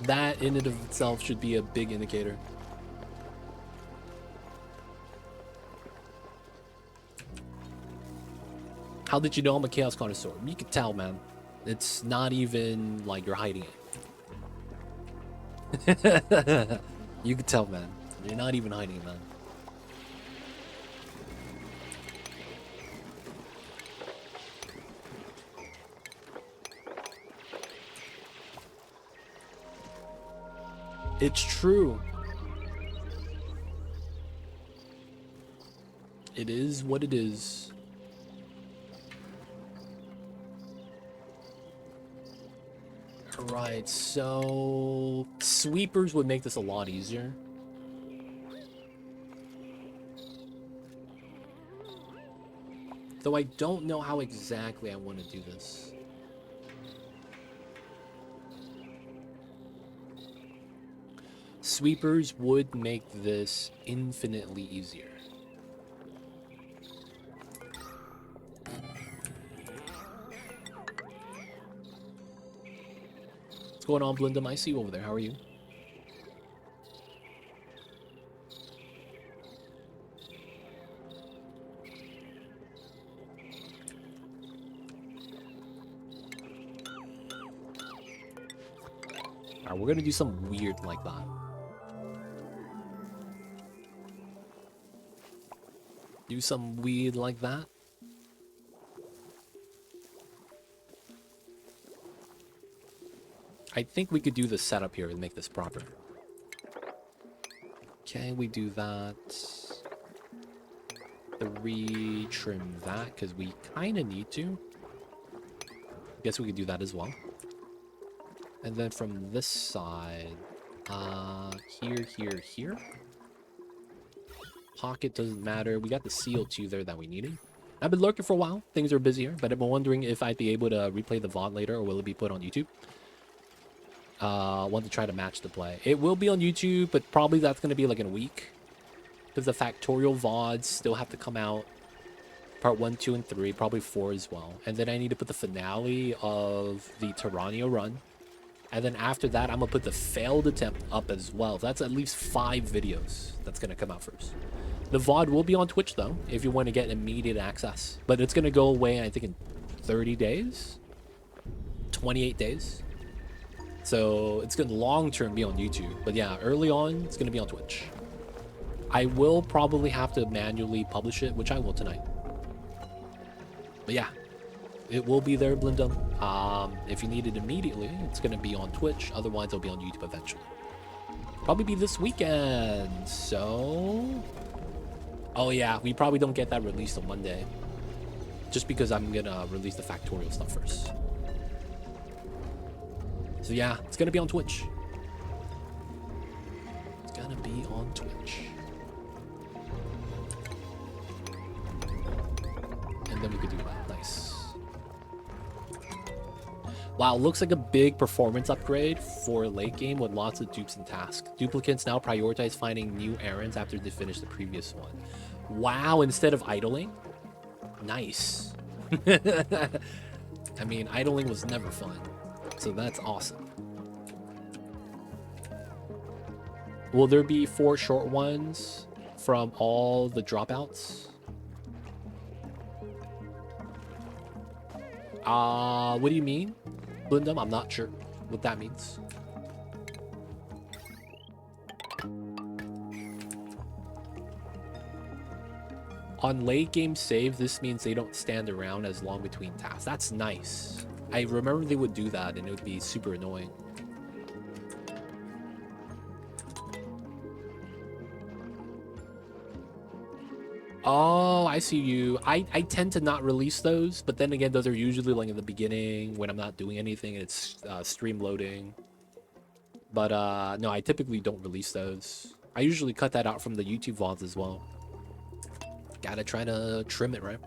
That in and of itself should be a big indicator. How did you know I'm a chaos connoisseur? You could tell, man. It's not even like you're hiding it. You could tell, man. You're not even hiding it, man. It's true. It is what it is. Alright, so sweepers would make this a lot easier. Though I don't know how exactly I want to do this. Sweepers would make this infinitely easier. What's going on, Blindum? I see you over there. How are you? Alright, we're gonna do something weird like that. Do some weed like that. I think we could do the setup here and make this proper. Okay, we do that. 3, trim that, because we kind of need to. I guess we could do that as well. And then from this side, here, here, here. Pocket doesn't matter. We got the CO2 there that we needed. I've been lurking for a while. Things are busier, but I've been wondering if I'd be able to replay the VOD later, or will it be put on YouTube? Want to try to match the play. It will be on YouTube, but probably that's going to be like in a week. Because the Factorial VODs still have to come out. Part 1, 2, and 3. Probably 4 as well. And then I need to put the finale of the Terrania run. And then after that, I'm going to put the failed attempt up as well. That's at least 5 videos that's going to come out first. The VOD will be on Twitch, though, if you want to get immediate access. But it's going to go away, I think, in 30 days? 28 days? So it's going to long-term be on YouTube. But yeah, early on, it's going to be on Twitch. I will probably have to manually publish it, which I will tonight. But yeah, it will be there, Blindum. If you need it immediately, it's going to be on Twitch. Otherwise, it'll be on YouTube eventually. Probably be this weekend. So... oh yeah, we probably don't get that released on Monday. Just because I'm going to release the Factorial stuff first. So yeah, it's going to be on Twitch. It's going to be on Twitch. And then we could do that. Nice. Wow, looks like a big performance upgrade for late game with lots of dupes and tasks. Duplicants now prioritize finding new errands after they finish the previous one. Wow, instead of idling? Nice. I mean, idling was never fun. So that's awesome. Will there be 4 short ones from all the dropouts? What do you mean, Blindum? I'm not sure what that means. On late game save, this means they don't stand around as long between tasks. That's nice. I remember they would do that and it would be super annoying. Oh, I see you. I tend to not release those, but then again, those are usually like in the beginning when I'm not doing anything and it's stream loading. But no, I typically don't release those. I usually cut that out from the YouTube VODs as well. Gotta try to trim it, right?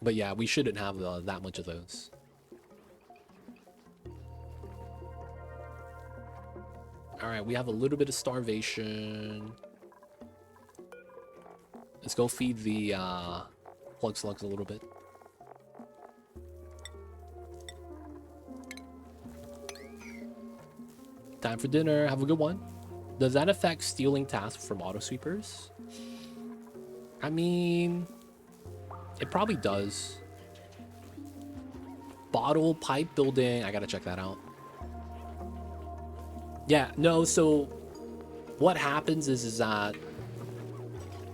But yeah, we shouldn't have that much of those. Alright, we have a little bit of starvation. Let's go feed the plug slugs a little bit. Time for dinner. Have a good one. Does that affect stealing tasks from autosweepers? I mean, it probably does. Bottle pipe building. I gotta check that out. Yeah, no, so what happens is that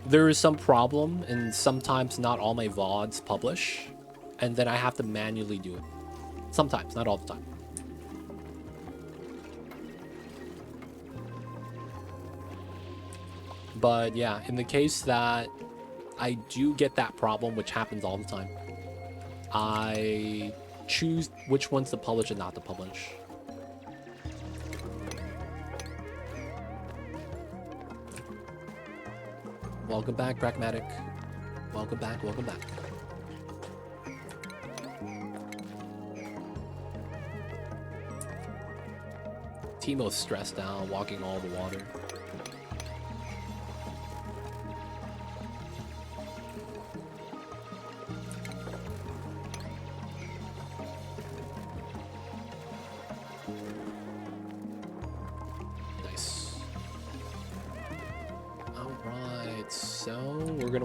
there is some problem and sometimes not all my VODs publish and then I have to manually do it. Sometimes, not all the time. But yeah, in the case that I do get that problem, which happens all the time, I choose which ones to publish and not to publish. Welcome back, Pragmatic. Welcome back, welcome back. Timo's stressed out, walking all the water.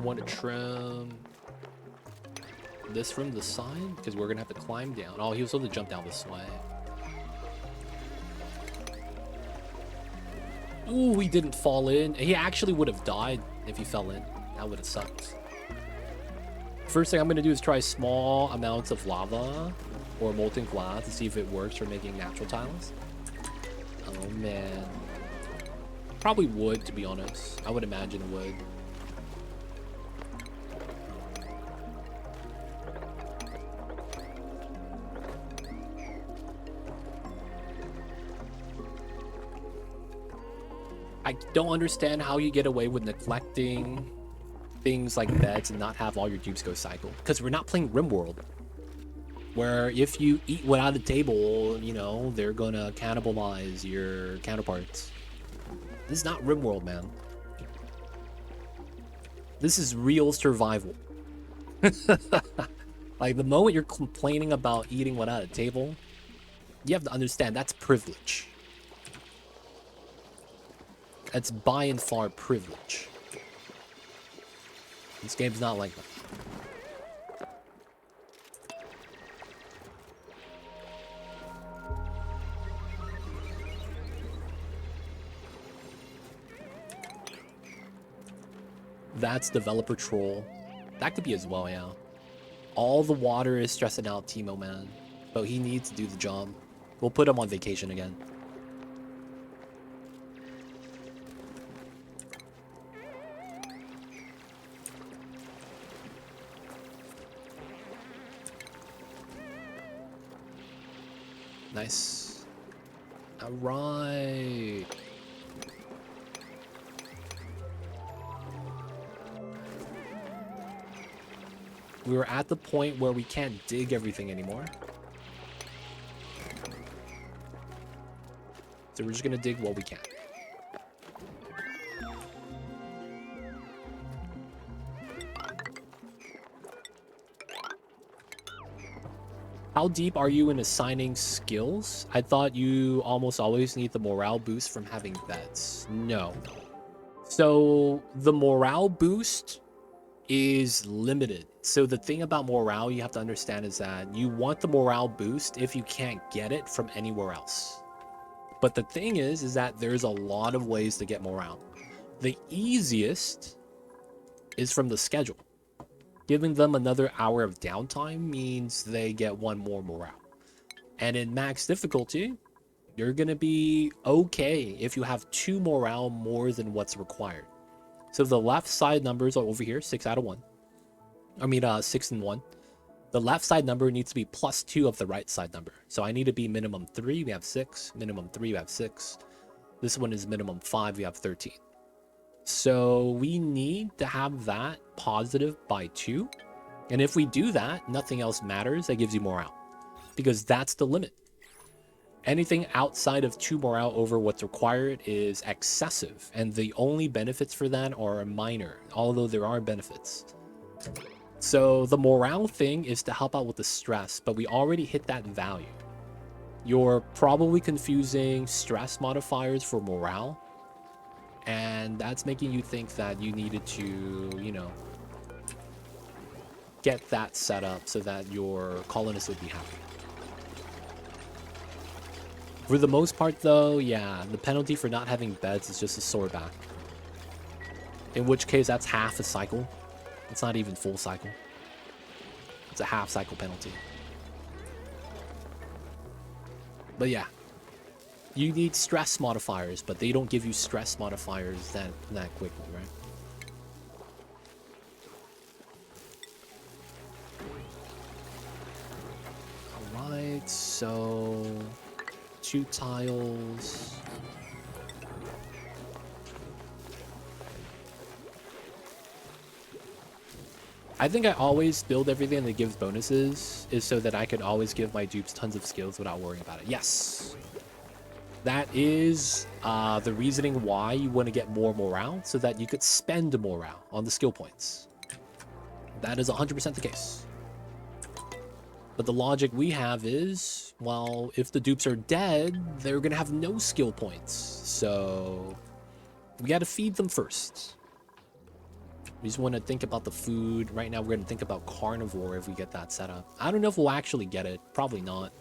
Want to trim this from the side because we're gonna have to climb down. Oh, he was supposed to jump down this way. Ooh, he didn't fall in. He actually would have died if he fell in. That would have sucked. First thing I'm going to do is try small amounts of lava or molten glass to see if it works for making natural tiles. Oh, man. Probably would, to be honest. I would imagine it would. I don't understand how you get away with neglecting things like beds and not have all your dupes go cycle. Because we're not playing RimWorld, where if you eat without a table, you know, they're gonna cannibalize your counterparts. This is not RimWorld, man. This is real survival. Like, the moment you're complaining about eating without a table, you have to understand that's privilege. That's by and far privilege. This game's not like that. That's developer troll. That could be as well, yeah. All the water is stressing out Timo, man. But he needs to do the job. We'll put him on vacation again. Nice. All right. We were at the point where we can't dig everything anymore. So we're just gonna dig what we can. How deep are you in assigning skills? I thought you almost always need the morale boost from having beds. No. So the morale boost is limited. So the thing about morale you have to understand is that you want the morale boost if you can't get it from anywhere else. But the thing is that there's a lot of ways to get morale. The easiest is from the schedule. Giving them another hour of downtime means they get one more morale. And in max difficulty, you're going to be okay if you have 2 morale more than what's required. So the left side numbers are over here, 6 out of 1. I mean, 6 and 1. The left side number needs to be +2 of the right side number. So I need to be minimum 3, we have 6. Minimum 3, we have 6. This one is minimum 5, we have 13. So we need to have that positive by 2. And if we do that, nothing else matters. That gives you morale. Because that's the limit. Anything outside of 2 morale over what's required is excessive. And the only benefits for that are minor, although there are benefits. So the morale thing is to help out with the stress, but we already hit that value. You're probably confusing stress modifiers for morale. And that's making you think that you needed to, you know, get that set up so that your colonists would be happy. For the most part, though, yeah, the penalty for not having beds is just a sore back. In which case, that's half a cycle. It's not even full cycle. It's a half cycle penalty. But yeah. You need stress modifiers, but they don't give you stress modifiers that quickly, right? Alright, so 2 tiles. I think I always build everything that gives bonuses is so that I could always give my dupes tons of skills without worrying about it. Yes. That is the reasoning why you want to get more morale, so that you could spend morale on the skill points. That is 100% the case. But the logic we have is, well, if the dupes are dead, they're going to have no skill points. So we got to feed them first. We just want to think about the food. Right now, we're going to think about carnivore if we get that set up. I don't know if we'll actually get it. Probably not.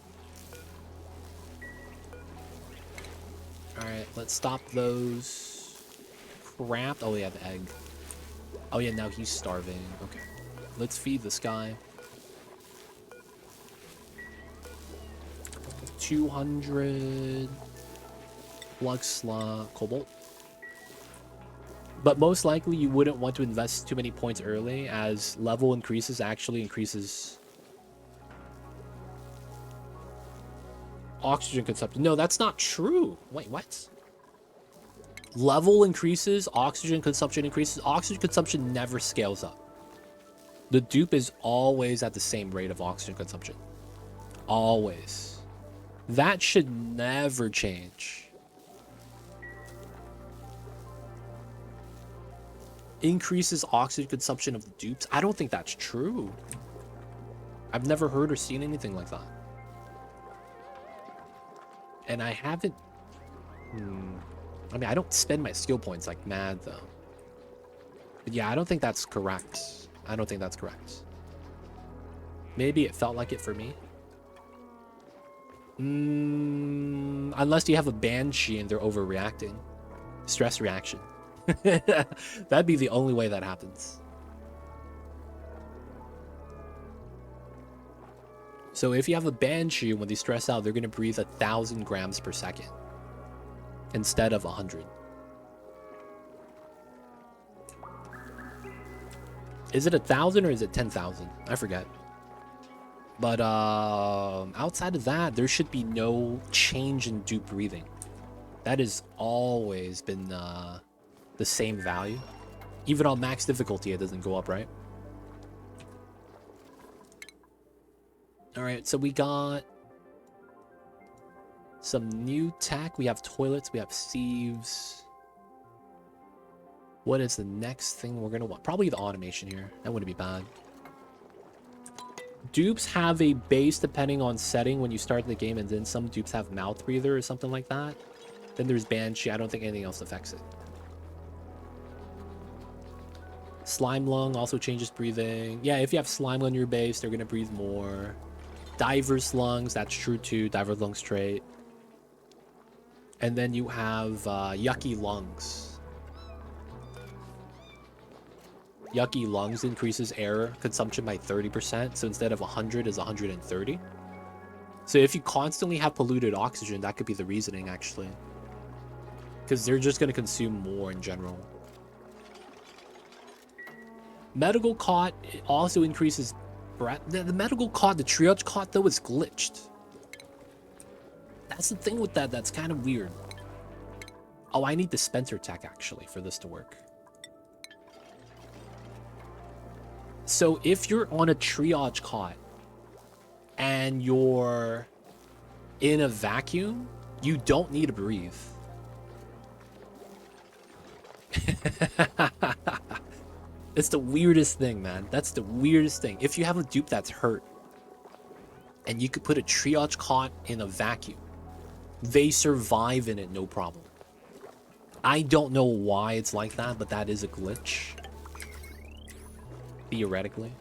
Alright, let's stop those. Craft. Oh, yeah, the egg. Oh, yeah, now he's starving. Okay. Let's feed this guy. 200 Lux Slot Cobalt. But most likely you wouldn't want to invest too many points early, as level increases actually increases oxygen consumption. No, that's not true. Wait, what? Level increases, oxygen consumption increases. Oxygen consumption never scales up. The dupe is always at the same rate of oxygen consumption. Always. That should never change. Increases oxygen consumption of the dupes. I don't think that's true. I've never heard or seen anything like that. And I haven't... I mean, I don't spend my skill points like mad, though. But yeah, I don't think that's correct. I don't think that's correct. Maybe it felt like it for me. Unless you have a Banshee and they're overreacting. Stress reaction. That'd be the only way that happens. So if you have a Banshee, when they stress out, they're going to breathe 1,000 grams per second instead of 100. Is it 1,000 or is it 10,000? I forget. But outside of that, there should be no change in dupe breathing. That has always been the same value. Even on max difficulty, it doesn't go up, right? Alright, so we got some new tech. We have toilets, we have sieves. What is the next thing we're gonna want? Probably the automation here. That wouldn't be bad. Dupes have a base depending on setting when you start the game, and then some dupes have mouth breather or something like that. Then there's Banshee. I don't think anything else affects it. Slimelung also changes breathing. Yeah, if you have Slimelung on your base, they're gonna breathe more. Diver's lungs, that's true too. Diver lungs trait. And then you have yucky lungs. Yucky lungs increases air consumption by 30%. So instead of 100 is 130. So if you constantly have polluted oxygen, that could be the reasoning actually. Because they're just going to consume more in general. Medical cot also increases breath. The medical cot, the triage cot though, is glitched. That's the thing with that. That's kind of weird. Oh, I need dispenser tech actually for this to work. So if you're on a triage cot and you're in a vacuum, you don't need to breathe. It's the weirdest thing, man. That's the weirdest thing. If you have a dupe that's hurt and you could put a triage cot in a vacuum, they survive in it no problem. I don't know why it's like that, but that is a glitch. Theoretically.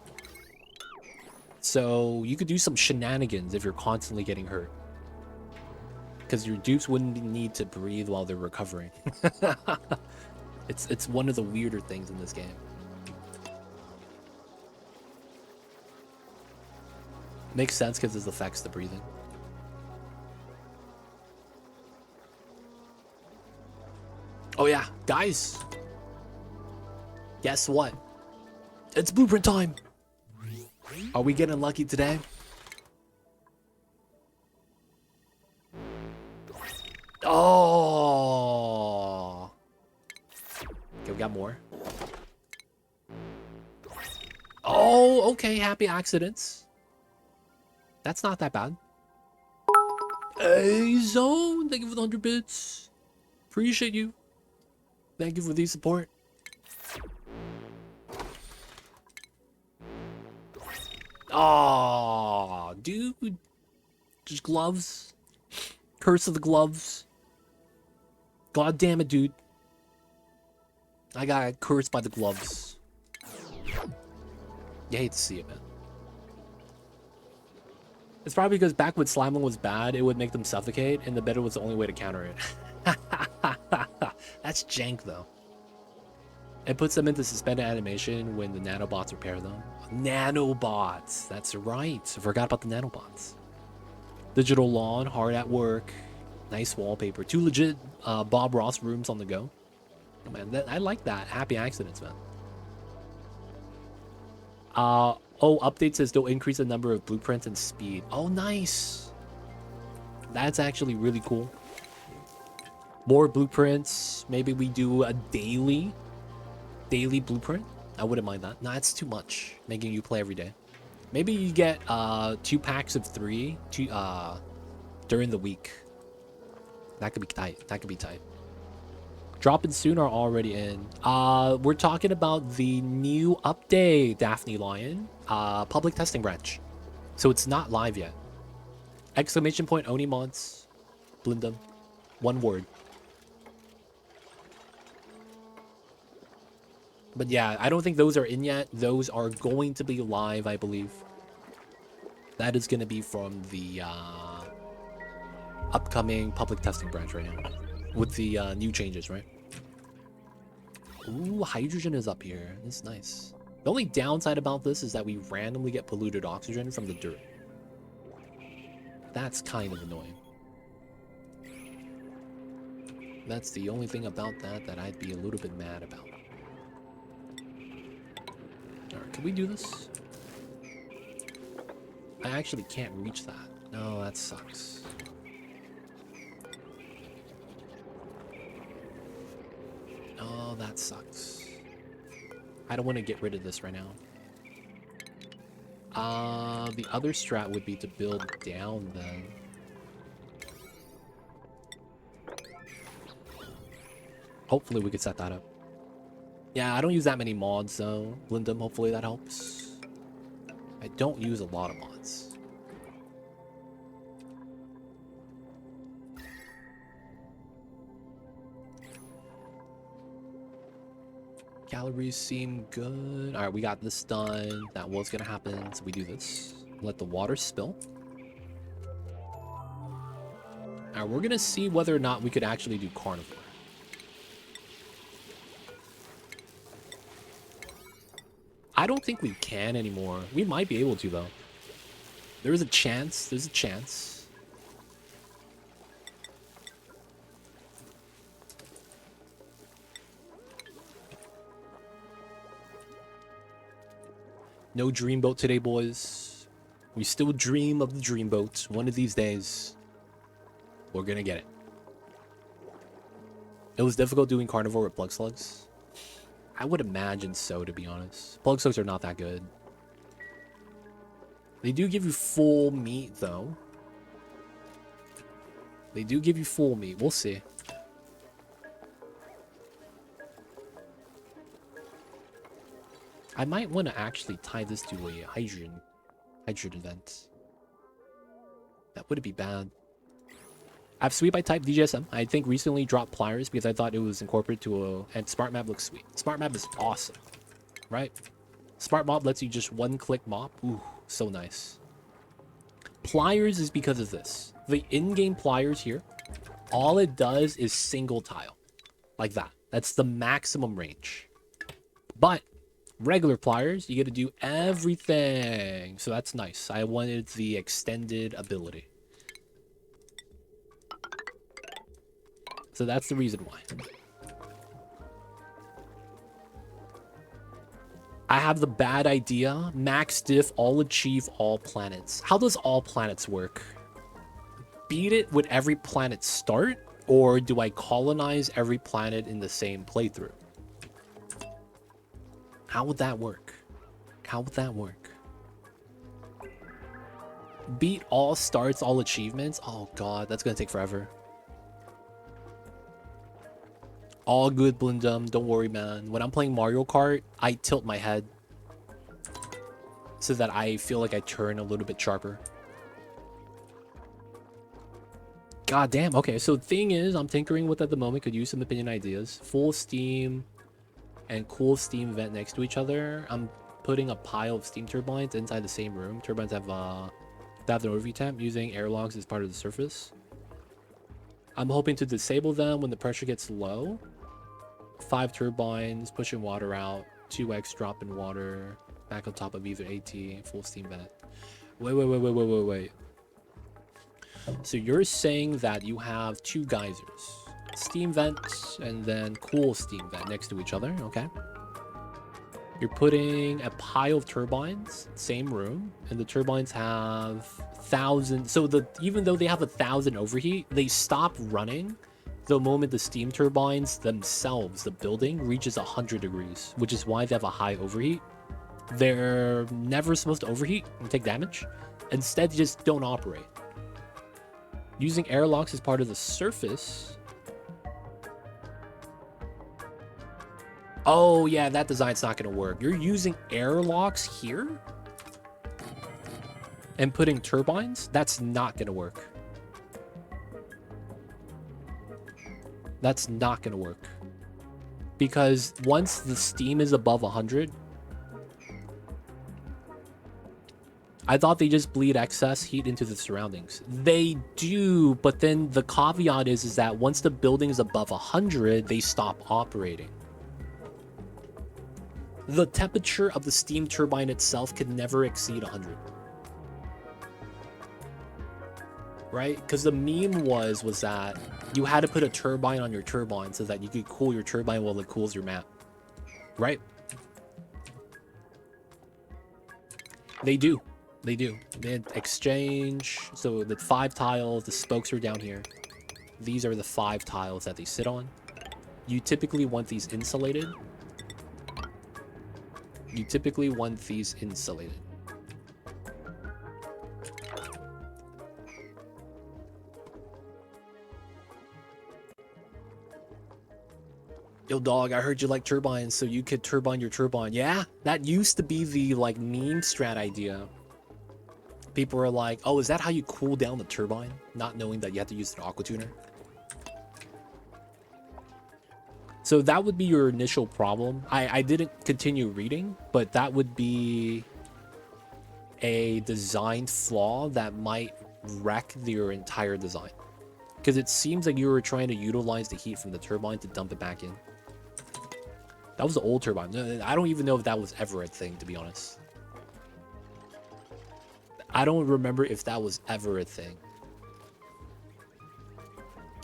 So you could do some shenanigans if you're constantly getting hurt. Because your dupes wouldn't need to breathe while they're recovering. It's one of the weirder things in this game. Makes sense because it affects the breathing. Oh yeah, guys. Guess what? It's blueprint time. Are we getting lucky today? Oh. Okay, we got more. Oh, okay. Happy accidents. That's not that bad. Hey, Zone. Thank you for the 100 bits. Appreciate you. Thank you for the support. Oh, dude. Just gloves. Curse of the gloves. God damn it, dude. I got cursed by the gloves. You hate to see it, man. It's probably because back when Slimelung was bad, it would make them suffocate, and the better was the only way to counter it. That's jank, though. It puts them into suspended animation when the nanobots repair them. Nanobots! That's right. I forgot about the nanobots. Digital lawn, hard at work. Nice wallpaper. 2 legit Bob Ross rooms on the go. Oh, man, I like that. Happy accidents, man. Oh, update says they'll increase the number of blueprints and speed. Oh, nice. That's actually really cool. More blueprints. Maybe we do a daily blueprint. I wouldn't mind that. Nah, it's too much. Making you play every day. Maybe you get 2 packs of 3 during the week. That could be tight. That could be tight. Dropping soon or already in? We're talking about the new update, Daphne Lion. Public testing branch. So it's not live yet. Exclamation point Oni mods. Blindum. One word. But yeah, I don't think those are in yet. Those are going to be live, I believe. That is going to be from the upcoming public testing branch right now. With the new changes, right? Ooh, hydrogen is up here. That's nice. The only downside about this is that we randomly get polluted oxygen from the dirt. That's kind of annoying. That's the only thing about that I'd be a little bit mad about. Alright, can we do this? I actually can't reach that. No, that sucks. Oh, that sucks. I don't want to get rid of this right now. The other strat would be to build down then. Hopefully we could set that up. Yeah, I don't use that many mods though. Blindum, hopefully that helps. I don't use a lot of mods. Calories seem good. Alright, we got this done. That was gonna happen, so we do this. Let the water spill. Alright, we're gonna see whether or not we could actually do carnivore. I don't think we can anymore. We might be able to, though. There is a chance. There's a chance. No dreamboat today, boys. We still dream of the dreamboat. One of these days, we're gonna get it. It was difficult doing carnivore with plug slugs. I would imagine so, to be honest. Plug slugs are not that good. They do give you full meat, though. They do give you full meat. We'll see. I might want to actually tie this to a hydrogen event. That wouldn't be bad. I have sweep by type DGSM. I think recently dropped pliers because I thought it was incorporated to a... And smart map looks sweet. Smart map is awesome. Right? Smart mop lets you just one-click mop. Ooh, so nice. Pliers is because of this. The in-game pliers here, all it does is single tile. Like that. That's the maximum range. But regular pliers, you get to do everything. So that's nice. I wanted the extended ability. So that's the reason why. I have the bad idea. Max diff, all achieve all planets. How does all planets work? Beat it with every planet start? Or do I colonize every planet in the same playthrough? How would that work? How would that work? Beat all starts, all achievements? Oh god, that's gonna take forever. All good, Blindum. Don't worry, man. When I'm playing Mario Kart, I tilt my head so that I feel like I turn a little bit sharper. God damn. Okay, so the thing is, I'm tinkering with at the moment. Could use some opinion ideas. Full steam and cool steam vent next to each other. I'm putting a pile of steam turbines inside the same room. Turbines have the overview temp using airlocks as part of the surface. I'm hoping to disable them when the pressure gets low. 5 turbines, pushing water out. 2x drop in water. Back on top of either AT, full steam vent. Wait. So you're saying that you have 2 geysers. Steam vents and then cool steam vent next to each other, okay? You're putting a pile of turbines, same room, and the turbines have 1,000. So even though they have 1,000 overheat, they stop running the moment the steam turbines themselves, the building, reaches 100 degrees, which is why they have a high overheat. They're never supposed to overheat and take damage. Instead, they just don't operate. Using airlocks as part of the surface. Oh, yeah, that design's not going to work. You're using airlocks here? And putting turbines? That's not going to work. That's not going to work. Because once the steam is above 100... I thought they just bleed excess heat into the surroundings. They do, but then the caveat is that once the building is above 100, they stop operating. The temperature of the steam turbine itself can never exceed 100. Right? Because the meme was that you had to put a turbine on your turbine so that you could cool your turbine while it cools your map. Right? They do. They do. They exchange. So the 5 tiles, the spokes are down here. These are the 5 tiles that they sit on. You typically want these insulated. Yo, dog, I heard you like turbines, so you could turbine your turbine. Yeah, that used to be the, like, meme strat idea. People are like, oh, is that how you cool down the turbine? Not knowing that you have to use an aqua tuner. So that would be your initial problem. I didn't continue reading, but that would be a design flaw that might wreck your entire design. Because it seems like you were trying to utilize the heat from the turbine to dump it back in. That was the old turbine. I don't even know if that was ever a thing, to be honest. I don't remember if that was ever a thing.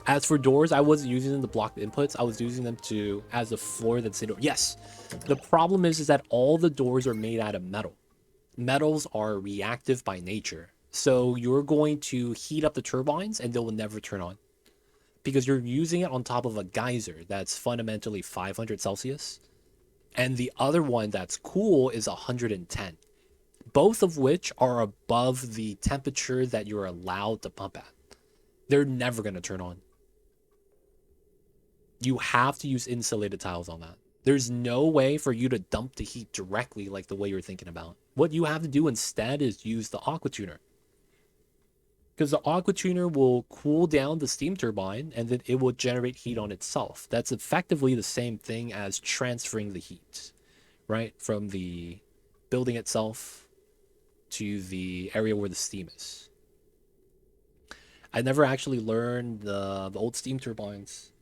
As for doors, I wasn't using them to block the inputs. I was using them to as a floor that's in. Yes. The problem is that all the doors are made out of metal. Metals are reactive by nature. So you're going to heat up the turbines and they will never turn on. Because you're using it on top of a geyser that's fundamentally 500 Celsius. And the other one that's cool is 110. Both of which are above the temperature that you're allowed to pump at. They're never going to turn on. You have to use insulated tiles on that. There's no way for you to dump the heat directly like the way you're thinking about. What you have to do instead is use the aqua tuner. Because the aqua tuner will cool down the steam turbine and then it will generate heat on itself. That's effectively the same thing as transferring the heat, right? From the building itself to the area where the steam is. I never actually learned the old steam turbines.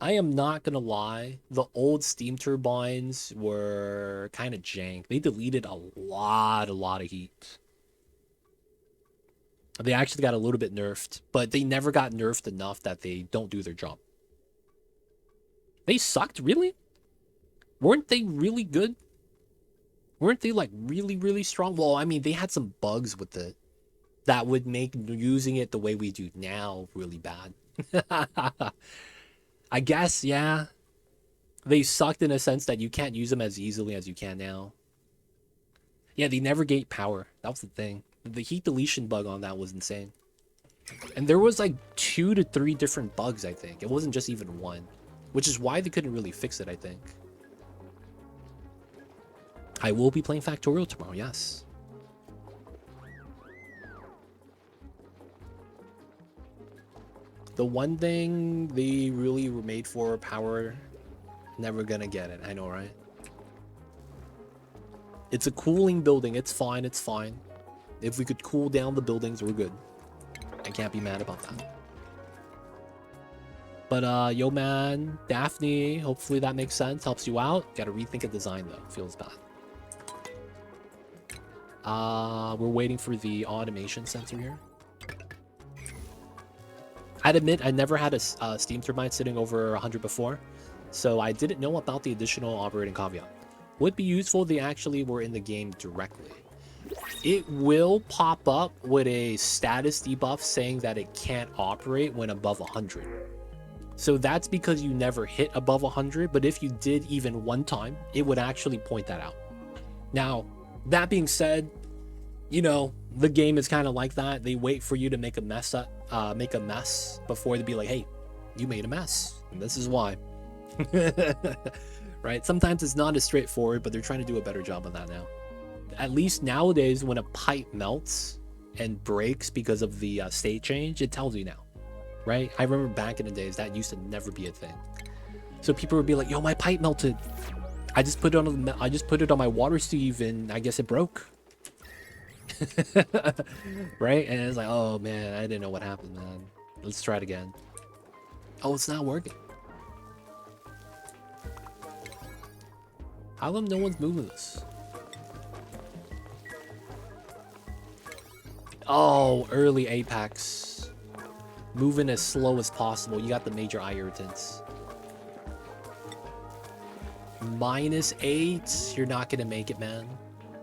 I am not gonna lie, the old steam turbines were kind of jank. They deleted a lot of heat. They actually got a little bit nerfed, but they never got nerfed enough that they don't do their job. They sucked, really? Weren't they really good? Weren't they like really strong? Well, I mean, they had some bugs with it that would make using it the way we do now really bad. I guess, yeah. They sucked in a sense that you can't use them as easily as you can now. Yeah, they never gate power. That was the thing. The heat deletion bug on that was insane. And there was like 2 to 3 different bugs, I think. It wasn't just even one. Which is why they couldn't really fix it, I think. I will be playing Factorial tomorrow, yes. The one thing they really were made for, power, never gonna get it. I know, right? It's a cooling building. It's fine. It's fine. If we could cool down the buildings, we're good. I can't be mad about that. But yo man, Daphne, hopefully that makes sense, helps you out. Gotta rethink a design though, feels bad. We're waiting for the automation sensor here. I'd admit I never had a steam turbine sitting over 100 before, so I didn't know about the additional operating caveat. Would be useful if they actually were in the game directly. It will pop up with a status debuff saying that it can't operate when above 100. So that's because you never hit above 100, but if you did even one time, it would actually point that out. Now, that being said, you know, the game is kind of like that. They wait for you to make a mess before they be like, hey, you made a mess, and this is why. Right? Sometimes it's not as straightforward, but they're trying to do a better job of that now. At least nowadays, when a pipe melts and breaks because of the state change, it tells you now, right? I remember back in the days that used to never be a thing. So people would be like, "Yo, my pipe melted. I just put it on my water sieve, and I guess it broke." Right? And it's like, "Oh man, I didn't know what happened, man. Let's try it again." Oh, it's not working. How come no one's moving this? Oh, early Apex. Moving as slow as possible. You got the major eye irritants. -8. You're not going to make it, man.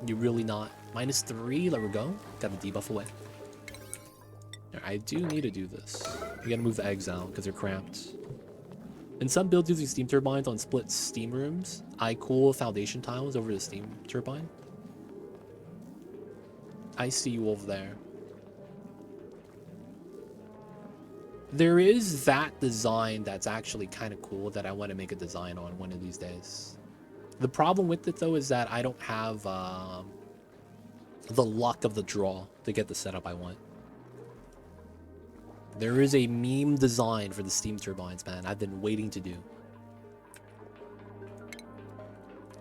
You're really not. -3. Let her go. Got the debuff away. I do need to do this. You got to move the eggs out because they're cramped. In some builds using steam turbines on split steam rooms, I cool foundation tiles over the steam turbine. I see you over there. There is that design that's actually kind of cool that I want to make a design on one of these days. The problem with it, though, is that I don't have the luck of the draw to get the setup I want. There is a meme design for the steam turbines, man. I've been waiting to do.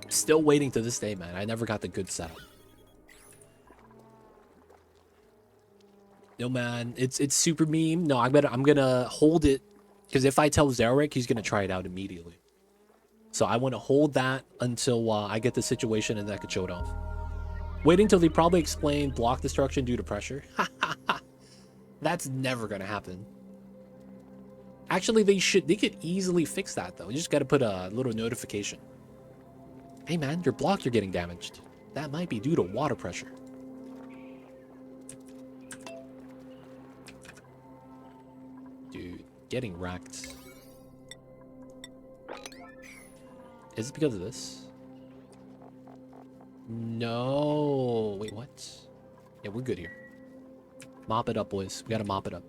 Still waiting to this day, man. I never got the good setup. No, man, it's super meme. No, I'm gonna hold it, because if I tell Zarek, he's gonna try it out immediately. So I want to hold that until I get the situation and then I could show it off. Waiting till they probably explain block destruction due to pressure. That's never gonna happen. Actually, they could easily fix that though. You just gotta put a little notification. Hey man, your block, you're getting damaged. That might be due to water pressure. Dude, getting wrecked. Is it because of this? No. Wait, what? Yeah, we're good here. Mop it up, boys. We gotta mop it up.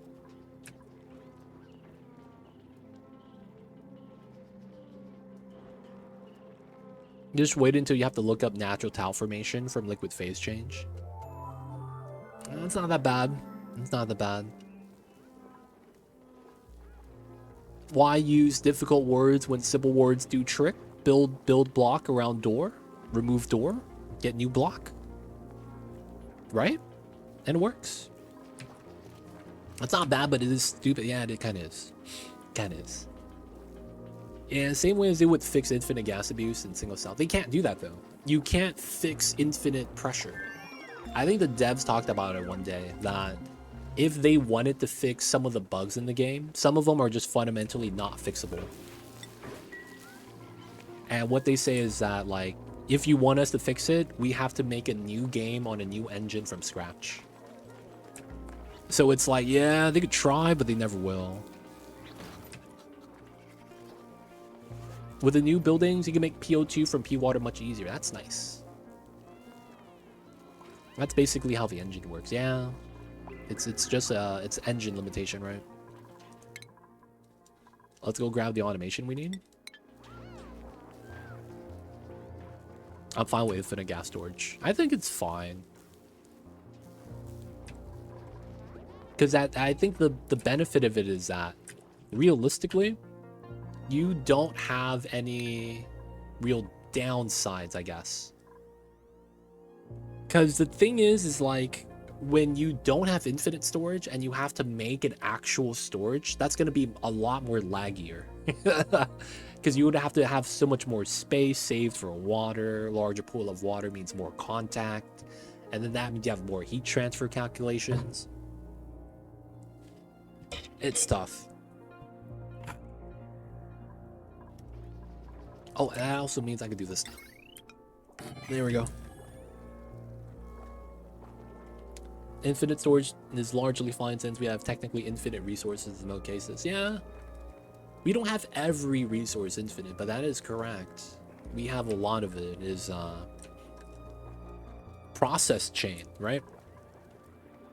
Just wait until you have to look up natural towel formation from liquid phase change. It's not that bad. It's not that bad. Why use difficult words when simple words do trick? Build block around door. Remove door. Get new block. Right? And it works. It's not bad, but it is stupid. Yeah, it kind of is. Kind of is. Yeah, same way as they would fix infinite gas abuse in single cell. They can't do that, though. You can't fix infinite pressure. I think the devs talked about it one day, that if they wanted to fix some of the bugs in the game, some of them are just fundamentally not fixable. And what they say is that, like, if you want us to fix it, we have to make a new game on a new engine from scratch. So it's like, yeah, they could try, but they never will. With the new buildings, you can make PO2 from P water much easier. That's nice. That's basically how the engine works. Yeah, it's just it's engine limitation, right? Let's go grab the automation we need. I'm fine with infinite gas storage. I think it's fine. Because I think the benefit of it is that, realistically, you don't have any real downsides, I guess. Because the thing is like, when you don't have infinite storage and you have to make an actual storage, that's going to be a lot more laggier. Because you would have to have so much more space saved for water. Larger pool of water means more contact. And then that means you have more heat transfer calculations. It's tough. Oh, and that also means I could do this. There we go. Infinite storage is largely fine since we have technically infinite resources in most cases. Yeah. We don't have every resource infinite, but that is correct. We have a lot of it. It is process chain, right?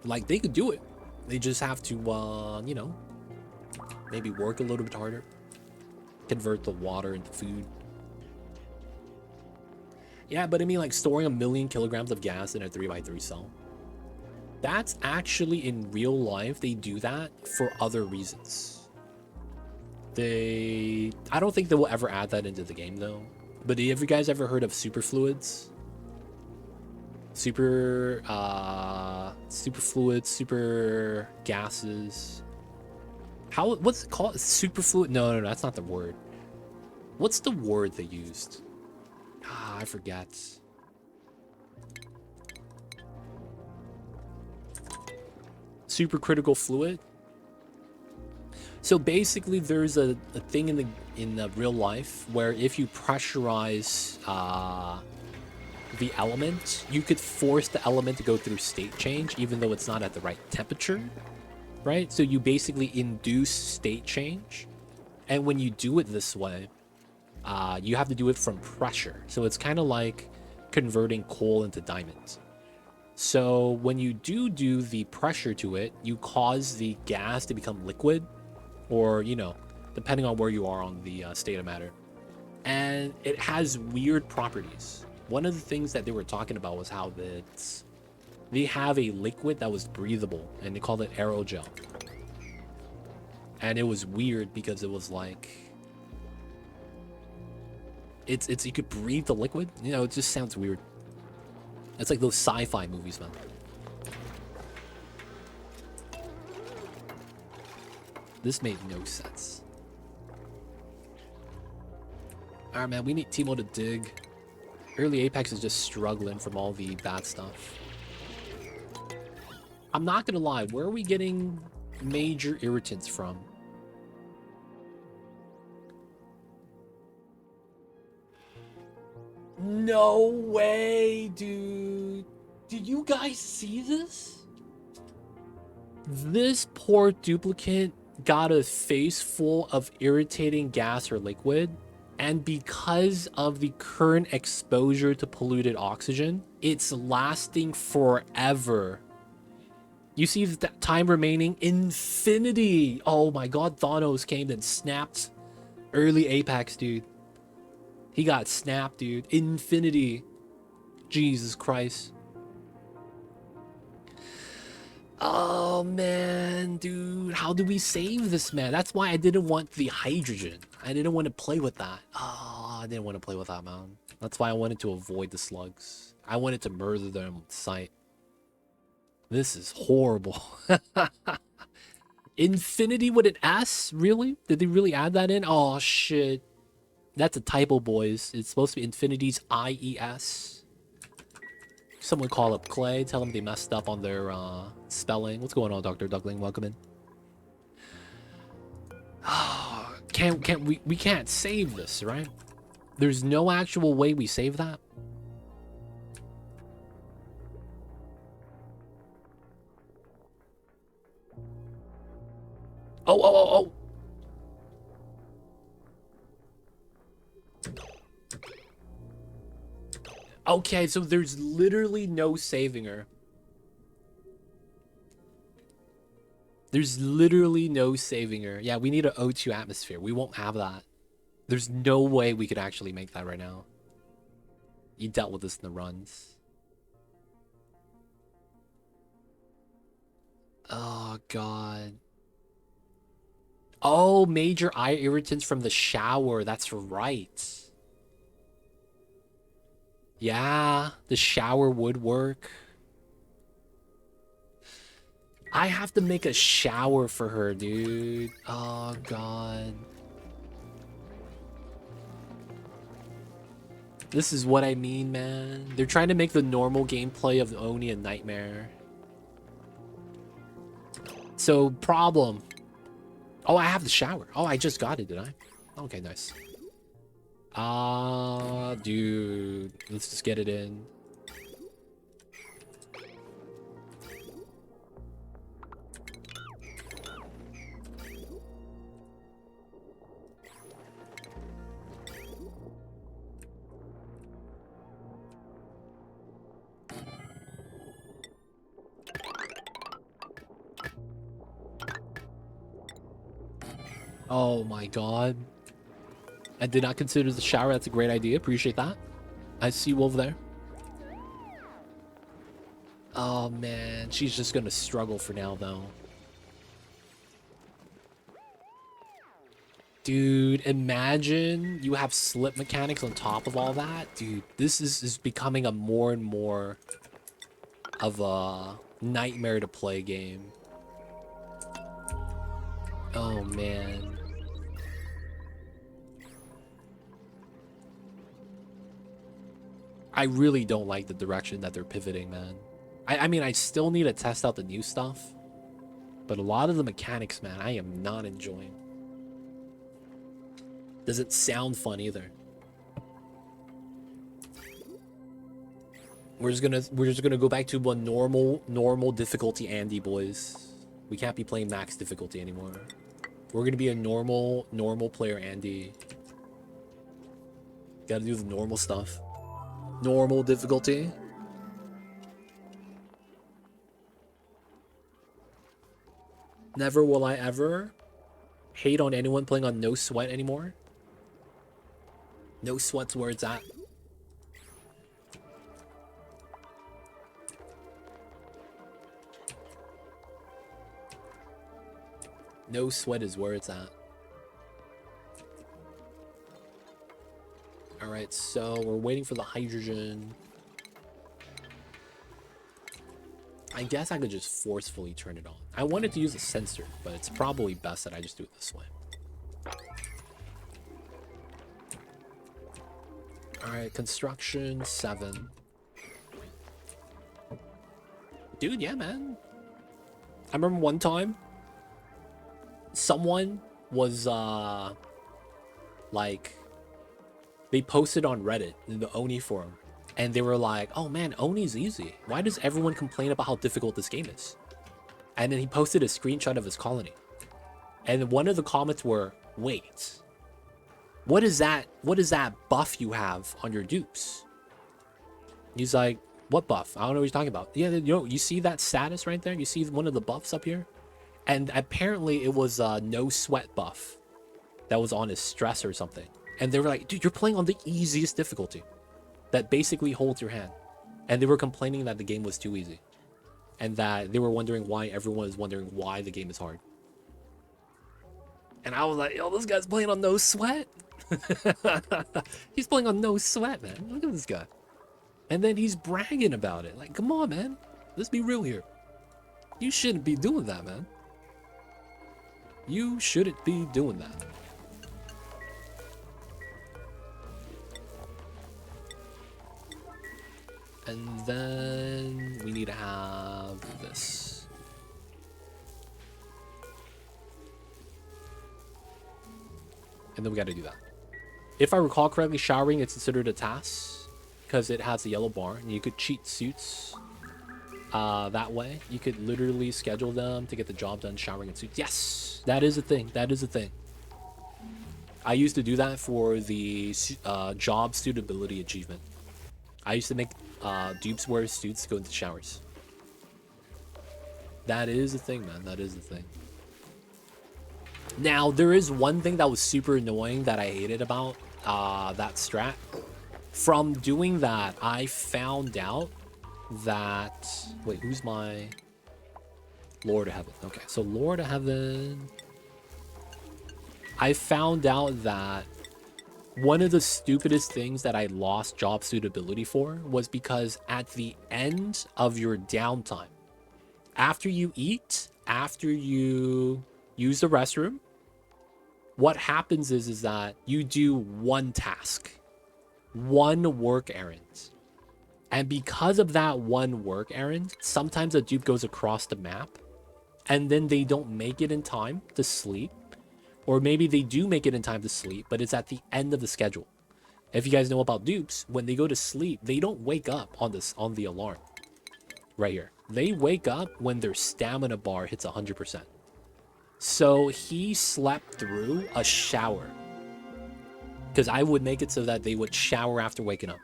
Like, they could do it. They just have to, you know, maybe work a little bit harder. Convert the water into food. Yeah, but I mean, like, storing 1,000,000 kilograms of gas in a 3x3 cell. That's actually, in real life, they do that for other reasons. I don't think they will ever add that into the game, though. But have you guys ever heard of superfluids? Superfluids, super gases. What's it called? Superfluid? No, that's not the word. What's the word they used? I forget. Supercritical fluid. So basically, there's a thing in the real life where if you pressurize the element, you could force the element to go through state change, even though it's not at the right temperature, right? So you basically induce state change, and when you do it this way, you have to do it from pressure. So it's kind of like converting coal into diamonds. So when you do the pressure to it, you cause the gas to become liquid, or, you know, depending on where you are on the state of matter. And it has weird properties. One of the things that they were talking about was how they have a liquid that was breathable, and they called it aerogel. And it was weird because it was like, it's you could breathe the liquid. You know, it just sounds weird. It's like those sci-fi movies, man. This made no sense. Alright, man, we need Teemo to dig. Early Apex is just struggling from all the bad stuff. I'm not gonna lie, where are we getting major irritants from? No way, dude. Did you guys see this? This poor duplicate got a face full of irritating gas or liquid, and because of the current exposure to polluted oxygen, it's lasting forever. You see the time remaining? Infinity! Oh my god, Thanos came and snapped early Apex, dude. He got snapped, dude. Infinity. Jesus Christ. Oh, man, dude. How do we save this, man? That's why I didn't want the hydrogen. I didn't want to play with that. Oh, I didn't want to play with that, man. That's why I wanted to avoid the slugs. I wanted to murder them on sight. This is horrible. Infinity with an S? Really? Did they really add that in? Oh, shit. That's a typo, boys. It's supposed to be Infinity's IES. Someone call up Clay, tell them they messed up on their spelling. What's going on, Dr. Duckling? Welcome in. We can't save this, right? There's no actual way we save that. Oh. Okay, so there's literally no saving her. There's literally no saving her. Yeah, we need an O2 atmosphere. We won't have that. There's no way we could actually make that right now. You dealt with this in the runs. Oh, God. Oh, major eye irritants from the shower. That's right. Yeah, the shower would work. I have to make a shower for her, dude. Oh, God. This is what I mean, man. They're trying to make the normal gameplay of Oni a nightmare. So, problem. Oh, I have the shower. Oh, I just got it, did I? Okay, nice. Dude. Let's just get it in. Oh my god. I did not consider the shower. That's a great idea. Appreciate that. I see Wolf there. Oh man, she's just gonna struggle for now though. Dude, imagine you have slip mechanics on top of all that. Dude, this is becoming a more and more of a nightmare to play game. Oh man. I really don't like the direction that they're pivoting, man. I mean, I still need to test out the new stuff. But a lot of the mechanics, man, I am not enjoying. Doesn't sound fun either. We're just gonna go back to a normal difficulty Andy, boys. We can't be playing max difficulty anymore. We're gonna be a normal player Andy. Gotta do the normal stuff. Normal difficulty. Never will I ever hate on anyone playing on no sweat anymore. No sweat's where it's at. No sweat is where it's at. Alright, so we're waiting for the hydrogen. I guess I could just forcefully turn it on. I wanted to use a sensor, but it's probably best that I just do it this way. Alright, construction 7. Dude, yeah, man. I remember one time, someone was, like, they posted on Reddit, in the Oni forum, and they were like, oh man, Oni's easy. Why does everyone complain about how difficult this game is? And then he posted a screenshot of his colony. And one of the comments were, wait, what is that buff you have on your dupes? He's like, what buff? I don't know what you're talking about. Yeah, you see that status right there? You see one of the buffs up here? And apparently it was a no sweat buff that was on his stress or something. And they were like, dude, you're playing on the easiest difficulty that basically holds your hand. And they were complaining that the game was too easy. And that they were wondering why everyone is wondering why the game is hard. And I was like, yo, this guy's playing on no sweat. He's playing on no sweat, man. Look at this guy. And then he's bragging about it. Like, come on, man. Let's be real here. You shouldn't be doing that, man. You shouldn't be doing that. And then we need to have this. And then we got to do that. If I recall correctly, showering is considered a task because it has a yellow bar, and you could cheat suits that way. You could literally schedule them to get the job done showering in suits. Yes, that is a thing. That is a thing. I used to do that for the job suitability achievement. I used to make dupes wear suits to go into showers. That is a thing, man. That is a thing. Now, there is one thing that was super annoying that I hated about that strat. From doing that, I found out that... Wait, who's my... Lord of Heaven. Okay, so Lord of Heaven... I found out that one of the stupidest things that I lost job suitability for was because at the end of your downtime, After you eat, after you use the restroom, what happens is that you do one task, one work errand. And because of that one work errand, sometimes a dupe goes across the map and then they don't make it in time to sleep. Or maybe they do make it in time to sleep, but it's at the end of the schedule. If you guys know about dupes, when they go to sleep, they don't wake up on the alarm. Right here. They wake up when their stamina bar hits 100%. So he slept through a shower. Because I would make it so that they would shower after waking up.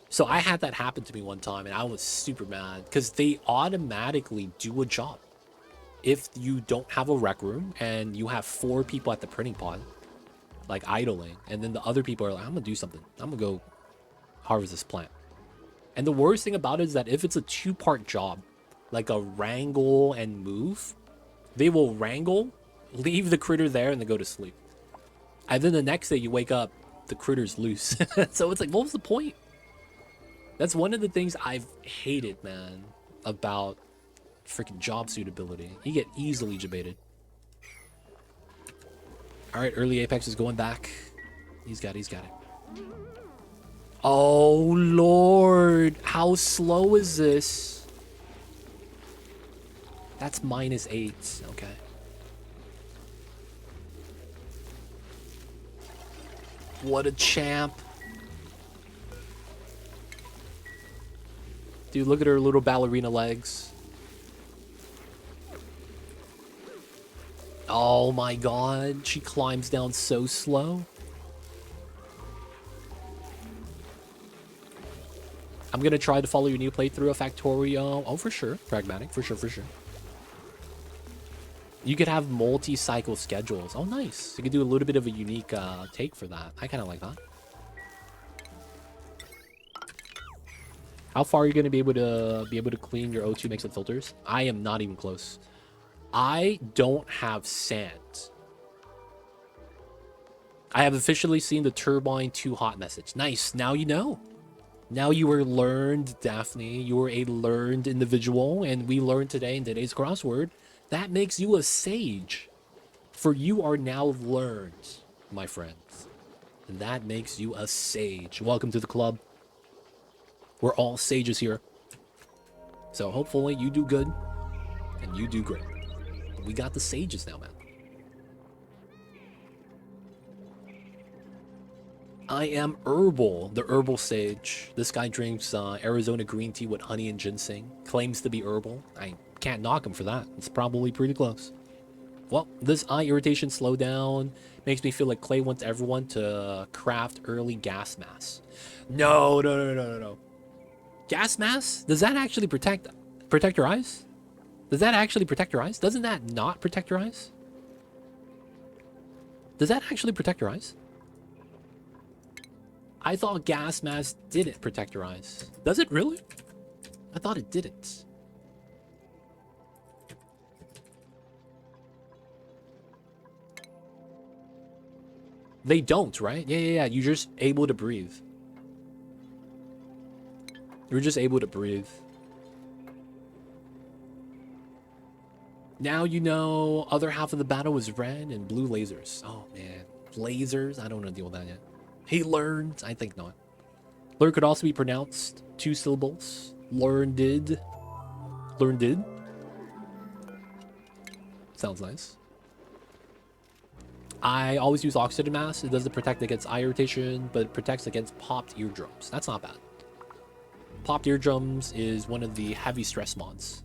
So I had that happen to me one time and I was super mad because they automatically do a job. If you don't have a rec room and you have 4 people at the printing pod, like idling, and then the other people are like, I'm gonna do something. I'm gonna go harvest this plant. And the worst thing about it is that if it's a 2-part job, like a wrangle and move, they will wrangle, leave the critter there, and then go to sleep. And then the next day you wake up, the critter's loose. So it's like, what was the point? That's one of the things I've hated, man, about freaking job suitability. You get easily debated. All right, early Apex is going back. He's got it. Oh, Lord. How slow is this? That's -8. Okay. What a champ. Dude, look at her little ballerina legs. Oh my god, she climbs down so slow. I'm gonna try to follow your new playthrough of Factorio. Oh, for sure. Pragmatic, for sure. You could have multi-cycle schedules. Oh, nice. You could do a little bit of a unique take for that. I kind of like that. How far are you going to be able to clean your O2 mix and filters? I am not even close. I don't have sand. I have officially seen the turbine too hot message. Nice. Now you know. Now you are learned, Daphne. You are a learned individual, and we learned today in today's crossword that makes you a sage. For you are now learned, my friends. And that makes you a sage. Welcome to the club. We're all sages here. So hopefully you do good and you do great. We got the sages now, man. I am herbal, the herbal sage. This guy drinks Arizona green tea with honey and ginseng. Claims to be herbal. I can't knock him for that. It's probably pretty close. Well, this eye irritation slowdown makes me feel like Clay wants everyone to craft early gas mass. No. Gas mask? Does that actually protect your eyes? Does that actually protect your eyes? Doesn't that not protect your eyes? Does that actually protect your eyes? I thought gas mask didn't protect your eyes. Does it really? I thought it didn't. They don't, right? Yeah. You're just able to breathe. You're just able to breathe. Now you know other half of the battle was red and blue lasers. Oh, man. Lasers? I don't want to deal with that yet. He learned? I think not. Learn could also be pronounced 2 syllables. Learned. Sounds nice. I always use oxygen mask. It doesn't protect against eye irritation, but it protects against popped eardrums. That's not bad. Popped eardrums is one of the heavy stress mods.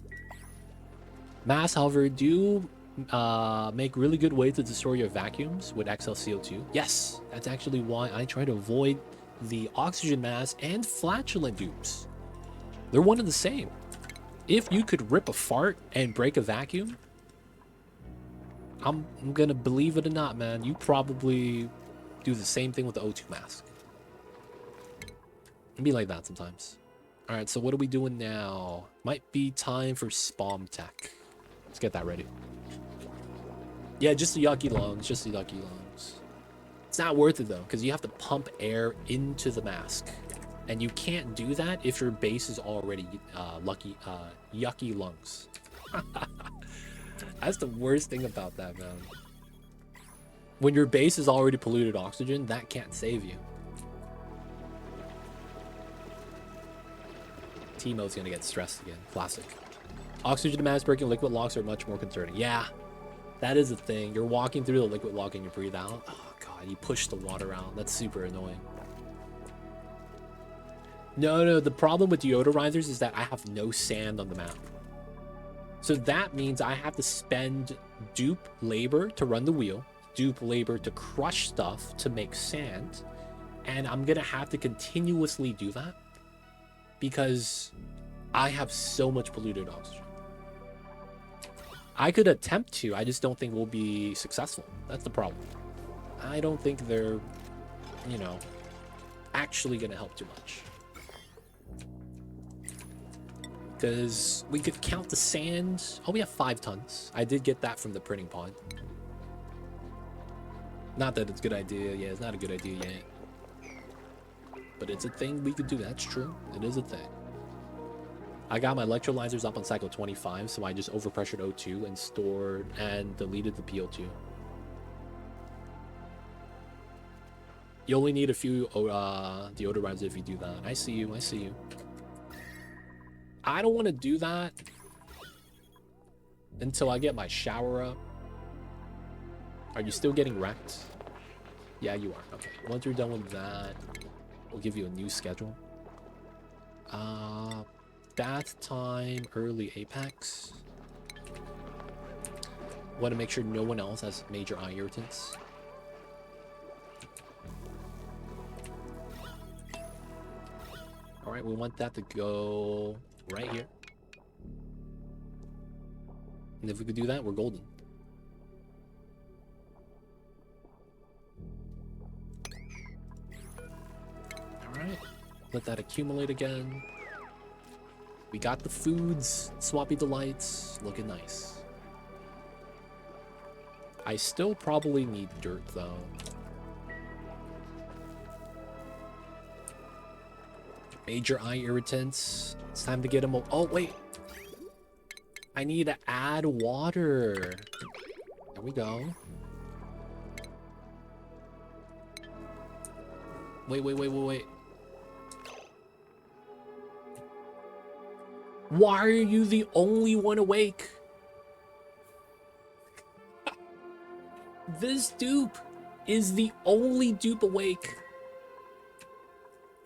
Masks, however, do make really good way to destroy your vacuums with XLCO2. Yes, that's actually why I try to avoid the oxygen mask and flatulent dupes. They're one and the same. If you could rip a fart and break a vacuum, I'm gonna believe it or not, man, you probably do the same thing with the O2 mask. It'd be like that sometimes. All right, so what are we doing now? Might be time for Spom Tech. Let's get that ready. Yeah, just the yucky lungs, It's not worth it though, because you have to pump air into the mask. And you can't do that if your base is already yucky lungs. That's the worst thing about that, man. When your base is already polluted oxygen, that can't save you. Teemo's gonna get stressed again. Classic. Oxygen demands breaking liquid locks are much more concerning. Yeah, that is a thing. You're walking through the liquid lock and you breathe out. Oh god, you push the water out. That's super annoying. No, the problem with deodorizers is that I have no sand on the map. So that means I have to spend dupe labor to run the wheel, dupe labor to crush stuff to make sand, and I'm gonna have to continuously do that because I have so much polluted oxygen. I could attempt to, I just don't think we'll be successful. That's the problem. I don't think they're, you know, actually gonna help too much. Because we could count the sand. Oh, we have 5 tons. I did get that from the printing pod. Not that it's a good idea. Yeah, it's not a good idea yet. But it's a thing we could do. That's true. It is a thing. I got my electrolyzers up on cycle 25, so I just overpressured O2 and stored and deleted the PO2. You only need a few deodorizers if you do that. I see you. I see you. I don't want to do that until I get my shower up. Are you still getting wrecked? Yeah, you are. Okay. Once you're done with that, we'll give you a new schedule. Bath time, early Apex. Want to make sure no one else has major eye irritants. All right, we want that to go right here. And if we could do that, we're golden. All right, let that accumulate again. We got the foods, Swampy Delights, looking nice. I still probably need dirt though. Major eye irritants. It's time to get them. Oh, wait. I need to add water. There we go. Wait. Why are you the only one awake? This dupe is the only dupe awake.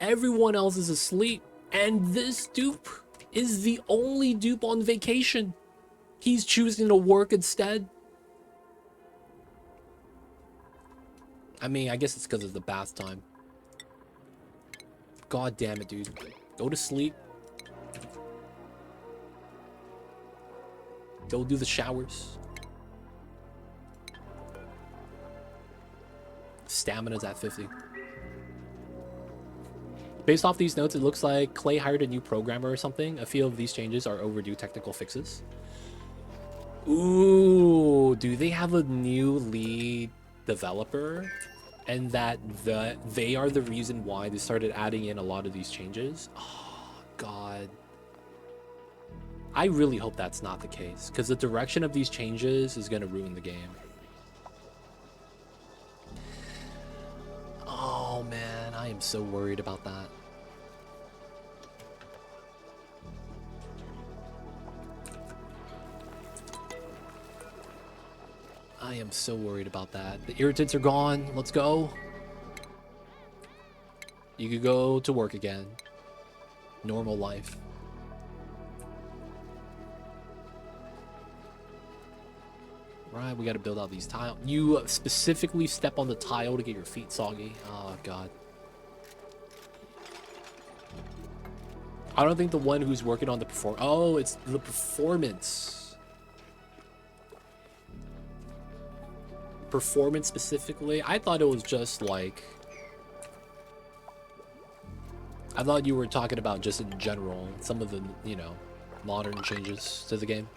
Everyone else is asleep, and this dupe is the only dupe on vacation. He's choosing to work instead. I mean, I guess it's because of the bath time. God damn it, dude. Go to sleep. Go do the showers. Stamina's at 50. Based off these notes, it looks like Clay hired a new programmer or something. A few of these changes are overdue technical fixes. Ooh, do they have a new lead developer? And that they are the reason why they started adding in a lot of these changes? Oh, God. I really hope that's not the case, because the direction of these changes is going to ruin the game. Oh, man, I am so worried about that. I am so worried about that. The irritants are gone. Let's go. You could go to work again. Normal life. Right, we got to build out these tiles. You specifically step on the tile to get your feet soggy. Oh, God. I don't think the one who's working on the Oh, it's the performance. Performance specifically? I thought it was just like... I thought you were talking about just in general, some of the, you know, modern changes to the game.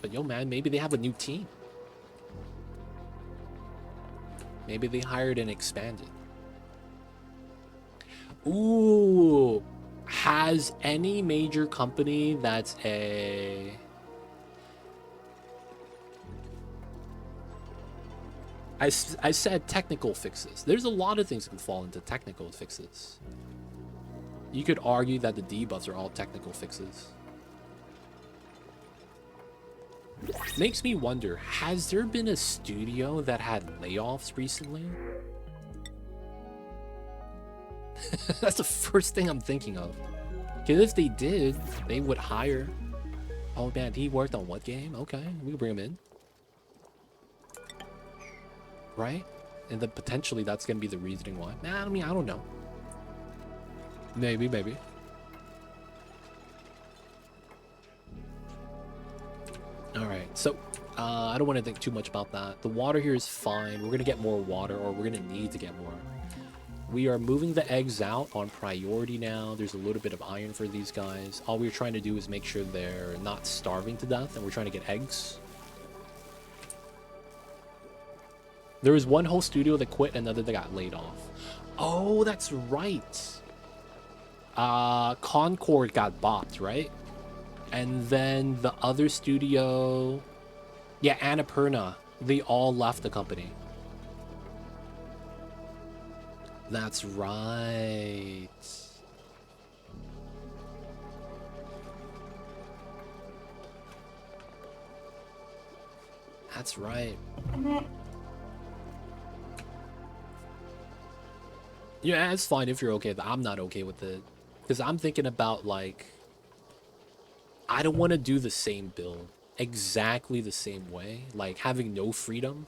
But yo, man, maybe they have a new team. Maybe they hired and expanded. Ooh. Has any major company that's a... I said technical fixes. There's a lot of things that can fall into technical fixes. You could argue that the debuffs are all technical fixes. Makes me wonder, has there been a studio that had layoffs recently? That's the first thing I'm thinking of. Because if they did, they would hire. Oh man, he worked on what game? Okay, we can bring him in. Right? And then potentially that's going to be the reasoning why. Nah, I mean, I don't know. Maybe. Alright, so I don't want to think too much about that. The water here is fine. We're going to get more water, or we're going to need to get more. We are moving the eggs out on priority now. There's a little bit of iron for these guys. All we're trying to do is make sure they're not starving to death, and we're trying to get eggs. There was one whole studio that quit, and another that got laid off. Oh, that's right. Concord got bopped, right? And then the other studio... Yeah, Annapurna. They all left the company. That's right. That's right. Yeah, it's fine if you're okay, but I'm not okay with it. Because I'm thinking about, like... I don't want to do the same build exactly the same way. Like, having no freedom.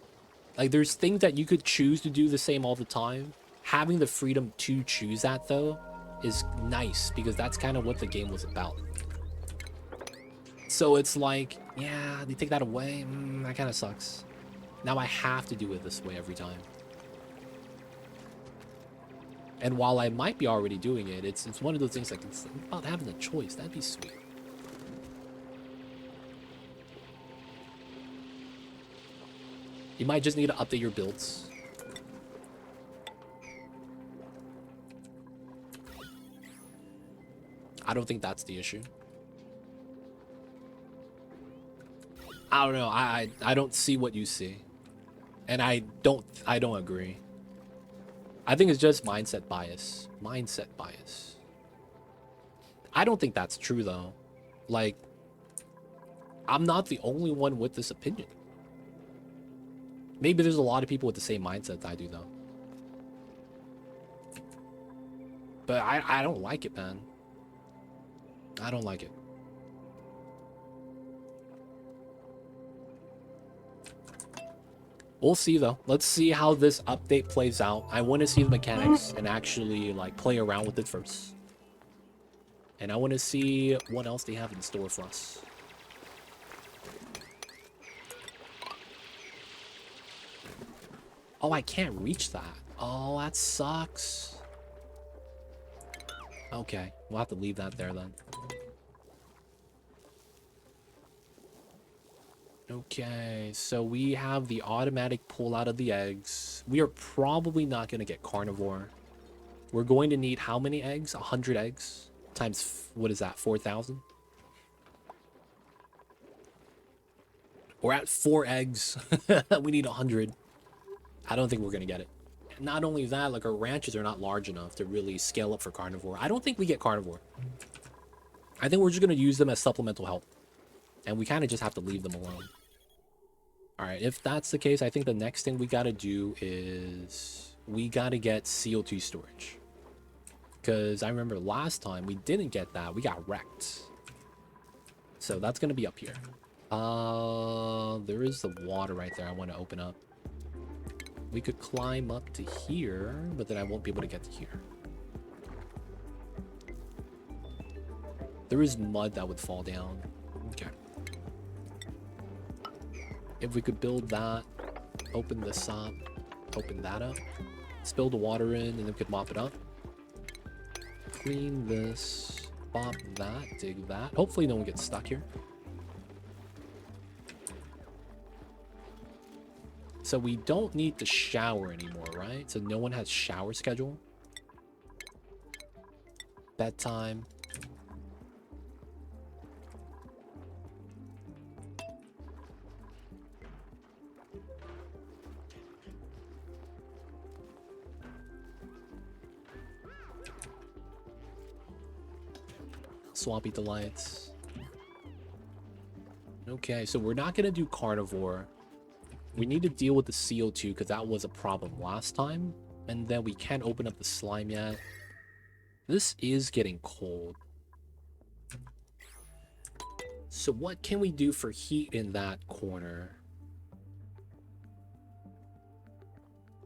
Like, there's things that you could choose to do the same all the time. Having the freedom to choose that, though, is nice. Because that's kind of what the game was about. So it's like, yeah, they take that away. That kind of sucks. Now I have to do it this way every time. And while I might be already doing it, it's one of those things like, it's about having a choice. That'd be sweet. You might just need to update your builds. I don't think that's the issue. I don't know. I don't see what you see. And I don't agree. I think it's just mindset bias. Mindset bias. I don't think that's true though. Like, I'm not the only one with this opinion. Maybe there's a lot of people with the same mindset that I do, though. But I don't like it, man. I don't like it. We'll see, though. Let's see how this update plays out. I want to see the mechanics and actually, like, play around with it first. And I want to see what else they have in store for us. Oh, I can't reach that. Oh, that sucks. Okay, we'll have to leave that there then. Okay, so we have the automatic pull out of the eggs. We are probably not going to get carnivore. We're going to need how many eggs? 100 eggs times, what is that, 4,000? We're at 4 eggs. We need 100. I don't think we're going to get it. Not only that, like, our ranches are not large enough to really scale up for carnivore. I don't think we get carnivore. I think we're just going to use them as supplemental help. And we kind of just have to leave them alone. Alright, if that's the case, I think the next thing we got to do is... we got to get CO2 storage. Because I remember last time we didn't get that. We got wrecked. So that's going to be up here. There is the water right there I want to open up. We could climb up to here, but then I won't be able to get to here. There is mud that would fall down. Okay. If we could build that, open this up, open that up, spill the water in, and then we could mop it up. Clean this, pop that, dig that. Hopefully no one gets stuck here. So we don't need to shower anymore, right? So no one has shower schedule. Bedtime. Swampy delights. Okay, so we're not gonna do carnivore. We need to deal with the CO2 because that was a problem last time. And then we can't open up the slime yet. This is getting cold. So what can we do for heat in that corner?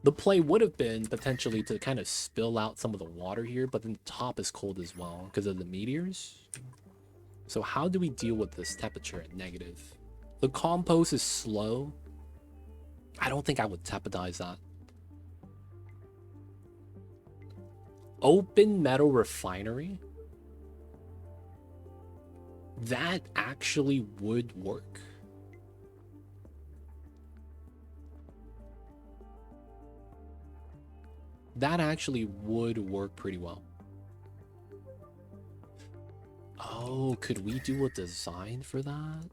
The play would have been potentially to kind of spill out some of the water here, but then the top is cold as well because of the meteors. So how do we deal with this temperature at negative? The compost is slow. I don't think I would tepidize that. Open metal refinery? That actually would work. That actually would work pretty well. Oh, could we do a design for that?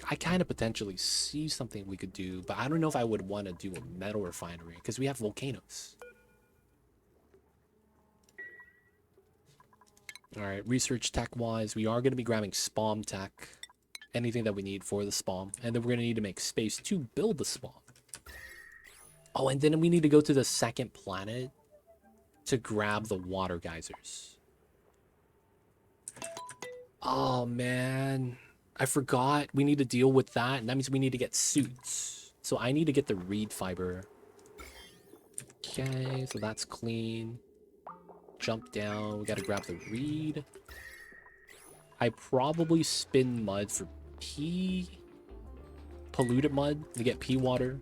I kind of potentially see something we could do, but I don't know if I would want to do a metal refinery because we have volcanoes. All right, research tech-wise, we are going to be grabbing spawn tech, anything that we need for the spawn, and then we're going to need to make space to build the spawn. Oh, and then we need to go to the second planet to grab the water geysers. Oh, man. I forgot we need to deal with that, and that means we need to get suits. So I need to get the reed fiber. Okay, so that's clean. Jump down. We gotta grab the reed. I probably spin mud for pea. Polluted mud to get pea water.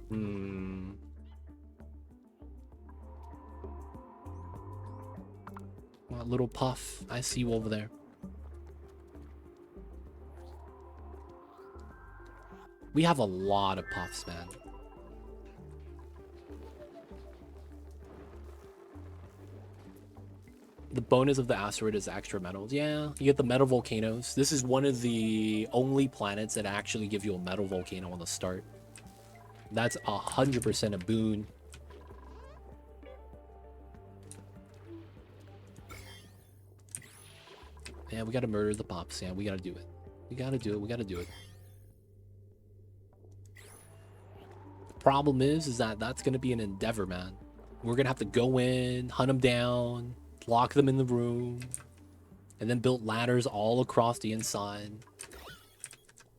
Oh, little puff. I see you over there. We have a lot of puffs, man. The bonus of the asteroid is extra metals. Yeah, you get the metal volcanoes. This is one of the only planets that actually give you a metal volcano on the start. That's 100% a boon. Yeah, we gotta murder the pops. Yeah, we gotta do it. We gotta do it. We gotta do it. The problem is that that's gonna be an endeavor, man. We're gonna have to go in, hunt them down, lock them in the room, and then build ladders all across the inside.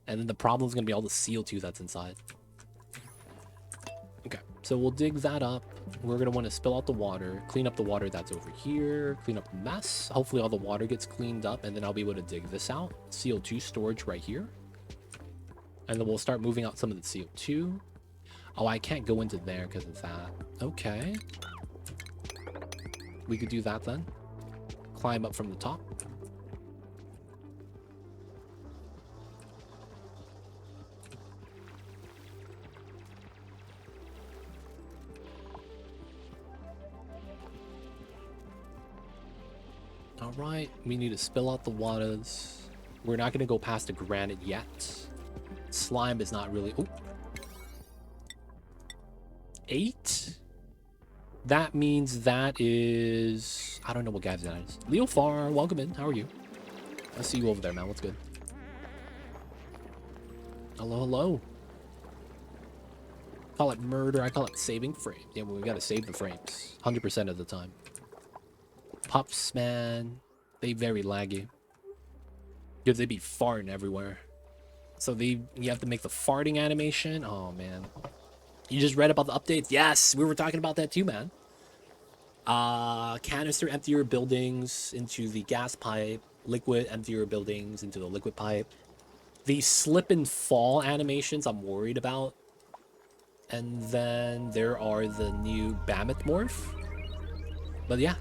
And then the problem is gonna be all the CO2 that's inside. Okay, so we'll dig that up. We're gonna want to spill out the water, clean up the water that's over here, clean up the mess. Hopefully all the water gets cleaned up, and then I'll be able to dig this out. CO2 storage right here. And then we'll start moving out some of the CO2. Oh, I can't go into there because of that. Okay. We could do that then. Climb up from the top. All right, we need to spill out the waters. We're not going to go past the granite yet. Slime is not really... Oh. 8? That means that is... I don't know what guys that is. Leo Far, welcome in. How are you? I see you over there, man. What's good? Hello, hello. Call it murder. I call it saving frames. Yeah, well, we got to save the frames. 100% of the time. Pups, man, they very laggy because they be farting everywhere. So you have to make the farting animation. Oh man, you just read about the updates? Yes, we were talking about that too, man. Canister empty your buildings into the gas pipe. Liquid empty your buildings into the liquid pipe. The slip and fall animations I'm worried about. And then there are the new Mammoth morph. But yeah.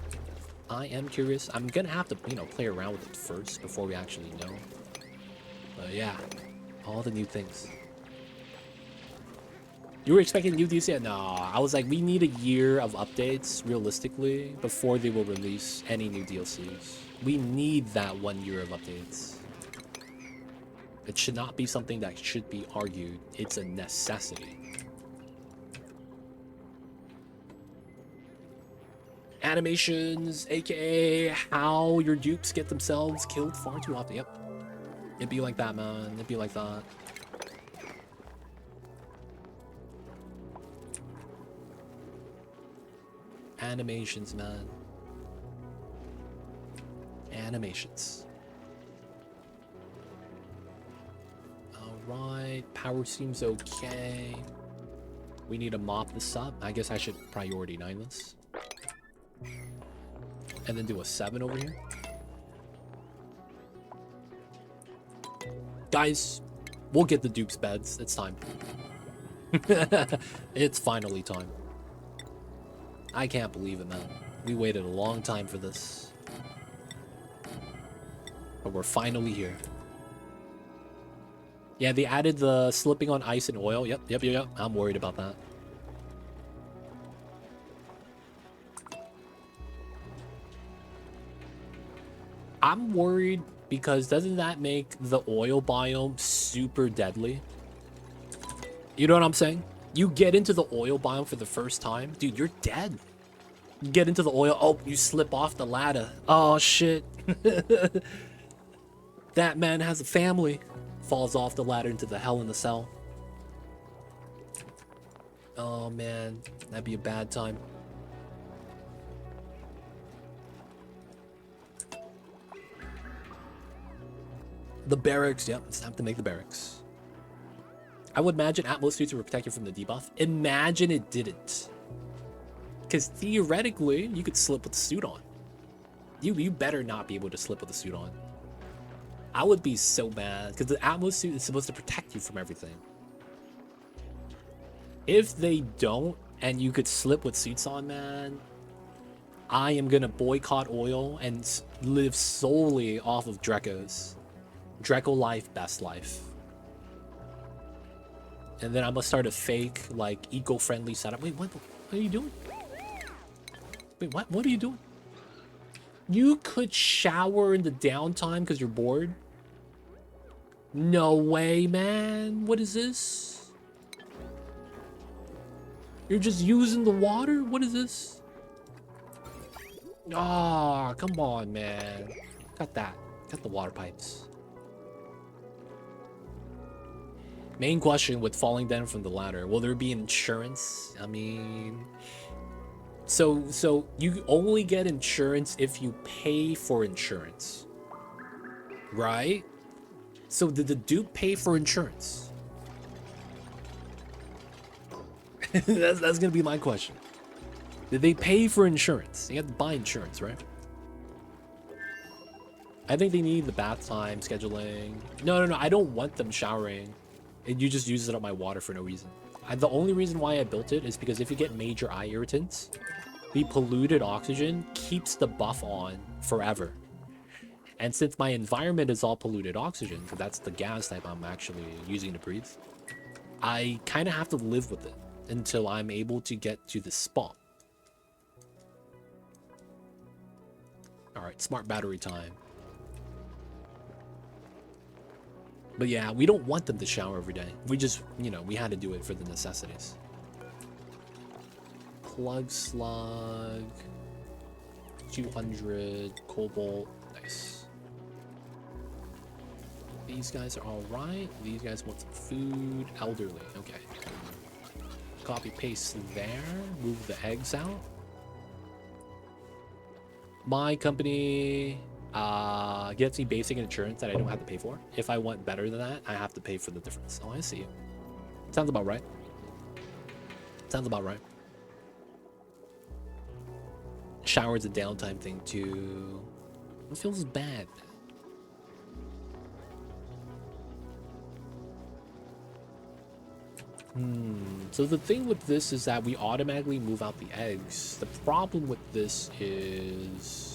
I am curious. I'm gonna have to, play around with it first before we actually know. But yeah, all the new things. You were expecting new DLC? No, I was like, we need a year of updates, realistically, before they will release any new DLCs. We need that 1 year of updates. It should not be something that should be argued. It's a necessity. Animations, aka how your dupes get themselves killed far too often. Yep. It'd be like that, man. It'd be like that. Animations, man. Animations. Alright, power seems okay. We need to mop this up. I guess I should priority 9 this. And then do a 7 over here. Guys, we'll get the Duke's beds. It's time. It's finally time. I can't believe it, man. We waited a long time for this. But we're finally here. Yeah, they added the slipping on ice and oil. Yep. I'm worried about that. I'm worried because doesn't that make the oil biome super deadly? You know what I'm saying? You get into the oil biome for the first time, dude, you're dead. You get into the oil, oh, you slip off the ladder. Oh, shit. That man has a family. Falls off the ladder into the hell in the cell. Oh, man. That'd be a bad time. The barracks, yep, it's time to make the barracks. I would imagine Atmos suits would protect you from the debuff. Imagine it didn't. Because theoretically, you could slip with the suit on. You better not be able to slip with the suit on. I would be so mad, because the Atmos suit is supposed to protect you from everything. If they don't, and you could slip with suits on, man, I am going to boycott oil and live solely off of Drekos. Dreco life, best life. And then I'm gonna start a fake, like, eco-friendly setup. Wait, what are you doing? Wait, what are you doing? You could shower in the downtime because you're bored? No way, man. What is this? You're just using the water? What is this? Ah, oh, come on, man. Got that. Got the water pipes. Main question with falling down from the ladder. Will there be insurance? I mean... So you only get insurance if you pay for insurance. Right? So did the dupe pay for insurance? that's gonna be my question. Did they pay for insurance? You have to buy insurance, right? I think they need the bath time scheduling. No, I don't want them showering. And you just use it on my water for no reason. The only reason why I built it is because if you get major eye irritants, the polluted oxygen keeps the buff on forever. And since my environment is all polluted oxygen, because that's the gas type I'm actually using to breathe, I kind of have to live with it until I'm able to get to the spot. Alright, smart battery time. But yeah, we don't want them to shower every day. We just, you know, we had to do it for the necessities. Plug slug. 200 cobalt. Nice. These guys are alright. These guys want some food. Elderly. Okay. Copy paste there. Move the eggs out. My company gets me basic insurance that I don't have to pay for. If I want better than that, I have to pay for the difference. Oh, I see. Sounds about right. Sounds about right. Shower's a downtime thing too. It feels bad. So the thing with this is that we automatically move out the eggs. The problem with this is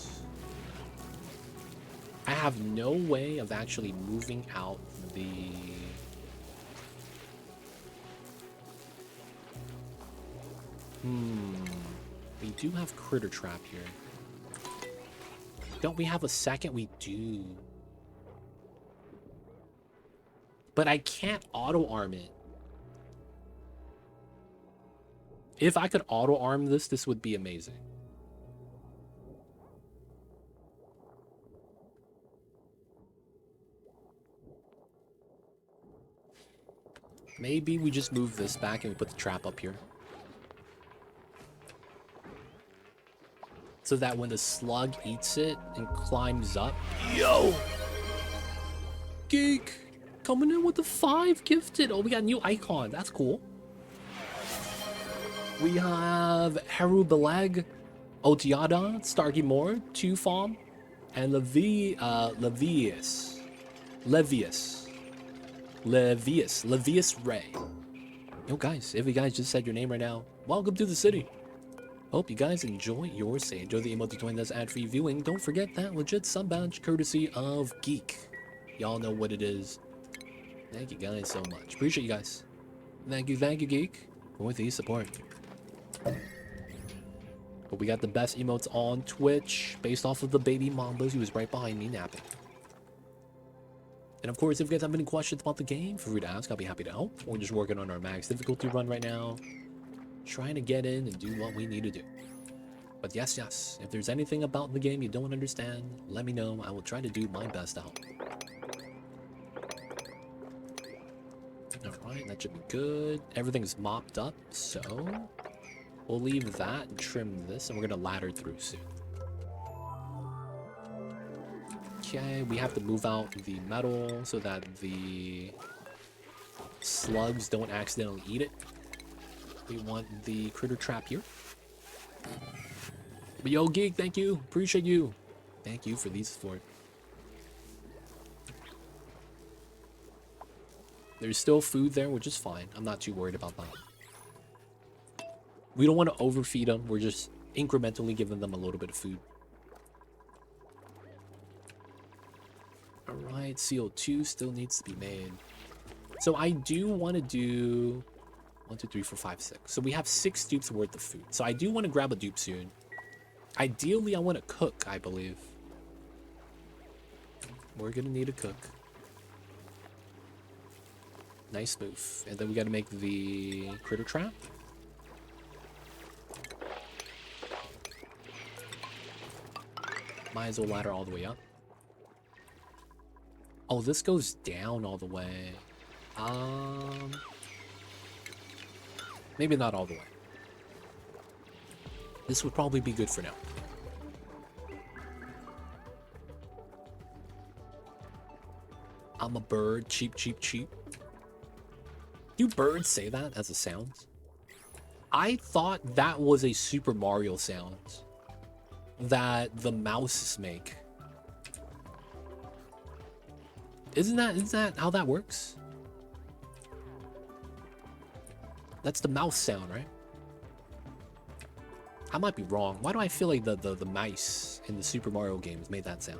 I have no way of actually moving out the We do have Critter Trap here. Don't we have a second? We do. But I can't auto-arm it. If I could auto-arm this, this would be amazing. Maybe we just move this back and we put the trap up here. So that when the slug eats it and climbs up... Yo! Geek! Coming in with the 5 gifted. Oh, we got a new icon. That's cool. We have Heru Beleg, Otiada, Starky Moore, 2 Fom, and Levius Ray. Yo guys, if you guys just said your name right now, welcome to the city. Hope you guys enjoy your stay. Enjoy the emote to join us ad-free viewing. Don't forget that legit sub badge courtesy of Geek. Y'all know what it is. Thank you guys so much. Appreciate you guys. Thank you, Geek, for the support. But we got the best emotes on Twitch based off of the baby Mambas who was right behind me napping. And of course, if you guys have any questions about the game, feel free to ask. I'll be happy to help. We're just working on our max difficulty run right now. Trying to get in and do what we need to do. But yes, if there's anything about the game you don't understand, let me know. I will try to do my best to help. Alright, that should be good. Everything's mopped up, so we'll leave that and trim this, and we're gonna ladder through soon. Okay, we have to move out the metal so that the slugs don't accidentally eat it. We want the critter trap here. But yo, Geek, thank you. Appreciate you. Thank you for these support. There's still food there, which is fine. I'm not too worried about that. We don't want to overfeed them. We're just incrementally giving them a little bit of food. Alright, CO2 still needs to be made. So I do want to do 1, 2, 3, 4, 5, 6. So we have 6 dupes worth of food. So I do want to grab a dupe soon. Ideally, I want to cook, I believe. We're going to need a cook. Nice move. And then we got to make the critter trap. Might as well ladder all the way up. Oh, this goes down all the way. Maybe not all the way. This would probably be good for now. I'm a bird. Cheap, cheap, cheap. Do birds say that as a sound? I thought that was a Super Mario sound that the mouses make. Isn't that how that works? That's the mouse sound, right? I might be wrong. Why do I feel like the mice in the Super Mario games made that sound?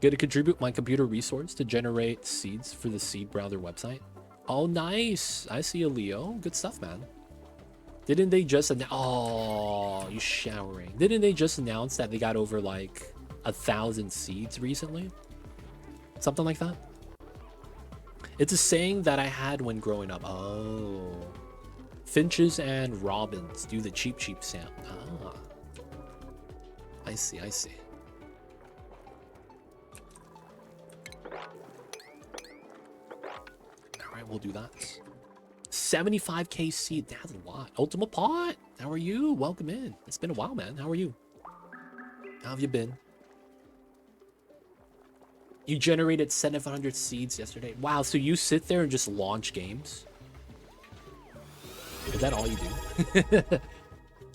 Going to contribute my computer resource to generate seeds for the seed browser website. Oh, nice. I see a Leo. Good stuff, man. Didn't they just oh, you showering. Didn't they just announce that they got over like 1,000 seeds recently? Something like that. It's a saying that I had when growing up. Oh. Finches and robins do the cheep cheep sound. Ah. I see, I see. Alright, we'll do that. 75k seed, that's a lot. Ultimate Pot, how are you? Welcome in. It's been a while, man. How are you? How have you been? You generated 700 seeds yesterday. Wow, so you sit there and just launch games? Is that all you do?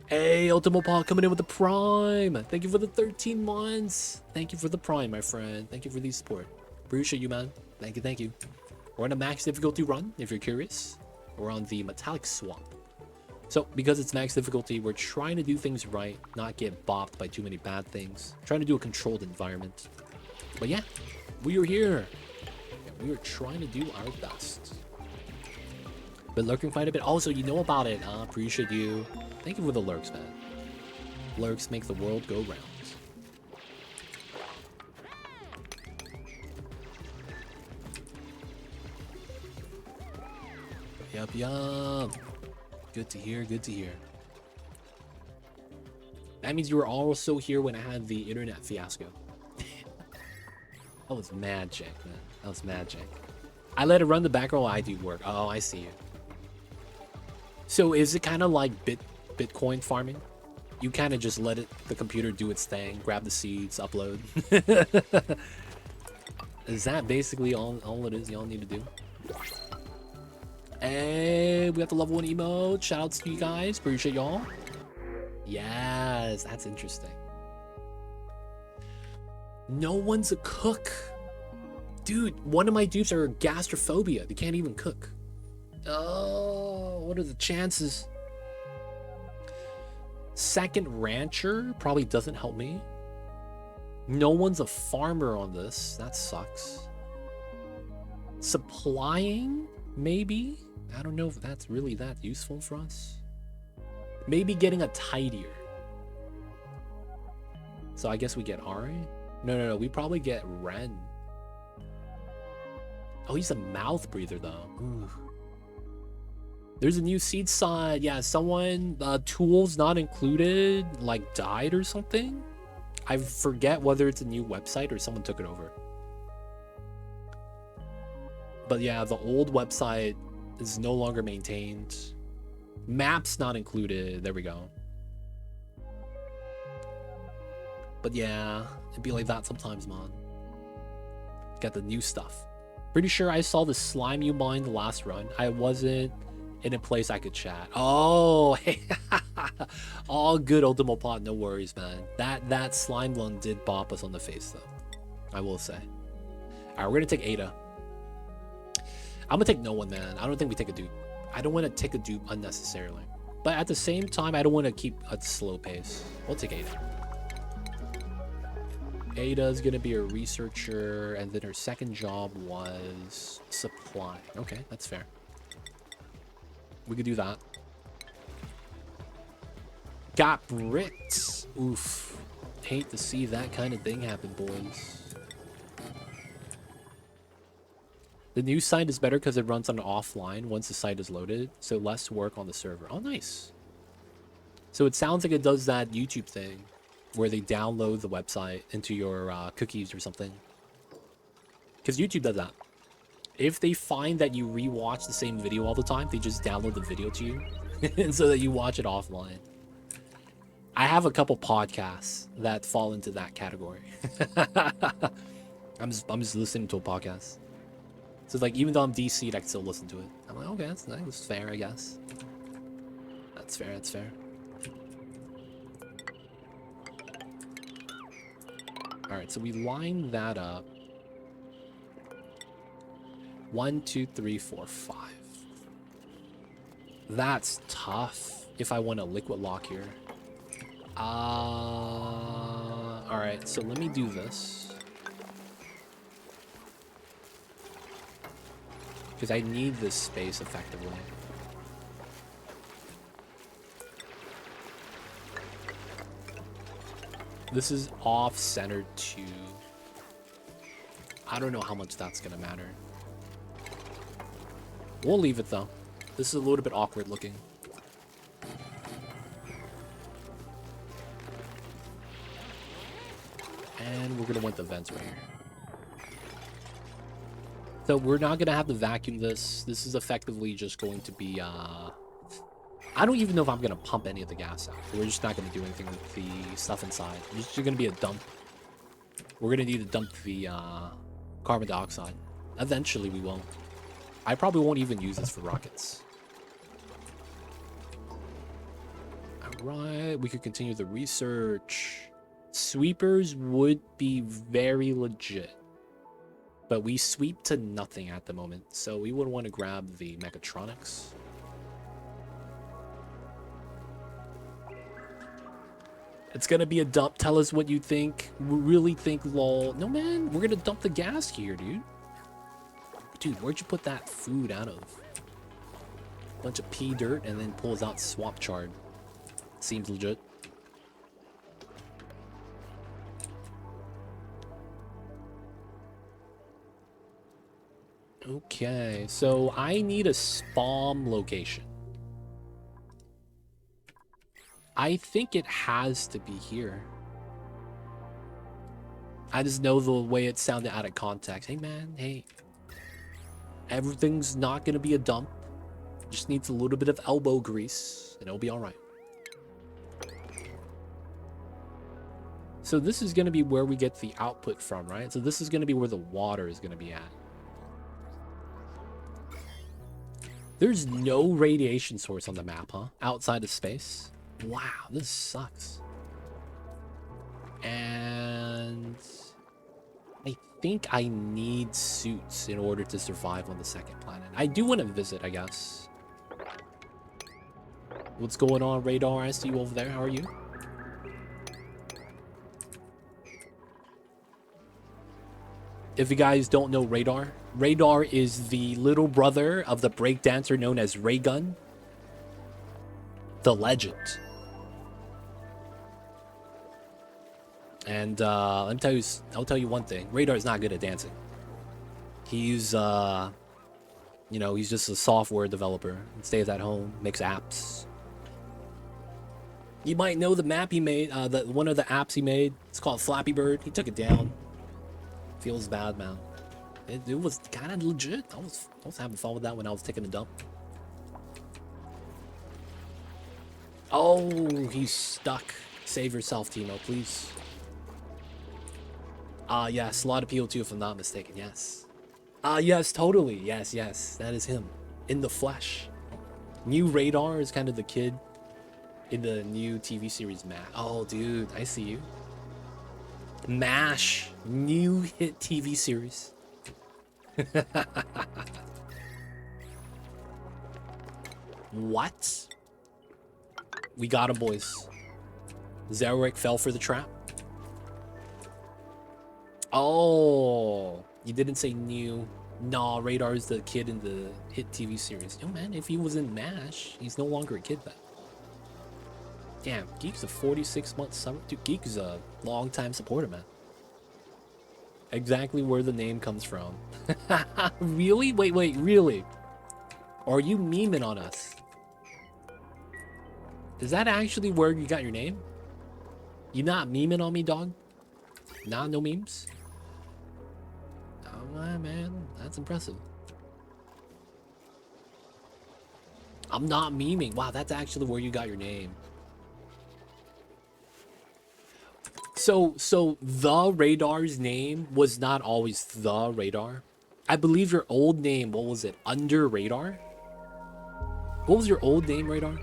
Hey, Ultimate Paw coming in with the Prime. Thank you for the 13 months. Thank you for the Prime, my friend. Thank you for the support. Appreciate you, man. Thank you, thank you. We're on a max difficulty run, if you're curious. We're on the Metallic Swamp. So, because it's max difficulty, we're trying to do things right, not get bopped by too many bad things. Trying to do a controlled environment. But yeah, we are here. And we are trying to do our best. Been lurking quite a bit. Also, you know about it. Appreciate you. Thank you for the lurks, man. Lurks make the world go round. Yup. Good to hear, good to hear. That means you were also here when I had the internet fiasco. That was magic, man. That was magic. I let it run the background while I do work. Oh, I see you. So is it kind of like Bitcoin farming? You kind of just let the computer do its thing, grab the seeds, upload. Is that basically all it is y'all need to do? Hey, we got the level 1 emote. Shoutouts to you guys. Appreciate y'all. Yes, that's interesting. No one's a cook. Dude, one of my dupes are gastrophobia. They can't even cook. Oh, what are the chances? Second rancher probably doesn't help me. No one's a farmer on this. That sucks. Supplying, maybe? I don't know if that's really that useful for us. Maybe getting a tidier. So I guess we get Ari? No. We probably get Ren. Oh, he's a mouth breather, though. Ooh. There's a new seed side. Yeah, someone, tools not included, like died or something. I forget whether it's a new website or someone took it over. But yeah, the old website is no longer maintained. Maps not included. There we go. But yeah, it'd be like that sometimes, man. Got the new stuff. Pretty sure I saw the slime you mined the last run. I wasn't in a place I could chat. Oh, hey. All good, Ultimo Pot. No worries, man. That Slimelung did bop us on the face, though. I will say. Alright, we're gonna take Ada. I'm gonna take no one, man. I don't think we take a dupe. I don't want to take a dupe unnecessarily. But at the same time, I don't want to keep a slow pace. We'll take Ada. Ada's gonna be a researcher, and then her second job was supply. Okay, that's fair. We could do that. Got Brits. Oof. Hate to see that kind of thing happen, boys. The new site is better because it runs on offline once the site is loaded, so less work on the server. Oh, nice. So it sounds like it does that YouTube thing where they download the website into your cookies or something. Because YouTube does that. If they find that you rewatch the same video all the time, they just download the video to you and so that you watch it offline. I have a couple podcasts that fall into that category. I'm just listening to a podcast. So it's like, even though I'm DC'd, I can still listen to it. I'm like, okay, that's nice. That's fair, I guess. That's fair, that's fair. Alright, so we line that up. 1, 2, 3, 4, 5. That's tough if I want a liquid lock here. Alright, so let me do this. Because I need this space effectively. This is off-centered too. I don't know how much that's gonna matter. We'll leave it though. This is a little bit awkward looking. And we're gonna want the vents right here. So we're not gonna have to vacuum this. This is effectively just going to be I don't even know if I'm gonna pump any of the gas out. So we're just not gonna do anything with the stuff inside. It's just gonna be a dump. We're gonna need to dump the carbon dioxide. Eventually we will. I probably won't even use this for rockets. Alright, we could continue the research. Sweepers would be very legit. But we sweep to nothing at the moment, so we would want to grab the mechatronics. It's gonna be a dump. Tell us what you think. We really think, lol. No, man, we're gonna dump the gas here, dude. Dude, where'd you put that food out of? bunch of pea dirt, and then pulls out swamp chard. Seems legit. Okay, so I need a spawn location. I think it has to be here. I just know the way it sounded out of context. Hey man, hey. Everything's not gonna be a dump. Just needs a little bit of elbow grease, and it'll be alright. So this is gonna be where we get the output from, right? So this is gonna be where the water is gonna be at. There's no radiation source on the map, huh? Outside of space? Wow, this sucks. And I think I need suits in order to survive on the second planet. I do want to visit, I guess. What's going on, Radar? I see you over there. How are you? If you guys don't know Radar, Radar is the little brother of the breakdancer known as Raygun, the legend. And let me tell you, I'll tell you one thing: Radar is not good at dancing. He's, you know, he's just a software developer. He stays at home, makes apps. You might know the map he made, one of the apps he made. It's called Flappy Bird. He took it down. Feels bad, man. It was kind of legit. I was having fun with that when I was taking a dump. Oh, he's stuck. Save yourself, Timo, please. Yes, a lot of PO2 if I'm not mistaken, yes. Yes, totally. Yes, that is him. In the flesh. New Radar is kind of the kid in the new TV series MASH. Oh, dude, I see you. MASH, new hit TV series. What? We got him, boys. Zarek fell for the trap. Oh, you didn't say new. Nah, Radar is the kid in the hit TV series. Yo, man, if he was in MASH, he's no longer a kid then. Damn, Geek's a 46-month summer. Dude, Geek is a long-time supporter, man. Exactly where the name comes from. Really? Wait, really? Or are you memeing on us? Is that actually where you got your name? You not memeing on me, dog? Nah, no memes? Oh, man, that's impressive. I'm not memeing. Wow, that's actually where you got your name. So the Radar's name was not always the Radar. I believe your old name, what was it? Under Radar? What was your old name, Radar?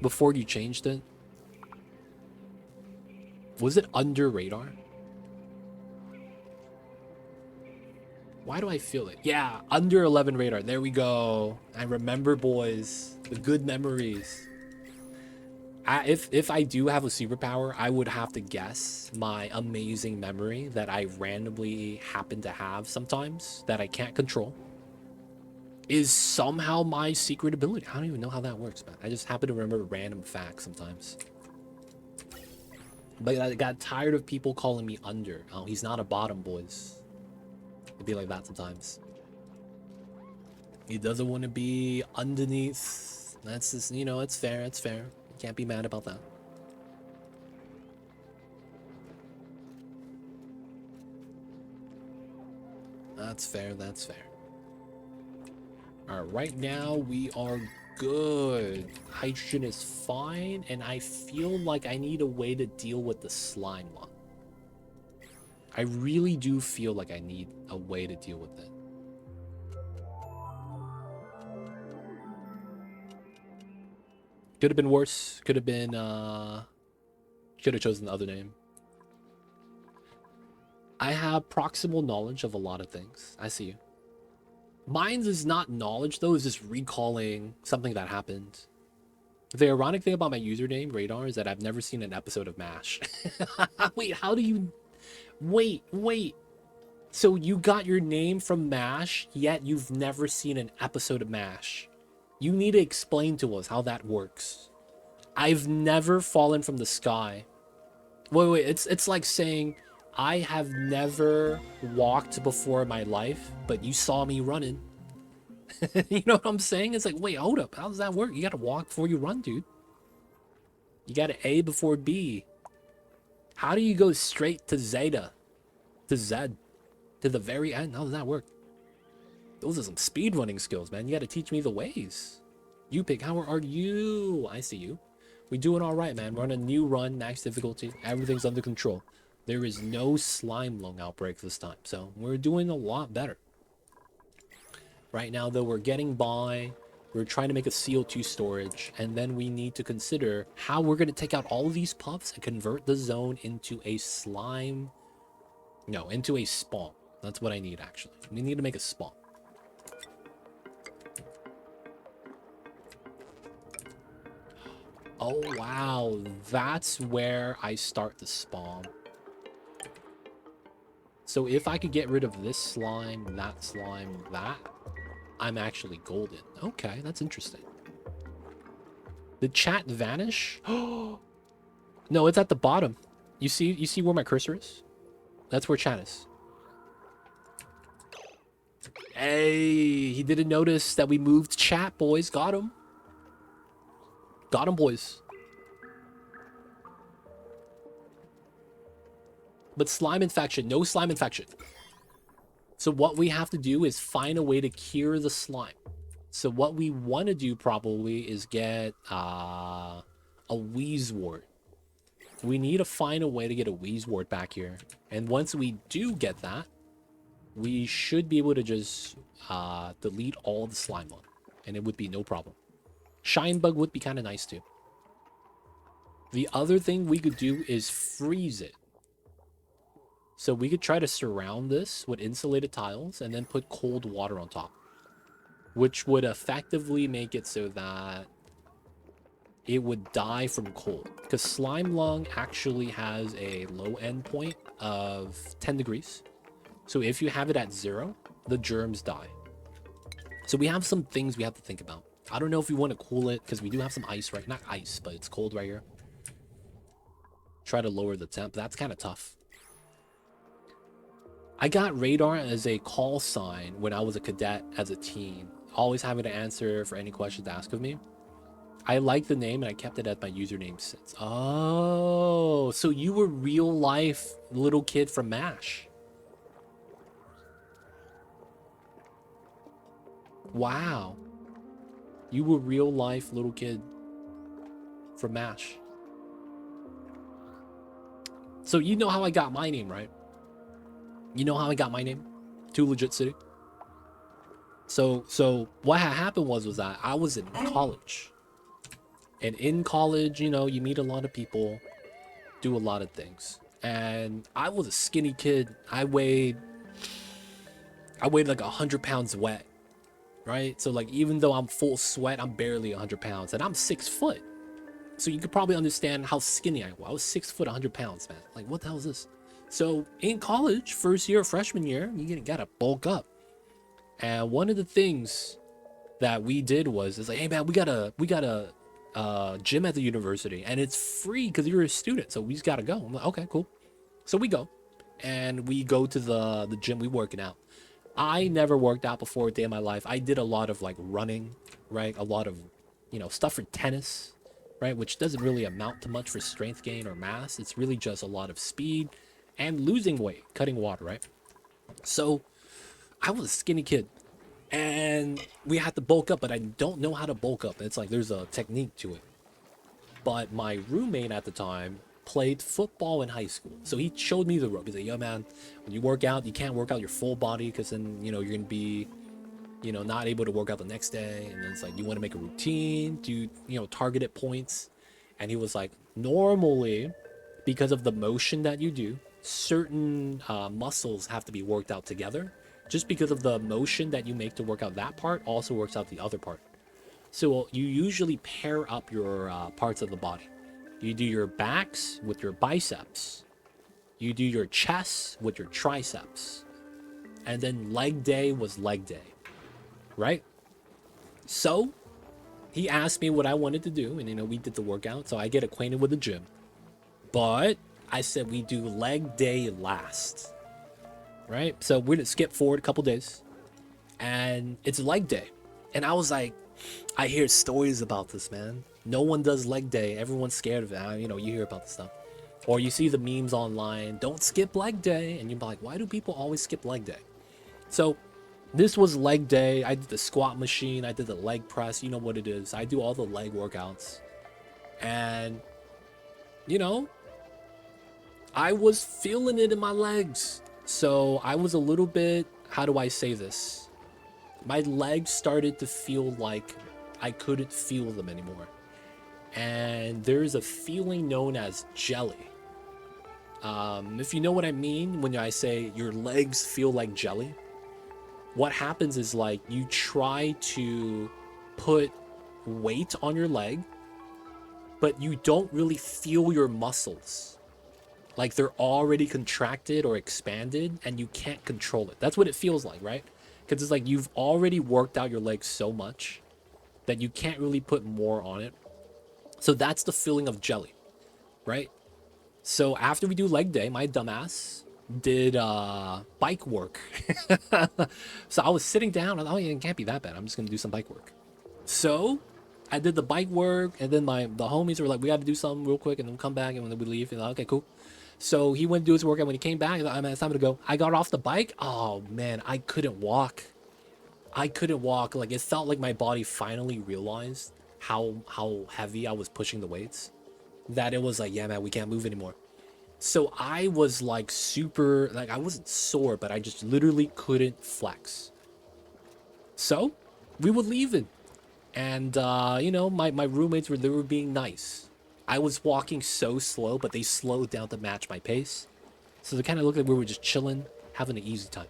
Before you changed it? Was it Under Radar? Why do I feel it? Yeah, Under 11 Radar. There we go. I remember, boys. The good memories. If I do have a superpower, I would have to guess my amazing memory that I randomly happen to have sometimes that I can't control is somehow my secret ability. I don't even know how that works, man. I just happen to remember random facts sometimes. But I got tired of people calling me Under. Oh, he's not a bottom, boys. It'd be like that sometimes. He doesn't want to be underneath. That's just, you know, it's fair, it's fair. Can't be mad about that. That's fair, that's fair. Alright, right now we are good. Hydrogen is fine, and I feel like I need a way to deal with the slime one. I really do feel like I need a way to deal with it. Could have been worse. Could have been, should have chosen the other name. I have proximal knowledge of a lot of things. I see you. Mine's is not knowledge, though. It's just recalling something that happened. The ironic thing about my username, Radar, is that I've never seen an episode of MASH. Wait, how do you... Wait. So you got your name from MASH, yet you've never seen an episode of MASH. You need to explain to us how that works. I've never fallen from the sky. Wait, it's like saying I have never walked before in my life, but you saw me running. You know what I'm saying? It's like, wait, hold up. How does that work? You gotta walk before you run, dude. You gotta A before B. How do you go straight to Zeta? To Z? To the very end? How does that work? Those are some speedrunning skills, man. You gotta teach me the ways. You pick, how are you? I see you. We're doing all right, man. We're on a new run, max difficulty. Everything's under control. There is no Slimelung outbreak this time, so we're doing a lot better. Right now, though, we're getting by. We're trying to make a CO2 storage, and then we need to consider how we're going to take out all of these puffs and convert the zone into a slime. No, into a spawn. That's what I need, actually. We need to make a spawn. Oh, wow. That's where I start the spawn. So if I could get rid of this slime, that, I'm actually golden. Okay, that's interesting. Did chat vanish? Oh, no, it's at the bottom. You see where my cursor is? That's where chat is. Hey, he didn't notice that we moved chat, boys. Got him. Got him, boys. But slime infection, no slime infection. So what we have to do is find a way to cure the slime. So what we want to do probably is get a Wheezewort. We need to find a way to get a Wheezewort back here. And once we do get that, we should be able to just delete all the slime on. And it would be no problem. Shine Bug would be kind of nice too. The other thing we could do is freeze it. So we could try to surround this with insulated tiles and then put cold water on top, which would effectively make it so that it would die from cold. Because Slimelung actually has a low end point of 10 degrees. So if you have it at 0, the germs die. So we have some things we have to think about. I don't know if we want to cool it because we do have some ice, right? Not ice, but it's cold right here. Try to lower the temp. That's kind of tough. I got radar as a call sign when I was a cadet as a teen, always having to answer for any questions asked of me. I like the name and I kept it as my username since. Oh, so you were real life little kid from MASH. Wow. You were real life little kid from MASH. So you know how I got my name, right? You know how I got my name? Too Legit City. So what had happened was that I was in college. And in college, you know, you meet a lot of people, do a lot of things. And I was a skinny kid. I weighed like 100 pounds wet, right? So like, even though I'm full sweat, I'm barely 100 pounds and I'm 6 foot. So you could probably understand how skinny I was. I was 6 foot, 100 pounds, man. Like, what the hell is this? So in college, first year, freshman year, you gotta bulk up. And one of the things that we did was, it's like, hey man, we got a gym at the university and it's free because you're a student. So we just gotta go. I'm like, okay, cool. So we go and we go to the gym. We working out. I never worked out before a day in my life. I did a lot of like running, right? A lot of, you know, stuff for tennis, right? Which doesn't really amount to much for strength gain or mass. It's really just a lot of speed and losing weight, cutting water, right? So I was a skinny kid and we had to bulk up, but I don't know how to bulk up. It's like there's a technique to it. But my roommate at the time played football in high school. So he showed me the rope. He's like, yo man, when you work out, you can't work out your full body because then, you know, you're going to be, you know, not able to work out the next day. And then it's like, you want to make a routine, do, you know, targeted points. And he was like, normally, because of the motion that you do, certain muscles have to be worked out together. Just because of the motion that you make to work out that part also works out the other part. So you usually pair up your parts of the body. You do your backs with your biceps. You do your chest with your triceps. And then leg day was leg day, right? So he asked me what I wanted to do, and we did the workout, so I get acquainted with the gym. But I said we do leg day last, right? So we're gonna skip forward a couple days, and it's leg day. And I was like, I hear stories about this, man. No one does leg day. Everyone's scared of it. You hear about this stuff. Or you see the memes online, don't skip leg day. And you're like, why do people always skip leg day? So this was leg day. I did the squat machine. I did the leg press. You know what it is. I do all the leg workouts. And, I was feeling it in my legs. So I was a little bit, how do I say this? My legs started to feel like I couldn't feel them anymore. And there's a feeling known as jelly. If you know what I mean when I say your legs feel like jelly, what happens is like you try to put weight on your leg, but you don't really feel your muscles. Like they're already contracted or expanded and you can't control it. That's what it feels like, right? Because it's like you've already worked out your legs so much that you can't really put more on it. So that's the feeling of jelly, right? So after we do leg day, my dumbass did bike work. So I was sitting down and oh yeah, it can't be that bad. I'm just gonna do some bike work. So I did the bike work, and then the homies were like, we got to do something real quick and then come back, and when we leave, and like, okay, cool. So he went to do his work, and when he came back, like, it's time to go. I got off the bike. Oh man, I couldn't walk. Like it felt like my body finally realized how heavy I was pushing the weights, that it was like, yeah man, we can't move anymore. So I was like super, like I wasn't sore, but I just literally couldn't flex. So we were leaving, and my roommates they were being nice. I was walking so slow, but they slowed down to match my pace. So they kind of looked like we were just chilling, having an easy time.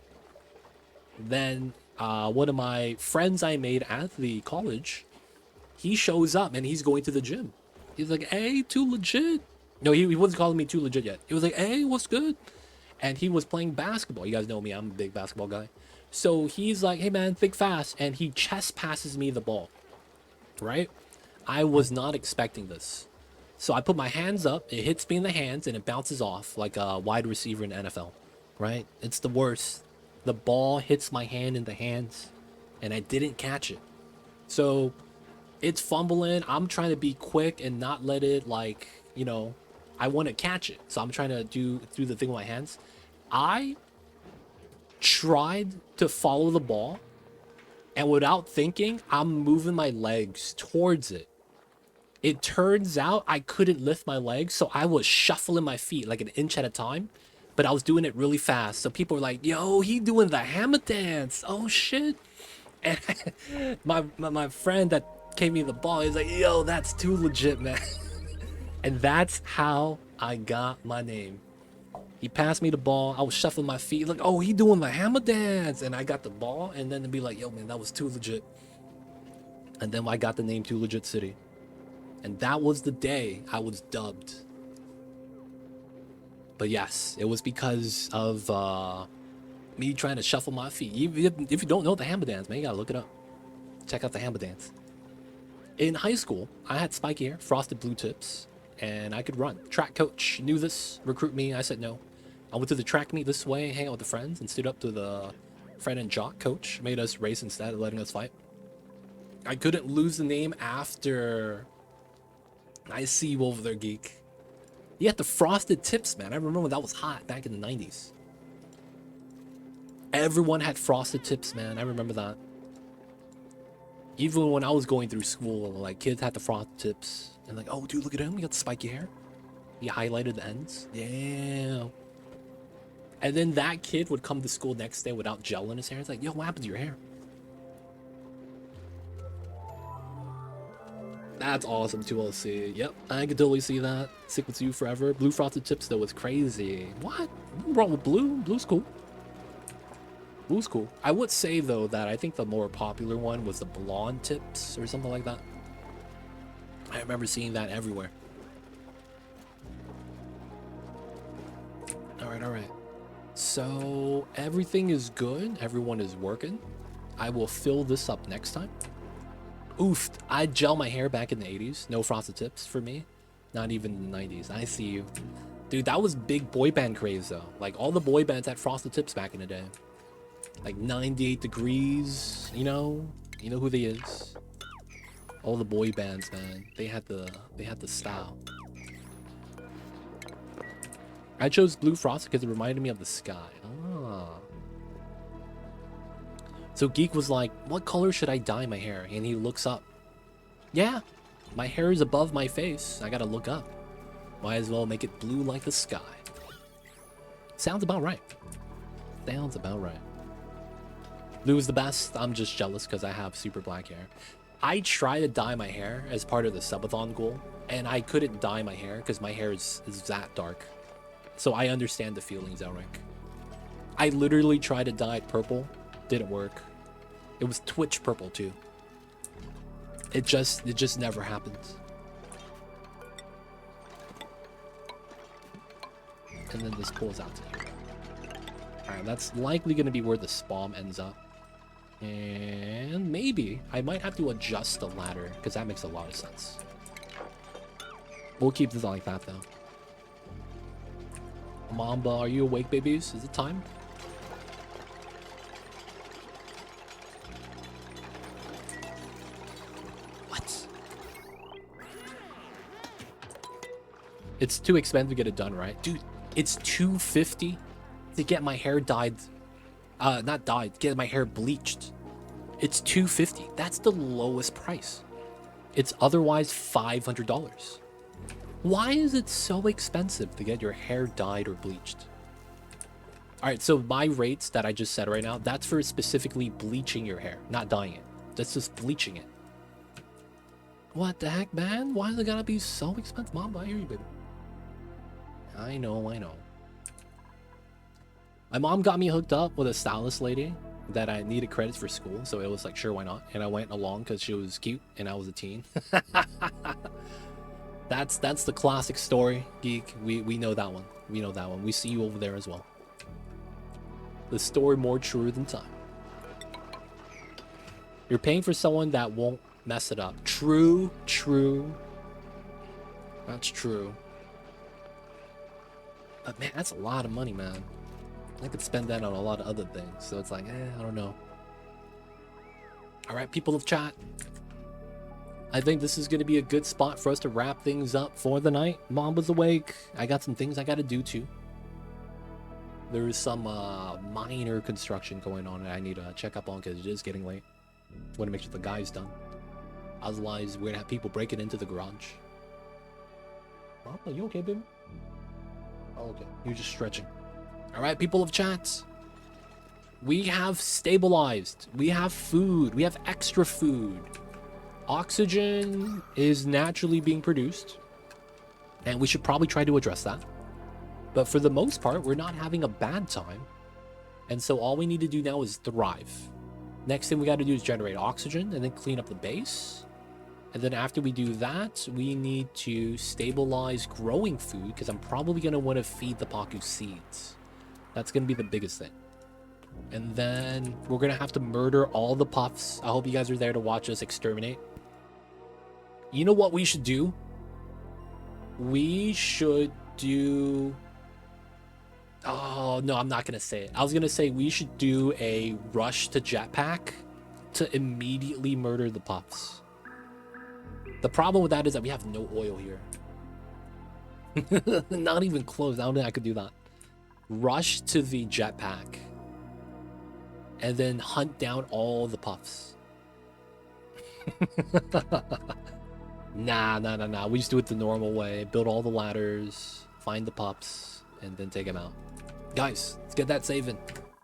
Then one of my friends I made at the college, he shows up and he's going to the gym. He's like, hey, too legit. No, he wasn't calling me too legit yet. He was like, hey, what's good? And he was playing basketball. You guys know me, I'm a big basketball guy. So he's like, hey man, think fast. And he chest passes me the ball, right? I was not expecting this. So I put my hands up, it hits me in the hands, and it bounces off like a wide receiver in the NFL, right? It's the worst. The ball hits my hand in the hands, and I didn't catch it. So it's fumbling. I'm trying to be quick and not let it, like, I want to catch it. So I'm trying to do the thing with my hands. I tried to follow the ball, and without thinking, I'm moving my legs towards it. It turns out I couldn't lift my legs, so I was shuffling my feet like an inch at a time, but I was doing it really fast. So people were like, yo, he doing the hammer dance. Oh shit. And my friend that gave me the ball, he's like, yo, that's too legit, man. And that's how I got my name. He passed me the ball. I was shuffling my feet like, oh, he doing the hammer dance. And I got the ball, and then to be like, yo, man, that was too legit. And then I got the name Too Legit City. And that was the day I was dubbed. But yes, it was because of me trying to shuffle my feet. If you don't know the hammer dance, man, you gotta look it up. Check out the hammer dance. In high school, I had spiky hair, frosted blue tips, and I could run. Track coach knew this, recruit me. I said no. I went to the track meet this way, hang out with the friends, and stood up to the friend and jock coach. Made us race instead of letting us fight. I couldn't lose the name after I see you over there, geek. You had the frosted tips, man. I remember when that was hot back in the 90s. Everyone had frosted tips, man. I remember that. Even when I was going through school, like, kids had the frosted tips. And like, oh, dude, look at him. He got the spiky hair. He highlighted the ends. Yeah. And then that kid would come to school next day without gel in his hair. It's like, yo, what happened to your hair? That's awesome, 2LC. Yep, I could totally see that. Stick with you forever. Blue frosted tips, though, is crazy. What? Nothing wrong with blue? Blue's cool. Blue's cool. I would say, though, that I think the more popular one was the blonde tips or something like that. I remember seeing that everywhere. All right. So everything is good. Everyone is working. I will fill this up next time. Oof, I gel my hair back in the 80s. No frosted tips for me. Not even the 90s. I see you. Dude, that was big boy band craze though. Like all the boy bands had frosted tips back in the day. Like 98 Degrees, you know who they is. All the boy bands, man. They had the style. I chose blue frosted because it reminded me of the sky. Ah. So Geek was like, what color should I dye my hair? And he looks up. Yeah, my hair is above my face. I gotta look up. Might as well make it blue like the sky. Sounds about right. Sounds about right. Blue is the best. I'm just jealous because I have super black hair. I try to dye my hair as part of the subathon goal, and I couldn't dye my hair because my hair is that dark. So I understand the feelings, Elric. I literally tried to dye it purple. Didn't work. It was Twitch purple too. It just never happened. And then this pulls out to here. Alright, that's likely going to be where the spawn ends up. And maybe I might have to adjust the ladder because that makes a lot of sense. We'll keep this like that though. Mamba, are you awake, babies? Is it time? What? It's too expensive to get it done, right? Dude, it's $250 to get my hair dyed. Not dyed, get my hair bleached. It's $250. That's the lowest price. It's otherwise $500. Why is it so expensive to get your hair dyed or bleached? Alright, so my rates that I just said right now, that's for specifically bleaching your hair, not dyeing it. That's just bleaching it. What the heck, man? Why is it gotta be so expensive? Mom, I hear you, baby. I know. My mom got me hooked up with a stylist lady that I needed credits for school, so it was like, sure, why not? And I went along because she was cute and I was a teen. That's the classic story, Geek. We know that one. We know that one. We see you over there as well. The story more true than time. You're paying for someone that won't mess it up. True. That's true. But man, that's a lot of money, man. I could spend that on a lot of other things. So it's like, I don't know. Alright, people of chat. I think this is going to be a good spot for us to wrap things up for the night. Mamba's awake. I got some things I got to do too. There is some minor construction going on that I need to check up on because it is getting late. Want to make sure the guy's done. Otherwise, we're going to have people breaking into the garage. Mamba, you okay, baby? Oh, okay. You're just stretching. Alright, people of chat. We have stabilized. We have food. We have extra food. Oxygen is naturally being produced. And we should probably try to address that. But for the most part, we're not having a bad time. And so all we need to do now is thrive. Next thing we got to do is generate oxygen and then clean up the base. And then after we do that, we need to stabilize growing food because I'm probably going to want to feed the Pacus seeds. That's going to be the biggest thing. And then we're going to have to murder all the puffs. I hope you guys are there to watch us exterminate. You know what we should do? We should do... Oh, no, I'm not going to say it. I was going to say we should do a rush to jetpack to immediately murder the puffs. The problem with that is that we have no oil here. Not even close. I don't think I could do that. Rush to the jetpack. And then hunt down all the puffs. Nah. We just do it the normal way. Build all the ladders. Find the pups. And then take them out. Guys, let's get that saving.